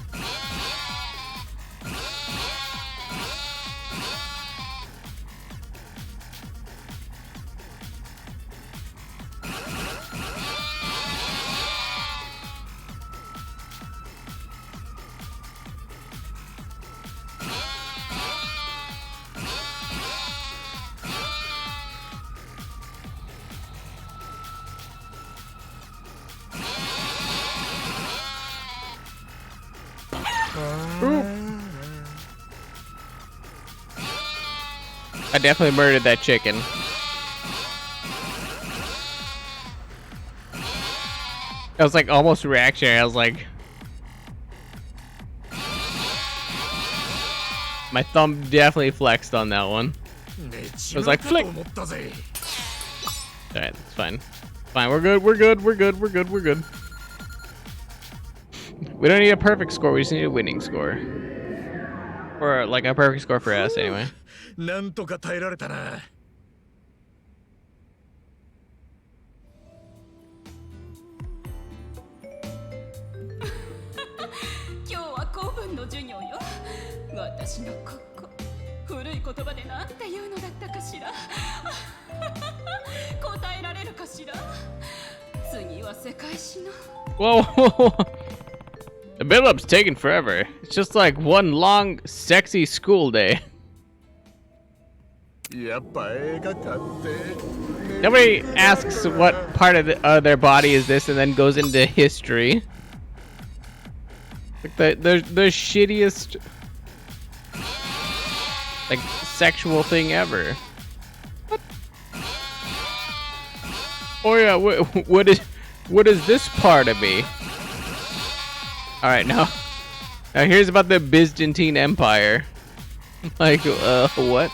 I definitely murdered that chicken. I was like almost reactionary. I was like, my thumb definitely flexed on that one. It was like flick. Alright, it's fine. Fine, we're good, we're good, we're good, we're good, we're good. We don't need a perfect score, we just need a winning score. Or like a perfect score for us anyway. なんとか耐えられたな。今日は古文の授業よ。私のここ。古い言葉でなんて言うのだったかしら。答えられるかしら。次は世界史の。Whoa, whoa, whoa. The build-up's taking forever. It's just like one long, sexy school day. Nobody asks what part of their body is this and then goes into history. Like the shittiest like sexual thing ever. What? Oh yeah, what is this part of me? All right, now here's about the Byzantine Empire. Like what?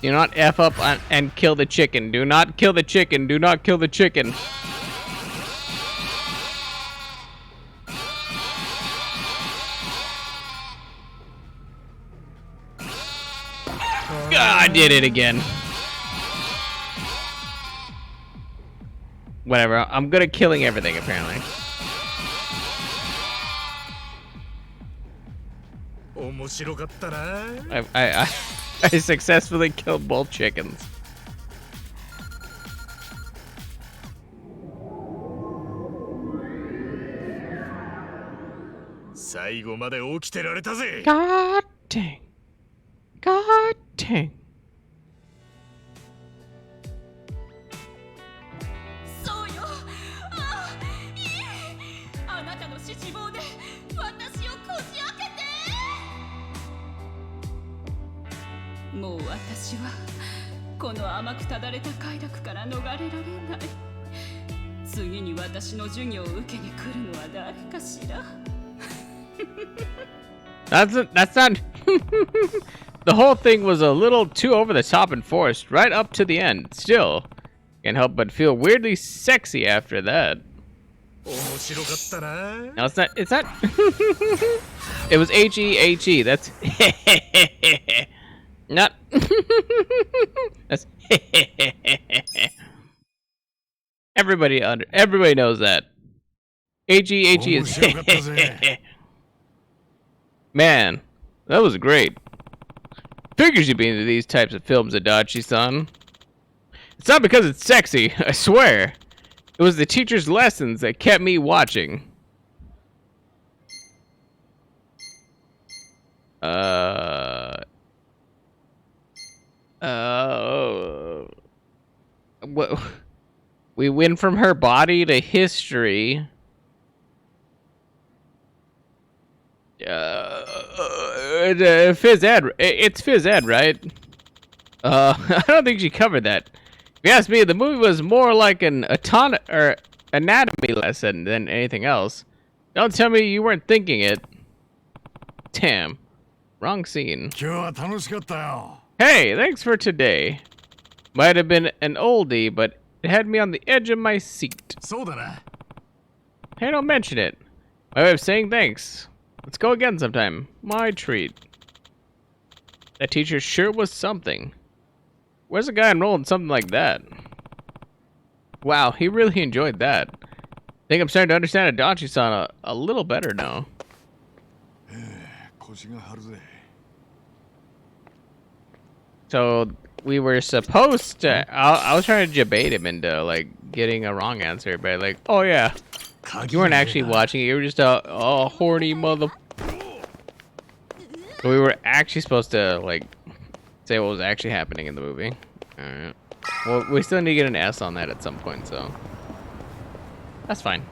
Do not F up and kill the chicken. Do not kill the chicken. Do not kill the chicken. I did it again. Whatever. I'm good at killing everything, apparently. I successfully killed both chickens. God dang. God dang. そうよ。ああ、いい。あなたの指示棒で私をこじ開けて。もう私はこの甘くただれた快楽から逃れられない。次に私の授業を受けに来るのは誰かしら。That's not. The whole thing was a little too over the top and forced, right up to the end. Still, can't help but feel weirdly sexy after that. No, it's not. It's not. It was H-E-H-E. That's not. That's everybody knows that. H-E-H-E is. Man, that was great. Figures you'd be into these types of films, Adachi-san. It's not because it's sexy, I swear. It was the teacher's lessons that kept me watching. What? We went from her body to history. Phys ed. It's phys ed, right? I don't think she covered that. If you ask me, the movie was more like an anatomy lesson than anything else. Don't tell me you weren't thinking it. Damn. Wrong scene. Hey, thanks for today. Might have been an oldie, but it had me on the edge of my seat. Hey, don't mention it. My way of saying thanks. Let's go again sometime. My treat. That teacher sure was something. Where's a guy enrolled in something like that? Wow, he really enjoyed that. I think I'm starting to understand Adachi-san a little better now. So we were supposed to. I was trying to debate him into like getting a wrong answer, but like, oh yeah, you weren't actually watching it. You were just a horny mother. So we were actually supposed to like say what was actually happening in the movie. All right. Well, we still need to get an S on that at some point, so that's fine.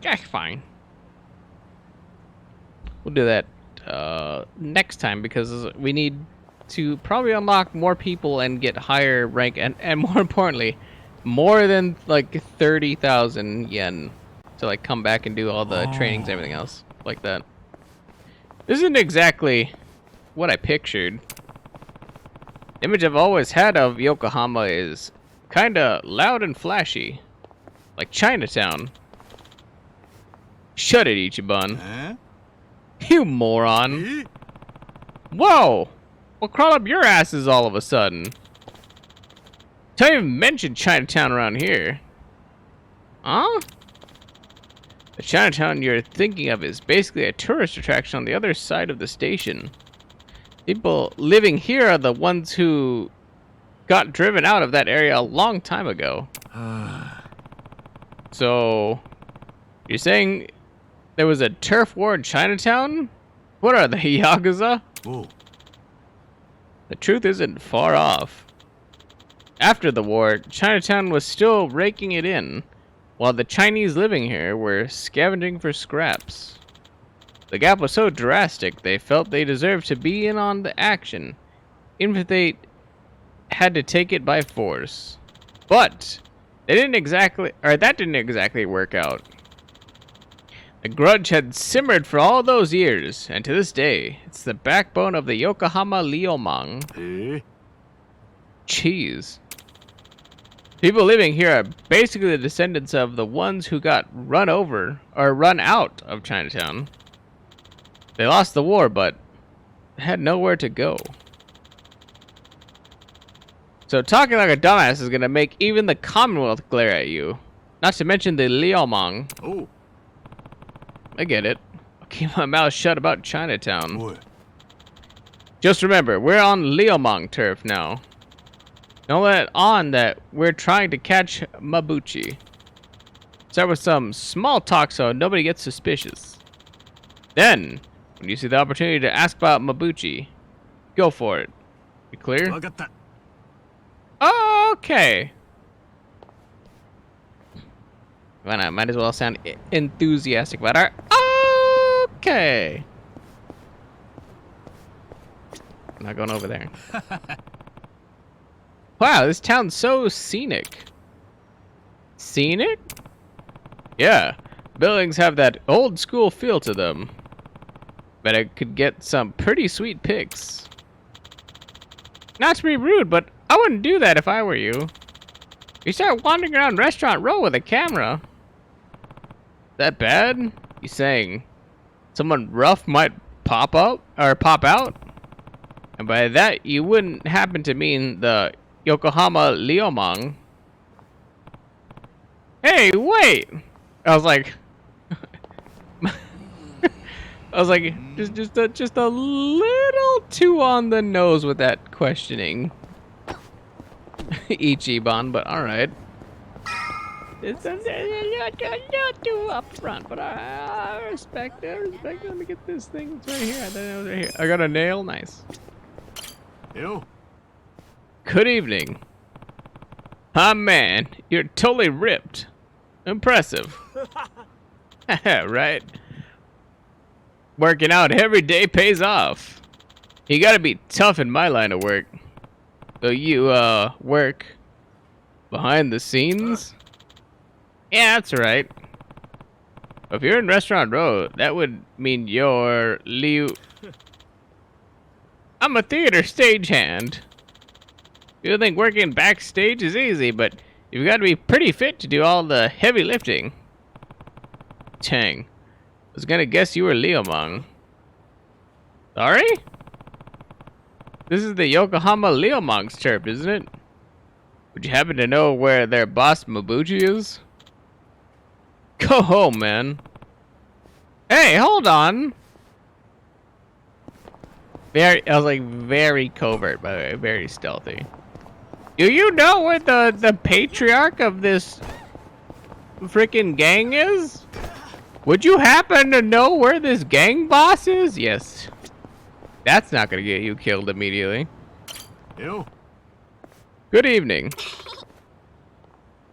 That's fine. We'll do that next time because we need to probably unlock more people and get higher rank and more importantly, more than like 30,000 yen to like come back and do all the trainings and everything else like that. This isn't exactly what I pictured. The image I've always had of Yokohama is kinda loud and flashy. Like Chinatown. Shut it, Ichiban. You moron. Whoa! What crawled up your asses all of a sudden? Don't even mention Chinatown around here. Huh? The Chinatown you're thinking of is basically a tourist attraction on the other side of the station. People living here are the ones who got driven out of that area a long time ago. So, you're saying there was a turf war in Chinatown? What are they, Yakuza? Whoa. The truth isn't far off. After the war, Chinatown was still raking it in, while the Chinese living here were scavenging for scraps. The gap was so drastic, they felt they deserved to be in on the action, even if they had to take it by force. But that didn't exactly work out. The grudge had simmered for all those years, and to this day, it's the backbone of the Yokohama Liomang. Jeez. People living here are basically the descendants of the ones who got run over or run out of Chinatown. They lost the war, but had nowhere to go. So talking like a dumbass is gonna make even the Commonwealth glare at you. Not to mention the Liaoming. Oh. I get it. I'll keep my mouth shut about Chinatown. What? Just remember, we're on Liaoming turf now. Don't let on that we're trying to catch Mabuchi. Start with some small talk so nobody gets suspicious. Then, when you see the opportunity to ask about Mabuchi, go for it. You clear? Okay. Why not? Might as well sound enthusiastic about our okay. I'm not going over there. Wow, this town's so scenic. Scenic? Yeah, buildings have that old school feel to them. Bet I could get some pretty sweet pics. Not to be rude, but I wouldn't do that if I were you. You start wandering around Restaurant Row with a camera. That bad? You saying someone rough might pop up or pop out? And by that, you wouldn't happen to mean the Yokohama Liaoming. Hey, wait! I was like, just a little too on the nose with that questioning, Ichiban. But all right, it's not too upfront, but I respect it. Let me get this thing. It's right here. I thought it was right here. I got a nail. Nice. Ew. Good evening. Ah, man, you're totally ripped. Impressive. Right? Working out every day pays off. You gotta be tough in my line of work. So you, work behind the scenes? Yeah, that's right. If you're in Restaurant Row, that would mean you're I'm a theater stagehand. You think working backstage is easy, but you've got to be pretty fit to do all the heavy lifting. Chang, I was gonna guess you were Liaoming. Sorry? This is the Yokohama Liaoming's chirp, isn't it? Would you happen to know where their boss Mabuchi is? Go home, man. Hey, hold on. I was like very covert, by the way, very stealthy. Do you know where the patriarch of this freaking gang is? Would you happen to know where this gang boss is? Yes. That's not gonna get you killed immediately. Ew. Good evening.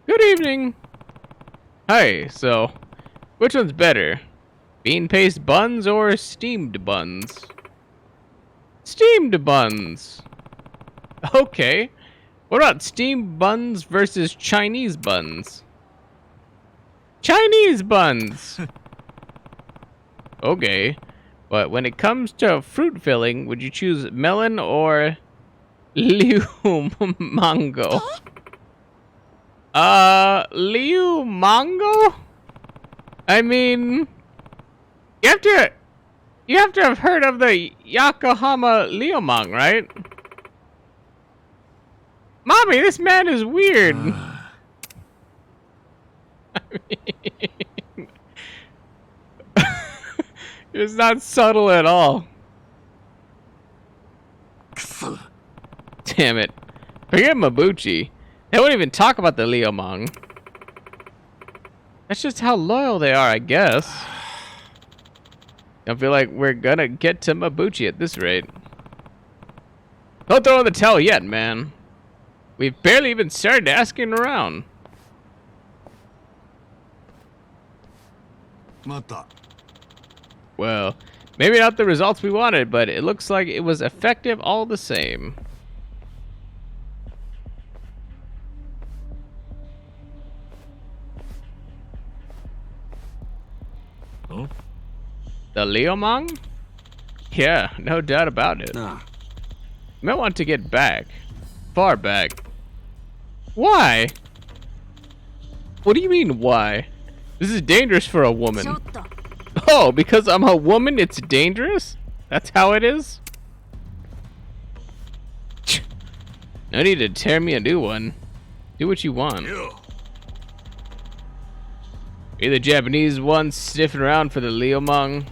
Good evening. Hey, so which one's better? Bean paste buns or steamed buns? Steamed buns. Okay. What about steamed buns versus Chinese buns? Chinese buns. Okay. But when it comes to fruit filling, would you choose melon or liu mango? Liu mango? I mean, you have to have heard of the Yokohama Liaoming, right? Mommy, this man is weird. I mean, it's not subtle at all. Damn it. Forget Mabuchi. They won't even talk about the Liaoming. That's just how loyal they are, I guess. I feel like we're gonna get to Mabuchi at this rate. Don't throw in the towel yet, man. We've barely even started asking around. Well, maybe not the results we wanted, but it looks like it was effective all the same. Huh? The Liaoming? Yeah, no doubt about it. You might want to get back. Far back. Why? What do you mean, why? This is dangerous for a woman. Oh, because I'm a woman, it's dangerous? That's how it is? No need to tear me a new one. Do what you want. You're the Japanese one sniffing around for the Liumang.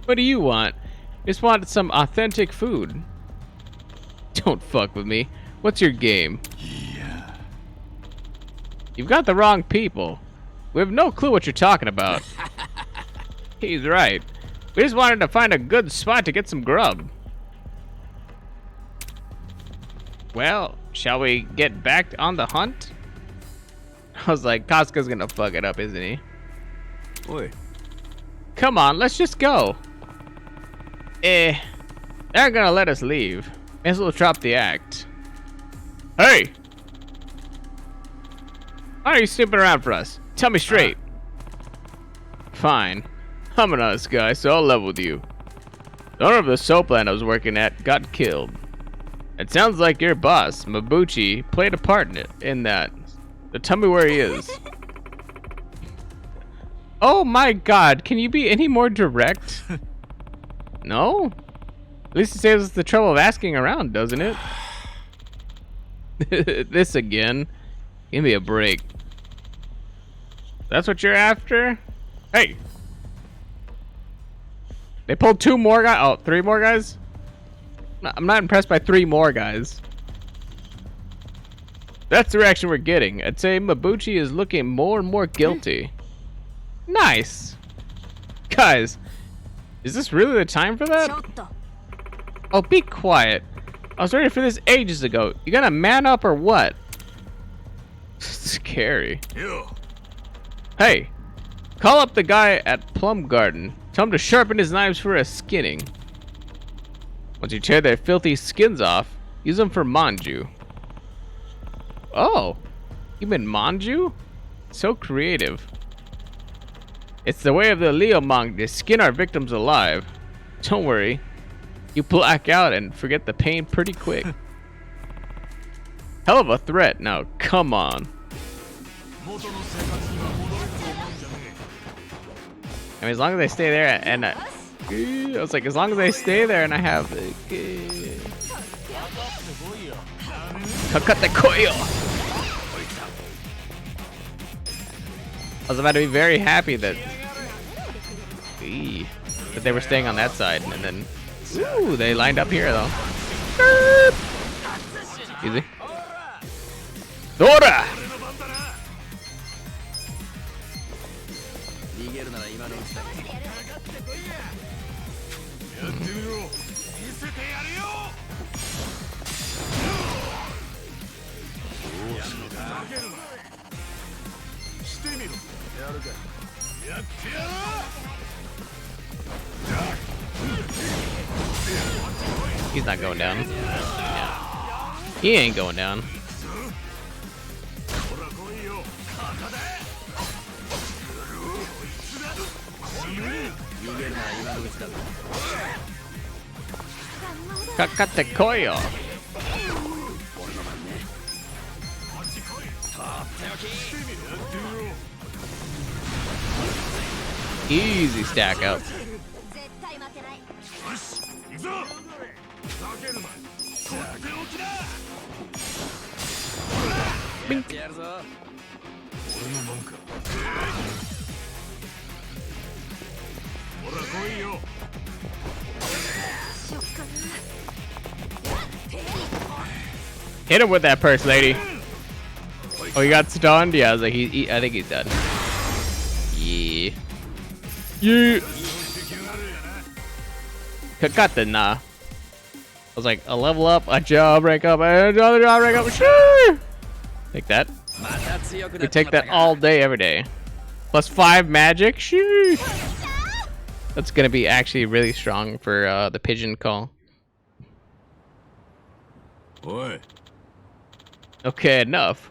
What do you want? Just wanted some authentic food. Don't fuck with me. What's your game? Yeah. You've got the wrong people. We have no clue what you're talking about. He's right. We just wanted to find a good spot to get some grub. Well, shall we get back on the hunt? I was like, Casca's gonna fuck it up, isn't he? Oi. Come on, let's just go. They're gonna let us leave. May as well drop the act. Hey! Why are you snooping around for us? Tell me straight. Fine. I'm an honest guy, so I'll level with you. The owner of the soap land I was working at got killed. It sounds like your boss, Mabuchi, played a part in that. So tell me where he is. Oh my god, can you be any more direct? No? At least it saves us the trouble of asking around, doesn't it? This again. Give me a break. That's what you're after? Hey! They pulled 2 more guys? Oh, 3 more guys? I'm not impressed by 3 more guys. That's the reaction we're getting. I'd say Mabuchi is looking more and more guilty. Nice! Guys, is this really the time for that? Oh, be quiet. I was ready for this ages ago. You gonna man up or what? Scary. Hey, call up the guy at Plum Garden. Tell him to sharpen his knives for a skinning. Once you tear their filthy skins off, use them for manju. Oh, you mean manju? So creative. It's the way of the Liumang to skin our victims alive. Don't worry, you black out and forget the pain pretty quick. Hell of a threat. Now, come on. I mean, as long as they stay there and I was like, as long as they stay there and I have Kakate koyo. I was about to be very happy that they were staying on that side, and then ooh, they lined up here though. Easy. Dora! He's not going down. Yeah. He ain't going down. Kakate koyo. Easy stack up. Bink. Hit him with that purse, lady. Oh, he got stunned? Yeah, I was like, I think he's dead. Yeah. Yeah. Kakata na. I was like, a level up, a job rank up, another job rank up. Sure. Take that. We take that all day, every day. Plus 5 magic. Sheesh. That's gonna be actually really strong for the pigeon call. Boy. Okay, enough.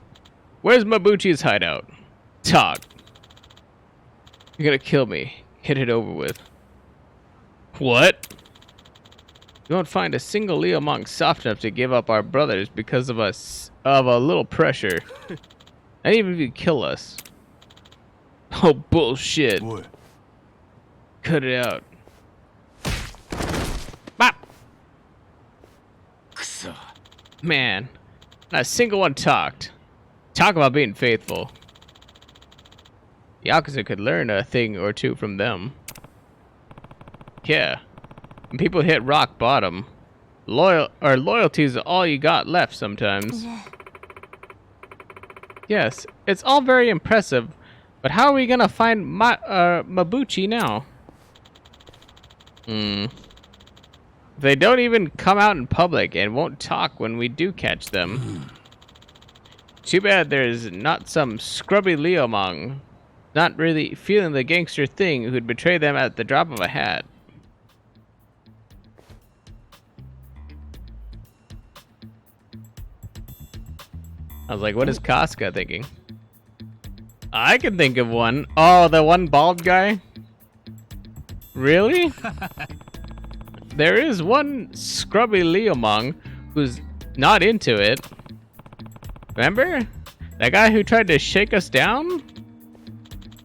Where's Mabuchi's hideout? Talk. You're gonna kill me. Get it over with. What? You won't find a single Liumang soft enough to give up our brothers because of a little pressure. Not even if you kill us. Oh, bullshit. Boy. Cut it out. Bop! Man, not a single one talked. Talk about being faithful. The Yakuza could learn a thing or two from them. Yeah. When people hit rock bottom, loyalty is all you got left sometimes. Yes, it's all very impressive, but how are we gonna find Mabuchi now? They don't even come out in public and won't talk when we do catch them. Too bad there's not some scrubby Leomong, not really feeling the gangster thing, who'd betray them at the drop of a hat. I was like, what is Casca thinking? I can think of one. Oh, the one bald guy? Really? There is one scrubby Leomong who's not into it. Remember? That guy who tried to shake us down?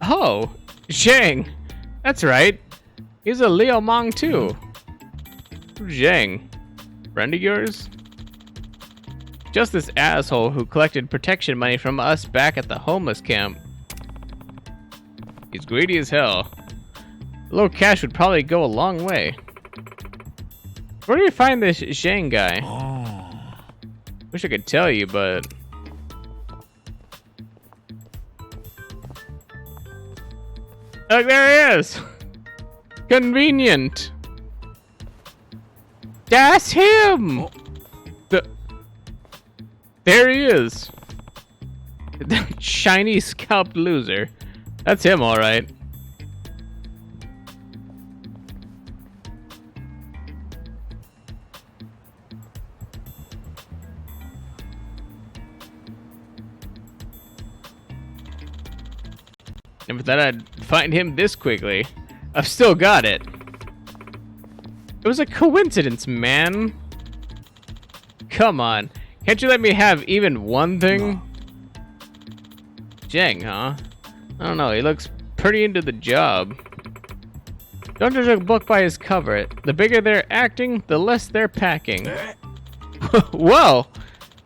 Oh, Zhang. That's right. He's a Leomong too. Who's Zhang? Friend of yours? Just this asshole who collected protection money from us back at the homeless camp. He's greedy as hell. A little cash would probably go a long way. Where do you find this Zhang guy? Wish I could tell you, but... Look, there he is! Convenient! That's him! There he is! The shiny scalped loser. That's him, alright. Never thought I'd find him this quickly. I've still got it. It was a coincidence, man. Come on. Can't you let me have even one thing? Zhang, huh? I don't know. He looks pretty into the job. Don't judge a book by his cover. The bigger they're acting, the less they're packing. Whoa!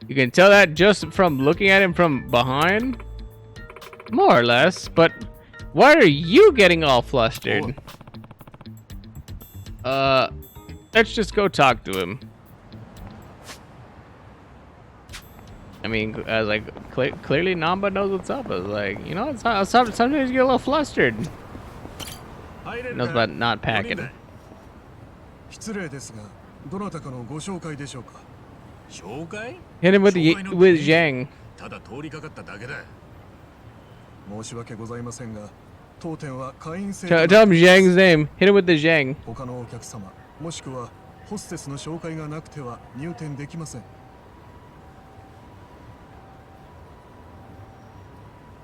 You can tell that just from looking at him from behind? More or less, but why are you getting all flustered? Let's just go talk to him. I mean, I was like, clearly Namba knows what's up. I was like, you know, sometimes you get a little flustered. He knows about not packing. Hit him with Zhang. Tell him Zhang's name. Hit him with the Zhang. もしくはホステスの紹介がなくては入店できません。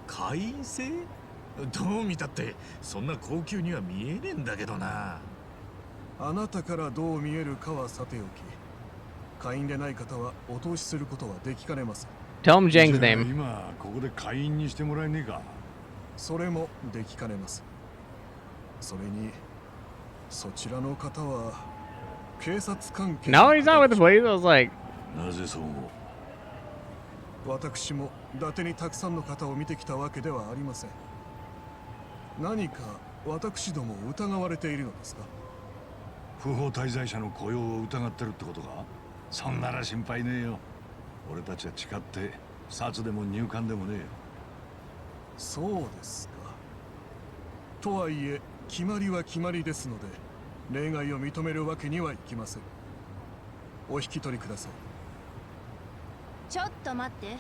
会員制？どう見たってそんな高級には見えねえんだけどな。あなたからどう見えるかはさておき、会員でない方はお通しすることはできかねます。Tell him Zhang's name. 今ここで会員にしてもらえねえか。それもできかねます。それにそちらの方は警察関係。No, he's not with the police. I was like. なぜそう思う？私も伊達にたくさんの方を見てきたわけではありません。何か私どもを疑われているのですか？不法滞在者の雇用を疑ってるってことか？そんなら心配ねえよ。俺たちは誓って札でも入管でもねえよ。そうですか。とはいえ決まりは決まりですので例外を認めるわけにはいきません。お引き取りください。ちょっと待って。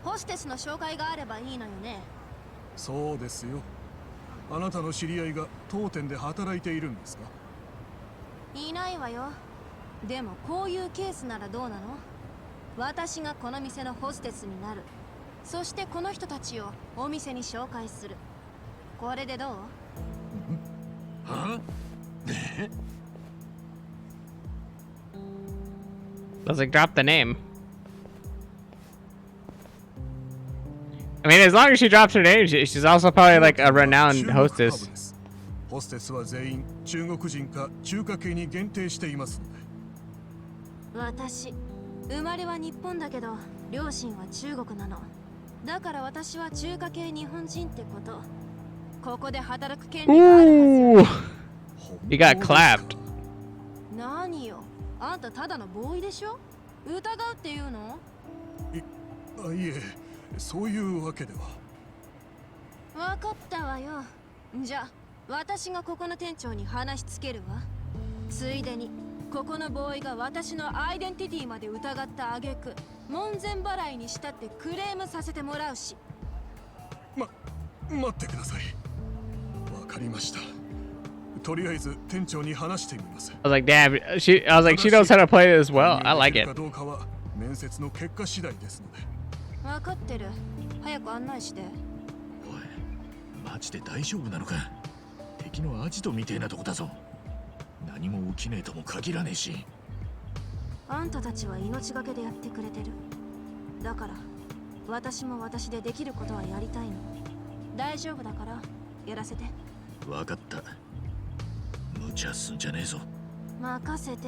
ホステスの紹介があればいいのよね。そうですよ。あなたの知り合いが当店で働いているんですか？いないわよ。でもこういうケースならどうなの？私がこの店のホステスになる。そしてこの人たちをお店に紹介する。これでどう？は？ Let's like drop the name. I mean, as long as she drops her name, she's also probably like a renowned hostess. ホステスは全員中国人か中華系に限定していますので。私生まれは日本だけど両親は中国なの。だから私は中華系日本人ってこと。ここで働く権利があるはずよ。 Ooh, he got clapped. 何よ、あんたただのボーイでしょ。疑うっていうの？いえ、そういうわけでは。分かったわよ。じゃあ私がここの店長に話しつけるわ。ついでにここのボーイが私のアイデンティティまで疑った挙句門前払いにしたってクレームさせてもらうし。待ってください。わかりました。とりあえず店長に話してみます。 I was like, damn, she knows how to play this well. I like it. かどうかは面接の結果次第ですので。分かってる。早く案内して。おい、マジで大丈夫なのか。敵のアジトみてえなとこだぞ。何も起きねえとも限らねえし。あんたたちは命がけでやってくれてる。だから私も私でできることはやりたいの。大丈夫だからやらせて。わかった。無茶すんじゃねえぞ。任せて。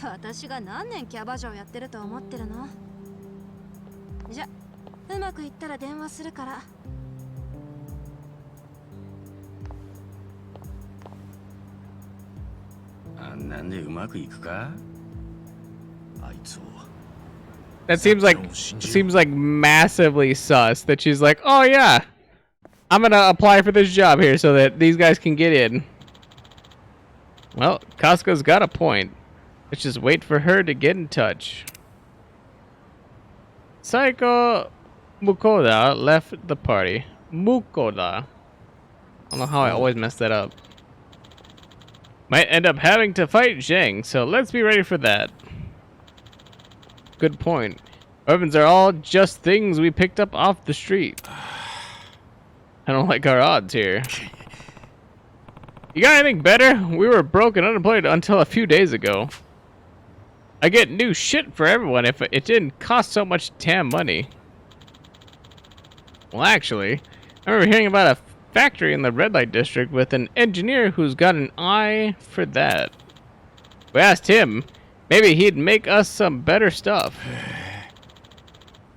私が何年キャバ嬢やってると思ってるの。じゃ、うまくいったら電話するから。なんでうまくいくか？あいつを。 That seems like massively sus that she's like, oh yeah, I'm gonna apply for this job here so that these guys can get in. Well, Costco's got a point. Let's just wait for her to get in touch. Psycho Mukoda left the party. Mukoda. I don't know how I always mess that up. Might end up having to fight Zheng, so let's be ready for that. Good point. Weapons are all just things we picked up off the street. I don't like our odds here. You got anything better? We were broke and unemployed until a few days ago. I get new shit for everyone if it didn't cost so much damn money. Well, actually, I remember hearing about a factory in the red light district with an engineer who's got an eye for that. We asked him, maybe he'd make us some better stuff.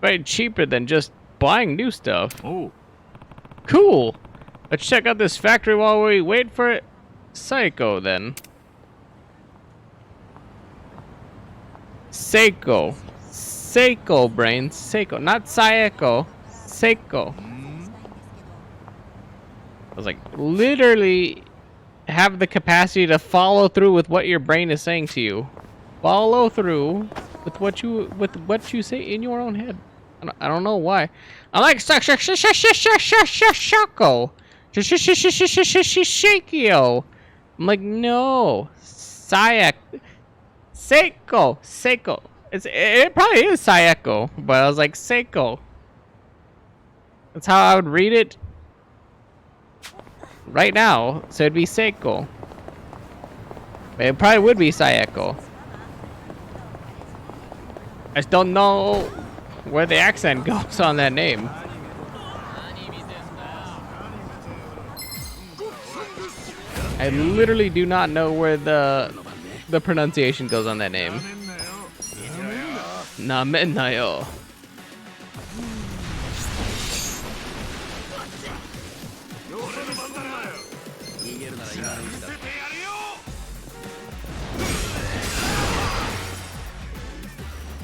Right, cheaper than just buying new stuff. Oh. Cool. Let's check out this factory while we wait for it. Psycho, then. Seiko. Seiko, brain. Seiko. Not Saeko. Seiko. I was like, literally have the capacity to follow through with what your brain is saying to you. Follow through with what you say in your own head. I don't know why. I'm like Shako. Shakio. I'm like, no. Sayak. Seiko. Seiko. It probably is Sayeko, but I was like, Seiko. That's how I would read it right now. So it'd be Seiko. But it probably would be Sayeko. I just don't know where the accent goes on that name. I literally do not know where the pronunciation goes on that name. Namennayo.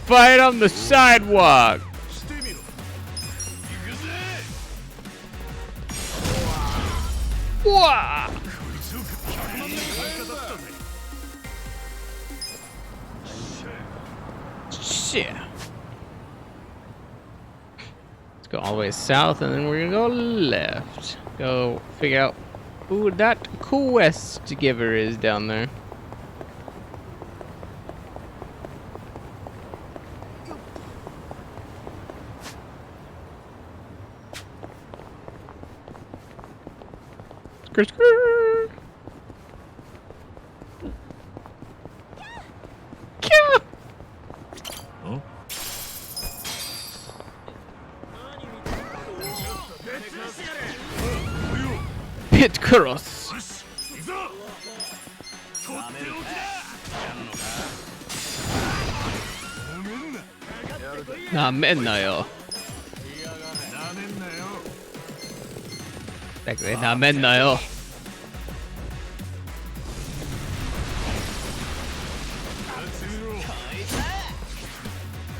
Fight on the sidewalk. Wah! Shit. Let's go all the way south and then we're gonna go left. Go figure out who that quest giver is down there. Skirt, skirt. Yeah. Huh? Pit cross. なめんなよ。だけどなめんなよ。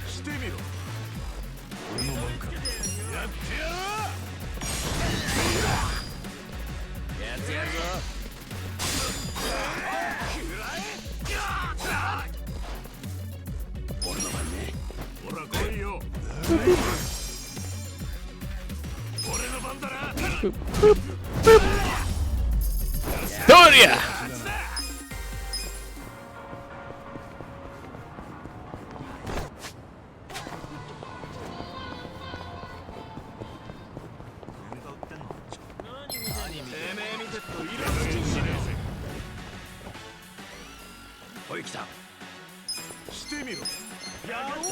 してみろ。俺の番か。やってやろう。やってやるぞ。俺の番ね。ほら来いよ。俺の番だな。どりゃ。おい来た。してみろ。やろうぜ。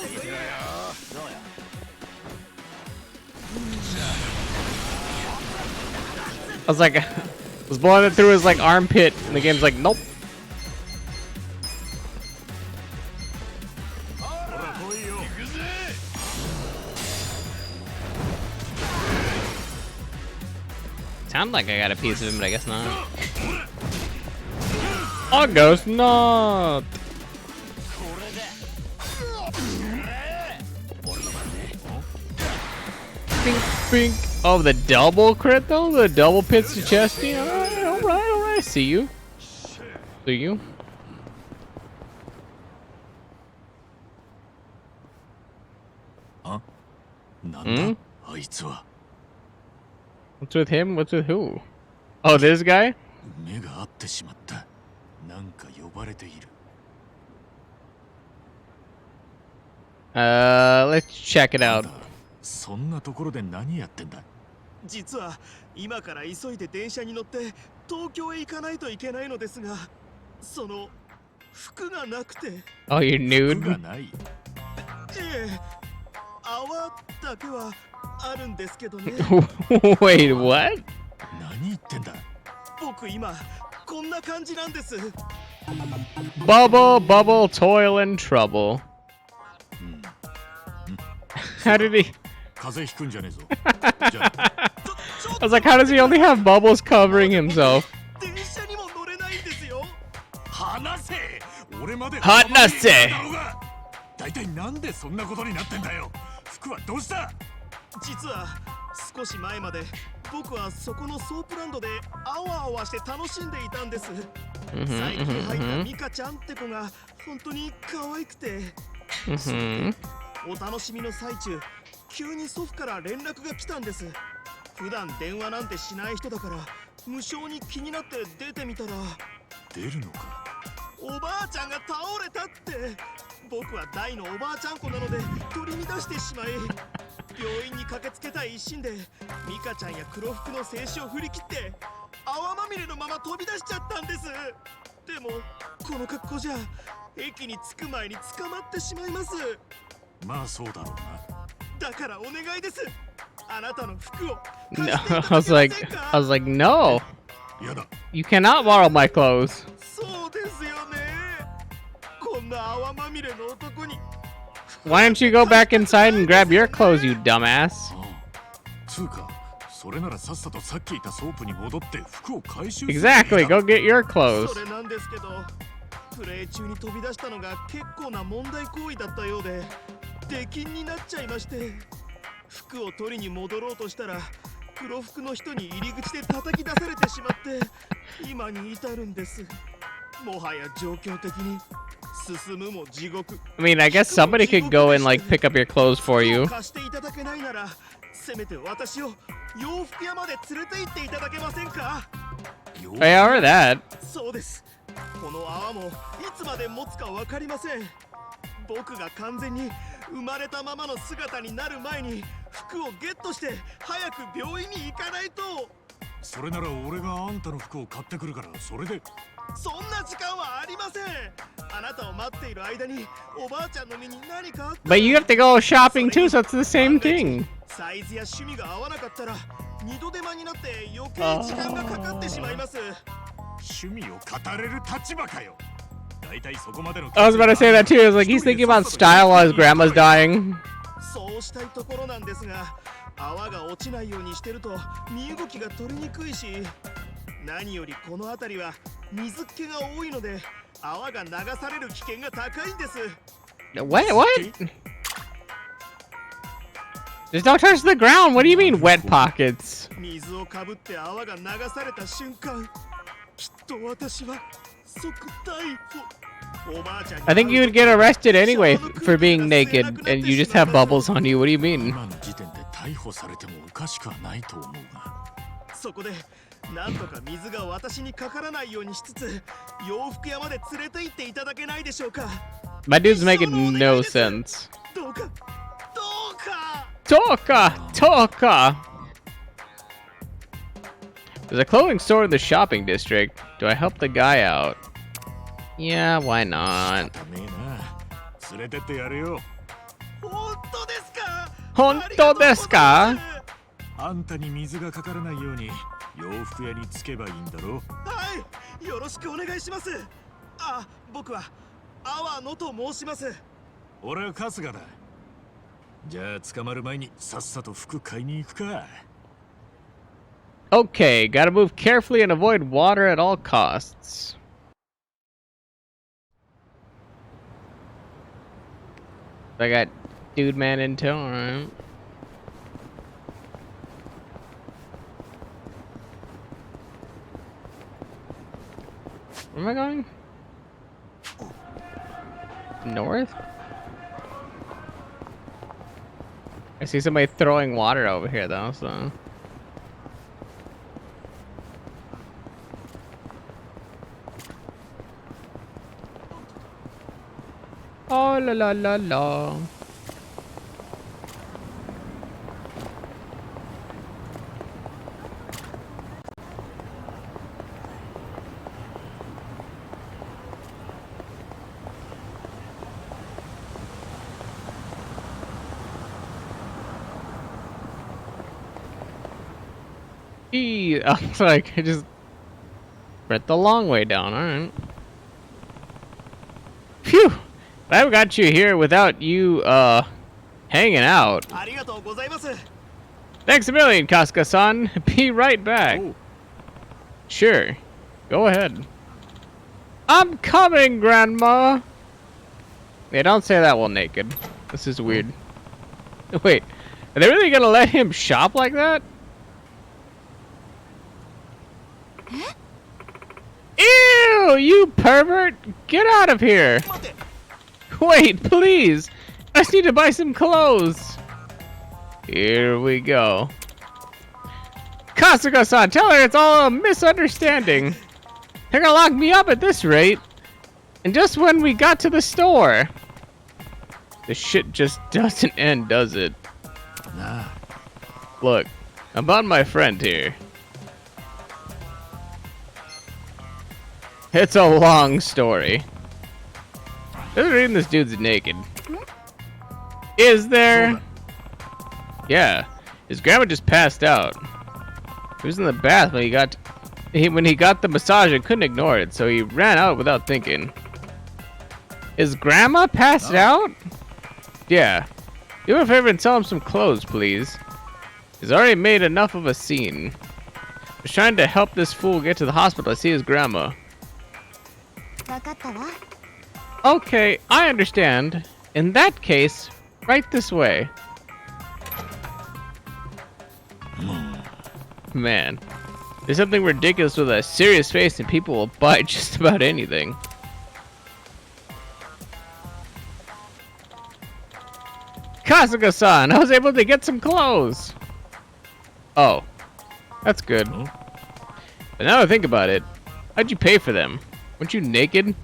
どうや。I was like, was blowing it through his like armpit, and the game's like, nope. Sound like I got a piece of him, but I guess not. I guess not. Bink, bink. Oh, the double crit though? The double pits to chesty? Alright. See you. See you. Huh? Hmm? What's with him? What's with who? Oh, this guy? 目が合ってしまった。なんか呼ばれている。Let's check it out. そんなところで何やってんだ。実は今から急いで電車に乗って東京へ行かないといけないのですが、その服がなくて。Oh, you're nude? 服がない。ええ、泡だけはあるんですけどね。Wait, what? 何言ってんだ。僕今こんな感じなんです。Bubble, toil and trouble. How did he? 風邪ひくんじゃねえぞ。I was like, how does he only have bubbles covering himself? 電車にも乗れないんですよ。話せ。俺まで。話せ。大体なんでそんなことになってんだよ。服はどうした。実は少し前まで僕はそこのソープランドでアワアワして楽しんでいたんです。最近入ったミカちゃんって子が本当に可愛くて、お楽しみの最中急に祖父から連絡が来たんです。普段電話なんてしない人だから無性に気になって出てみたら、出るのか。おばあちゃんが倒れたって。僕は大のおばあちゃん子なので取り乱してしまい、病院に駆けつけたい一心でミカちゃんや黒服の静止を振り切って泡まみれのまま飛び出しちゃったんです。でもこの格好じゃ駅に着く前に捕まってしまいます。まあそうだろうな。だからお願いです。あなたの服を。No, I was like, no. You cannot borrow my clothes. そうですよね。こんな泡まみれの男に。Why don't you go back inside and grab your clothes, you dumbass? つうか、それならさっさとさっきいたソープに戻って服を回収する。Exactly, go get your clothes. それなんですけど、プレイ中に飛び出したのが結構な問題行為だったようで、出禁になっちゃいまして、服を取りに戻ろうとしたら黒服の人に入り口で叩き出されてしまって今に至るんです。もはや状況的に進むも地獄。I mean, I guess somebody could go and like pick up your clothes for you. 貸していただけないなら、せめて私を洋服屋まで連れて行っていただけませんか。 I heard that. そうです。この泡もいつまで持つか分かりません。僕が完全に生まれたままの姿になる前に服をゲットして早く病院に行かないと。それなら俺があんたの服を買ってくるから、それで。そんな時間はありません。あなたを待っている間におばあちゃんの身に何かあった。 But you have to go shopping too, so it's the same thing. サイズや趣味が合わなかったら二度手間になって余計時間がかかってしまいます。趣味を語れる立場かよ。I was about to say that too. I was like, he's thinking about style while his grandma's dying. そうしたいところなんですが、泡が落ちないようにしてると身動きが取りにくいし、何よりこの辺りは水っ気が多いので泡が流される危険が高いんです。What? Just don't touch the ground. What do you mean wet pockets? 水をかぶって泡が流された瞬間、きっと私は即逮捕。 I think you would get arrested anyway for being naked and you just have bubbles on you. What do you mean? そこでなんとか水が私にかからないようにしつつ、洋服屋まで連れて行っていただけないでしょうか。 My dude's making no sense. どうかどうか。 Toka! There's a clothing store in the shopping district. Do I help the guy out? Yeah, why not? 連れてってやるよ。本当ですか？あんたに水がかからないように洋服屋に着けばいいんだろ。はい、よろしくお願いします。あ、僕は阿波野と申します。俺は春日だ。じゃあ捕まる前にさっさと服買いに行くか。Okay, gotta move carefully and avoid water at all costs. I got dude man intel, alright. Where am I going? North? I see somebody throwing water over here though, so. Oh la la la la. I was like, I just went the long way down, alright. Phew! I've got you here without you, hanging out. Thanks a million, Kasuga-san. Be right back. Ooh. Sure. Go ahead. I'm coming, Grandma! Yeah, don't say that while naked. This is weird. Wait, are they really gonna let him shop like that? Ew, you pervert! Get out of here! Wait, please! I just need to buy some clothes! Here we go. Kasuga-san, tell her it's all a misunderstanding. They're gonna lock me up at this rate. And just when we got to the store. The shit just doesn't end, does it? Nah. Look, I'm about my friend here. It's a long story. Doesn't mean this dude's naked. Is there? Yeah. His grandma just passed out. He was in the bath when he got the massage and couldn't ignore it, so he ran out without thinking. His grandma passed out? Yeah. Do me a favor and sell him some clothes, please. He's already made enough of a scene. I was trying to help this fool get to the hospital to see his grandma. Okay, I understand. In that case, right this way. Man, there's something ridiculous with a serious face and people will buy just about anything. Kasuga-san, I was able to get some clothes. Oh, that's good. But now I think about it, how'd you pay for them? Weren't you naked?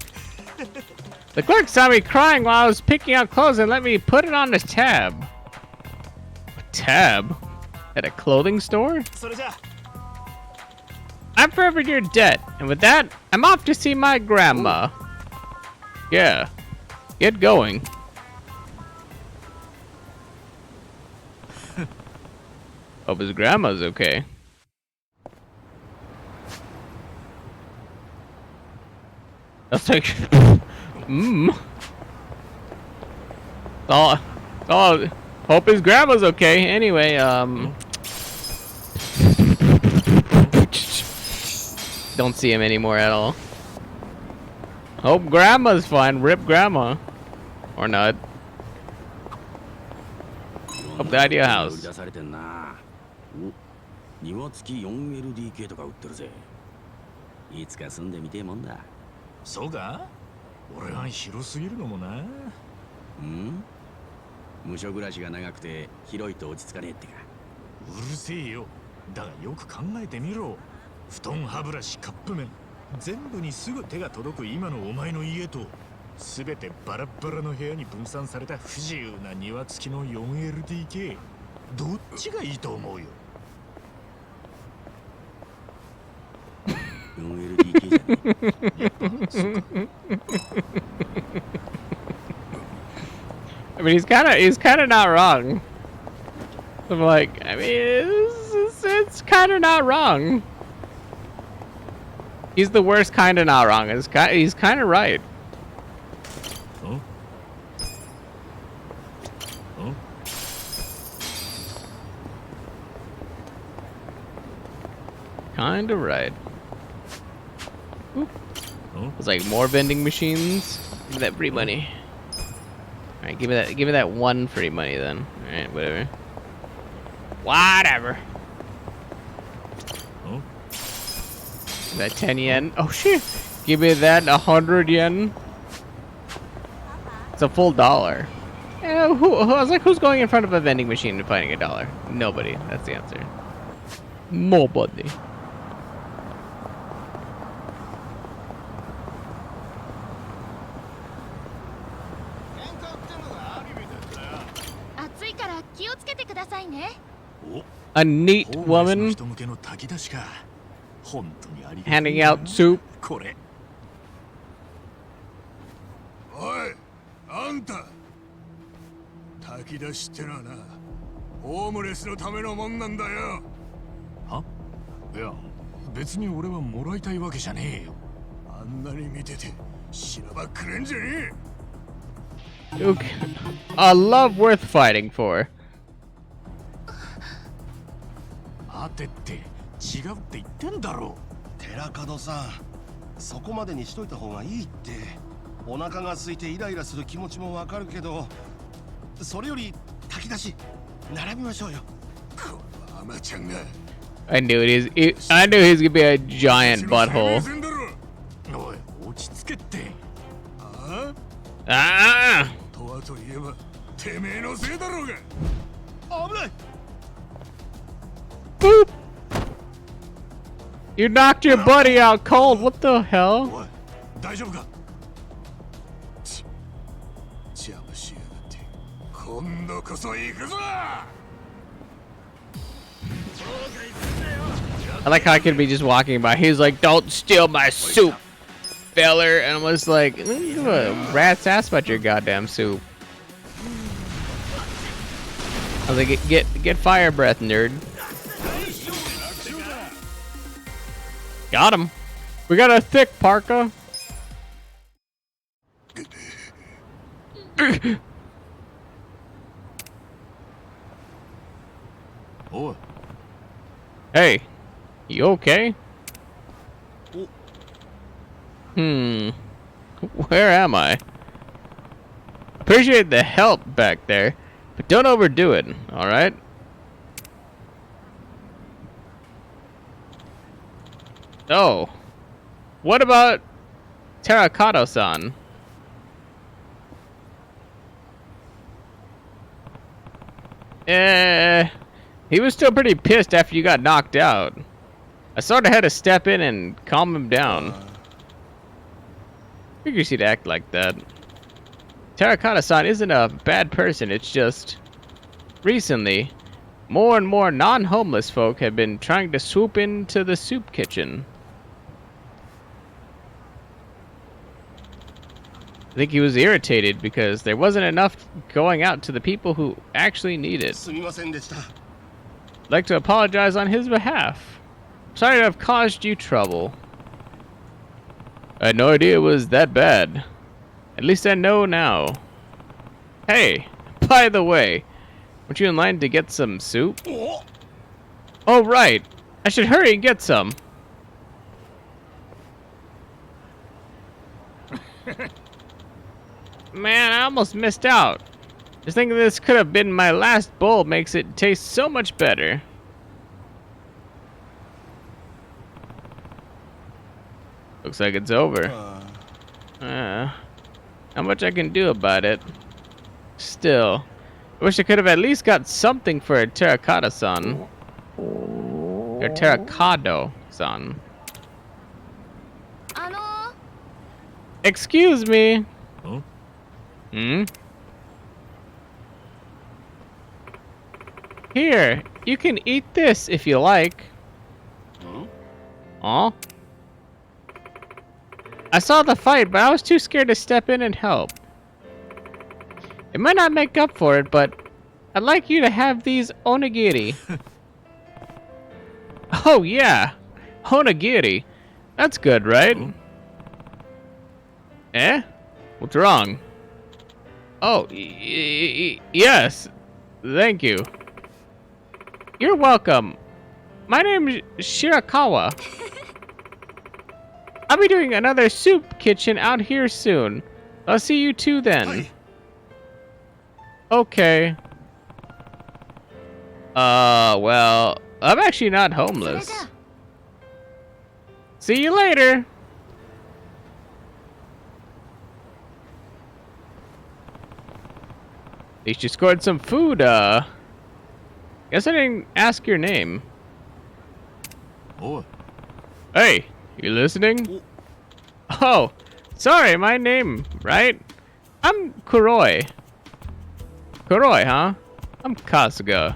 The clerk saw me crying while I was picking out clothes and let me put it on the tab. A tab? At a clothing store? I'm forever in your debt, and with that, I'm off to see my grandma. Yeah, get going. Hope his grandma's okay. That's like, Oh, hope his grandma's okay. Anyway, don't see him anymore at all. Hope grandma's fine. Rip grandma. Or not. Hope the idea house. 庭付き 4LDK とか売ってるぜ。いつか住んでみてえもんだ。そうか？俺は広すぎるのもな。無所暮らしが長くて広いと落ち着かねえってか。うるせえよ。だがよく考えてみろ。布団、歯ブラシ、カップ麺、全部にすぐ手が届く今のお前の家と、すべてバラッバラの部屋に分散された不自由な庭付きの 4LDK。どっちがいいと思うよ。I mean, he's kind of not wrong. I'm like, I mean, it's kind of not wrong. He's the worst kind of not wrong. He's kind of right. Oh? Oh? Kind of right. It's like more vending machines. Give me that free money. All right, give me that one free money then. All right, whatever. Whatever. Oh. That 10 yen. Oh shit! Give me that 100 yen. It's a full $1. I was like, who's going in front of a vending machine and finding $1? Nobody. That's the answer. Nobody. A neat woman handing out soup. おい、あんた。炊き出しってのはな、ホームレスのためのもんなんだよ。は？いや、別に俺はもらいたいわけじゃねえよ。あんなに見てて、しらばっくれんじゃねえ。Okay. A love worth fighting for. 当てって違うって言ってんだろ。寺門さん、そこまでにしといた方がいいって。お腹が空いてイライラする気持ちもわかるけど、それより炊き出し並びましょうよ。このアマちゃんが。I knew I knew he was gonna be a giant butthole. おい、落ち着けって。ああ。とはといえば、てめえのせいだろうが。危ない。Boop! You knocked your buddy out cold. What the hell? 大丈夫か？邪魔しやがって。今度こそ行くぞ。 I like how I could be just walking by. He's like, "Don't steal my soup, feller," and I was like, "Give a rat's ass about your goddamn soup." I was like, "Get fire breath, nerd." Got him. We got a thick parka. Oh. Hey, you okay? Where am I? Appreciate the help back there, but don't overdo it, alright? Oh. What about Terracotta-san? He was still pretty pissed after you got knocked out. I sort of had to step in and calm him down. Figures he'd act like that. Terracotta-san isn't a bad person, it's just... recently, more and more non-homeless folk have been trying to swoop into the soup kitchen. I think he was irritated because there wasn't enough going out to the people who actually need it. I'd like to apologize on his behalf. Sorry to have caused you trouble. I had no idea it was that bad. At least I know now. Hey, by the way, weren't you in line to get some soup? Oh, right. I should hurry and get some. Man, I almost missed out. Just thinking this could have been my last bowl makes it taste so much better. Looks like it's over. Not much I can do about it. Still, I wish I could have at least got something for a terracotta-san. Or terracotta-san. Excuse me. Huh? Hmm? Here, you can eat this if you like. Aw. I saw the fight, but I was too scared to step in and help. It might not make up for it, but I'd like you to have these onigiri. Oh yeah, onigiri. That's good, right? Eh? What's wrong? Oh, yes. Thank you. You're welcome. My name is Shirakawa. I'll be doing another soup kitchen out here soon. I'll see you two then. Okay. Well, I'm actually not homeless. See you later. At least you scored some food, Guess I didn't ask your name. Oh. Hey, you listening? Oh, sorry, my name, right? I'm Kuroi. Kuroi, huh? I'm Kasuga.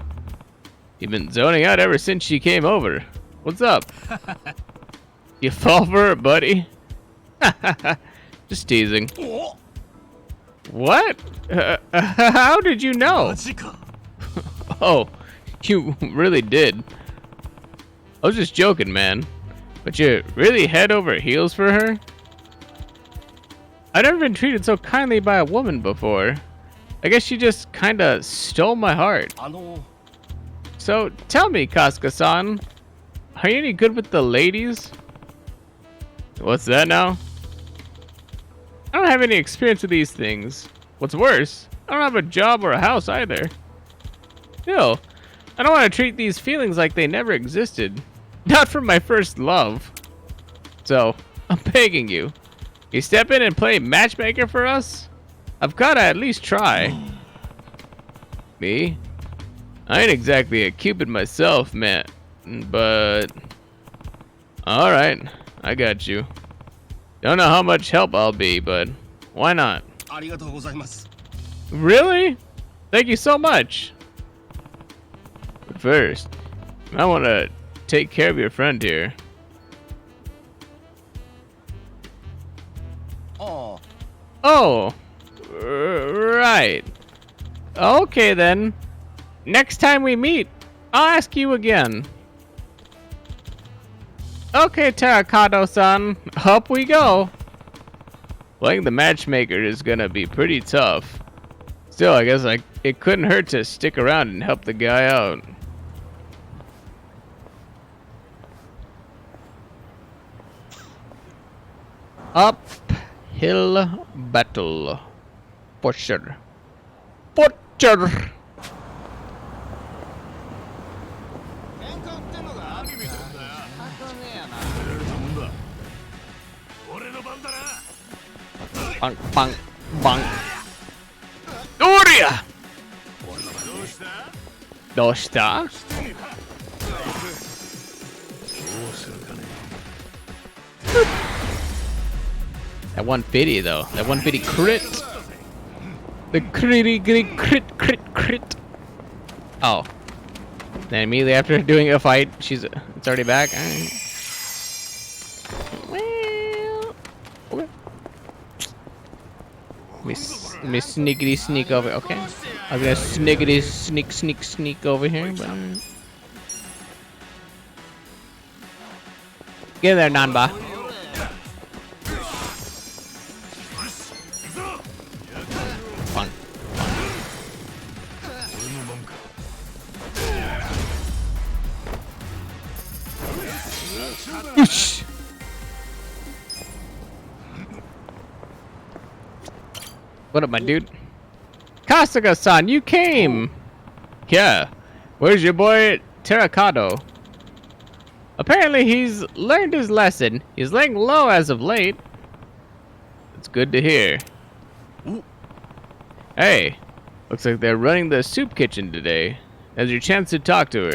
You've been zoning out ever since she came over. What's up? You fall for it, buddy? Just teasing. What? How did you know? Oh, you really did. I was just joking, man. But you really head over heels for her? I've never been treated so kindly by a woman before. I guess she just kinda stole my heart. So tell me, Kasuga-san, are you any good with the ladies? What's that now? I don't have any experience with these things. What's worse, I don't have a job or a house either. Still, I don't want to treat these feelings like they never existed. Not from my first love. So, I'm begging you. You step in and play matchmaker for us? I've gotta at least try. Me? I ain't exactly a Cupid myself, man. But... Alright, I got you. Don't know how much help I'll be, but why not? Really? Thank you so much. But first, I want to take care of your friend here. Oh, right. Okay then. Next time we meet, I'll ask you again. Okay, Terracotta-san, up we go. Playing the matchmaker is gonna be pretty tough. Still, I guess it couldn't hurt to stick around and help the guy out. Uphill battle. For sure. For sure. Bang, bang, bang. Doria! Doshita? That 150 though. That 150 crit. The crit. Oh. Then immediately after doing a fight, it's already back. Right. Well, okay. Let me sneakity sneak over. Okay. I was gonna sneakity sneak over here, but get in there, Nanba. What up, my dude? Kasuga-san, you came! Yeah. Where's your boy Terracato? Apparently he's learned his lesson. He's laying low as of late. It's good to hear. Hey, looks like they're running the soup kitchen today. Now's your chance to talk to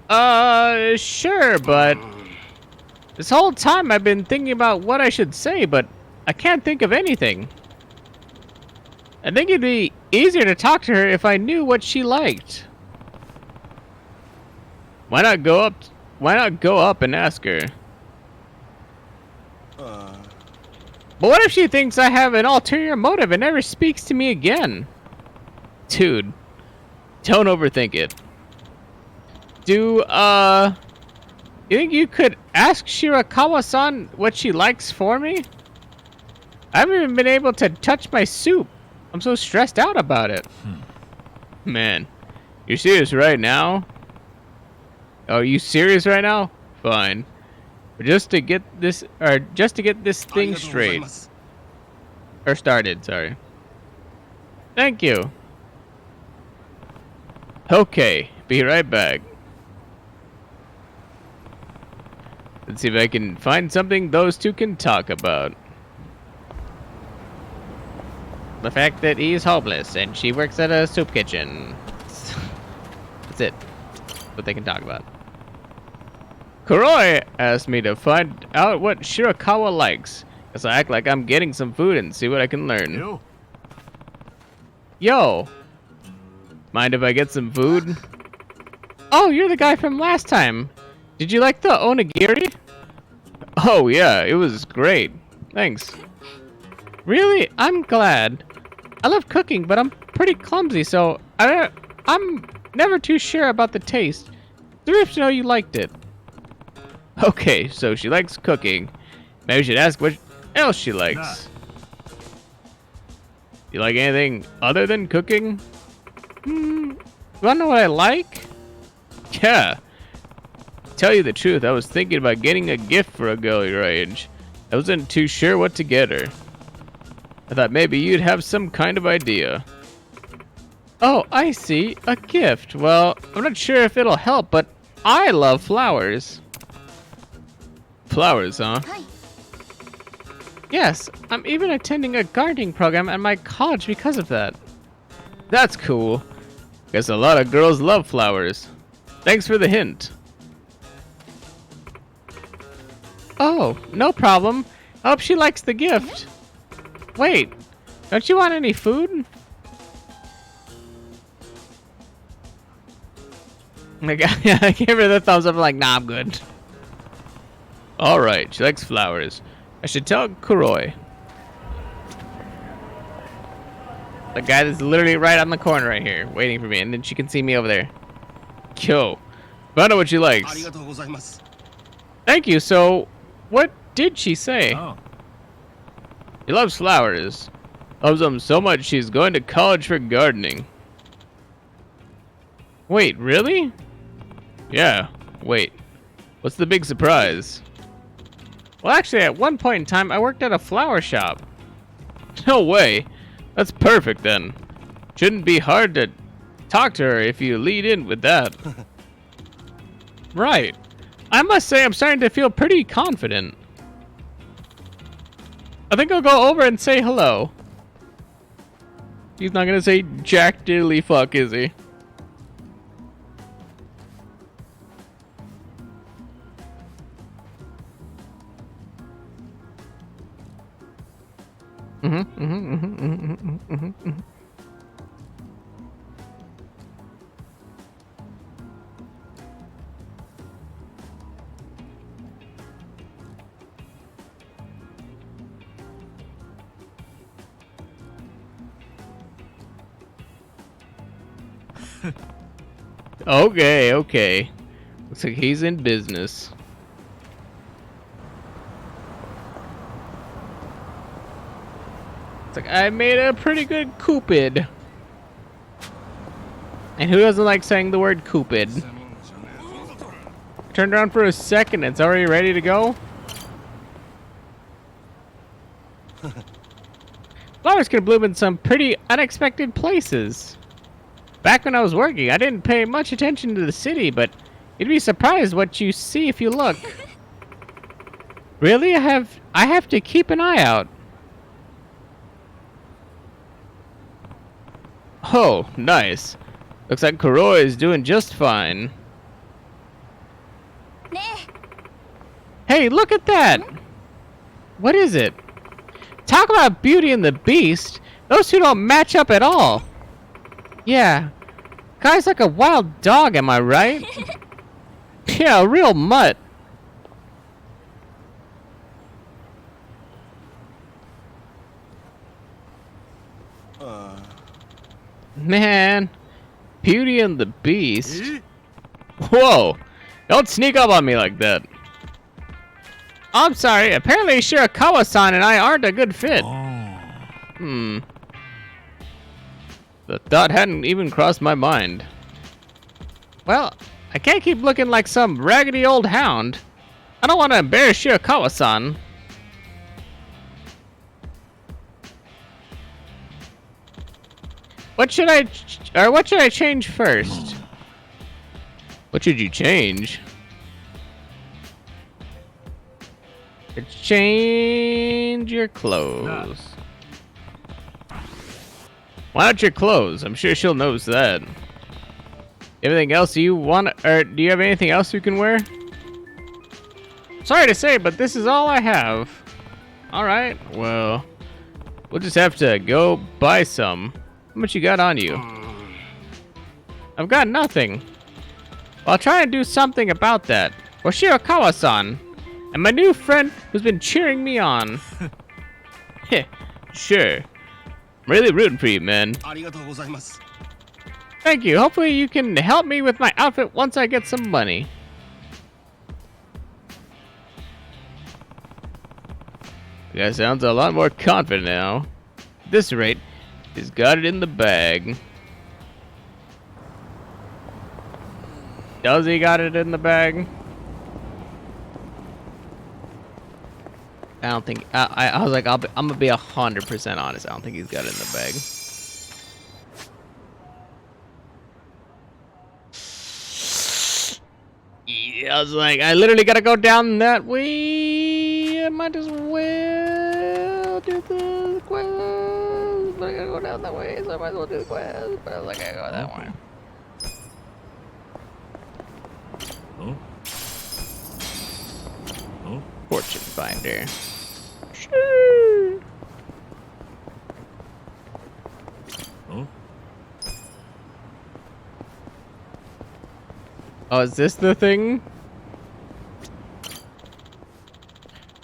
her. Sure, but this whole time I've been thinking about what I should say, but I can't think of anything. I think it'd be easier to talk to her if I knew what she liked. Why not go up and ask her? But what if she thinks I have an ulterior motive and never speaks to me again? Dude, don't overthink it. You think you could ask Shirakawa-san what she likes for me? I haven't even been able to touch my soup. I'm so stressed out about it. Man, you're serious right now? Oh, you serious right now? Fine. But just to get this thing straight. Or started, sorry. Thank you. Okay, be right back. Let's see if I can find something those two can talk about. The fact that he's homeless and she works at a soup kitchen. That's it. What they can talk about. Kuroi asked me to find out what Shirakawa likes. Cause I act like I'm getting some food and see what I can learn. Yo. Mind if I get some food? Oh, you're the guy from last time. Did you like the onigiri? Oh yeah, it was great. Thanks. Really? I'm glad. I love cooking, but I'm pretty clumsy, so I'm never too sure about the taste. Do we have to know you liked it? Okay, so she likes cooking. Maybe we should ask what else she likes. You like anything other than cooking? You wanna know what I like? Yeah. Tell you the truth, I was thinking about getting a gift for a girl your age. I wasn't too sure what to get her. I thought maybe you'd have some kind of idea. Oh, I see. A gift. Well, I'm not sure if it'll help, but I love flowers. Flowers, huh? Hi. Yes, I'm even attending a gardening program at my college because of that. That's cool. Guess a lot of girls love flowers. Thanks for the hint. Oh, no problem. I hope she likes the gift. Wait, don't you want any food? I gave her the thumbs up, like, nah, I'm good. Alright, she likes flowers. I should tell Kuroi. The guy that's literally right on the corner right here, waiting for me, and then she can see me over there. Yo, found out what she likes. Thank you, so what did she say? Oh. She loves flowers. Loves them so much she's going to college for gardening. Wait, really? Yeah, wait. What's the big surprise? Well, actually, at one point in time, I worked at a flower shop. No way. That's perfect, then. Shouldn't be hard to talk to her if you lead in with that. Right. I must say I'm starting to feel pretty confident. I think I'll go over and say hello. He's not gonna say jack diddly fuck, is he? Okay, okay. Looks like he's in business. It's like, I made a pretty good Cupid. And who doesn't like saying the word Cupid? Turned around for a second, it's already ready to go? Flowers can bloom in some pretty unexpected places. Back when I was working, I didn't pay much attention to the city, but you'd be surprised what you see if you look. Really? I have to keep an eye out. Oh, nice. Looks like Kuroi is doing just fine. Hey, look at that! What is it? Talk about Beauty and the Beast. Those two don't match up at all. Yeah. Guy's like a wild dog, am I right? Yeah, a real mutt. Man. Beauty and the Beast. Whoa. Don't sneak up on me like that. I'm sorry. Apparently Shirakawa-san and I aren't a good fit. The thought hadn't even crossed my mind. Well, I can't keep looking like some raggedy old hound. I don't want to embarrass Shirakawa-san. What should I change first? What should you change? Change your clothes. Why not your clothes? I'm sure she'll notice that. Anything else you want, or do you have anything else you can wear? Sorry to say, but this is all I have. Alright, well, we'll just have to go buy some. How much you got on you? I've got nothing. Well, I'll try and do something about that. For Shirakawa-san, and my new friend who's been cheering me on. Heh, sure. I'm really rooting for you, man. Thank you. Hopefully you can help me with my outfit once I get some money. You guy sounds a lot more confident now. At this rate, he's got it in the bag. Does he got it in the bag? I don't think. I was like, I'm gonna be 100% honest. I don't think he's got it in the bag. Yeah, I was like, I literally gotta go down that way. I might as well do the quest, but I gotta go down that way, so I might as well do the quest. But I was like, I gotta go that way. Fortune finder. Sure. Oh, is this the thing?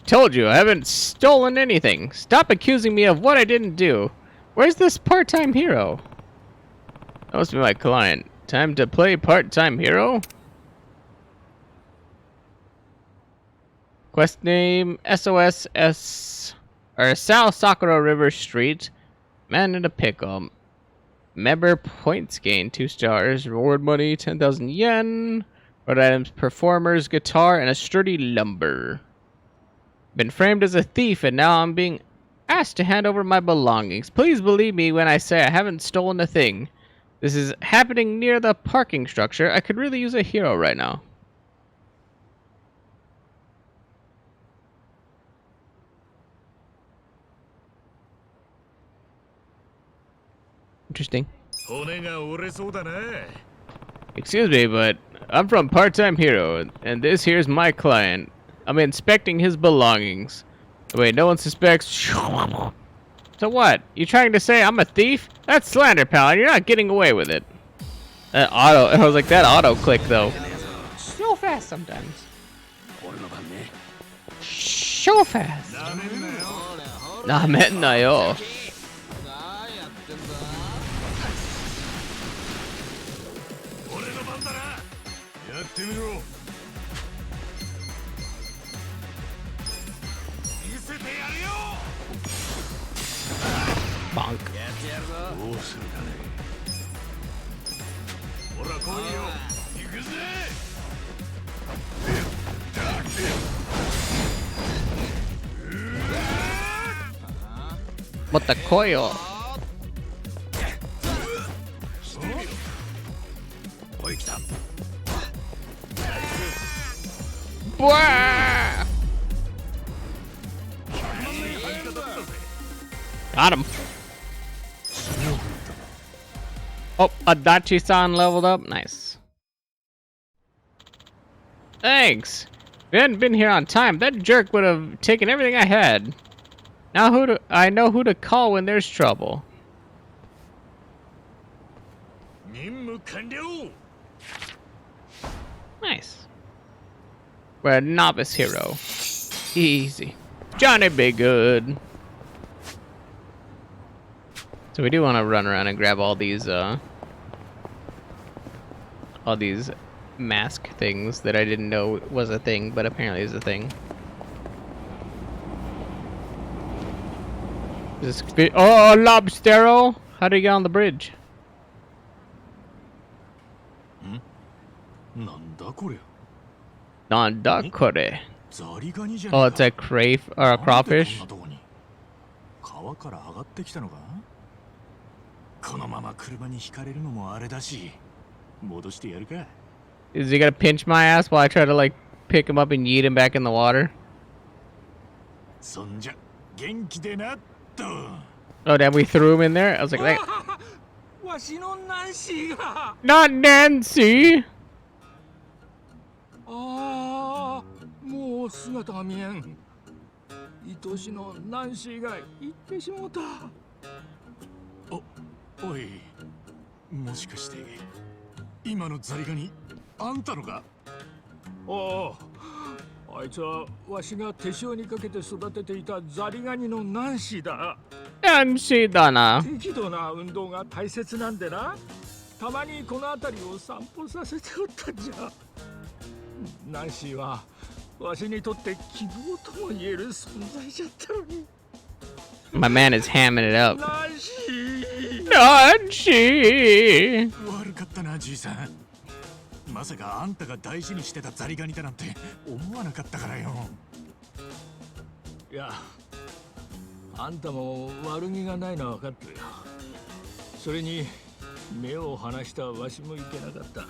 Told you, I haven't stolen anything. Stop accusing me of what I didn't do. Where's this part-time hero? That must be my client. Time to play part-time hero? Quest name SOS or South Sakura River Street. Man in a pickle. Member points gained 2 stars. Reward money 10,000 yen. Reward items: performers, guitar, and a sturdy lumber. Been framed as a thief, and now I'm being asked to hand over my belongings. Please believe me when I say I haven't stolen a thing. This is happening near the parking structure. I could really use a hero right now. Interesting. Excuse me, but I'm from Part-Time Hero, and this here's my client. I'm inspecting his belongings. Wait, no one suspects. So what? You trying to say I'm a thief? That's slander, pal, and you're not getting away with it. That auto, I was like, that auto click though. So fast sometimes. So fast. Namennayo. Bonk. What the coil? Wah! Got him. Oh, Adachi-san leveled up. Nice. Thanks. If you hadn't been here on time, that jerk would have taken everything I had. Now I know who to call when there's trouble. Nice. We're a novice hero. Easy. Johnny be good. So we do want to run around and grab all these mask things that I didn't know was a thing, but apparently is a thing. Oh, Lobstero! How do you get on the bridge? Nanda kore. Oh, it's a crayfish or a crawfish. 川から上がってきたのか？このまま車にひかれるのもあれだし、戻してやるか。Is he gonna pinch my ass while I try to like pick him up and yeet him back in the water? そんじゃ元気でなっと。Oh, damn, we threw him in there? I was like, Not Nancy! ああ、もう姿が見えん。愛しのナンシーが行ってしもた。おい、もしかして今のザリガニあんたのか？ああ、あいつはわしが手塩にかけて育てていたザリガニのナンシーだ。ナンシーだな。適度な運動が大切なんでな。たまにこの辺りを散歩させておったんじゃ。ナンシーはわしにとって希望とも言える存在じゃったのに。My man is hamming it up. ナンシー。ナンシー。悪かったな、じいさん。まさかあんたが大事にしてたザリガニだなんて思わなかったからよ。いや、あんたも悪気がないのは分かってるよ。それに目を離したわしもいけなかった。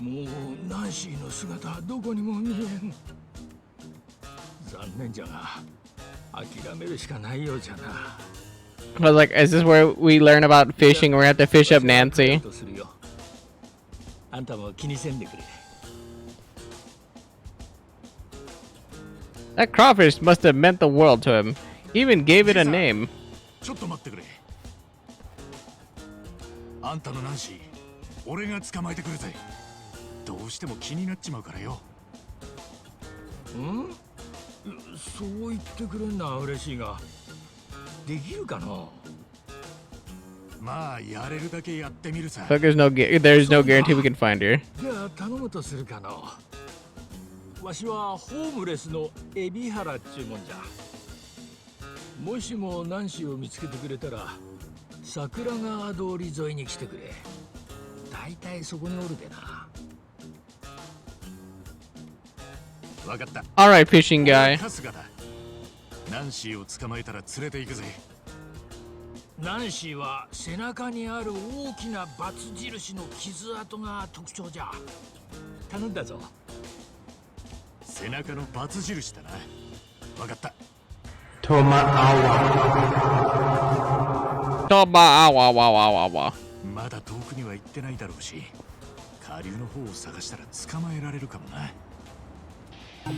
もうナンシーの姿はどこにも見えん。残念じゃが諦めるしかないようじゃな。I was like, is this where we learn about fishing? We're gonna have to fish up Nancy. あんたも気にせんでくれ。That crawfish must have meant the world to him. He even gave it a name. ちょっと待ってくれ。あんたのナンシー、俺が捕まえてくるぜ。どうしても気になっちまうからよ。ん？そう言ってくれんのは嬉しいが、できるかな？まあやれるだけやってみるさ。But there's no guarantee we can find her. じゃあ頼むとするかの。わしはホームレスのエビハラっちゅうもんじゃ。もしもナンシーを見つけてくれたら、桜川通り沿いに来てくれ。だいたいそこにおるでな。わかった。Alright, fishing guy. 春日だ。ナンシーを捕まえたら連れて行くぜ。ナンシーは背中にある大きなバツ印の傷跡が特徴じゃ。頼んだぞ。背中のバツ印だな。わかった。トマアワ。まだ遠くには行ってないだろうし、下流の方を探したら捕まえられるかもな。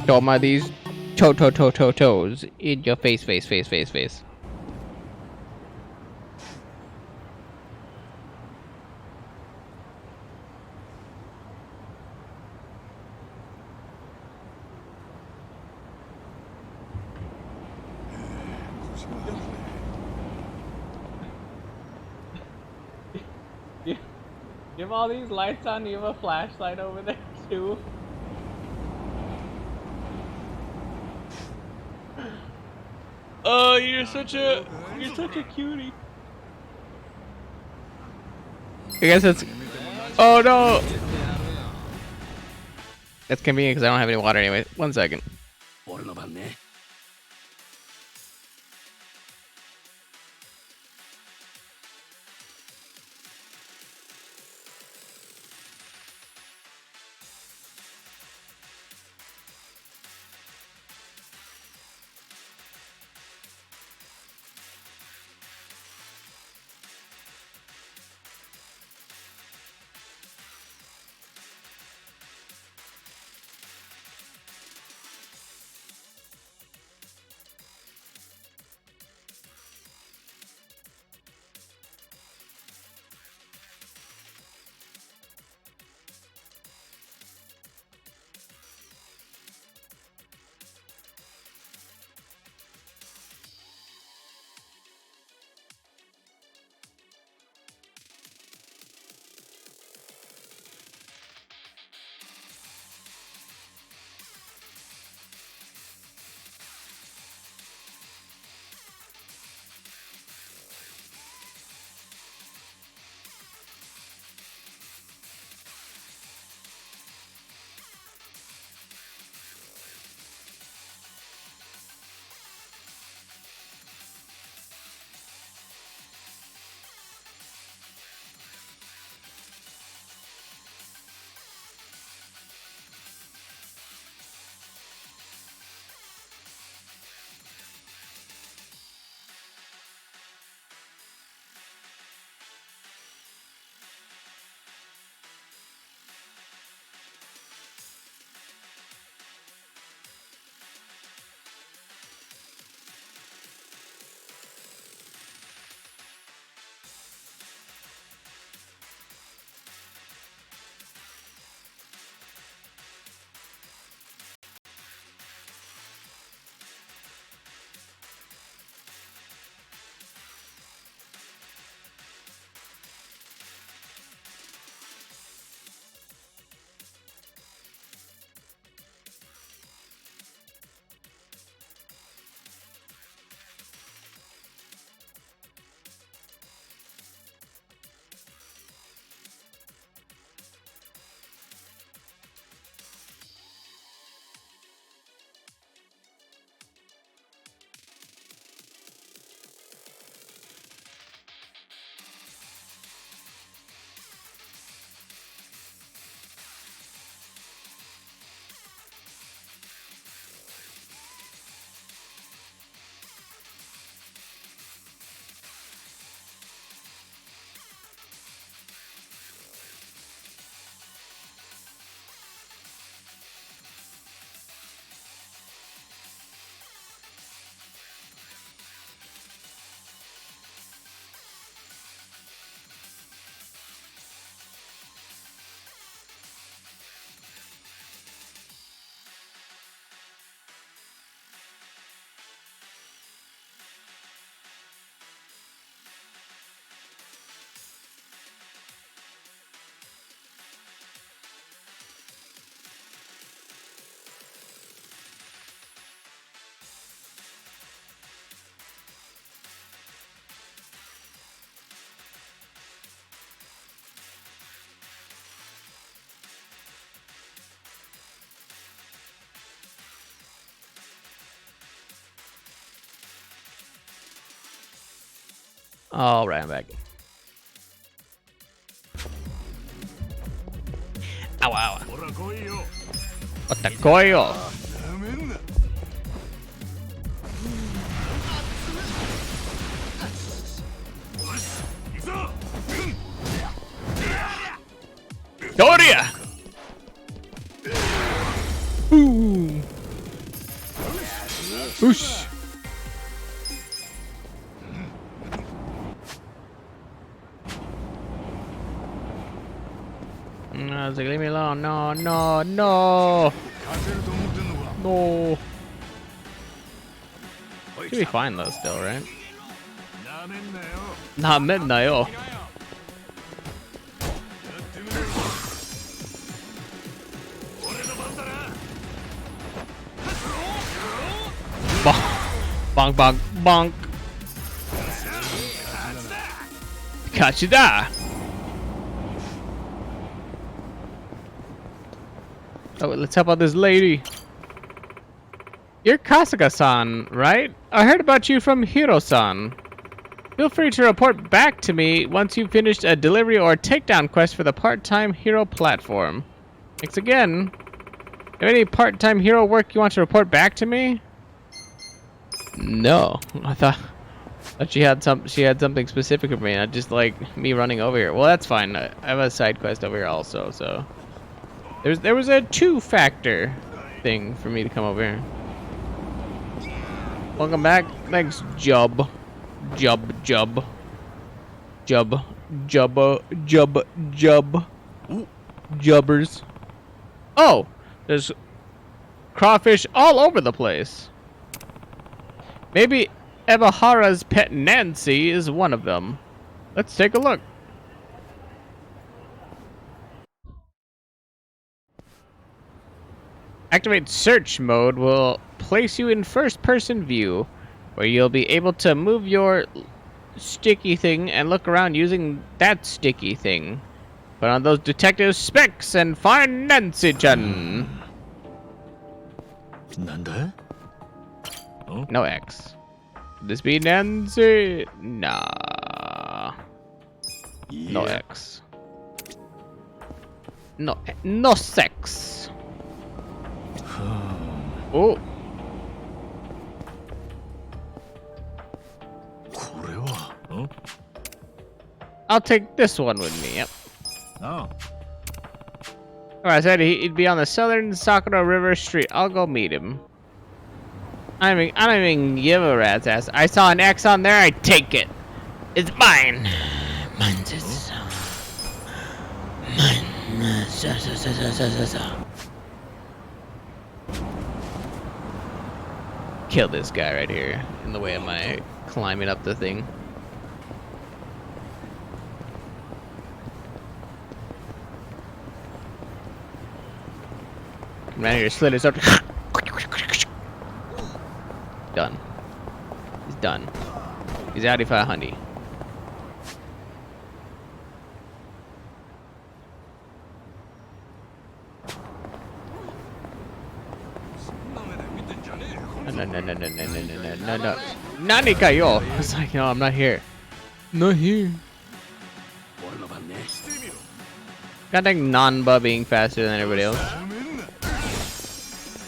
Toma these toes in your face. You have all these lights on, you have a flashlight over there too. Oh, you're such a cutie. I guess it's. Oh no! That's convenient because I don't have any water anyway. 1 second. All right, I'm back. Ow, ow. Otakoyo. Doria! Ooh. Oosh. No, it's like, leave me alone. No, no, no. No. Should be fine though, still, right? Not midnight. Bonk, bonk, bonk. Catch you there. Oh, let's help out this lady. You're Kasuga-san, right? I heard about you from Hiro-san. Feel free to report back to me once you've finished a delivery or takedown quest for the part-time hero platform. Thanks again. Have any part-time hero work you want to report back to me? No, I thought she had something specific for me. Not just like me running over here. Well, that's fine. I have a side quest over here also, so there was a 2-factor thing for me to come over here. Welcome back. Thanks, Jub. Jubbers. Oh, there's crawfish all over the place. Maybe Ebahara's pet Nancy is one of them. Let's take a look. Activate search mode will place you in first-person view, where you'll be able to move your sticky thing and look around using that sticky thing. Put on those detective specs and find Nancy-chan. Nanda? Oh? No X. Could this be Nancy? Nah. Yeah. No X. No sex. Oh. I'll take this one with me. Yep. Oh. I said he'd be on the southern Sakura River Street. I'll go meet him. I don't even give a rat's ass. I saw an X on there. I take it. It's mine. Mine's it. Mine. Kill this guy right here in the way of my climbing up the thing. Come around here, slit his up. Done. He's done. He's out if I honey. No. Nani kayo? It's like, no, I'm not here. Not here. Got like Nanba being faster than everybody else.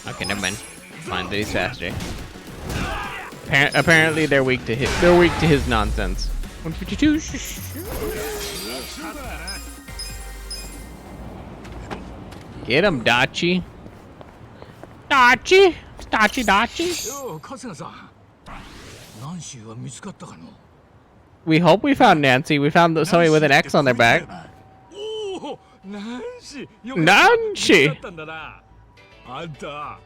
Okay, never mind. Fine, that he's faster. Apparently, they're weak to his nonsense. 152. Get him, Dachi. Dachi. Yo, Kasuga-san. Nancyは見つかったかの? We hope we found Nancy. We found somebody with an X on their back. Oh, Nancy. Nancy. あんた、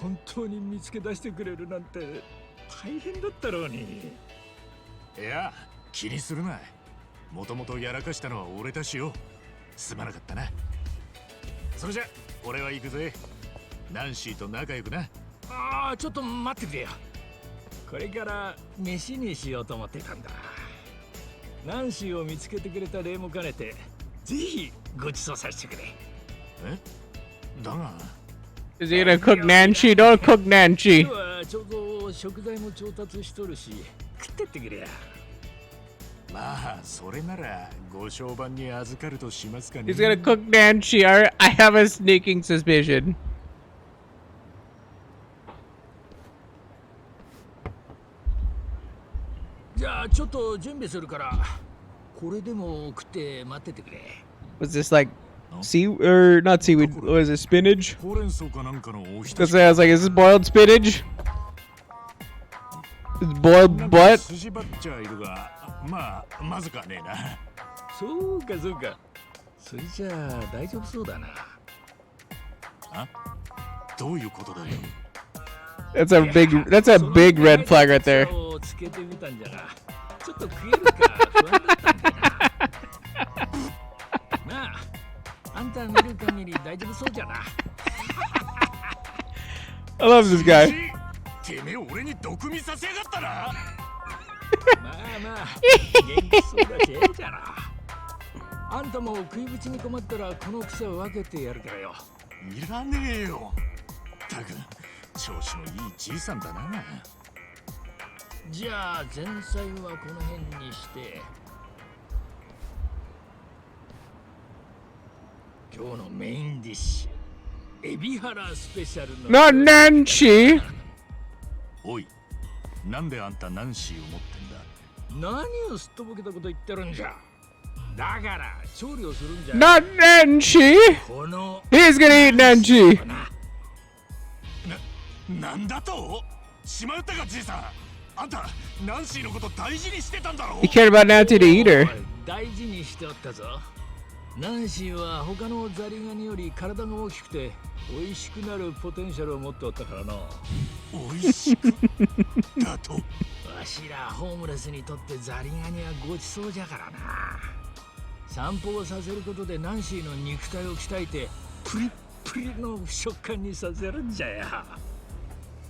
本当に見つけ出してくれるなんて大変だったろうに。いや、気にするな。もともとやらかしたのは俺たちよ。すまなかったな。それじゃ、俺は行くぜ。ナンシーと仲良くな。ああ、ちょっと待ってくれよ。これから飯にしようと思ってたんだ。ナンシーを見つけてくれた礼も兼ねて、ぜひご馳走させてくれ。え？だが。Is he gonna cook Nancy? Don't cook Nancy. ちょうど食材も調達しとるし、食ってってくれや。He's gonna cook Nancy. I have a sneaking suspicion. じゃあちょっと準備するからこれでも食って待っててくれ。 Was this like or not seaweed? Was it spinach? Because I was like, is this boiled spinach? It's boiled butt? そうかそうか。それじゃあ大丈夫そうだな。どういうことだよ。 That's a big red flag right there. つけてみたんじゃが、ちょっと食えるか不安だったんだな。まあ、あんた見る限り大丈夫そうじゃな。I love this guy. てめえ俺に毒味させやがったな。まあまあ、元気そうだしええじゃな。あんたも食いぶちに困ったらこの草を分けてやるからよ。いらねえよ。たく調子のいいじいさんだな。じゃあ前菜はこの辺にして今日のメインディッシュエビハラスペシャルの Not Nancy. おい、なんであんたナンシーを持ってんだ。何をすっとぼけたこと言ってるんじゃ。だから調理をするんじゃ。 Not Nancy. この He's gonna eat Nancy. なんだと？しまったかじいさん。あんたナンシーのこと大事にしてたんだろ。 He cared about Nancy to eat her. 大事にしておったぞ。ナンシーは他のザリガニより体が大きくて美味しくなるポテンシャルを持っておったからな。美味しくだと。わしらホームレスにとってザリガニはごちそうじゃからな。散歩をさせることでナンシーの肉体を鍛えてプリップリの食感にさせるんじゃや。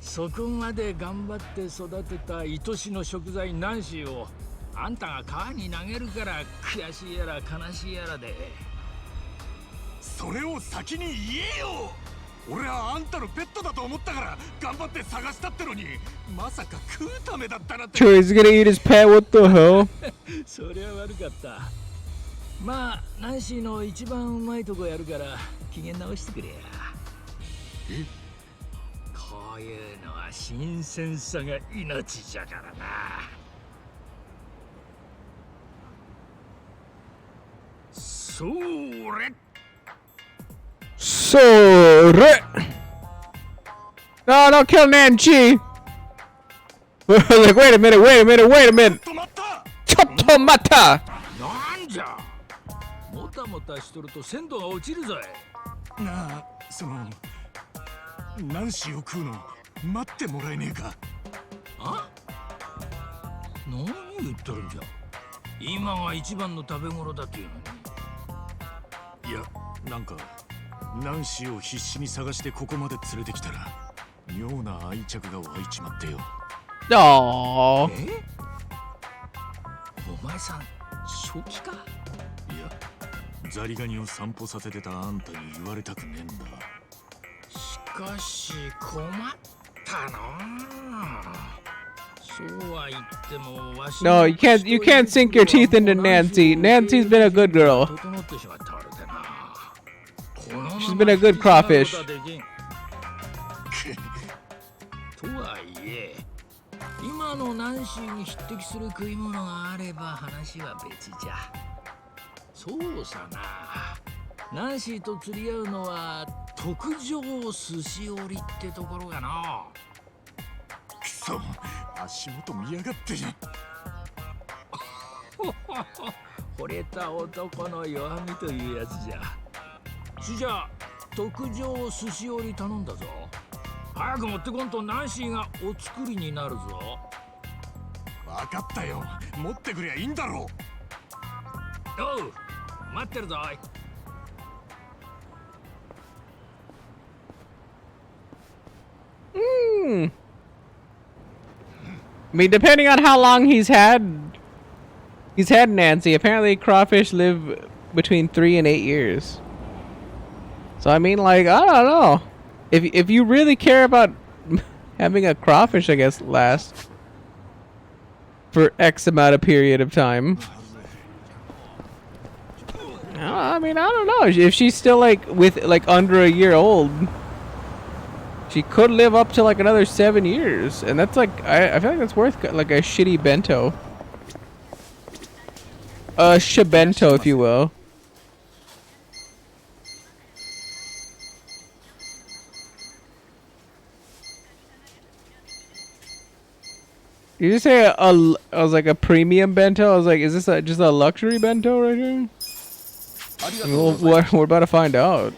そこまで頑張って育てた愛しの食材ナンシーをあんたが川に投げるから悔しいやら悲しいやらで。それを先に言えよ。俺はあんたのペットだと思ったから頑張って探したってのに、まさか食うためだったなんて。So he's gonna eat his pet? What the hell? そりゃ悪かった。まあナンシーの一番うまいとこやるから機嫌直してくれや。え？こういうのは新鮮さが命じゃからな。それ。No, don't kill Nancy. Like, wait a minute. ちょっと待った。なんじゃ。もたもたしとると鮮度が落ちるぞい。なあ、そのナンシーを食うの待ってもらえねえか。あ？何言っとるんじゃ。今が一番の食べ頃だっていうのに。いや、なんかナンシーを必死に探してここまで連れてきたら妙な愛着が湧いちまってよ。ああ。お前さん正気か。いや、ザリガニを散歩させてたあんたに言われたくねえんだ。しかし困ったな。そうは言ってもわし。 No, you can't sink your teeth into Nancy. Nancy's been a good girl. She's been a good crawfish. とはいえ、今のナンシーに匹敵する食い物があれば話は別じゃ。そうさな。ナンシーと釣り合うのは特上寿司折りってところがな。くそ、足元見やがって。惚れた男の弱みというやつじゃ。じゃあ特上寿司折り頼んだぞ。早く持ってこんとナンシーがお作りになるぞ。分かったよ、持ってくりゃいいんだろう。おう、待ってるぞい。I mean, depending on how long he's had Nancy. Apparently, crawfish live between 3 and 8 years. So I mean, like, I don't know. If you really care about having a crawfish, I guess, last for X amount of period of time. I mean, I don't know. If she's still like under a year old, she could live up to like another 7 years, and that's like I feel like that's worth like a shitty bento, a shibento, if you will. You just say I was like a premium bento. I was like, is this just a luxury bento right here? I mean, we're about to find out.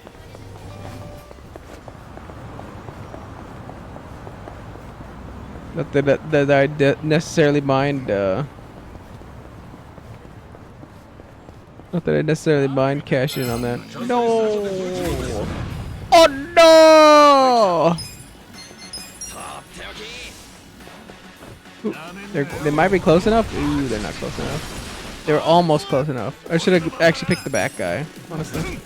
Not that I necessarily mind. Not that I necessarily mind cashing in on that. No. Oh no! Ooh, they might be close enough. Ooh, they're not close enough. They were almost close enough. I should have actually picked the back guy, honestly.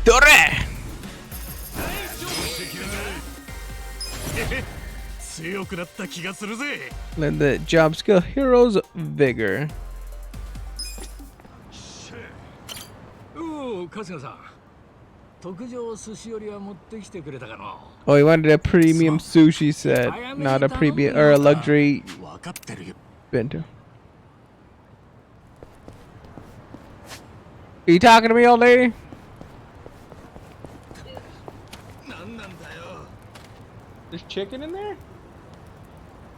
Dore! Let the job skill heroes vigor. Ooh, 春日さん。特上寿司よりは持ってきてくれたかな。 Oh, he wanted a premium sushi set, not a premium or a luxury bento. Are you talking to me, old lady? There's chicken in there?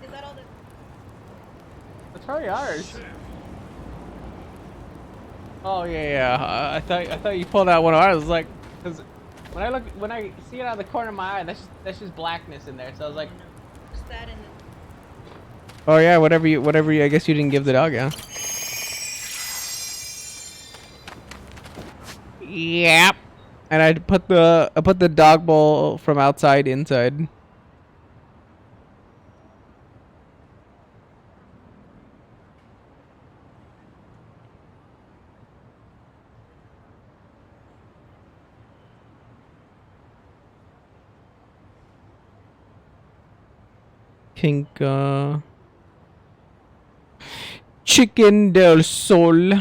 Is that all the... That's probably ours. Oh yeah. I thought you pulled out one of ours. I was like, because when I see it out of the corner of my eye, that's just blackness in there. So I was like, What's that in the... oh yeah, whatever you. I guess you didn't give the dog, yeah. Yep. And I put the dog bowl from outside inside. Pink Chicken del Sol.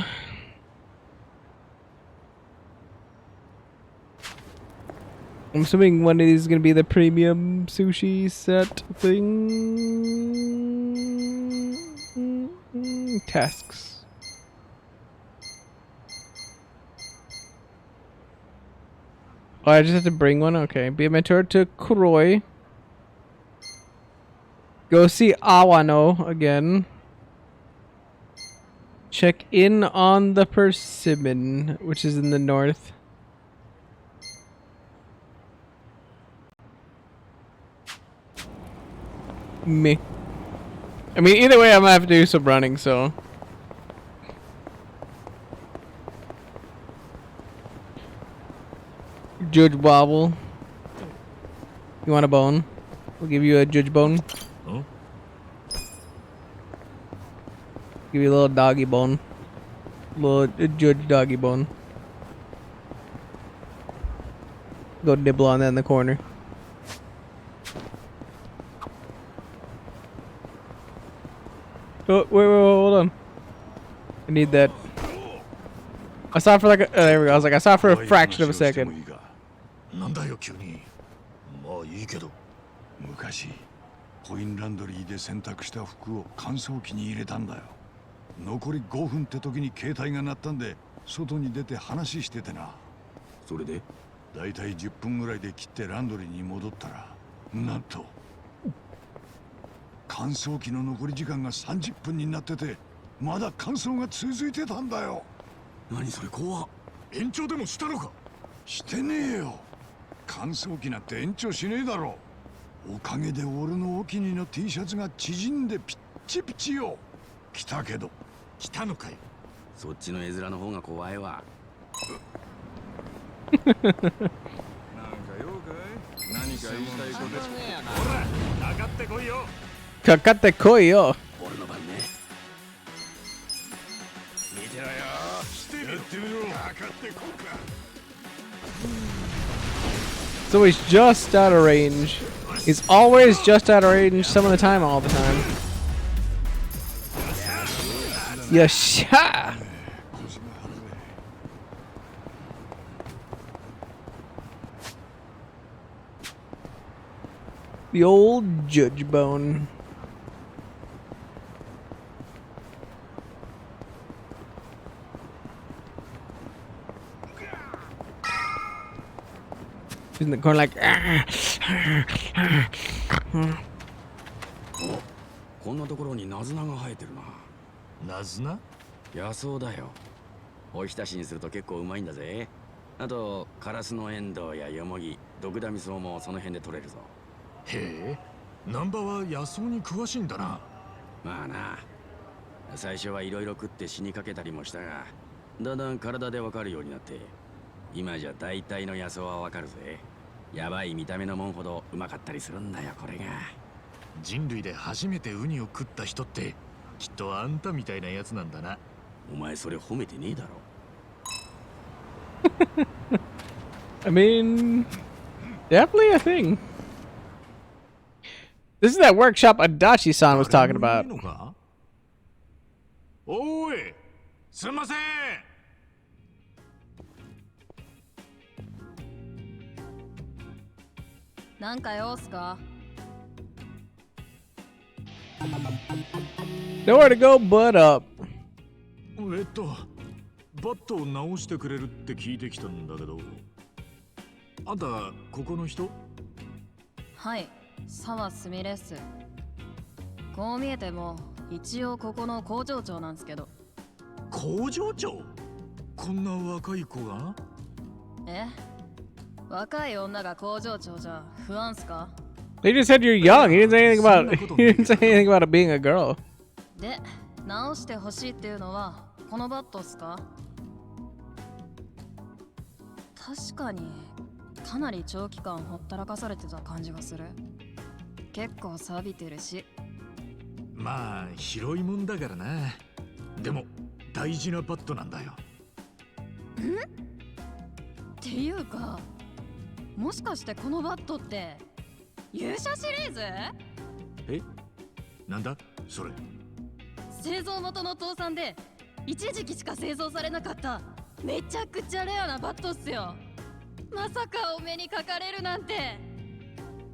I'm assuming one of these is gonna be the premium sushi set thing. Tasks. Oh, I just have to bring one? Okay. Be a mentor to Kuroi. Go see Awano again. Check in on the Persimmon, which is in the north. Me. I mean, either way, I'm gonna have to do some running, so. Judge Wobble. You want a bone? We'll give you a judge bone. Huh? Give you a little doggy bone. Little judge doggy bone. Go nibble on that in the corner. Oh, wait, hold on. I need that. I saw it for like a, there we go. I was like, I saw it for a fraction of a second. なんだよ急に。まあいいけど。昔コインランドリーで洗濯した服を乾燥機に入れたんだよ。残り5分って時に携帯が鳴ったんで外に出て話しててな。それでだいたい10分ぐらいで切ってランドリーに戻ったらなんと乾燥機の残り時間が30分になっててまだ乾燥が続いてたんだよ。何それ怖っ。延長でもしたのか。してねえよ。乾燥機なんて延長しねえだろ。おかげで俺のお気に入りの T シャツが縮んでピッチピチよ。来たけど。来たのかよ。そっちの絵面の方が怖いわ。なんか用かい？何か言いたいこと。ほら、かかってこいよ。かかってこいよ。俺の番ね。見てろよ。してみろ。かかってこうか。So he's just out of range. He's always just out of range some of the time, all the time. よっしゃ The old judge bone. He's in the corner like こんなところにナズナが生えてるな。ナズナ？野草だよ。おひたしにすると結構うまいんだぜ。あとカラスのエンドウやヨモギ、ドクダミソウもその辺で取れるぞ。へえ、南波は野草に詳しいんだな。まあな、最初はいろいろ食って死にかけたりもしたが、だんだん体でわかるようになって、今じゃ大体の野草はわかるぜ。やばい見た目のもんほどうまかったりするんだよ、これが。人類で初めてウニを食った人ってきっとあんたみたいなやつなんだな。お前それ褒めてねえだろ。I mean, definitely a thing. This is that workshop Adachi-san was talking about. おい、すんません。なんか用すか？ Nowhere to go but up. バットを直してくれるって聞いてきたんだけど、あんたここの人？はい、沢すみです。こう見えても一応ここの工場長なんですけど。工場長？こんな若い子が？え？若い女が工場長じゃ不安っすか？ They just said you're young. He didn't say anything about he didn't say anything about it being a girl. で、直してほしいっていうのはこのバットっすか？確かにかなり長期間ほったらかされてた感じがする。結構錆びてるし。まあ広いもんだからな。でも大事なバットなんだよ。ん？っていうか、もしかしてこのバットって勇者シリーズ？え？なんだそれ？製造元の倒産で一時期しか製造されなかっためちゃくちゃレアなバットっすよ。まさかお目にかかれるなんて。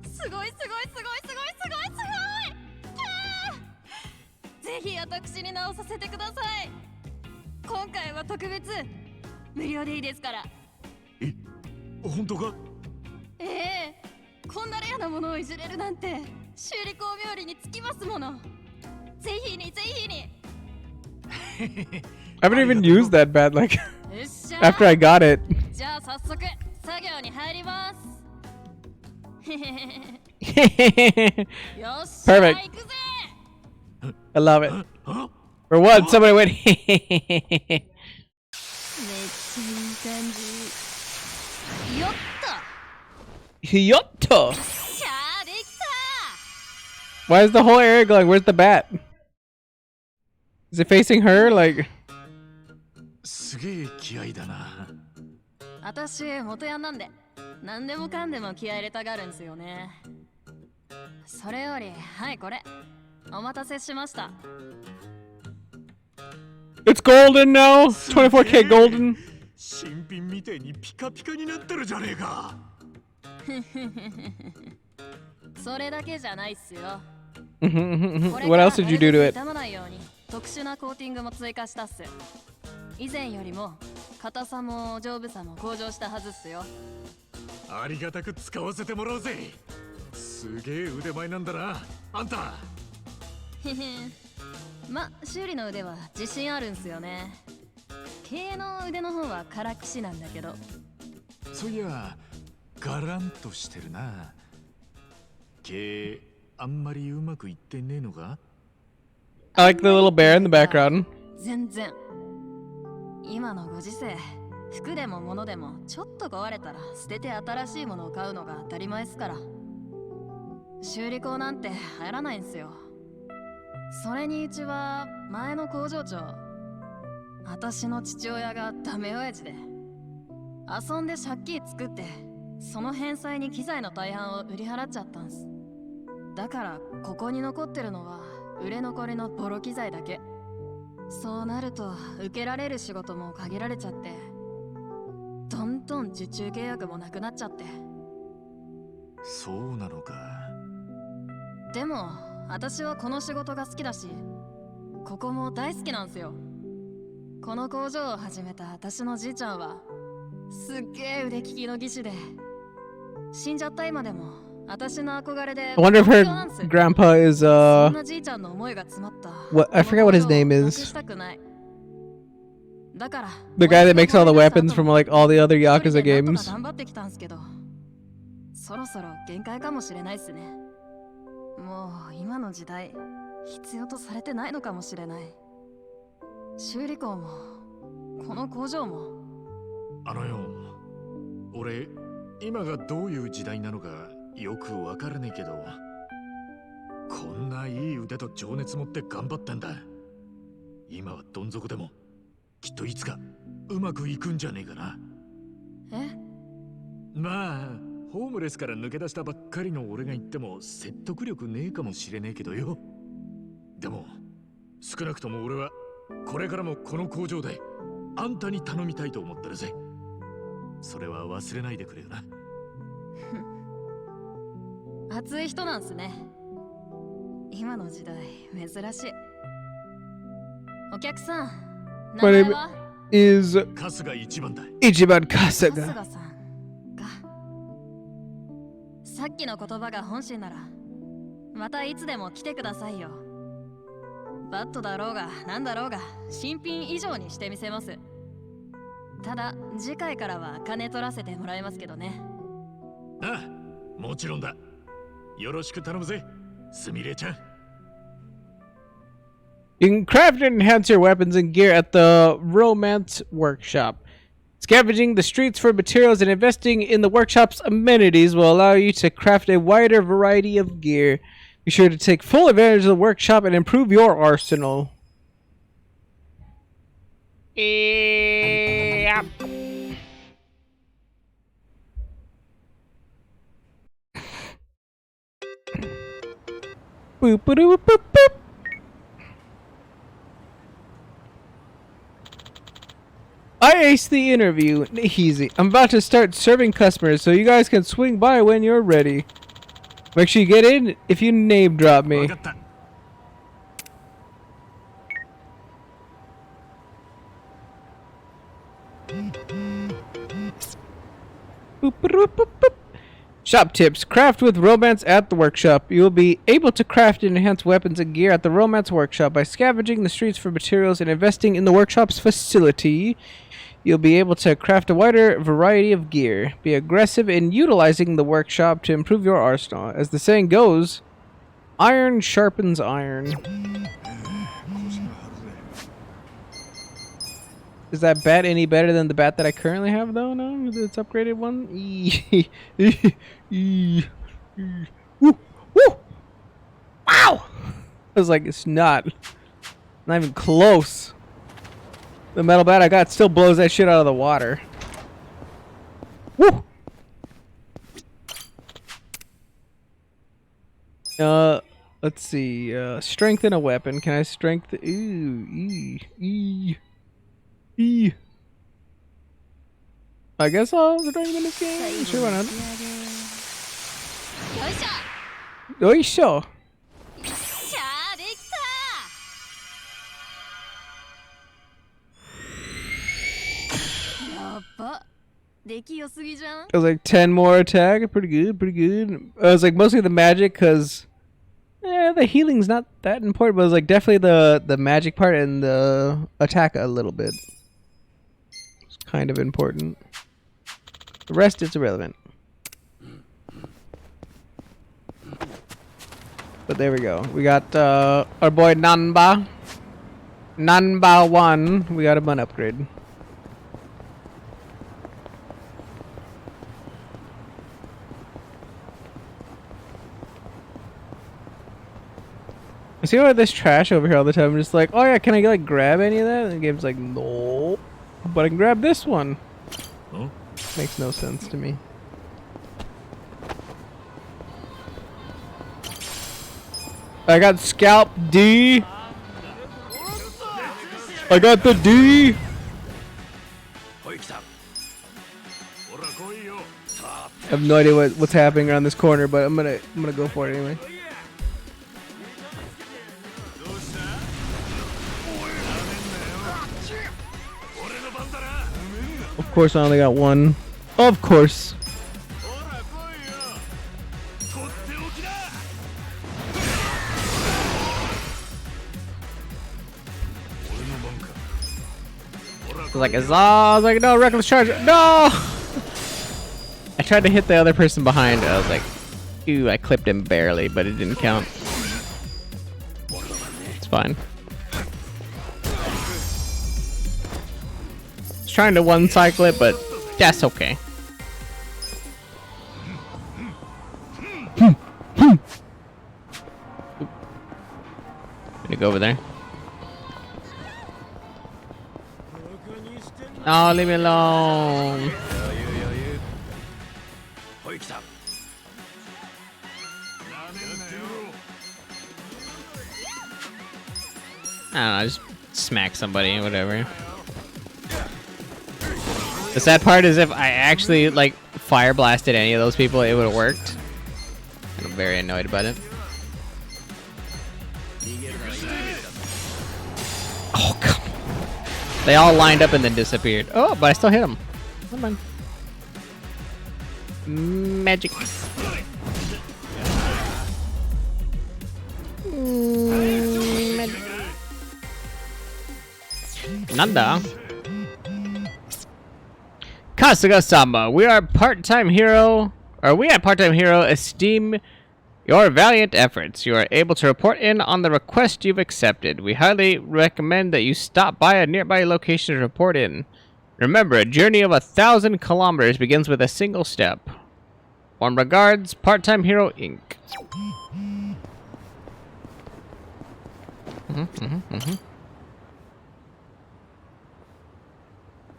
すごいすごいすごいすごいすごいすごい。ぜひ私に直させてください。今回は特別無料でいいですから。本当か？ええ、こんなレアなものをいじれるなんて修理工冥利につきますもの。ぜひにぜひに。I haven't even used that bat like after I got it. じゃあ早速作業に入ります。よし、 Perfect. 行くぜ。 I love it. For what? Somebody went. めっちゃいい感じ。よっと。 Hyoto. しゃあできた。 Why is the whole area glowing? Where's the bat? Is it facing her? Like. すげえ気合いだな。私元ヤンなんで何でもかんでも気合い入れたがるんすよね。それよりはいこれお待たせしました。 It's golden now. 24K golden. 新品みてえにピカピカになってるじゃねえか。それだけじゃないっすよ。 What else did you do to it? 傷まないように特殊なコーティングも追加したっす。以前よりも硬さも丈夫さも向上したはずっすよ。ありがたく使わせてもらうぜ。すげえ腕前なんだな、あんた。へへま、修理の腕は自信あるんすよね。経営の腕の方はからきしなんだけど。そういやガランとしてるな。経営あんまりうまくいってねえのか？ I like the little bear in the background. 全然。今のご時世、服でも物でもちょっと壊れたら捨てて新しいものを買うのが当たり前っすから。修理工なんて入らないんすよ。それにうちは前の工場長、私の父親がダメ親父で、遊んで借金作ってその返済に機材の大半を売り払っちゃったんす。だからここに残ってるのは売れ残りのボロ機材だけ。そうなると受けられる仕事も限られちゃって、どんどん受注契約もなくなっちゃって。そうなのか。でも私はこの仕事が好きだし、ここも大好きなんすよ。この工場を始めた私のじいちゃんはすっげえ腕利きの技師で、死んじゃった今でも私の憧れで。 I wonder if her grandpa is そんなじいちゃんの思いが詰まった。 what I forget what his name なく is. したくない。だから The guy that makes all the weapons from like all the other Yakuza なんと games. か頑張ってきたんすけど、そろそろ限界かもしれないっすね。もう今の時代必要とされてないのかもしれない。修理工もこの工場も。あのよ、俺今がどういう時代なのかよくわからねえけど、こんないい腕と情熱持って頑張ったんだ。今はどん底でもきっといつかうまくいくんじゃねえかな。え？まあホームレスから抜け出したばっかりの俺が言っても説得力ねえかもしれねえけどよ。でも少なくとも俺はこれからもこの工場であんたに頼みたいと思ってるぜ。それは忘れないでくれよな。熱い人なんすね。今の時代珍しい。お客さん、名 My 前 name は？ is 春日一番だ。Ichiban 春 Kasuga. 日さんか。さっきの言葉が本心ならまたいつでも来てくださいよ。バットだろうがなんだろうが新品以上にしてみせます。ただ次回からは金取らせてもらいますけどね。ああ、もちろんだ。よろしく頼むぜ、すみれちゃん。You can craft and enhance your weapons and gear at the Romance Workshop. Scavenging the streets for materials and investing in the workshop's amenities will allow you to craft a wider variety of gear. Be sure to take full advantage of the workshop and improve your arsenal. Yep. Boop, boop, boop, boop, boop. I aced the interview. Easy. I'm about to start serving customers, so you guys can swing by when you're ready. Make sure you get in if you name drop me. Boop, boop, boop, boop. Shop tips. Craft with Romance at the workshop. You will be able to craft and enhance weapons and gear at the Romance workshop by scavenging the streets for materials and investing in the workshop's facility. You'll be able to craft a wider variety of gear. Be aggressive in utilizing the workshop to improve your arsenal. As the saying goes, iron sharpens iron. Is that bat any better than the bat that I currently have, though? No? It's upgraded one? Woo! Woo! Wow! I was like, it's not even close. The metal bat I got still blows that shit out of the water. Woo! Let's see. Strengthen a weapon. Can I strengthen? I guess I'll strengthen this game. Sure, why not? Yoisho! I was like 10 more attack, pretty good, pretty good. I was like mostly the magic because the healing's not that important, but it was like definitely the magic part and the attack a little bit. It's kind of important. The rest is irrelevant. But there we go. We got our boy Nanba. Nanba 1. We got him an upgrade. I see all this trash over here all the time. I'm just like, oh yeah, can I like grab any of that? And the game's like, no. But I can grab this one. Huh? Makes no sense to me. I got Scalp D. I got the D. I have no idea what's happening around this corner, but I'm gonna go for it anyway. Of course, I only got one. Of course. I was like, no, reckless charge, no! I tried to hit the other person behind. I was like, ooh, I clipped him barely, but it didn't count. It's fine. I was trying to one-cycle it, but that's okay. Gonna go over there. Oh, leave me alone. I don't know, just smack somebody, whatever. The sad part is if I actually, like, fire blasted any of those people, it would have worked. And I'm very annoyed about it. Oh, come on. They all lined up and then disappeared. Oh, but I still hit them. Come on. Magic. Nanda. Kasuga-sama, we are part-time hero. We at part-time hero esteem your valiant efforts. You are able to report in on the request you've accepted. We highly recommend that you stop by a nearby location to report in. Remember, a journey of 1,000 kilometers begins with a single step. Warm regards, Part-Time Hero Inc.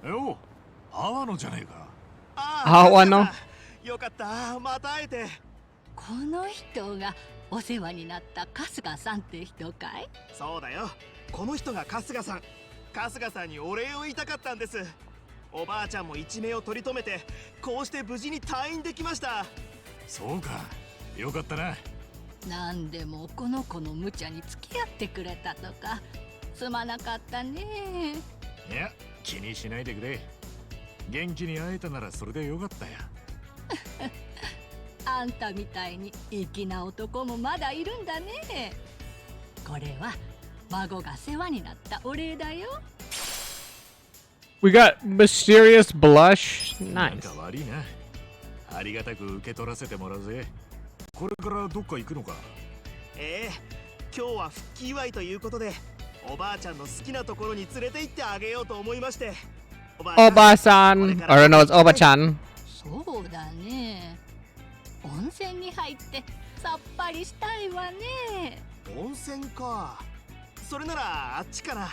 Yo, 阿野じゃねえか。あ、よかった、また会えて。この人がお世話になった春日さんって人かい？そうだよ。この人が春日さん。春日さんにお礼を言いたかったんです。おばあちゃんも一命を取り留めて、こうして無事に退院できました。そうか、よかったな。なんでもこの子の無茶に付き合ってくれたとか、すまなかったね。いや、気にしないでくれ。元気に会えたならそれでよかったよ。あんたみたいに粋な男もまだいるんだね。これは孫が世話になったお礼だよ。We got mysterious blush. Nice. なんか悪いな。ありがたく受け取らせてもらうぜ。これからどっか行くのか？今日は復帰祝いということで、おばあちゃんの好きなところに連れて行ってあげようと思いまして。おばあさん。Or no, it's おばちゃん。そうだね。温泉に入ってさっぱりしたいわね。温泉か。それならあっちかな。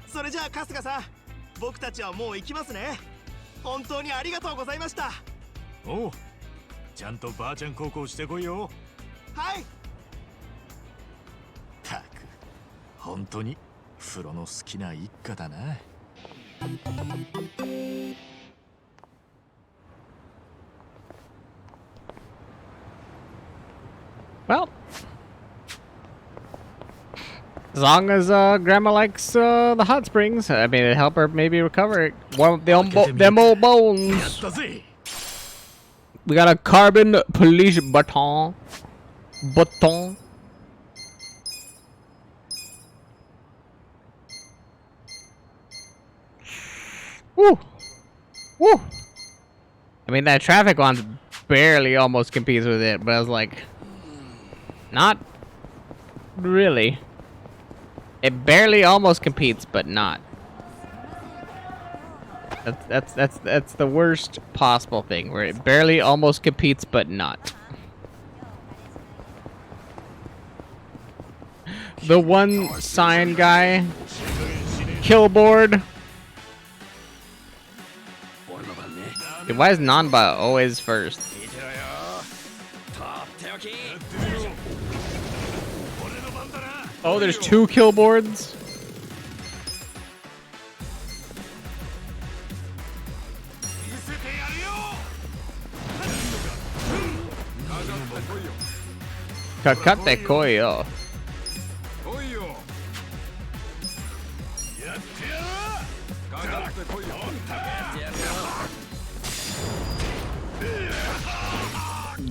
それじゃあ春日さん、僕たちはもう行きますね。本当にありがとうございました。おう、ちゃんとばあちゃん孝行してこいよ。はい。たく、本当に風呂の好きな一家だな。Well, as long as Grandma likes the hot springs, I mean, it'd help her maybe recover them old bones. We got a carbon police baton. Woo! Woo! I mean, that traffic one's barely almost competes with it, but I was like, not really. It barely almost competes, but not. That's the worst possible thing, where it barely almost competes, but not. The one sign guy, Killboard. Dude, why is Nanba always first? Oh, there's two Killboards? Kakate koyo.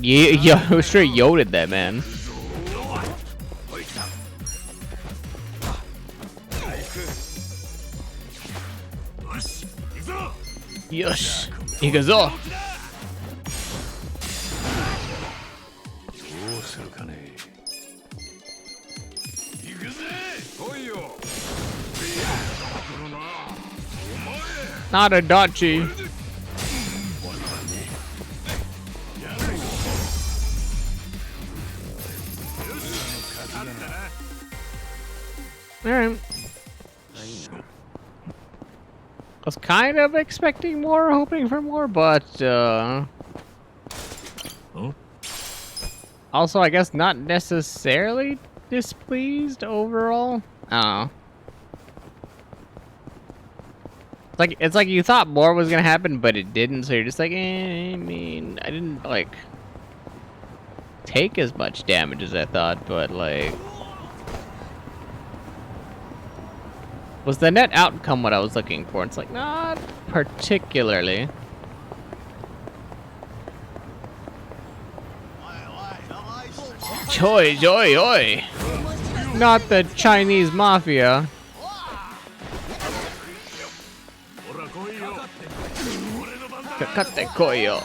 Yeah, yo, straight yoded that man. Yosh, ikuzo. Not a dachi. Alright. I was kind of expecting more, hoping for more, but also I guess not necessarily displeased overall. I don't know. It's like you thought more was gonna happen, but it didn't. So you're just like, I mean, I didn't like take as much damage as I thought, but like, was the net outcome what I was looking for? It's like not particularly. Choi, joy, oi! Not the Chinese mafia. Kakate koyo.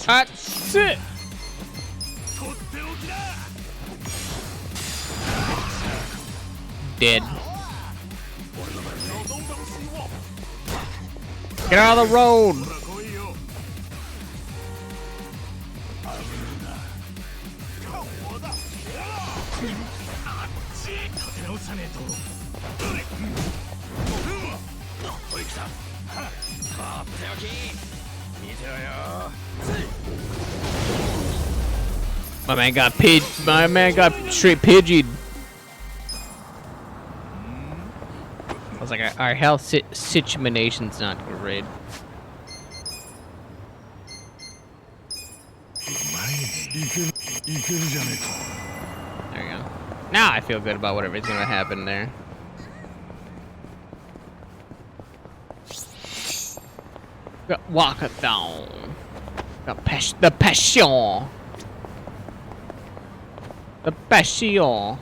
That's it. Dead. Get out of the road. My man got straight pidgeyed. I was like, our health situation's not great. There we go. Now I feel good about whatever's gonna happen there. Got walkathon. Got the passion. The passion.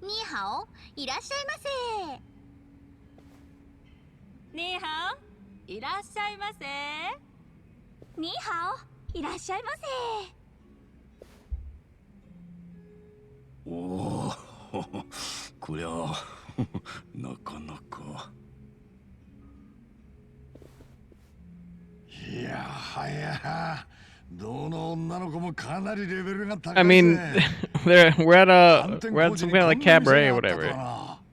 ニーハオ、いらっしゃいませ。ニーハオ、いらっしゃいませ。ニーハオ、いらっしゃいませ。おお、こりゃなかなか。いやはや。どの女の子もかなりレベルが高いぜ。I mean, we're at some kind of like cabaret or whatever.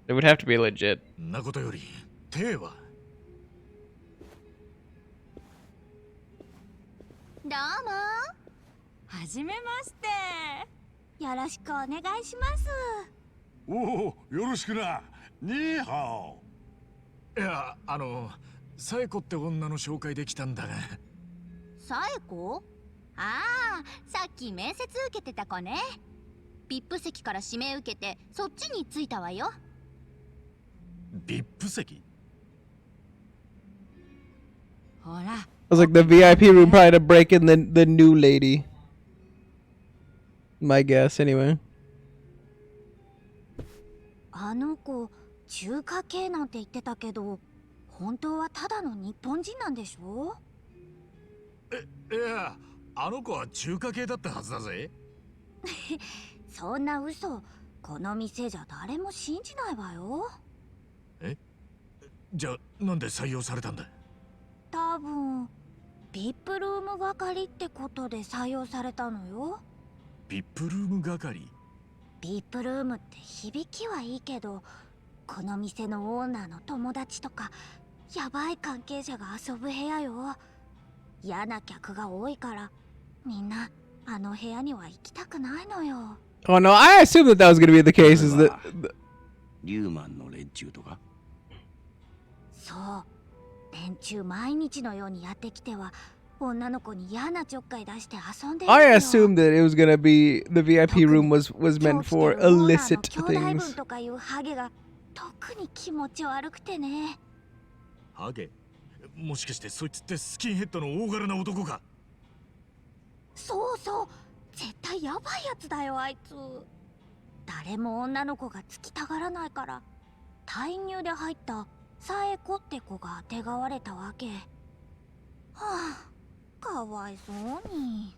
It would have to be legit. なことより、手は。どうも。はじめまして。よろしくお願いします。おお、よろしくな。ニーハオ。いや、サエコって女の紹介できたんだが。サエコ？ああ、さっき面接受けてた子ね。VIP席から指名受けてそっちに着いたわよ。VIP席？ほら。I was like, the VIP room probably to break in the new lady. My guess, anyway. あの子、中華系なんて言ってたけど、本当はただの日本人なんでしょ？いや、あの子は中華系だったはずだぜ。そんな嘘、この店じゃ誰も信じないわよ。え？じゃあなんで採用されたんだ？多分VIPルーム係ってことで採用されたのよ。VIPルーム係？ VIPルームって響きはいいけど、この店のオーナーの友達とかやばい関係者が遊ぶ部屋よ。嫌な客が多いからみんなあの部屋には行きたくないのよ。Oh no, I assumed that was going to be the case. Is that リューマンの連中とか？そう、連中毎日のようにやってきては女の子に嫌なちょっかい出して遊んでるのよ。 I assumed that it was going to be the VIP room was meant for illicit 兄弟分 things. とかいうハゲが特に気持ち悪くてね。ハゲ？もしかしてそいつってスキンヘッドの大柄な男か？そうそう、絶対やばいやつだよあいつ。誰も女の子がつきたがらないから退入で入ったサエコって子があてがわれたわけ。はあ、かわいそうに。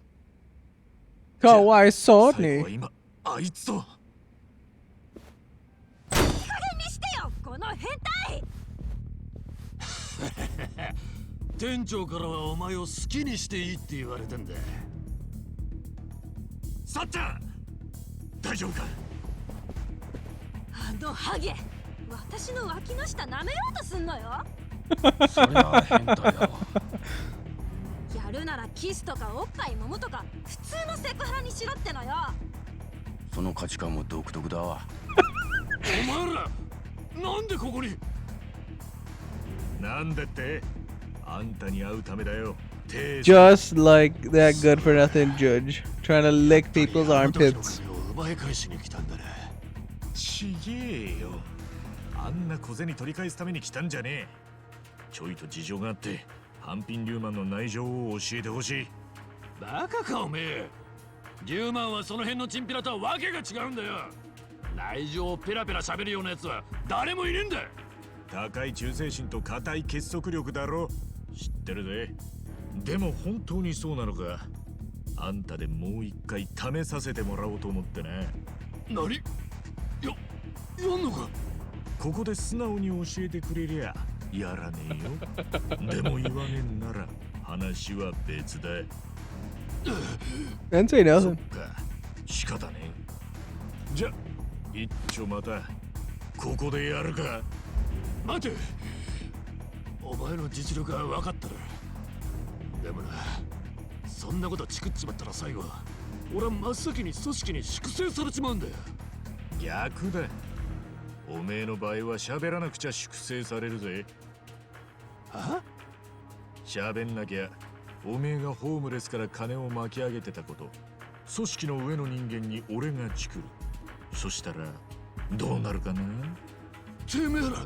かわいそう最後はに。今あいつと。いい加減にしてよこの変態。店長からはお前を好きにしていいって言われてんだ。さっちゃん大丈夫か？あのハゲ、私の脇の下舐めようとすんのよ。それは変だよ。やるならキスとかおっぱい揉むとか普通のセクハラにしろってのよ。その価値観も独特だわ。お前らなんでここに？なんでって？あんたに会うためだよ。Just like that good for nothing judge trying to lick people's armpits. 奪い返しに来たんだね。ちげえよ。あんな小銭取り返すために来たんじゃねえ。ちょいと事情があって半品リューマンの内情を教えてほしい。バカかおめえ。リューマンはその辺のチンピラとはわけが違うんだよ。内情をペラペラ喋るようなやつは誰もいねえんだ。高い忠誠心と固い結束力だろ。知ってるぜ。でも本当にそうなのか？あんたでもう一回試させてもらおうと思ってな。何？やんのか？ここで素直に教えてくれりゃやらねえよ。でも言わねえんなら話は別だ。Didn't say そっ nothing. か、仕方ねえ。じゃ、一丁またここでやるか？待て。お前の実力は分かったる。でもな、そんなことチクっちまったら最後俺は真っ先に組織に粛清されちまうんだよ。逆だ。おめえの場合は喋らなくちゃ粛清されるぜ。は？喋んなきゃおめえがホームレスから金を巻き上げてたこと、組織の上の人間に俺がチクる。そしたらどうなるかな？てめえら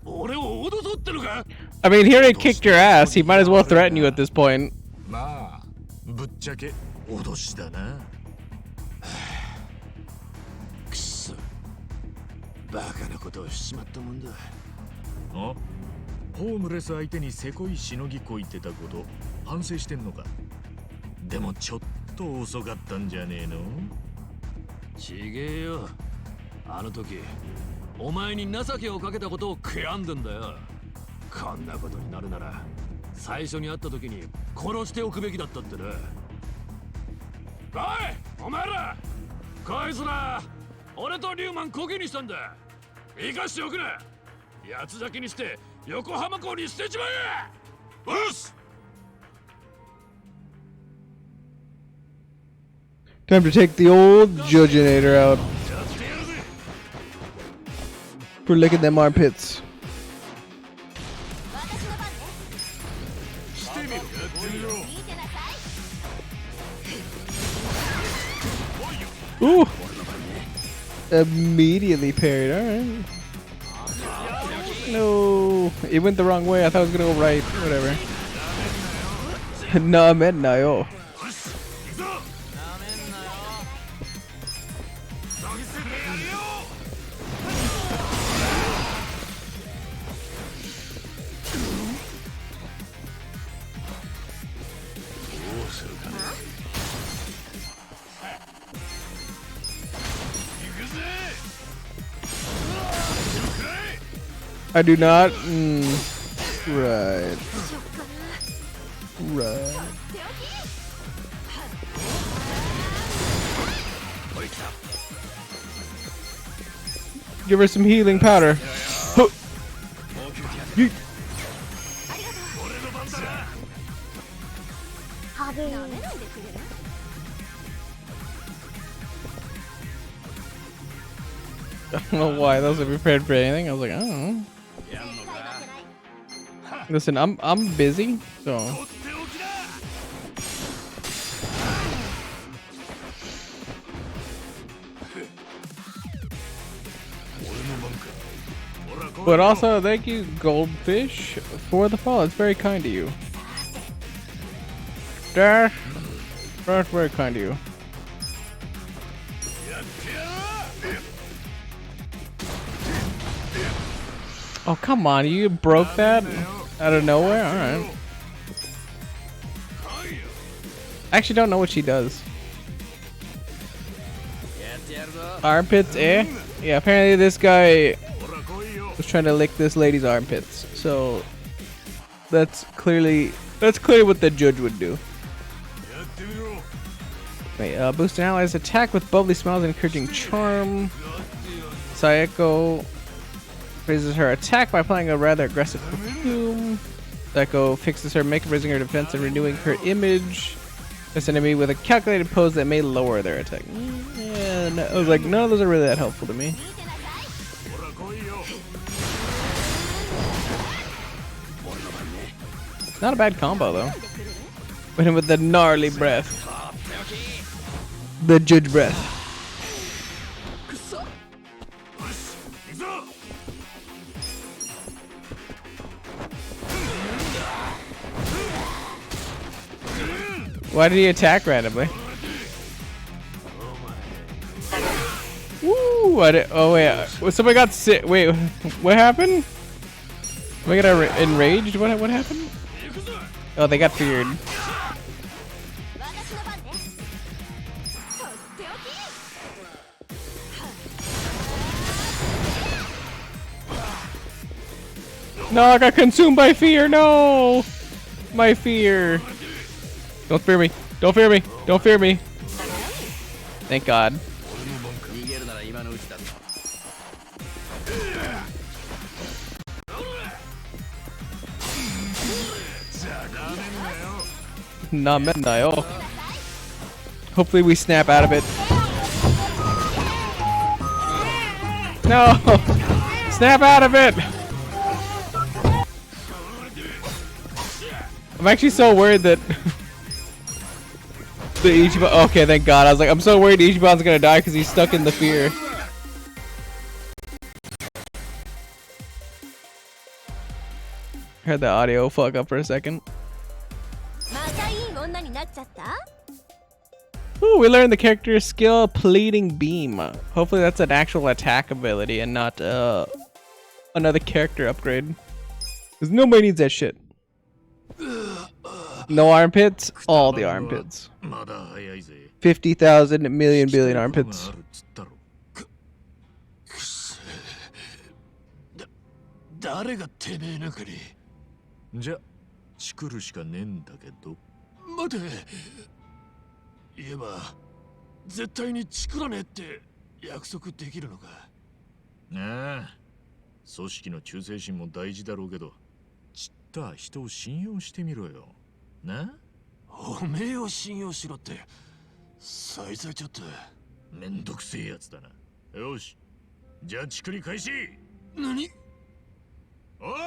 俺を脅そうってのか？ I mean, he already kicked your ass. He might as well threaten you at this point. まあぶっちゃけ脅しだな。くそ、バカなことをしちまったもんだ。あ？ホームレス相手にせこいしのぎこいてたこと反省してんのか？でもちょっと遅かったんじゃねえの？ちげえよ。あの時お前に情けをかけたことを悔やんでんだよ。こんなことになるなら最初に会った時に殺しておくべきだったってな。おい、お前らこいつら俺とリューマンコケにしたんだ。生かしておくな。八つ咲きにして横浜港に捨てちまえ。よし。 Time to take the old Judgeinator out. For licking them armpits. Ooh! Immediately parried, alright. No, it went the wrong way. I thought it was gonna go right. Whatever. No, I meant no. I do not. Right. Right. Give her some healing powder. Yeet. I don't know why those are prepared for anything. I was like, I don't know. Listen, I'm busy, so. But also, thank you, Goldfish, for the follow. It's very kind of you. That's very kind of you. Oh, come on. You broke that out of nowhere? Alright. I actually don't know what she does. Armpits, eh? Yeah, apparently this guy was trying to lick this lady's armpits. So that's clearly what the judge would do. Wait, boost an ally's attack with bubbly smiles and encouraging charm. Sayako raises her attack by applying a rather aggressive perfume. Sayako fixes her makeup, raising her defense and renewing her image. This enemy with a calculated pose that may lower their attack. And I was like, none of those are really that helpful to me. Not a bad combo though. But him with the gnarly breath. The judge breath. Why did he attack randomly? Woo! Oh wait, somebody got sick. Wait, what happened? Somebody got enraged? What happened? Oh, they got feared. No, I got consumed by fear. No, my fear. Don't fear me. Don't fear me. Don't fear me. Thank God. Namendayo. Hopefully we snap out of it. No! Snap out of it! I'm actually so worried that the Ichiban. Okay, thank God. I was like, I'm so worried Ichiban's gonna die because he's stuck in the fear. Heard the audio fuck up for a second. Ooh, we learned the character skill Pleading Beam. Hopefully that's an actual attack ability and not another character upgrade. Because nobody needs that shit. No armpits? All the armpits. 50,000 million billion armpits. 誰がてめえなんかに。じゃ、チクるしかねえんだけど。待て。言えば、絶対にチクらねえって約束できるのか。ああ、組織の忠誠心も大事だろうけど、ちった人を信用してみろよ。な？おめえを信用しろって。さいつはちょっと。めんどくせえやつだな。よし、じゃあチクり開始。何？おい、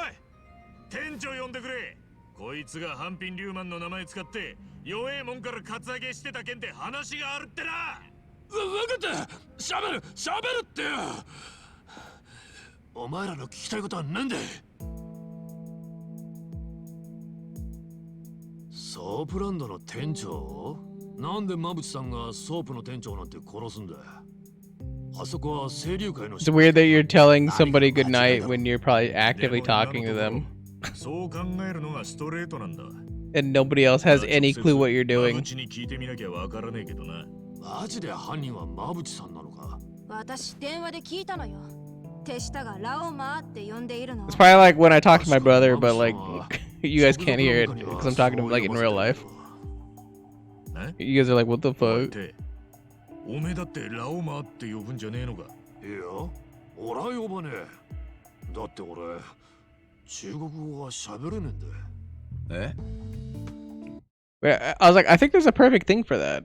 店長呼んでくれ。こいつがハンピンリューマンの名前使って弱えもんからカツアゲしてた件で話があるってな。わかった。しゃべるってよ。お前らの聞きたいことは何だい。ソープランドの店長？なんで馬淵さんがソープの店長なんて殺すんだ。It's weird that you're telling somebody goodnight when you're probably actively talking to them. And nobody else has any clue what you're doing. 私電話で聞いたのよ。手下がラオマーって呼んでいるの。 It's probably like when I talk to my brother, but like you guys can't hear it because I'm talking to him like in real life. You guys are like, what the fuck? おめえだってラオマって呼ぶんじゃねえのか。いや、俺は呼ばねえ。だって俺、中国語は喋れねえんだ。I was like, I think there's a perfect thing for that.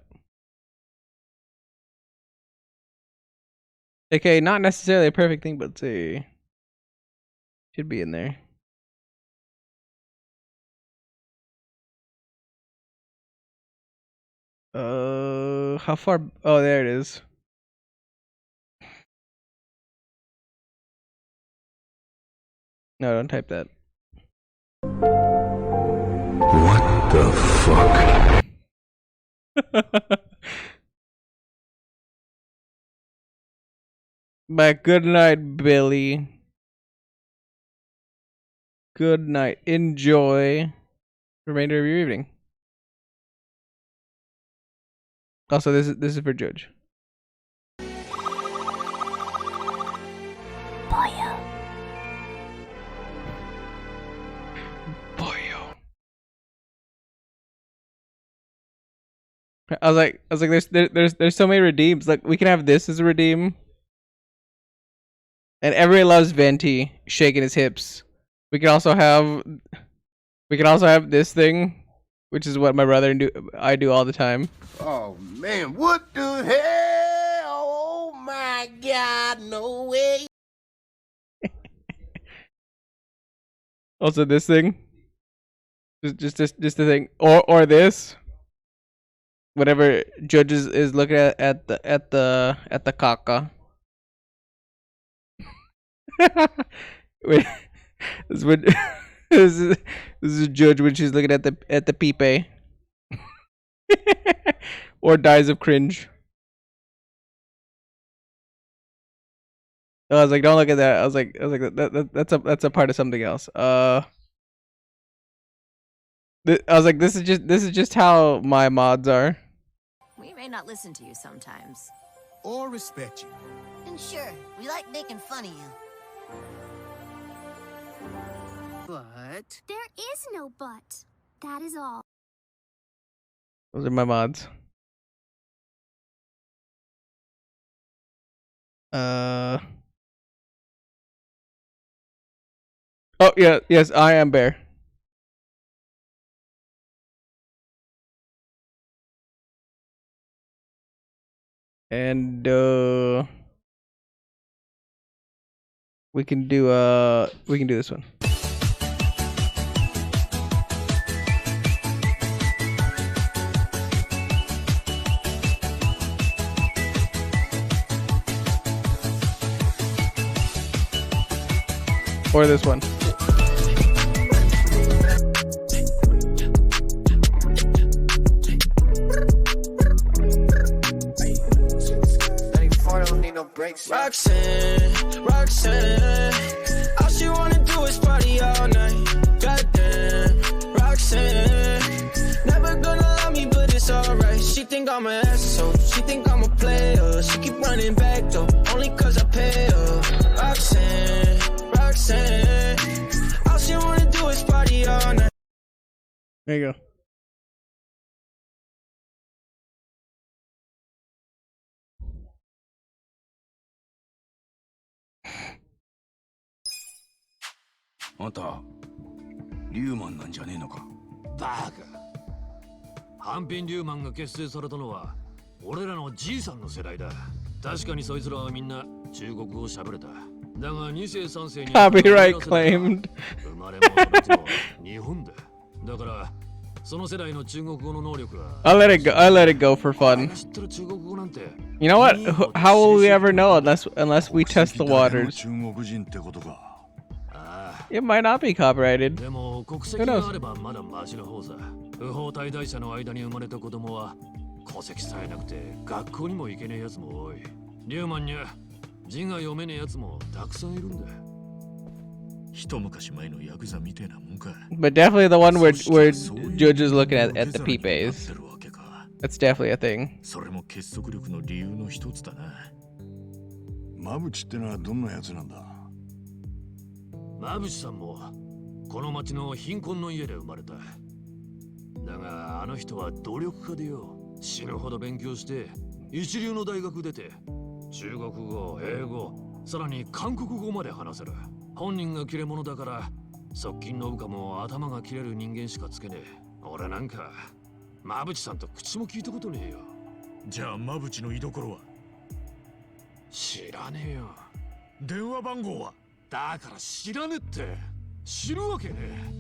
Okay, not necessarily a perfect thing, but say should be in there. How far? Oh, there it is. No, don't type that. What the fuck? But good night, Billy. Good night. Enjoy the remainder of your evening. Also, this is for Judge. I was like, there's so many redeems. Like we can have this as a redeem, and everyone loves Venti shaking his hips. We can also have this thing, which is what my brother and I do all the time. Oh man, what the hell? Oh my god, no way. Also this thing, just the thing, or this. Whatever Judge is looking at the caca. Wait, this is Judge when she's looking at the pipe. Or dies of cringe. I was like, don't look at that. I was like that's a part of something else. I was like, this is just how my mods are. We may not listen to you sometimes. Or respect you. And sure, we like making fun of you. But there is no but. That is all. Those are my mods. Oh yeah, yes, I am Bear. And we can do this one. Or this one. Roxanne, all she wanna do is party all night. Goddamn, Roxanne, never gonna love me, but it's alright. She think I'm an asshole, she think I'm a player. She keep running back though, only cause I pay her. Roxanne, all she wanna do is party all night. There you go.あんた、リューマンなんじゃねえのか。バカ。ハンピンリューマンが結成されたのは俺らのじいさんの世代だ。確かにそいつらはみんな中国語を喋れた。だが2世3世に Copyright claimed. 生まれも育ちも日本だ。だからその世代の中国語の能力は I let it go for fun. You know what? How will we ever know unless we test the waters? It might not be copyrighted. でも国籍があればまだマシな方さ。不法滞在者の間に生まれた子供は戸籍さえなくて学校にも行けねえやつも多い。リューマンには字が読めねえやつもたくさんいるんだ。一昔前のヤクザみてえなもんか。 But definitely the one where Judge is looking at the pipes. That's definitely a thing. それも結束力の理由の一つだな。馬淵ってのはどんなやつなんだ？馬淵さんもこの町の貧困の家で生まれた。だがあの人は努力家でよ、死ぬほど勉強して一流の大学出て中国語、英語、さらに韓国語まで話せる。本人が切れ者だから側近の部下も頭が切れる人間しかつけねえ。俺なんか馬淵さんと口も聞いたことねえよ。じゃあ馬淵の居所は？知らねえよ。電話番号は？だから知らねえって。知るわけねえ。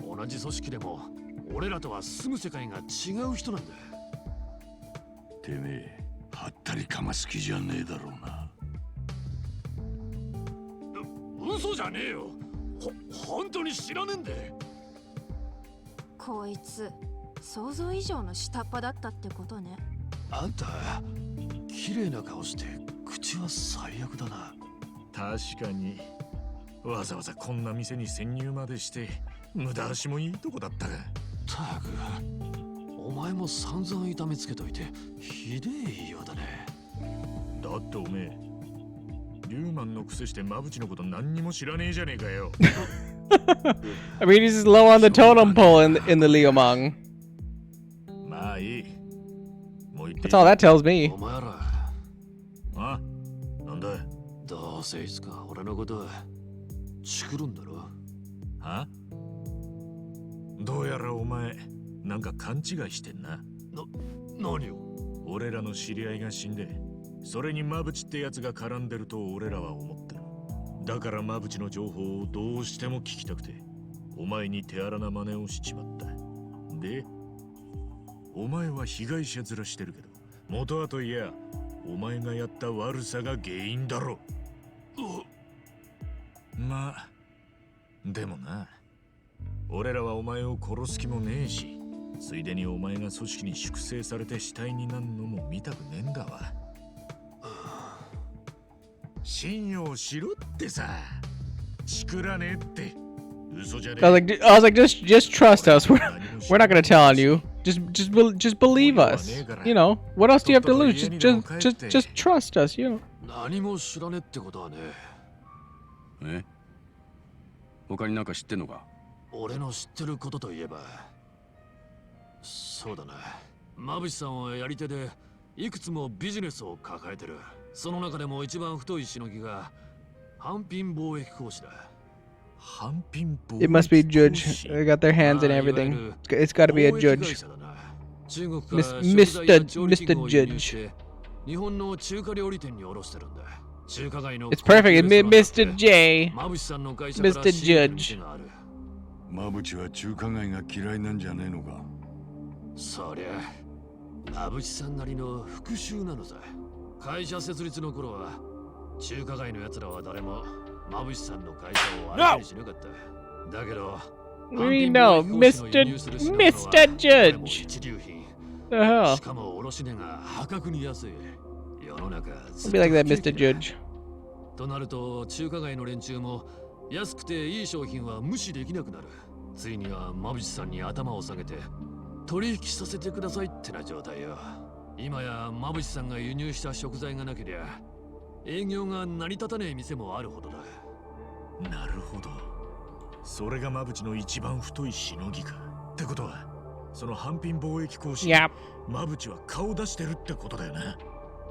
同じ組織でも俺らとは住む世界が違う人なんだ。てめえはったりかます気じゃねえだろうな。嘘じゃねえよ。本当に知らねえんで。こいつ想像以上の下っ端だったってことね。あんた綺麗な顔して口は最悪だな。確かにわざわざこんな店に潜入までして無駄足もいいとこだったが。たくお前も散々痛めつけといてひでえ言いようだね。だっておめえリューマンのくせして馬淵のこと何にも知らねえじゃねえかよ。I mean, he's low on the totem pole in the Liumang. まあいい。もう言っていい？ That's all that tells me. お前ら。あ？なんだ？どうせいつか俺のことチクるんだろ。は？どうやらお前なんか勘違いしてんな。何を？俺らの知り合いが死んで、それに馬淵ってやつが絡んでると俺らは思ってる。だから馬淵の情報をどうしても聞きたくて、お前に手荒な真似をしちまった。で、お前は被害者面してるけど、元はといや、お前がやった悪さが原因だろ。まあ、でもな、俺らはお前を殺す気もねえし、ついでにお前が組織に粛清されて死体になんのも見たくねえんだわ。信用しろってさ。チクらねえって。嘘じゃねえ。I was like, just trust us. We're not gonna tell on you. Just believe us. You know, what else do you have to lose? Just trust us. You know. 何も知らねえってことはね。え？他になんか知ってんのか？俺の知ってることといえば、そうだな。馬淵さんはやり手でいくつもビジネスを抱えてる。その中でも一番太いしのぎが反品貿易講師だ。反品貿易 It must be a judge. They got their hands in everything. It's got to be a judge. 中国から食材 Mr. や調理器具を輸入 Judge. して日本の中華料理店に卸してるんだ。中華街の It's perfect. Mr. J. 馬淵さんの会社から Mr. 仕入れる Judge. 店がある。馬淵は中華街が嫌いなんじゃねえのか？そりゃ馬淵さんなりの復讐なのさ。会社設立の頃は中華街の奴らは誰も馬淵さんの会社を相手にしなかった。だけど We know, Mr. Judge. 一流品。 The hell? しかも卸値が破格に安い。世の中 It'll be like that, Mr. Judge. となると中華街の連中も安くていい商品は無視できなくなる。ついには馬淵さんに頭を下げて取引させてくださいってな状態よ。今や馬淵さんが輸入した食材がなけりゃ営業が成り立たねえ店もあるほどだ。なるほど。それが馬淵の一番太いしのぎか。ってことは、その反品貿易講師、馬淵は顔出してるってことだよな。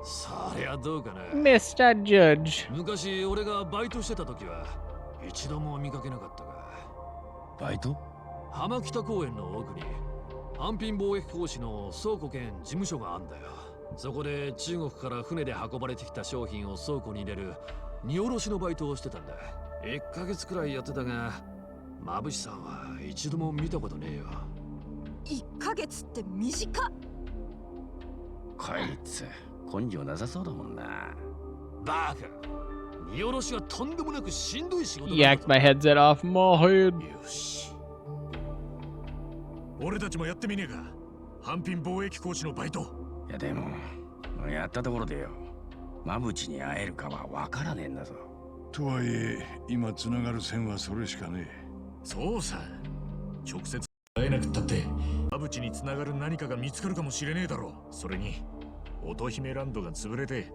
そりゃどうかな。Mr. Judge. 昔俺がバイトしてた時は一度も見かけなかったが。バイト？浜北公園の奥に反品貿易講師の倉庫兼事務所があんだよ。そこで中国から船で運ばれてきた商品を倉庫に入れる荷下ろしのバイトをしてたんだ。1ヶ月くらいやってたが、馬淵さんは一度も見たことねえよ。1ヶ月って短っ。こいつ根性なさそうだもんな。バカ。荷下ろしはとんでもなくしんどい仕事だ。 Yacked my headset off my head. よし。俺たちもやってみねえか。反品貿易講師のバイト。いやでもやったところでよ、馬淵に会えるかはわからねえんだぞ。とはいえ今つながる線はそれしかねえ。そうさ。直接会えなくったって馬淵につながる何かが見つかるかもしれねえだろう。それに乙姫ランドが潰れて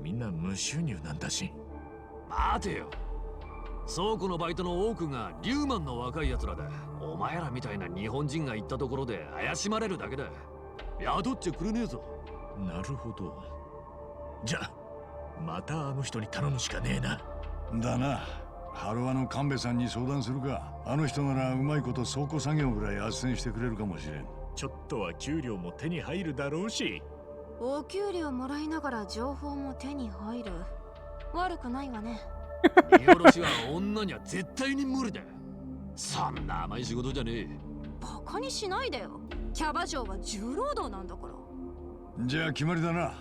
みんな無収入なんだし。待てよ。倉庫のバイトの多くがリューマンの若い奴らで、お前らみたいな日本人が行ったところで怪しまれるだけだ。宿っちゃくれねえぞ。なるほど。じゃあまたあの人に頼むしかねえな。だな。ハロワの神戸さんに相談するか。あの人ならうまいこと倉庫作業ぐらい斡旋してくれるかもしれん。ちょっとは給料も手に入るだろうし。お給料もらいながら情報も手に入る。悪くないわね。見下ろしは女には絶対に無理だ。そんな甘い仕事じゃねえ。バカにしないでよ。キャバ嬢は重労働なんだから。じゃあ決まりだな。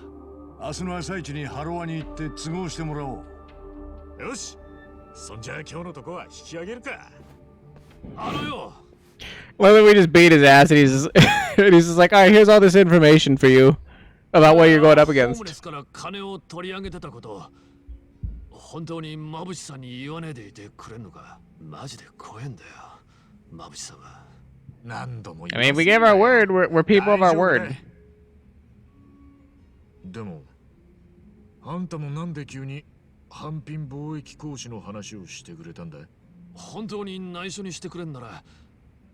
明日の朝一にハロワに行って都合してもらおう。よし。そんじゃあ今日のとこは引き上げるか。あのよ。Why don't we just bait his ass and he's just like, alright, here's all this information for you about what you're going up ホー against. ムレスから金を取り上げてたこと、本当にマブシさんに言わねえでいてくれんのか。マジで怖えんだよ、マブシさんは。何度も I mean, if we gave our word, we're people of our word. でもあんたもなんで急に反品貿易講師の話をしてくれたんだ。本当に内緒にしてくれんなら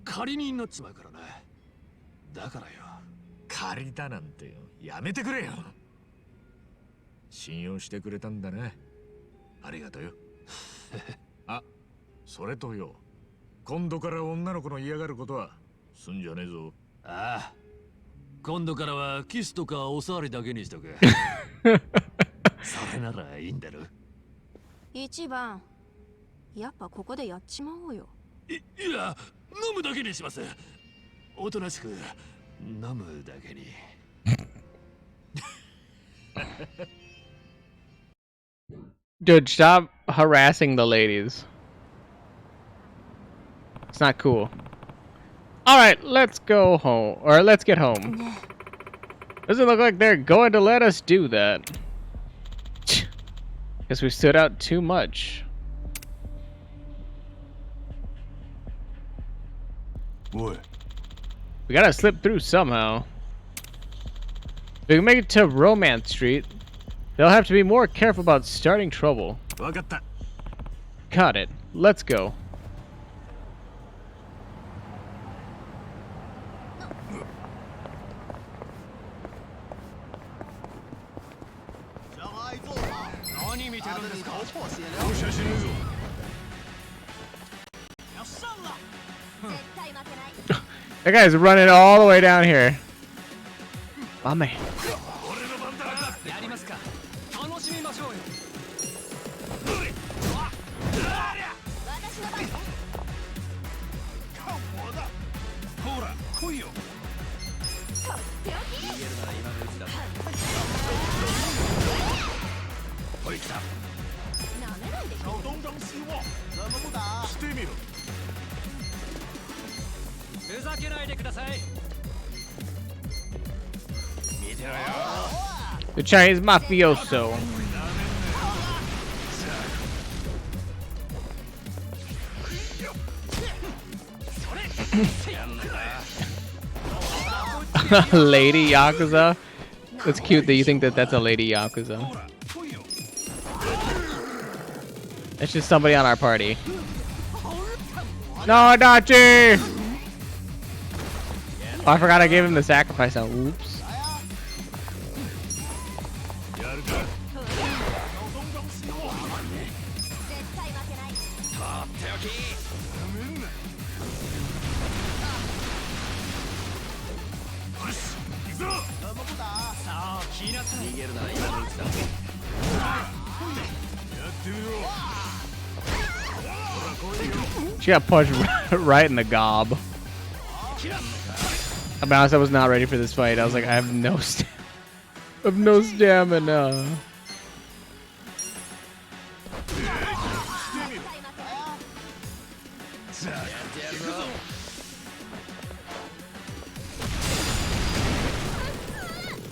仮になっちまうからな。だからよ。借りたなんてよ、やめてくれよ。信用してくれたんだね。ありがとうよ。あ、それとよ、今度から女の子の嫌がることはすんじゃねえぞ。ああ、今度からはキスとかおさわりだけにしとく。それならいいんだろ。一番、やっぱここでやっちまおうよ。いや、飲むだけにします。おとなしく飲むだけに。Dude, stop harassing the ladies. It's not cool. Alright, let's go home. Or let's get home. Doesn't look like they're going to let us do that. Guess we stood out too much. What? We gotta slip through somehow. If we can make it to Romance Street, they'll have to be more careful about starting trouble. Got it. Let's go. That guy's running all the way down here. My man. The Chinese mafioso. Lady Yakuza? It's cute that you think that that's a Lady Yakuza. It's just somebody on our party. No, Dachi! Oh, I forgot I gave him the sacrifice now. Oops. She got punched right in the gob. I'll be honest, I was not ready for this fight. I was like, I have no stamina.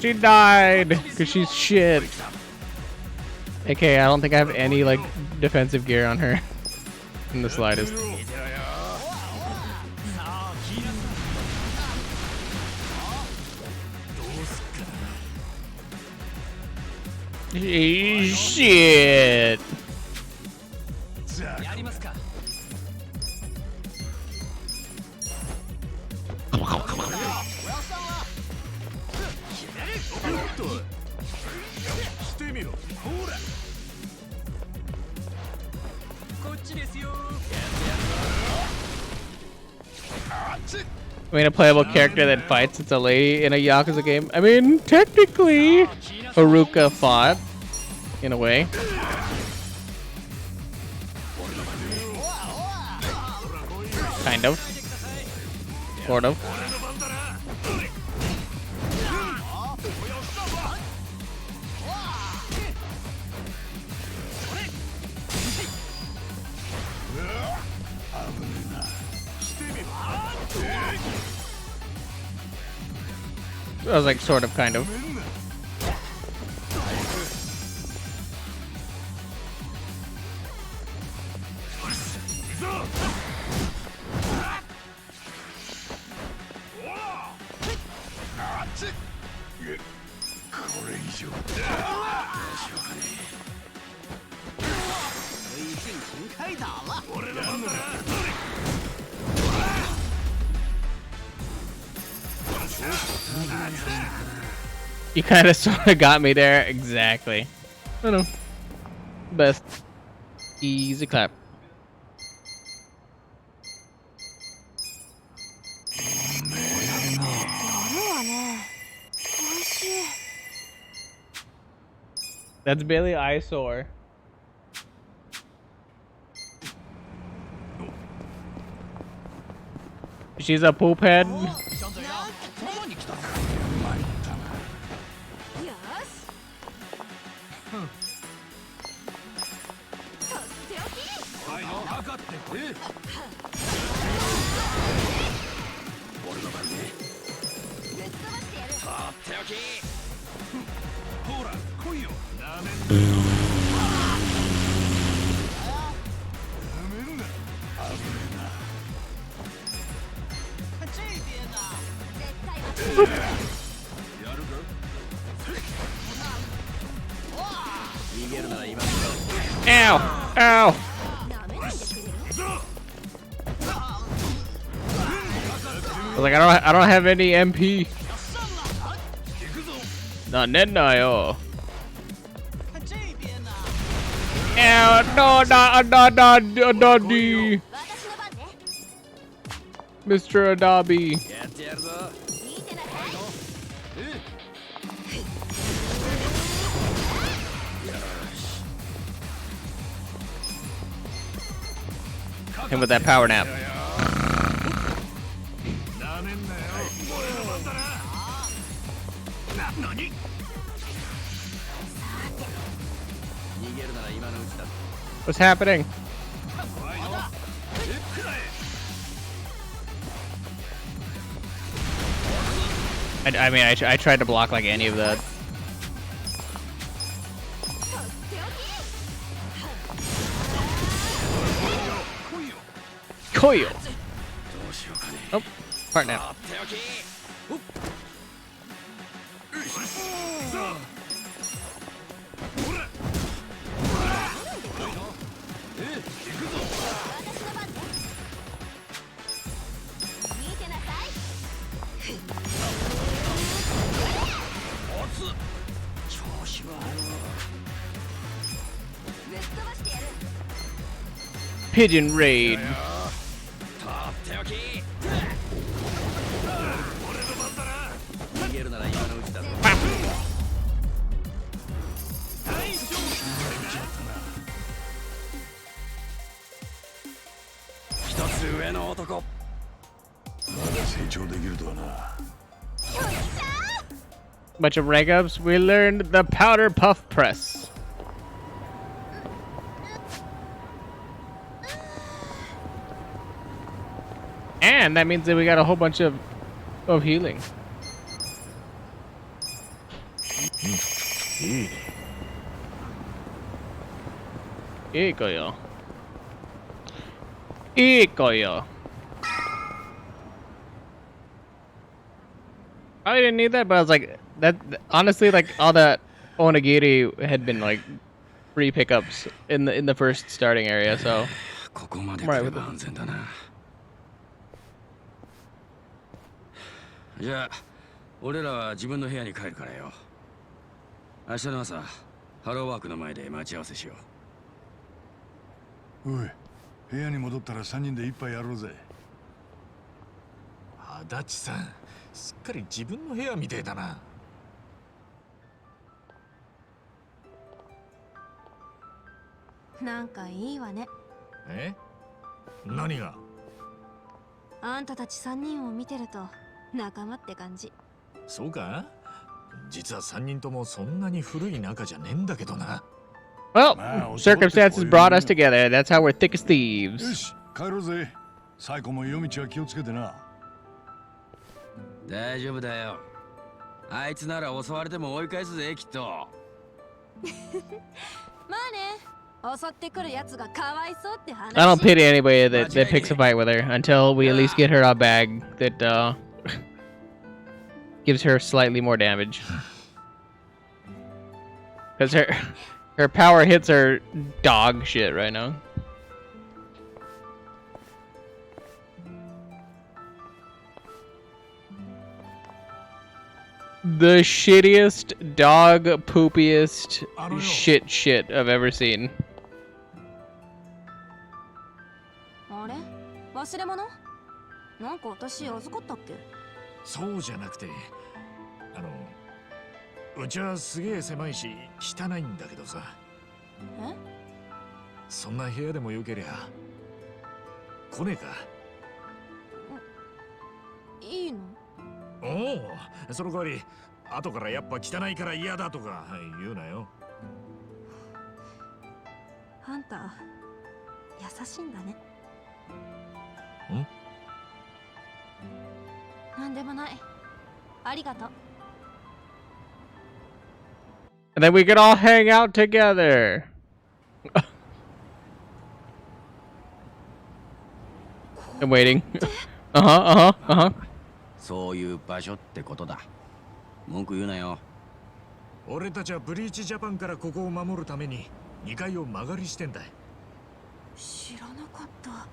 She died because she's shit. Okay, I don't think I have any like defensive gear on her in the slightest. Shit. やりますか。してみろ。ほら。こっちですよ。 I mean, a playable character that fights it's a lady in a Yakuza game. I mean, technically, Haruka fought, in a way. Kind of. Sort of. I was like, sort of, kind of. You kind of sort of got me there. Exactly. I know. Best. Easy clap. That's Billy Eyesore. She's a poop head. Ow! Ow! I was like, I don't have any MP. Not Nennayo. Ow! No, Adabi. Mr. Adabi. Him with that power nap. What's happening? I mean, I tried to block like any of that. Koyo. Oh, part now. Pigeon raid. Bunch of rank ups. We learned the powder puff press. And that means that we got a whole bunch of healing. Ikoyo. Ikoyo. I didn't need that, but I was like, that honestly, like all that Onigiri had been like free pickups in the first starting area, so ここまで I'm 来 right れ with ば it. 安全だな。じゃあ俺らは自分の部屋に帰るからよ。明日の朝ハローワークの前で待ち合わせしよおい、部屋に戻ったら3人で一杯やろうぜ。足立さん、すっかり自分の部屋みてえだな。なんかいいわね。え？何が？あんたたち3人を見てると仲間って感じ。そうか？実は3人ともそんなに古い仲じゃねえんだけどな。 Well, circumstances brought us together. That's how we're thick as よ thieves. し、帰ろうぜ。サイコも夜道は気をつけてな。う。大丈夫だよ。あいつなら襲われても追い返すぜ、きっと。まあね、襲ってくるやつがかわいそうって話。 I don't pity anybody that picks a fight with her until we at least get her a bag that gives her slightly more damage. Because her power hits are dog shit right now. The shittiest, dog poopiest shit I've ever seen. あれ忘れ物なんか私預かったっけ？そうじゃなくて、うちはすげえ狭いし汚いんだけどさ。え？そんな部屋でもよけりゃ来ねえか？いいの？おお、その代わり後からやっぱ汚いから嫌だとか言うなよ。あんた優しいんだね。なんでもない。ありがとう。 And then we could all hang out together. I'm waiting. Uh-huh. そういう場所ってことだ。文句言うなよ。俺たちはブリーチジャパンからここを守るために2階を間借りしてんだ。知らなかった。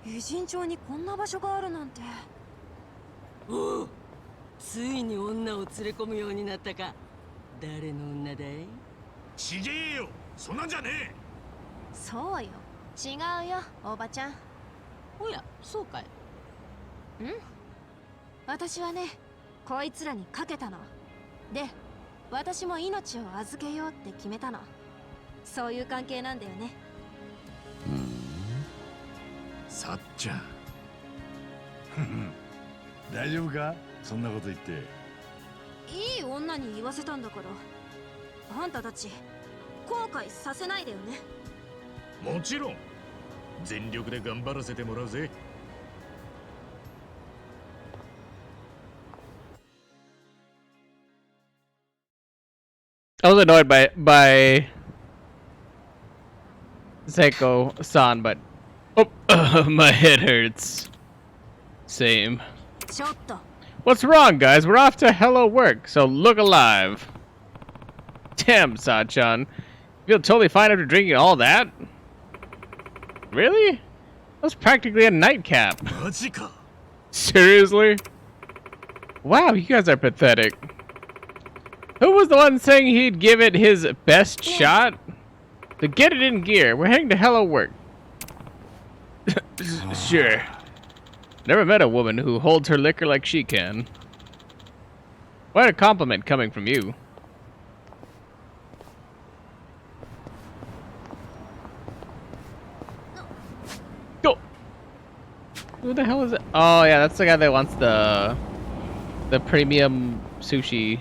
偉人町にこんな場所があるなんて。おう、ついに女を連れ込むようになったか。誰の女だい？ちげえよ、そんなんじゃねえ。そうよ。違うよ、おばちゃん。おや、そうかい。うん。私はね、こいつらにかけたの。で、私も命を預けようって決めたの。そういう関係なんだよね。さっちゃん。大丈夫か？そんなこと言って。いい女に言わせたんだから。あんたたち、後悔させないでよね。もちろん。全力で頑張らせてもらうぜ。I was annoyed by Seiko-san, but my head hurts. Same. ちょっと。 What's wrong, guys? We're off to hello work, so look alive. Damn, Sa-chan. You feel totally fine after drinking all that? Really? That was practically a nightcap. Seriously? Wow, you guys are pathetic. Who was the one saying he'd give it his best shot? To get it in gear, we're heading to hello work. Sure. Never met a woman who holds her liquor like she can. What a compliment coming from you. Go! Who the hell is it? Oh yeah, that's the guy that wants the premium sushi.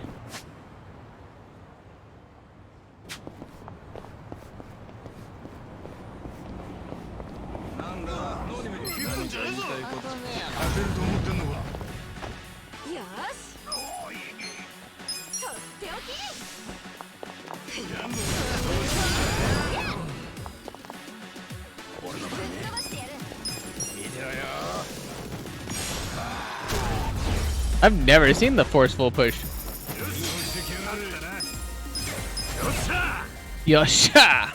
I've never seen the forceful push. Yosha!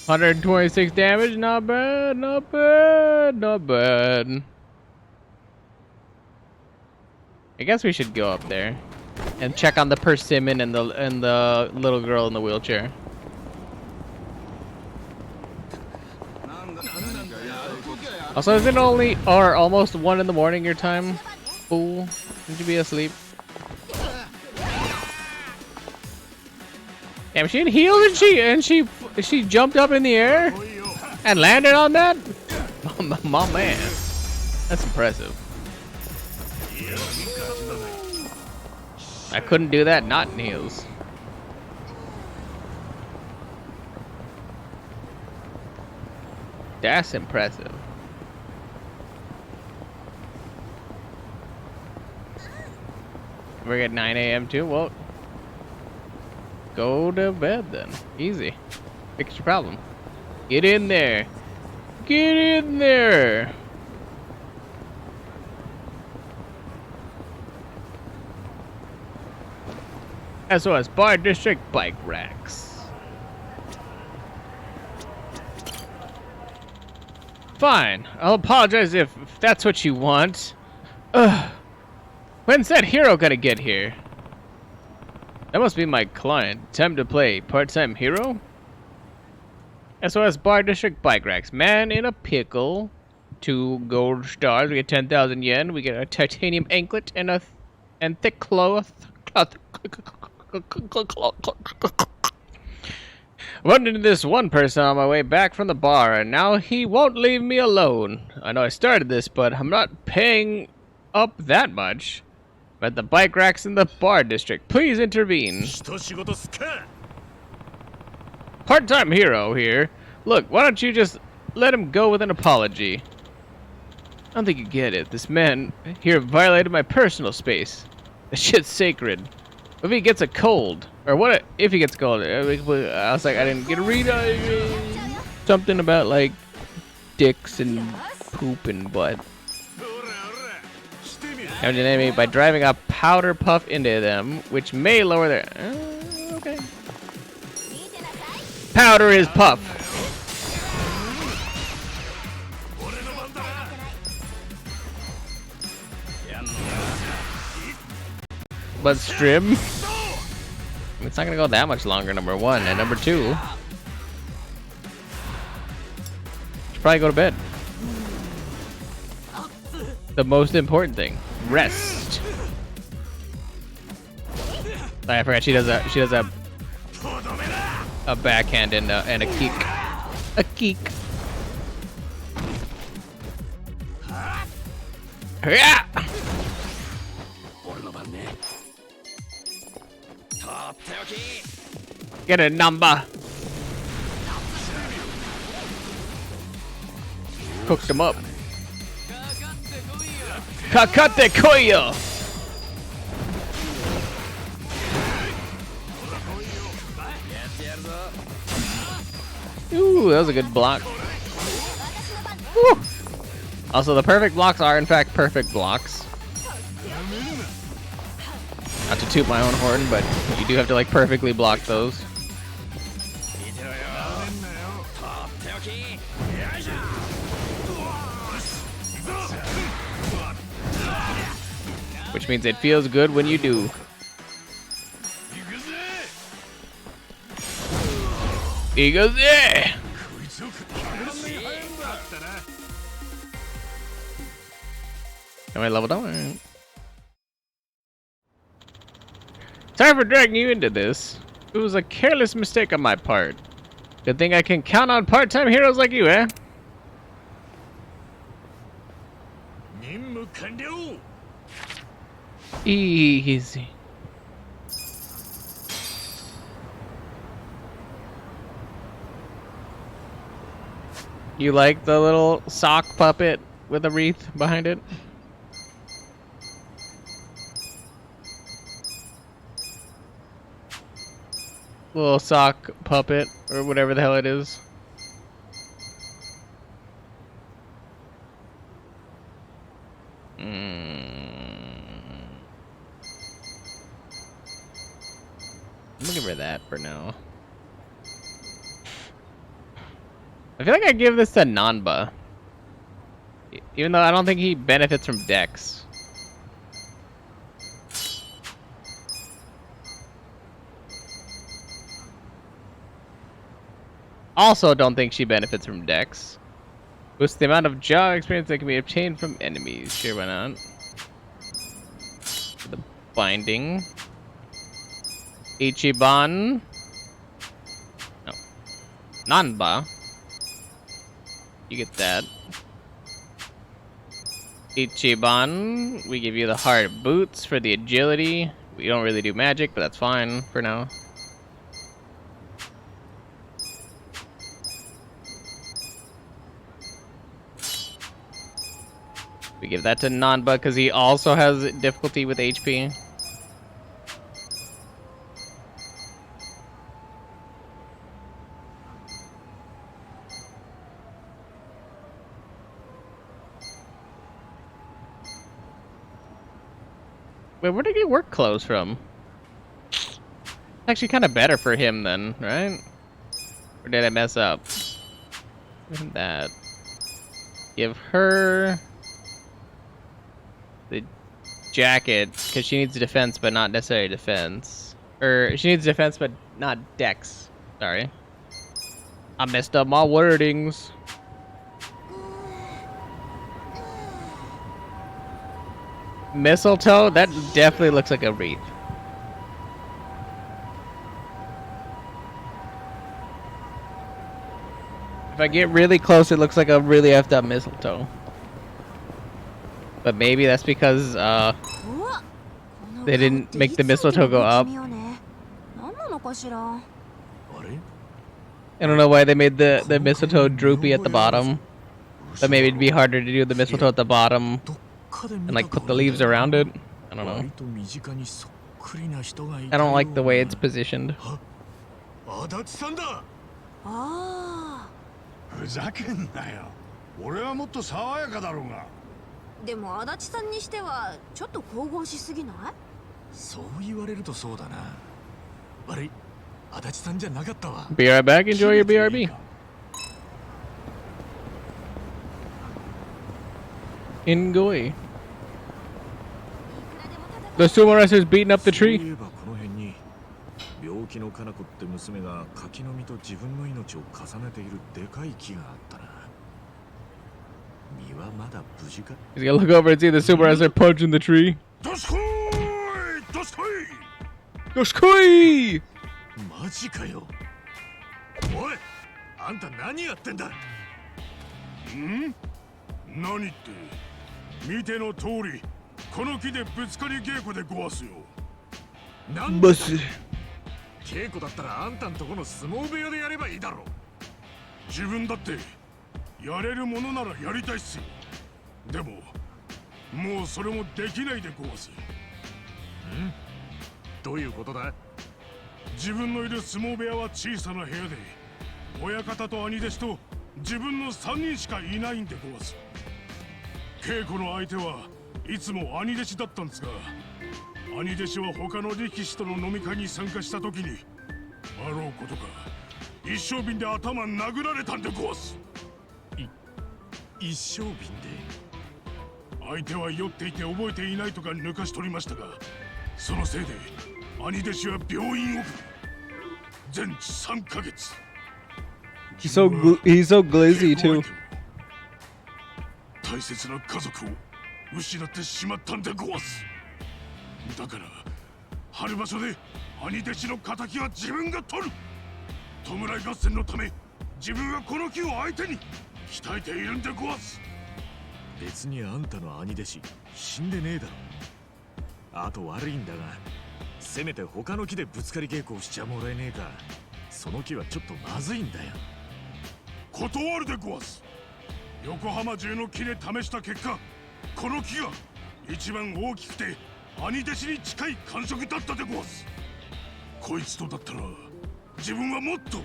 $126 damage, not bad, not bad, not bad. I guess we should go up there and check on the persimmon and the little girl in the wheelchair. Also, is it only or almost 1 in the morning your time? Fool, should you be asleep? Damn, she had heels and she jumped up in the air and landed on that. My man, that's impressive. I couldn't do that not in heels. That's impressive. We're at 9 a.m. too. Well, go to bed then. Easy. Fix your problem. Get in there. Get in there. SOS Bar District bike racks. Fine. I'll apologize if that's what you want. Ugh. When's that hero gonna get here? That must be my client. Time to play. Part-time hero? SOS Bar District bike racks. Man in a pickle. 2 gold stars. We get 10,000 yen. We get a titanium anklet and thick cloth. Run into this one person on my way back from the bar, and now he won't leave me alone. I know I started this, but I'm not paying up that much. But the bike racks in the bar district, please intervene. Part-time hero here. Look, why don't you just let him go with an apology? I don't think you get it. This man here violated my personal space. This shit's sacred. If he gets a cold, or what if he gets cold? I was like, I didn't get a read on it. Something about like dicks and poop and butt. Damage an enemy by driving a powder puff into them, which may lower their. Okay. Powder is puff. But Strim, it's not gonna go that much longer. Number 1 and number 2. Should probably go to bed. The most important thing, rest. I forgot she does a backhand and a kick. A kick. Yeah. Get a number. Cooked them up. Kakate koyo. Ooh, that was a good block. Woo. Also, the perfect blocks are, in fact, perfect blocks. Not to toot my own horn, but you do have to, like, perfectly block those. Which means it feels good when you do. Iguze! Am I leveled up? Sorry for dragging you into this. It was a careless mistake on my part. Good thing I can count on part-time heroes like you, eh? Easy. You like the little sock puppet with a wreath behind it? Little sock puppet, or whatever the hell it is. for now. I feel like I give this to Nanba. Even though I don't think he benefits from Dex. Also don't think she benefits from Dex. Boosts the amount of job experience that can be obtained from enemies. Sure, why not? The binding. Ichiban. No. Nanba. You get that. Ichiban. We give you the hard boots for the agility. We don't really do magic, but that's fine for now. We give that to Nanba because he also has difficulty with HP. Wait, where did he get work clothes from? It's actually kind of better for him then, right? Or did I mess up? Isn't that? Give her the jacket because she needs defense, but not necessarily defense. Or she needs defense, but not dex. Sorry, I messed up my wordings. Mistletoe? That definitely looks like a wreath. If I get really close, it looks like a really effed up mistletoe. But maybe that's because they didn't make the mistletoe go up. I don't know why they made the mistletoe droopy at the bottom. But maybe it'd be harder to do the mistletoe at the bottom and like put the leaves around it. I don't know. I don't like the way it's positioned. ふざけんなよ。俺はもっと爽やかだろうが。でも足立さんにしてはちょっと神々しすぎない？そう言われるとそうだな。悪い、足立さんじゃなかったわ。Be right back. Enjoy your BRB. Ingoi. The sumo wrestler's beating up the tree. 病気のかな子って娘が柿の実と自分の命を重ねているでかい木があったな。実はまだ無事か？ He's gonna look over and see the sumo wrestler punching the tree. Doskoi! マジかよ。おい、あんた何やってんだ？ん？何って見ての通りこの木でぶつかり稽古でごわすよ。なんでだ？稽古だったらあんたんとこの相撲部屋でやればいいだろう。自分だってやれるものならやりたいっすよ。でももうそれもできないでごわす。ん？どういうことだ？自分のいる相撲部屋は小さな部屋で親方と兄弟子と自分の3人しかいないんでごわす。稽古の相手はいつも兄弟子だったんですが、兄弟子は他の力士との飲み会に参加した時にあろうことか一升瓶で頭殴られたんでごわす。一升瓶で？相手は酔っていて覚えていないとか抜かし取りましたが、そのせいで兄弟子は病院送り。全治3ヶ月。He's so glizzy too. 大切な家族を失ってしまったんでごわす。だから春場所で兄弟子の敵は自分が取る。弔い合戦のため自分はこの木を相手に鍛えているんでごわす。別にあんたの兄弟子死んでねえだろ。あと悪いんだが、せめて他の木でぶつかり稽古をしちゃもらえねえか。その木はちょっとまずいんだよ。断るでごわす。横浜中の木で試した結果、この木が一番大きくて兄弟子に近い感触だったでごわす。こいつとだったら自分はもっと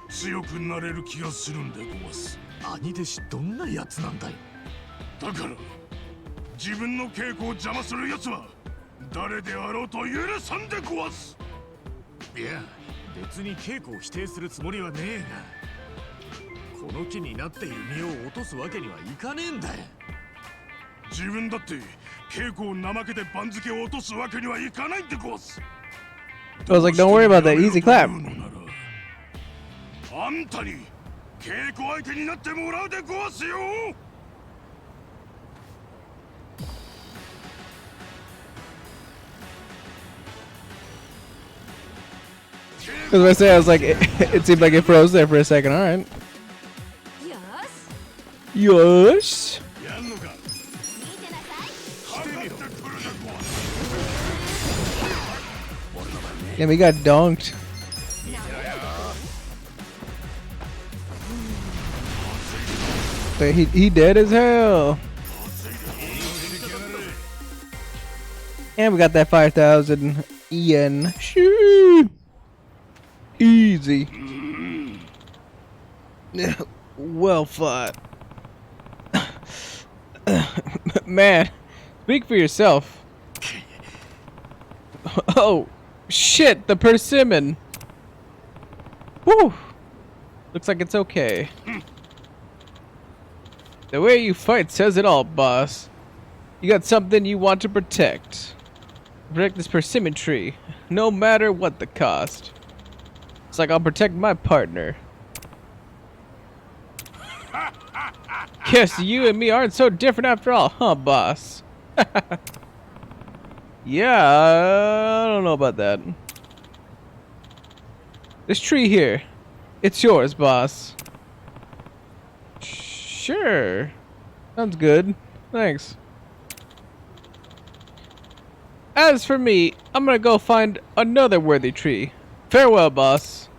強くなれる気がするんでごわす。兄弟子どんなやつなんだよ。だから自分の稽古を邪魔するやつは誰であろうと許さんでごわす。いや、別に稽古を否定するつもりはねえが、この気になっている身を落とすわけにはいかねえんだよ。自分だって稽古を怠けて番付を落とすわけにはいかないんでごわす。 I was like, don't worry about that. Easy clap. あんたに稽古相手になってもらうでごわすよ。As I say, I was like, it seemed like it froze there for a second. All right. Yes. Yeah, we got donked. But he dead as hell. And we got that 5,000 yen. Shoo! Easy. Well fought. Man, speak for yourself. Oh, shit, the persimmon. Woo! Looks like it's okay. The way you fight says it all, boss. You got something you want to protect. Protect this persimmon tree, no matter what the cost. It's like I'll protect my partner. Guess you and me aren't so different after all, huh, boss? Yeah, I don't know about that. This tree here, it's yours, boss. Sure. Sounds good. Thanks. As for me, I'm gonna go find another worthy tree. Farewell, boss.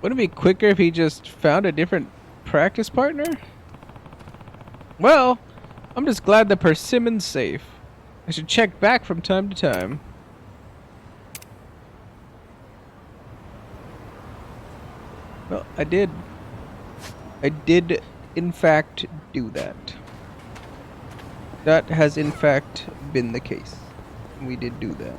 Wouldn't it be quicker if he just found a different practice partner? Well, I'm just glad the persimmon's safe. I should check back from time to time. Well, I did in fact do that. That has in fact been the case. We did do that.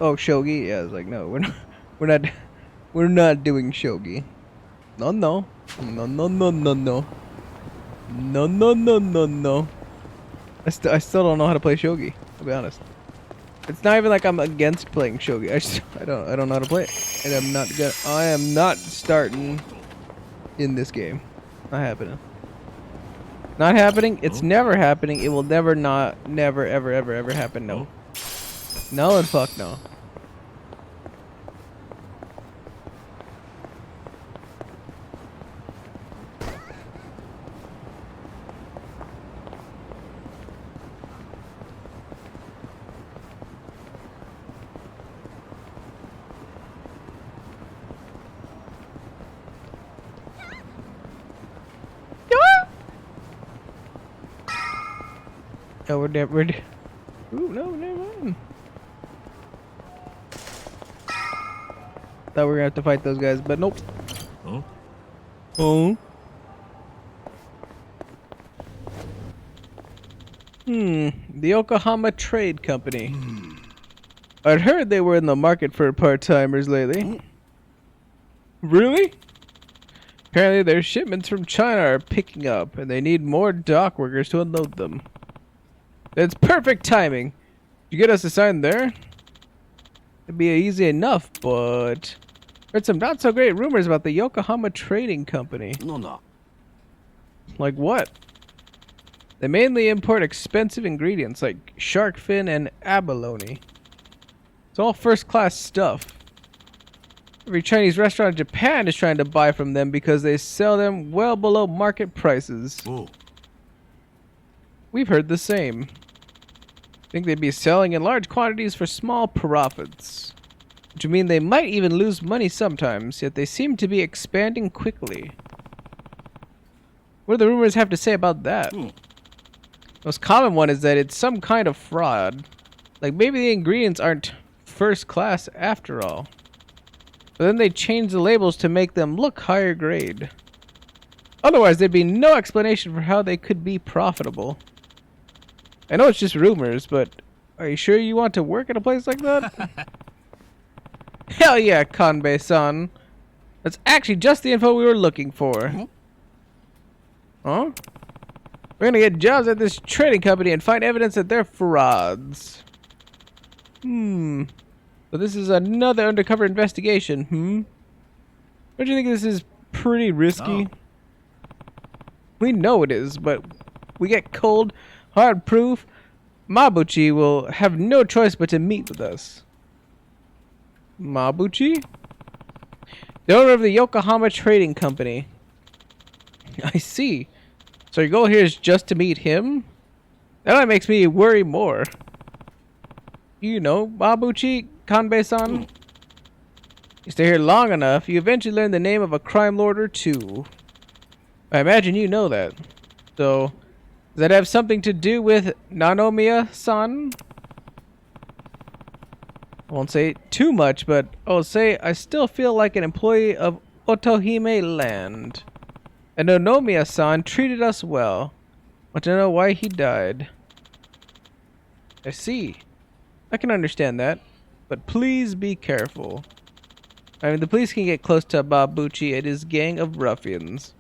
Oh, shogi? Yeah, I was like, no, we're not doing shogi. No, no, no, no, no, no, no, no, no, no, no, no. I still don't know how to play shogi. To be honest, it's not even like I'm against playing shogi. I don't know how to play it, and I am not starting in this game. Not happening. Not happening. It's never happening. It will never ever happen. No. No and fuck no. No, we're never. Ooh, no, never mind. Thought we were gonna have to fight those guys, but nope. Huh? Oh. The Yokohama Trade Company. I'd heard they were in the market for part-timers lately. Really? Apparently their shipments from China are picking up, and they need more dock workers to unload them. It's perfect timing. You get us assigned there? It'd be easy enough, but heard some not so great rumors about the Yokohama Trading Company. No. Like what? They mainly import expensive ingredients like shark fin and abalone. It's all first-class stuff. Every Chinese restaurant in Japan is trying to buy from them because they sell them well below market prices. Oh. We've heard the same. Think they'd be selling in large quantities for small profits. Which would mean they might even lose money sometimes, yet they seem to be expanding quickly. What do the rumors have to say about that? Most common one is that it's some kind of fraud. Like maybe the ingredients aren't first class after all. But then they change the labels to make them look higher grade. Otherwise, there'd be no explanation for how they could be profitable. I know it's just rumors, but are you sure you want to work at a place like that? Hell yeah, Kanbei-san. That's actually just the info we were looking for. Huh? We're gonna get jobs at this trading company and find evidence that they're frauds. So this is another undercover investigation, Don't you think this is pretty risky? We know it is, but we get cold, hard proof. Mabuchi will have no choice but to meet with us. Mabuchi? The owner of the Yokohama Trading Company. I see. So your goal here is just to meet him? That makes me worry more. You know, Mabuchi, Kanbei-san. You stay here long enough, you eventually learn the name of a crime lord or two. I imagine you know that. So, does that have something to do with Nanomiya-san? I won't say too much, but I'll say I still feel like an employee of Otohime Land. And Nanomiya-san treated us well. Want to know why he died? I see. I can understand that. But please be careful. I mean, the police can get close to Mabuchi and his gang of ruffians.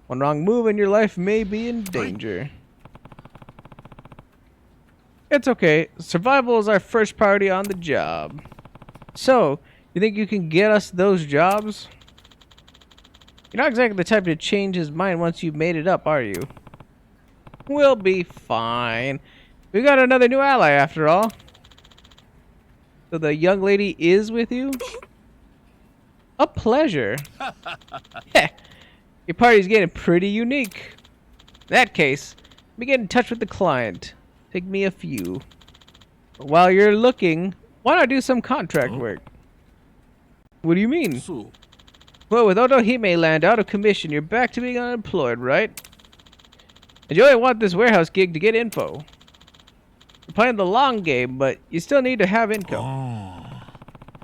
One wrong move and your life may be in danger. It's okay. Survival is our first priority on the job. So, you think you can get us those jobs? You're not exactly the type to change his mind once you've made it up, are you? We'll be fine. We got another new ally after all. So the young lady is with you? A pleasure. Your party's getting pretty unique. In that case, let me get in touch with the client. Take me a few. But while you're looking, why not do some contract work? What do you mean? Well, with Otohime Land out of commission, you're back to being unemployed, right? And you only want this warehouse gig to get info. You're playing the long game, but you still need to have income.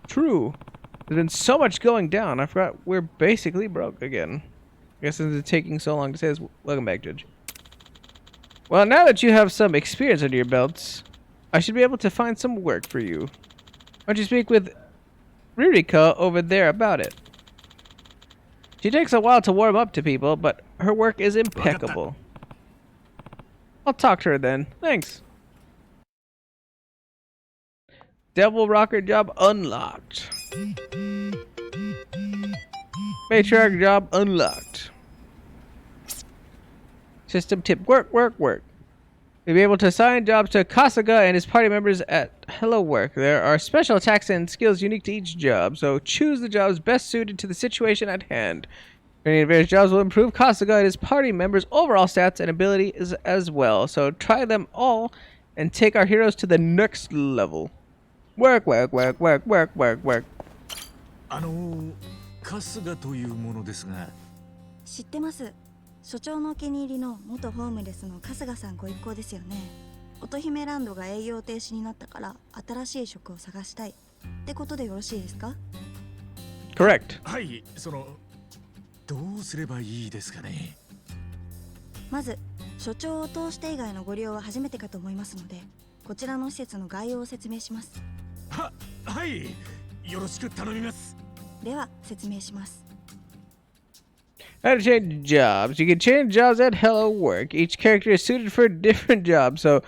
True. There's been so much going down, I forgot we're basically broke again. I guess since it's taking so long to say this, welcome back, Judge. Well, now that you have some experience under your belts, I should be able to find some work for you. Why don't you speak with Ririka over there about it? She takes a while to warm up to people, but her work is impeccable. I'll talk to her then. Thanks. Devil Rocker job unlocked. Matriarch job unlocked. System tip. Work. You'll be able to assign jobs to Kasuga and his party members at Hello Work. There are special attacks and skills unique to each job, so choose the jobs best suited to the situation at hand. Training various jobs will improve Kasuga and his party members' overall stats and abilities as well, so try them all and take our heroes to the next level. Work. 春日というものですが。知ってます。所長のお気に入りの元ホームレスの春日さんご一行ですよね。乙姫ランドが営業停止になったから新しい職を探したいってことでよろしいですか？ Correct. はい、どうすればいいですかね。まず所長を通して以外のご利用は初めてかと思いますので、こちらの施設の概要を説明します。はい、よろしく頼みます。では説明します。How to change jobs. You can change jobs at Hello Work. Each character is suited for a different job, so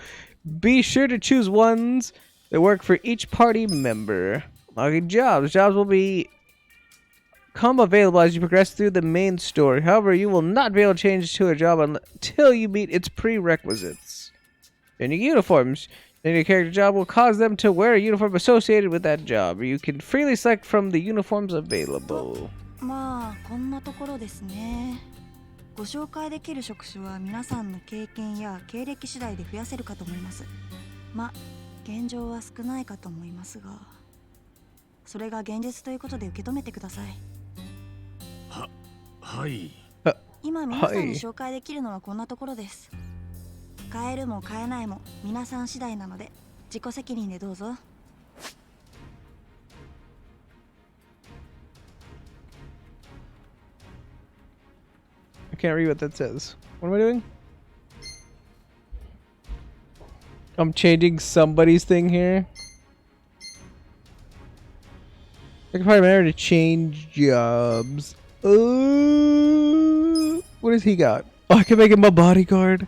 be sure to choose ones that work for each party member. Locking jobs. Jobs will become available as you progress through the main story. However, you will not be able to change to a job until you meet its prerequisites. In your uniforms, Any character job will cause them to wear a uniform associated with that job. You can freely select from the uniforms available. まあこんなところですね。ご紹介できる職種は皆さんの経験や経歴次第で増やせるかと思います。まあ現状は少ないかと思いますが、それが現実ということで受け止めてください。はい。今皆さんに紹介できるのはこんなところです。変えるも変えないも皆さん次第なので自己責任でどうぞ。I can't read what that says. What am I doing? I'm changing somebody's thing here. I can probably remember to change jobs. What does he got? Oh, I can make him a bodyguard.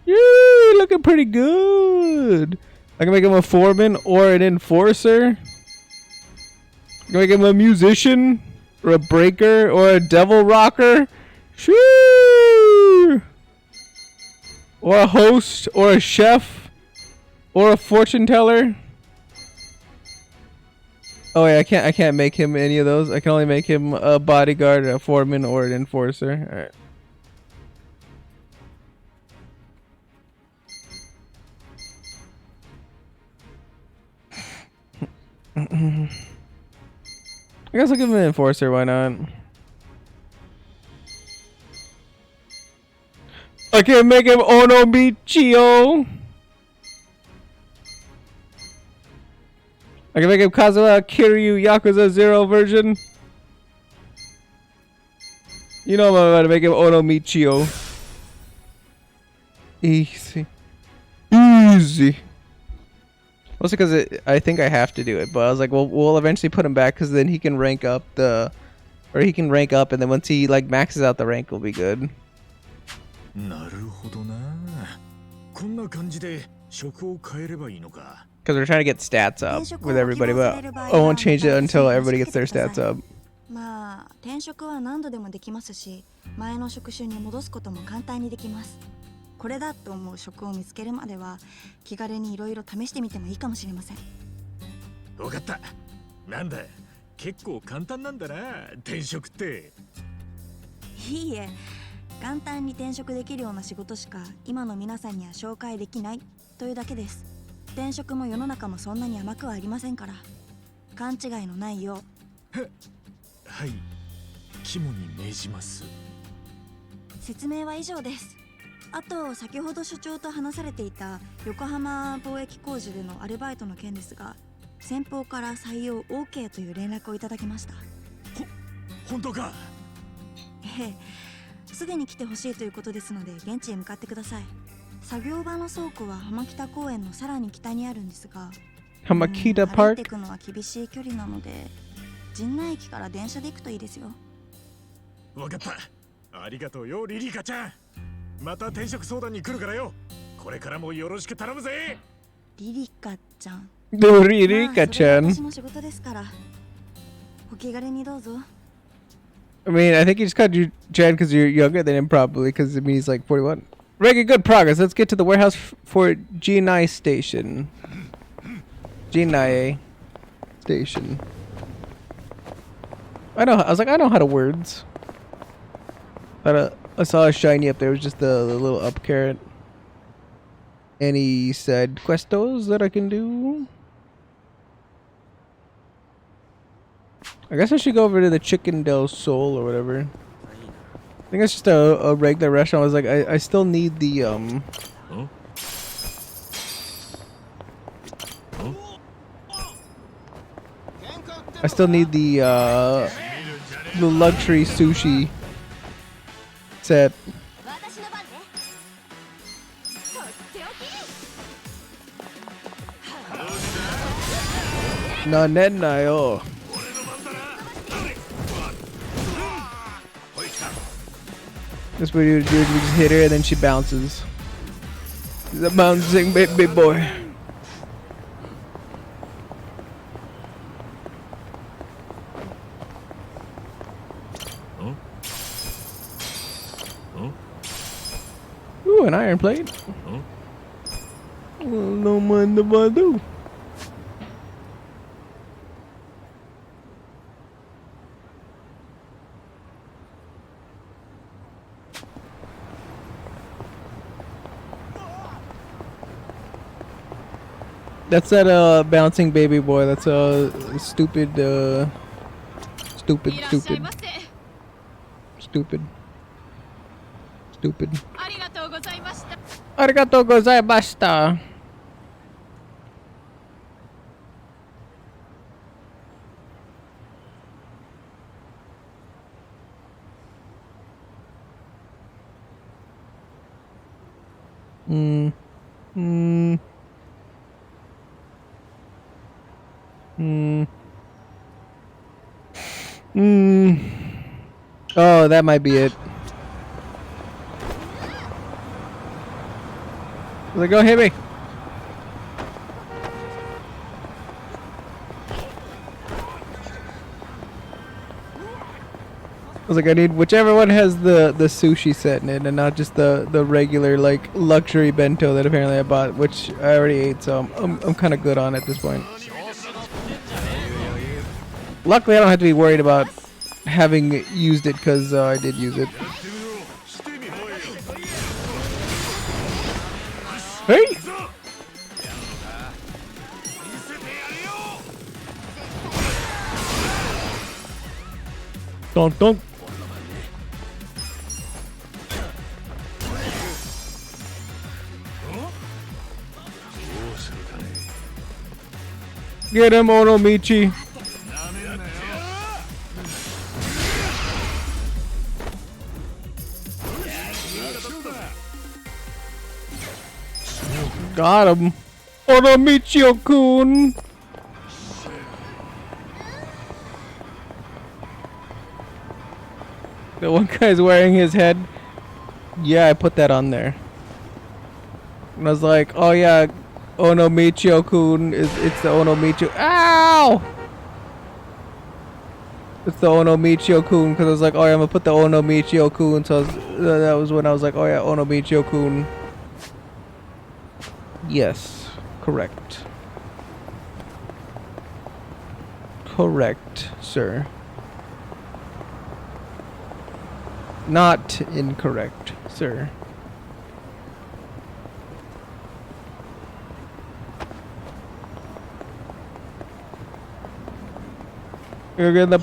Yay, looking pretty good. I can make him a foreman or an enforcer. I can make him a musician or a breaker or a devil rocker. Sure. Or a host or a chef or a fortune teller. Oh yeah, I can't make him any of those. I can only make him a bodyguard, a foreman, or an enforcer. All right. I guess I'll give him an enforcer, why not? I can make him Onomichio! I can make him Kazuha Kiryu Yakuza 0 version. You know I'm about to make him Onomichio. Easy. Easy. Mostly because I think I have to do it, but I was like, well, we'll eventually put him back because then he can rank up the, or he can rank up, and then once he like maxes out the rank, will be good. なるほどな。こんな感じで職を変えればいいのか。Because we're trying to get stats up with everybody, but I won't change it until everybody gets their stats up. まあ転職は何度でもできますし、前の職種に戻すことも簡単にできます。これだと思う職を見つけるまでは気軽にいろいろ試してみてもいいかもしれません。わかった。なんだ、結構簡単なんだな、転職って。いいえ、簡単に転職できるような仕事しか今の皆さんには紹介できないというだけです。転職も世の中もそんなに甘くはありませんから、勘違いのないよう。はい、肝に銘じます。説明は以上です。あと先ほど所長と話されていた横浜貿易工事でのアルバイトの件ですが、先方から採用 OK という連絡をいただきました。本当か？ええ、すぐに来てほしいということですので現地へ向かってください。作業場の倉庫は浜北公園のさらに北にあるんですが、浜北パーク？歩いていくのは厳しい距離なので陣内駅から電車で行くといいですよ。わかった。ありがとうよリリカちゃん。また転職相談に来るからよ。これからもよろしく頼むぜ。リリカちゃん。リリカちゃん。私の仕事ですから。お気軽にどうぞ。I mean, I think he just called you Jan because you're younger than him, probably, because I mean he's like 41. Making good progress. Let's get to the warehouse for Jinai Station. Jinai Station. I was like, I know how to words. I saw a shiny up there. It was just the little up carrot. Any said questos that I can do? I guess I should go over to the Chicken del Sol or whatever. I think it's just a regular restaurant. I was like, I still need the I still need the luxury sushi set. なねんなよ。That's what you do. We just hit her and then she bounces. She's a bouncing baby boy. Ooh, an iron plate. No mando mando. That's that bouncing baby boy. That's stupid stupid. ありがとうございました。ありがとうございました。Oh, that might be it. Like, go hit me. I was like, I need whichever one has the sushi set in it, and not just the regular like luxury bento that apparently I bought, which I already ate, so I'm kind of good on at this point. Luckily, I don't have to be worried about having used it because I did use it. Hey! Donk donk. Get him, Onomichi. Got him. Onomichi-kun. The one guy's wearing his head. Yeah, I put that on there. And I was like, oh yeah, Onomichi-kun it's the Onomichi. Ow! It's the Onomichi-kun because I was like, oh yeah, I'm gonna put the Onomichi-kun. So that was when I was like, oh yeah, Onomichi-kun. Yes, correct. Correct, sir. Not incorrect, sir. You're gonna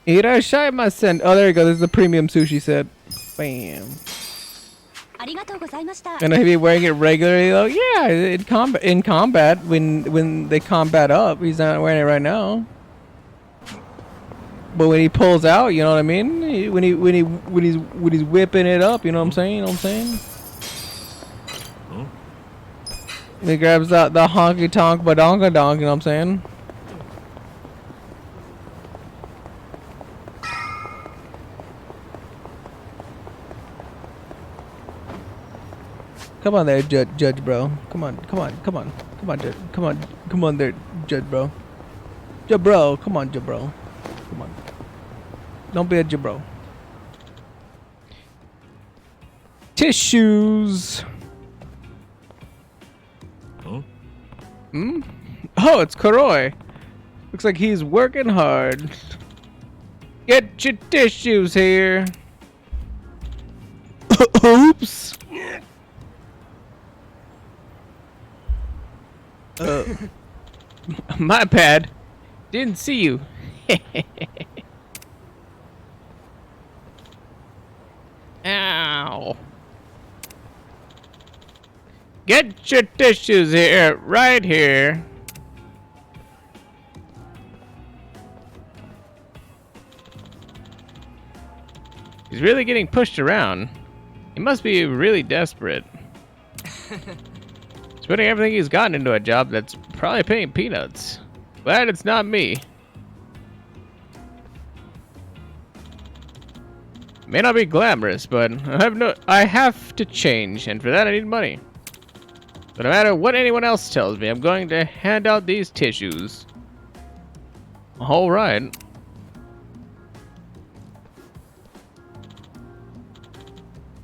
Irashaimase. Oh, there you go. This is the premium sushi set. Bam. And if you're wearing it regularly, though, yeah, in combat, when they combat up, he's not wearing it right now. But when he pulls out, you know what I mean? When he's whipping it up, you know what I'm saying? You know what I'm saying? He grabs the honky tonk badonka donk, you know what I'm saying? Come on there, judge bro. Come on there, judge bro. Jabro, come on, Jabro. Come on. Don't be a Jabro. Tissues. Huh? Hmm? Oh, it's Koroi. Looks like he's working hard. Get your tissues here. Oops. My bad. Didn't see you. Ow. Get your tissues here, right here. He's really getting pushed around. He must be really desperate. He's putting everything he's gotten into a job that's probably paying peanuts. Glad it's not me. May not be glamorous, but I have to change, and for that I need money. But no matter what anyone else tells me, I'm going to hand out these tissues. All right.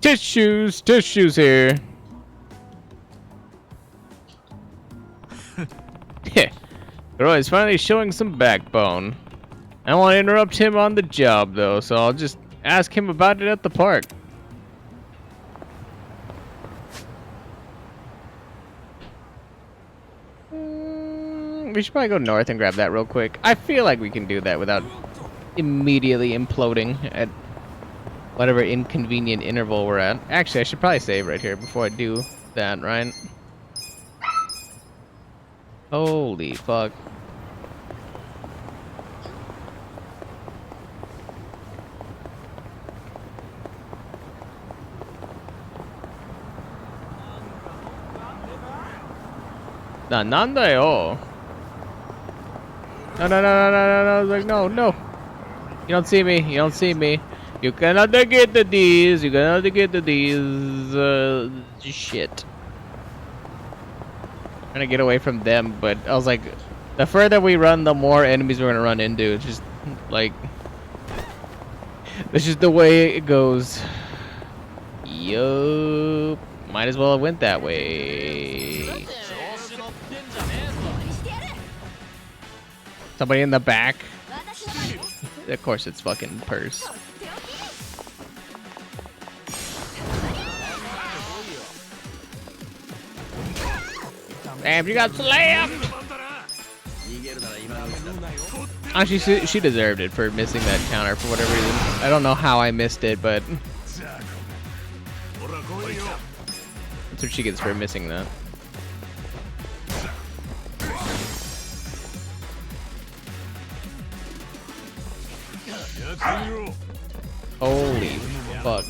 Tissues here. Roy's finally showing some backbone. I don't want to interrupt him on the job though, so I'll just ask him about it at the park. We should probably go north and grab that real quick. I feel like we can do that without immediately imploding at whatever inconvenient interval we're at. Actually, I should probably save right here before I do that, right? Holy fuck. Nandayo. No. I was like, no. You don't see me. You don't see me. You cannot get the D's. You cannot get the D's. Shit. Trying to get away from them, but I was like, the further we run, the more enemies we're gonna run into. It's just like, this is the way it goes. Yup. Might as well have went that way. Somebody in the back. Of course, it's fucking Purse. Damn, you got slammed! Actually, she deserved it for missing that counter for whatever reason. I don't know how I missed it, but that's what she gets for missing that. Holy fuck.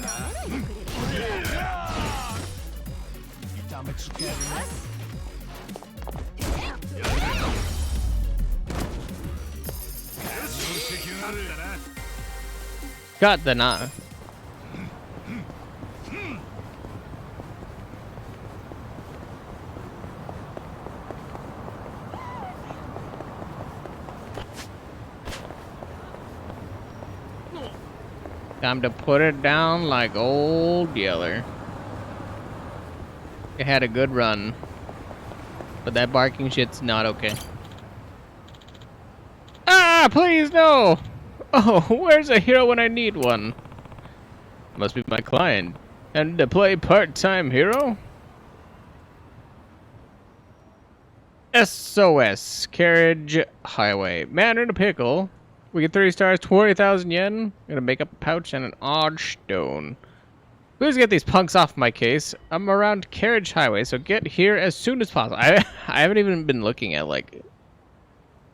Got the knot. Time to put it down like old Yeller. It had a good run, but that barking shit's not okay. Ah, please no! Oh, where's a hero when I need one? Must be my client. And to play part-time hero? SOS, Carriage Highway. Man in a pickle. We get 30 stars, 20,000 yen. Gonna make up a pouch and an odd stone. Please get these punks off my case. I'm around Carriage Highway, so get here as soon as possible. I haven't even been looking at, like,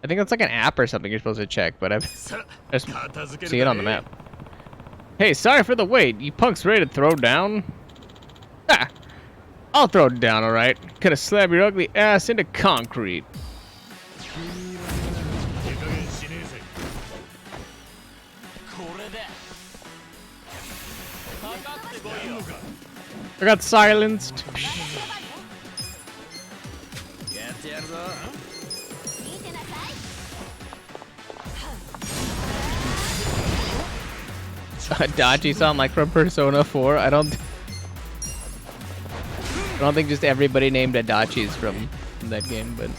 I think that's like an app or something you're supposed to check, but I just see it on the map. Hey, sorry for the wait. You punks ready to throw down? Ah, I'll throw down, alright. Gonna slap your ugly ass into concrete. I got silenced. Adachi sound like from Persona 4. I don't think just everybody named Adachi is from that game, but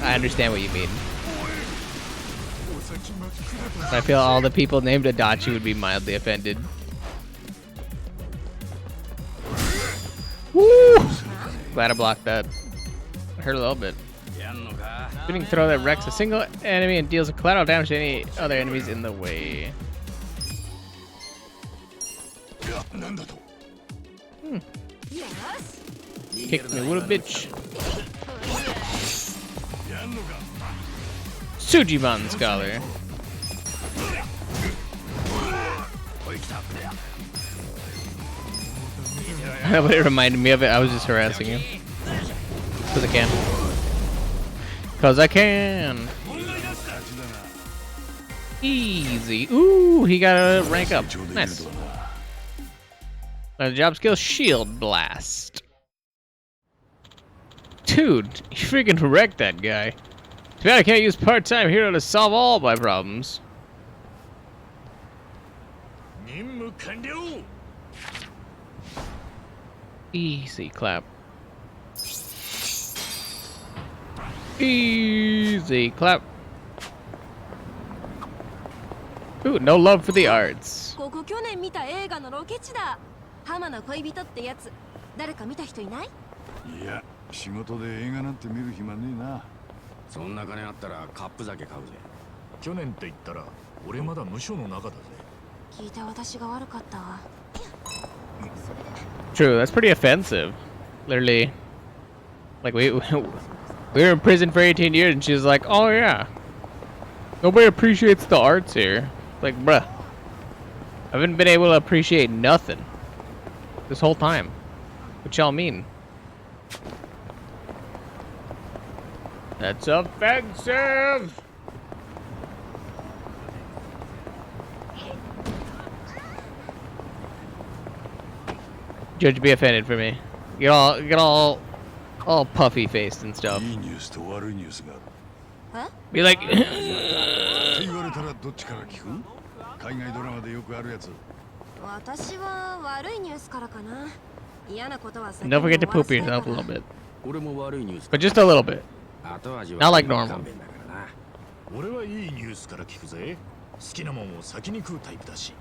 I understand what you mean. I feel all the people named Adachi would be mildly offended. Woo! Glad I blocked that. It hurt a little bit. Spinning throw that wrecks a single enemy and deals collateral damage to any other enemies in the way. Kick me, what a bitch. Sujiban Scholar. What it reminded me of it, I was just harassing you. Because I can. Because I can. Easy. Ooh, he got a rank up. Nice. Job skill, Shield Blast. Dude, you freaking wrecked that guy. Too bad I can't use part-time hero to solve all my problems. Easy clap. Easy clap. Ooh, no love for the arts. ここ去年見た映画のロケ地だ。浜の恋人ってやつ。誰か見た人いない？いや、仕事で映画なんて見る暇ねえな。そんな金あったらカップ酒買うぜ。去年って言ったら俺まだ無所の中だぜ。聞いた私が悪かったわ。True, that's pretty offensive. Literally, like we were in prison for 18 years, and she was like, "Oh yeah, nobody appreciates the arts here." Like, bruh, I haven't been able to appreciate nothing this whole time. What y'all mean? That's offensive. Judge, be offended for me. Get all puffy faced and stuff. Be like. 言われたらどっちから聞く？海外ドラマでよくあるやつ。私は悪いニュースからかな。嫌なことは Don't forget to poop yourself a little bit. 俺も悪いニュース。But just a little bit. 後味は Not like normal. 俺はいいニュースから聞くぜ。好きなもんを先に食うタイプだし。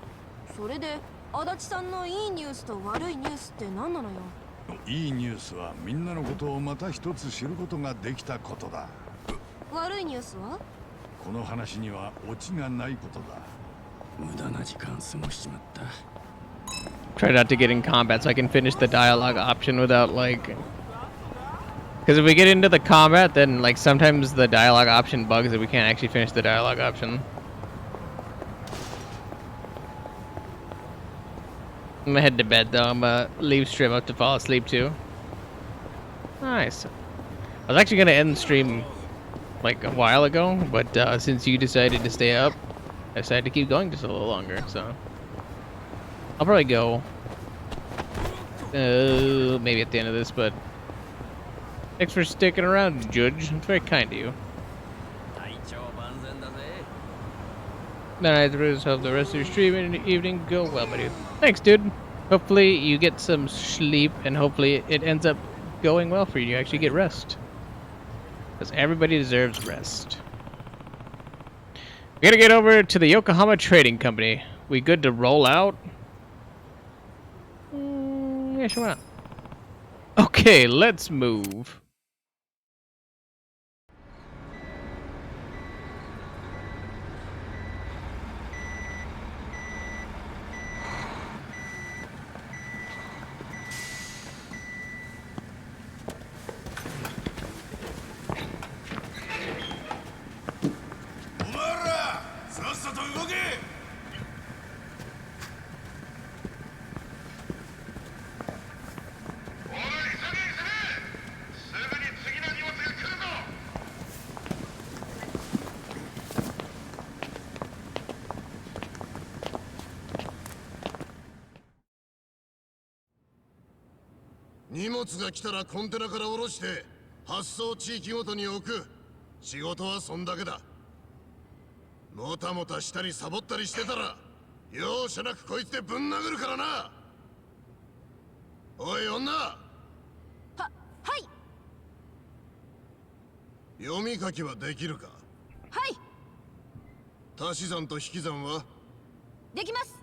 それで足立さんのいいニュースと悪いニュースって何なのよ。いいニュースはみんなのことをまた一つ知ることができたことだ。悪いニュースは？この話にはオチがないことだ。無駄な時間過ごしちまった。 Try not to get in combat so I can finish the dialogue option without like. Because if we get into the combat, then like sometimes the dialogue option bugs and we can't actually finish the dialogue option. I'm gonna head to bed though. I'm gonna leave stream up to fall asleep too. Nice. I was actually gonna end the stream like a while ago, but since you decided to stay up, I decided to keep going just a little longer. So I'll probably go maybe at the end of this, but thanks for sticking around, Judge. It's very kind of you. Then I just hope the rest of your stream and evening go well, my dude. Thanks, dude. Hopefully you get some sleep, and hopefully it ends up going well for you. You actually get rest. Because everybody deserves rest. We gotta get over to the Yokohama Trading Company. We good to roll out? Yeah, sure, why not? Okay, let's move.荷物が来たらコンテナから下ろして発送地域ごとに置く。仕事はそんだけだ。もたもたしたりサボったりしてたら容赦なくこいつでぶん殴るからな。おい女。はい。読み書きはできるか？はい。足し算と引き算は？できます。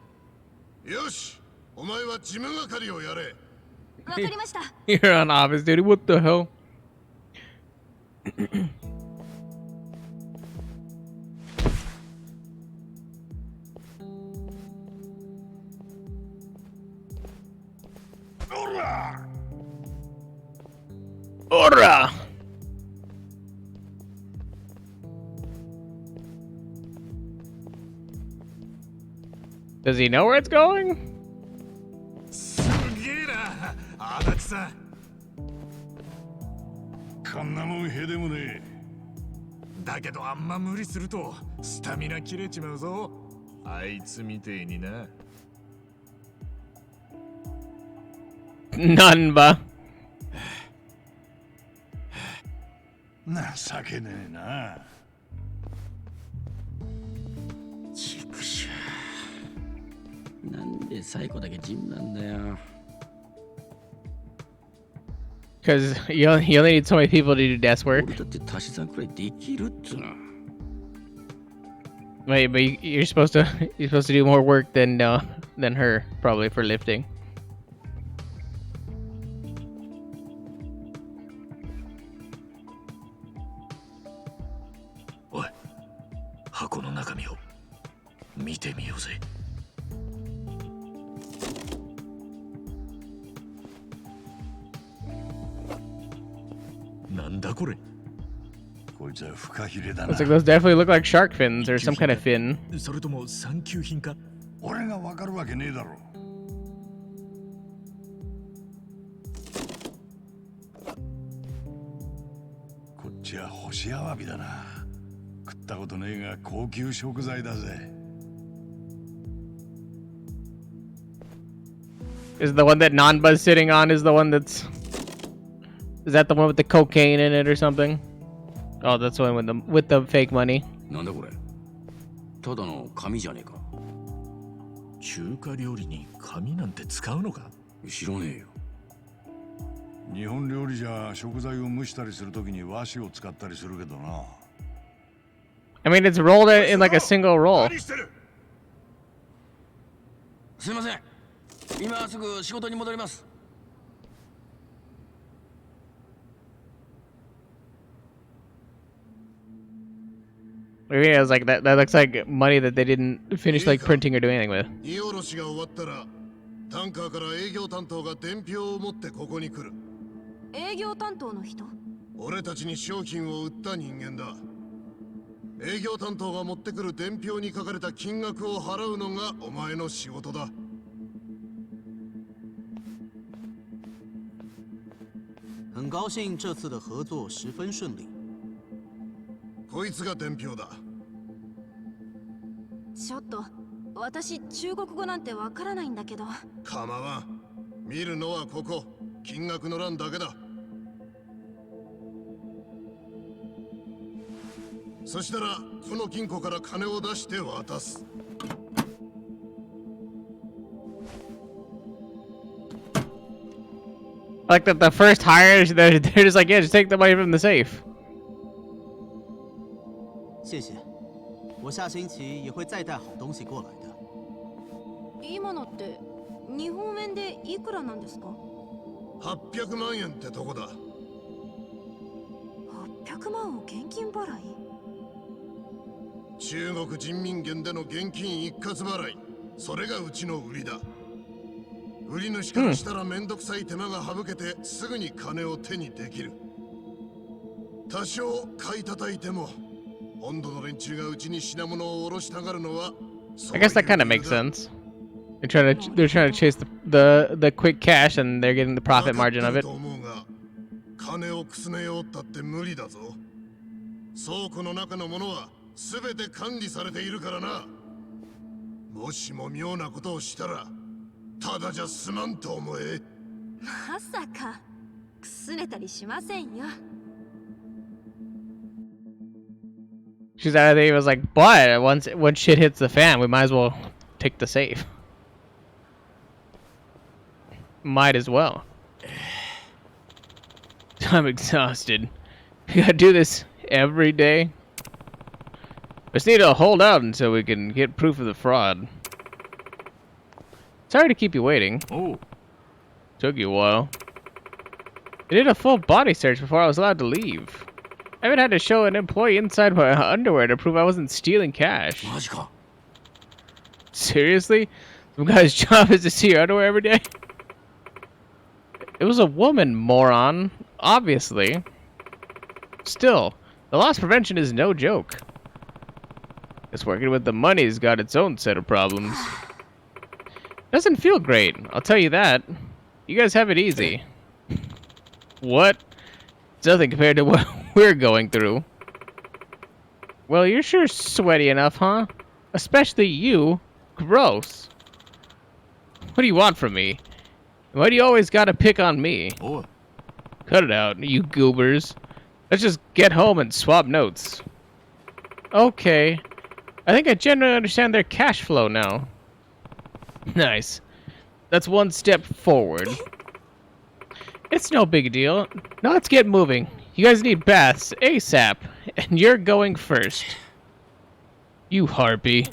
よし、お前は事務係をやれ。わかりました。You're on office duty. What the hell? Ora! Does he know where it's going? 足立さん。こんなもんへでもねえ。だけどあんま無理するとスタミナ切れちまうぞ。あいつみてえにな。None ba. 情けねえな。畜生。なんで最後だけジムなんだよ。Because you only need so many people to do desk work. 俺だって足し算くらいできるっつうの。Wait, but you're supposed to do more work than her probably for lifting. おい、箱の中身を見てみようぜ。なんだこれ。こいつはフカヒレだ Looks な。 like those definitely look like shark fins or some kind of fin. それとも産休品か。俺がわかるわけねえだろ。こっちは干しアワビだな。食ったことねえが高級食材だぜ。Is the one that Non-Buzz sitting on is the one that's... Is that the one with the cocaine in it or something? Oh, that's the one with the fake money. なんだこれ。ただの紙じゃねえか。中華料理に紙なんて使うのか。知らねえよ。日本料理じゃ食材を蒸したりするときに和紙を使ったりするけどな。I mean, it's rolled in like a single roll. すいません。今すぐ仕事に戻ります。Maybe it was like that looks like money that they didn't finish like printing or do anything with. 荷下ろしが終わったらタンカーから営業担当が伝票を持ってここに来る。営業担当の人？俺たちに商品を売った人間だ。営業担当が持ってくる伝票に書かれた金額を払うのがお前の仕事だ。很高兴这次的合作十分顺利。こいつが伝票だ。ちょっと私中国語なんてわからないんだけど。構わん。見るのはここ。金額の欄だけだ。そしたらこの金庫から金を出して渡す。Like that the first hire, they're just like, yeah, just take the money from the safe. 谢谢，我下星期也会再带好东西过来的。今のって日本円でいくらなんですか？800万円ってとこだ。800万を現金払い？中国人民元での現金一括払い。それがうちの売りだ。売り主からしたらめんどくさい手間が省けてすぐに金を手にできる。多少買い叩いても本土の連中がうちに品物を下ろしたがるのは。I guess that kind of makes sense. They're trying to chase the quick cash and they're getting the profit margin of it. 金をくすねようったって無理だぞ。倉庫の中のものは全て管理されているからな。もしも妙なことをしたらただじゃ済まんと思え。まさかくすねたりしませんよ。She's out of there. He was like, but once shit hits the fan, we might as well take the safe. Might as well. I'm exhausted. We gotta do this every day. Just need to hold out until we can get proof of the fraud. Sorry to keep you waiting. Oh. Took you a while. I did a full body search before I was allowed to leave. I even had to show an employee inside my underwear to prove I wasn't stealing cash. Seriously? Some guy's job is to see your underwear every day? It was a woman, moron. Obviously. Still, the loss prevention is no joke. Guess working with the money's got its own set of problems. Doesn't feel great, I'll tell you that. You guys have it easy. What? It's nothing compared to what we're going through. Well, you're sure sweaty enough, huh? Especially you. Gross. What do you want from me? Why do you always gotta pick on me? Oh. Cut it out, you goobers. Let's just get home and swap notes. Okay. I think I generally understand their cash flow now. Nice. That's one step forward. It's no big deal. Now let's get moving. You guys need baths ASAP, and you're going first. You harpy.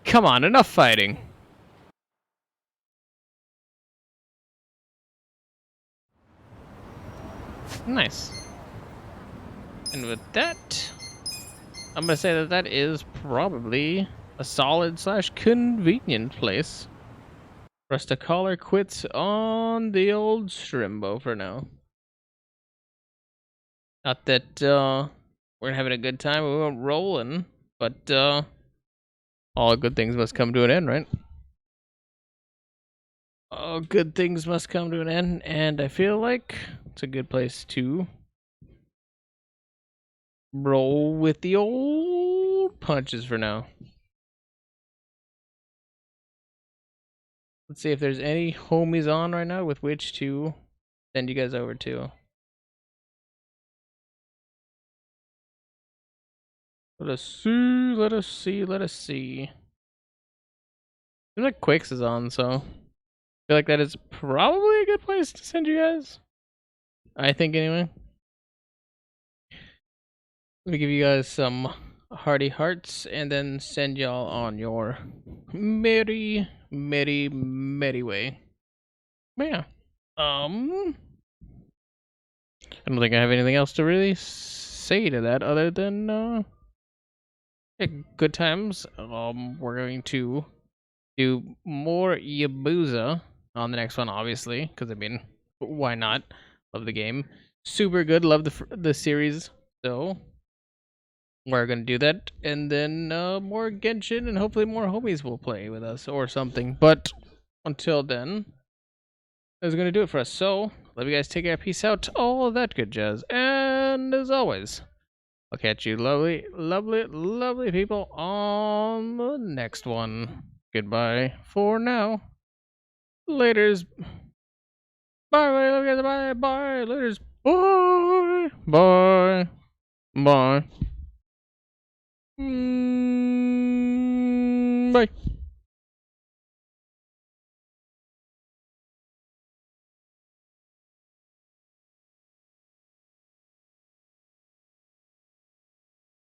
Come on, enough fighting. Nice. And with that, I'm gonna say that that is probably a solid / convenient place for us to call our quits on the old Strimbo for now. Not that we're having a good time, we weren't rolling, but all good things must come to an end, right? All good things must come to an end, and I feel like it's a good place to roll with the old punches for now. Let's see if there's any homies on right now with which to send you guys over to. Let us see, let us see, let us see. Seems like Quakes is on, so I feel like that is probably a good place to send you guys. I think anyway. Let me give you guys some hearty hearts and then send y'all on your merry, merry, merry way. But yeah. I don't think I have anything else to really say to that other than yeah, good times. We're going to do more Yabuza on the next one, obviously, because I mean, why not? Love the game, super good. Love the series, so we're gonna do that, and then more Genshin, and hopefully more homies will play with us or something. But until then, that's gonna do it for us. So love you guys. Take care. Peace out. All that good jazz. And as always, I'll catch you lovely, lovely, lovely people on the next one. Goodbye for now. Laters. Bye, bye, love you guys. Bye, bye. Laters. Bye. Bye. Bye. Bye.